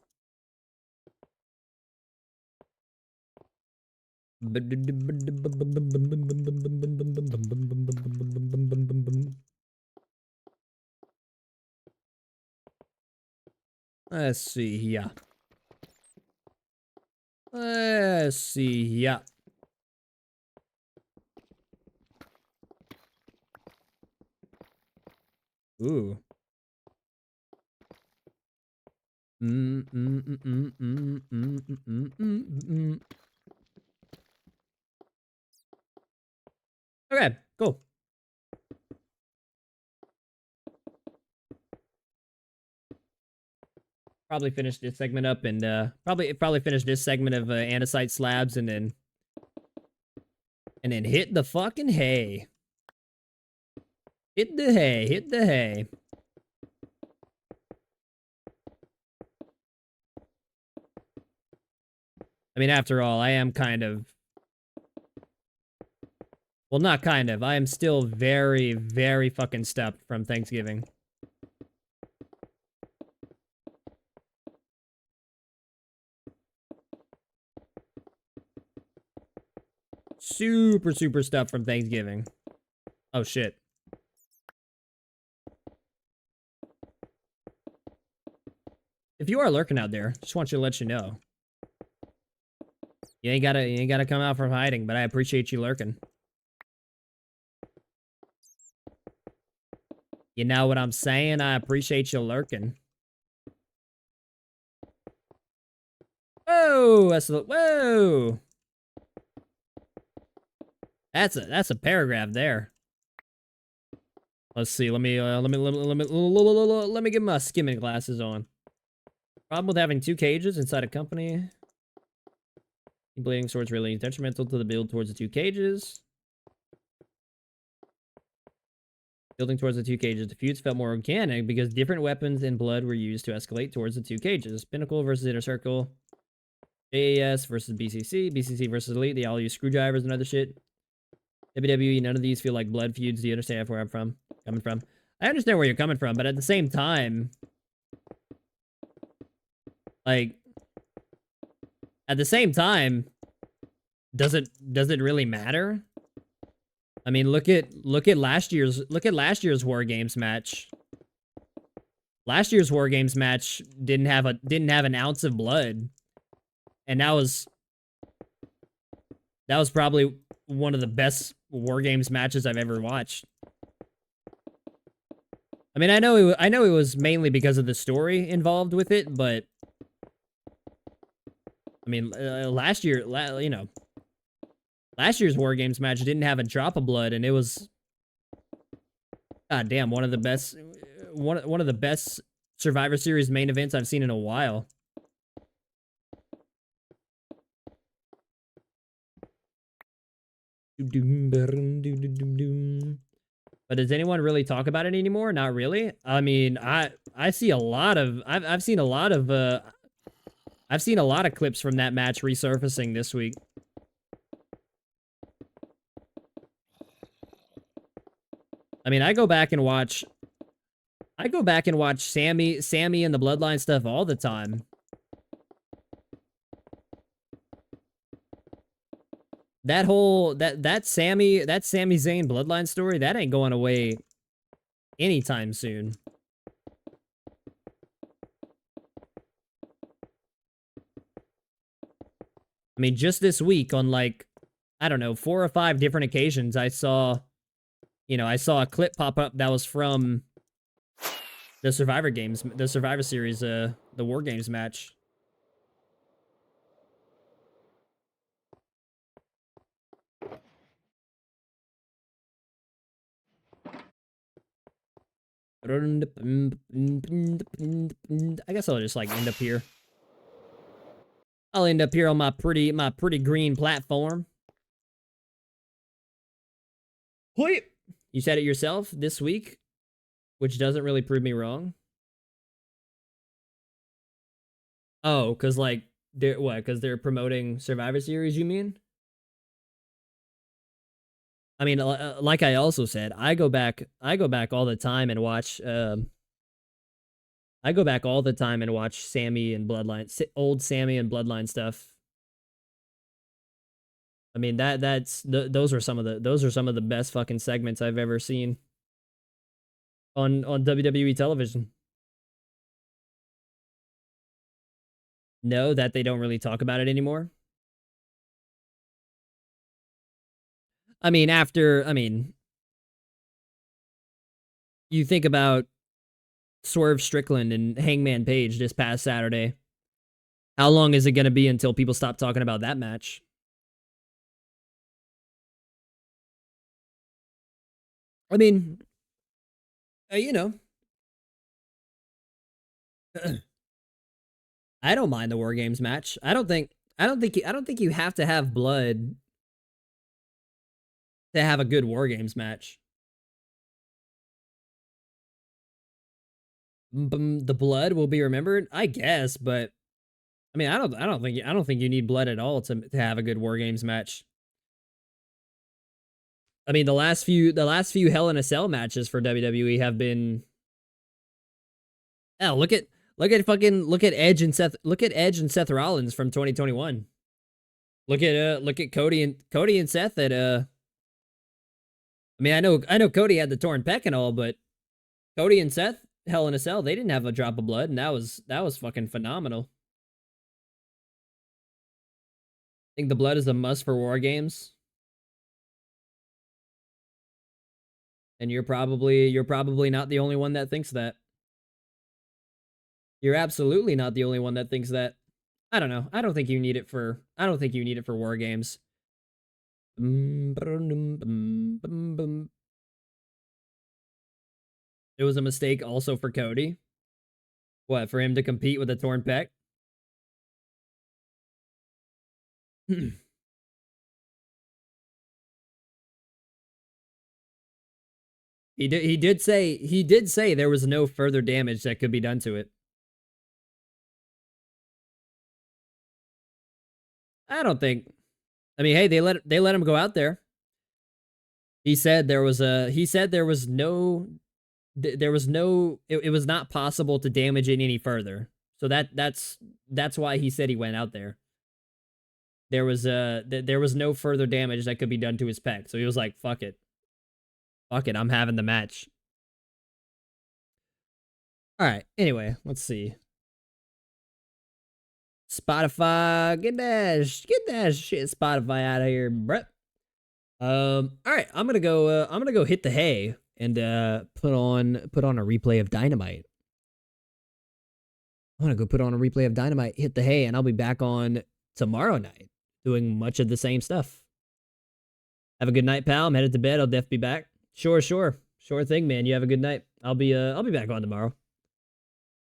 [SPEAKER 1] Let's see here. Let's see here. Ooh. Okay, cool. Probably finish this segment up and probably finish this segment of andesite slabs and then hit the fucking hay. Hit the hay. I mean, after all, I am kind of... Well, not kind of. I am still very, very fucking stuffed from Thanksgiving. Super, super stuffed from Thanksgiving. Oh, shit. If you are lurking out there, just want you to let you know. You ain't gotta come out from hiding, but I appreciate you lurking. You know what I'm saying? I appreciate you lurking. Whoa, whoa. That's a paragraph there. Let's see. Let me get my skimming glasses on. Problem with having two cages inside a company. Blading swords really detrimental to the build towards the two cages. Building towards the two cages, the feuds felt more organic because different weapons and blood were used to escalate towards the two cages. Pinnacle versus Inner Circle. JAS versus BCC. BCC versus Elite. They all use screwdrivers and other shit. WWE, none of these feel like blood feuds. Do you understand where I'm coming from? I understand where you're coming from, but at the same time, like, at the same time, does it really matter? I mean, look at last year's War Games match. Last year's War Games match didn't have an ounce of blood, and that was probably one of the best War Games matches I've ever watched. I mean, I know it was mainly because of the story involved with it, but I mean, last year's War Games match didn't have a drop of blood, and it was, god damn, one of the best Survivor Series main events I've seen in a while. But does anyone really talk about it anymore? Not really. I mean, I see a lot of I've seen a lot of clips from that match resurfacing this week. I mean, I go back and watch Sammy and the Bloodline stuff all the time. That whole that Sami Zayn Bloodline story, that ain't going away anytime soon. I mean, just this week on, like, I don't know, 4 or 5 different occasions, I saw a clip pop up that was from the Survivor Series, the War Games match. I guess I'll just, like, end up here. I'll end up here on my pretty green platform. Wait, you said it yourself this week, which doesn't really prove me wrong. Oh, because, like, because they're promoting Survivor Series, you mean? I mean, like I also said, I go back all the time and watch. I go back all the time and watch Sammy and Bloodline, old Sammy and Bloodline stuff. I mean, those are some of the best fucking segments I've ever seen on WWE television. No, that they don't really talk about it anymore. I mean, you think about Swerve Strickland and Hangman Page this past Saturday. How long is it going to be until people stop talking about that match? I mean, you know, I don't mind the War Games match. I don't think you have to have blood to have a good War Games match. The blood will be remembered, I guess, but I mean, I don't think you need blood at all to have a good War Games match. I mean, the last few Hell in a Cell matches for WWE have been. Oh, look at Edge and Seth Rollins from 2021. Look at Cody and Seth at I mean, I know Cody had the torn pec and all, but Cody and Seth, Hell in a Cell, they didn't have a drop of blood, and that was fucking phenomenal. I think the blood is a must for War Games. And you're probably not the only one that thinks that. You're absolutely not the only one that thinks that. I don't know. I don't think you need it for War Games. It was a mistake also for Cody. What, for him to compete with a torn pec? He did say there was no further damage that could be done to it. I don't think. I mean, hey, they let him go out there. He said there was no it was not possible to damage it any further. So that's why he said he went out there. There was no further damage that could be done to his pec. So he was like, fuck it. Fuck it, I'm having the match. All right. Anyway, let's see. Spotify, get that shit Spotify out of here, bruh. All right, I'm gonna go hit the hay and put on a replay of Dynamite. I'm gonna go put on a replay of Dynamite, hit the hay, and I'll be back on tomorrow night doing much of the same stuff. Have a good night, pal. I'm headed to bed. I'll def be back. Sure thing, man. You have a good night. I'll be back on tomorrow.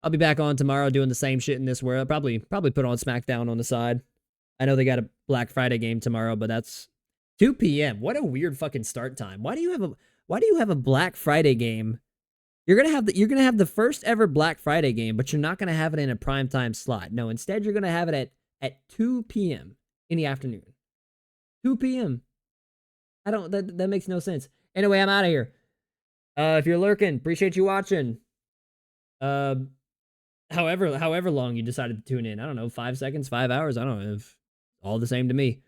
[SPEAKER 1] I'll be back on tomorrow doing the same shit in this world. Probably put on SmackDown on the side. I know they got a Black Friday game tomorrow, but that's 2 p.m. What a weird fucking start time. Why do you have a Black Friday game? You're gonna have the first ever Black Friday game, but you're not gonna have it in a primetime slot. No, instead you're gonna have it at 2 p.m. in the afternoon. 2 p.m. That makes no sense. Anyway, I'm out of here. If you're lurking, appreciate you watching. However long you decided to tune in. I don't know, 5 seconds, 5 hours. I don't know. All the same to me.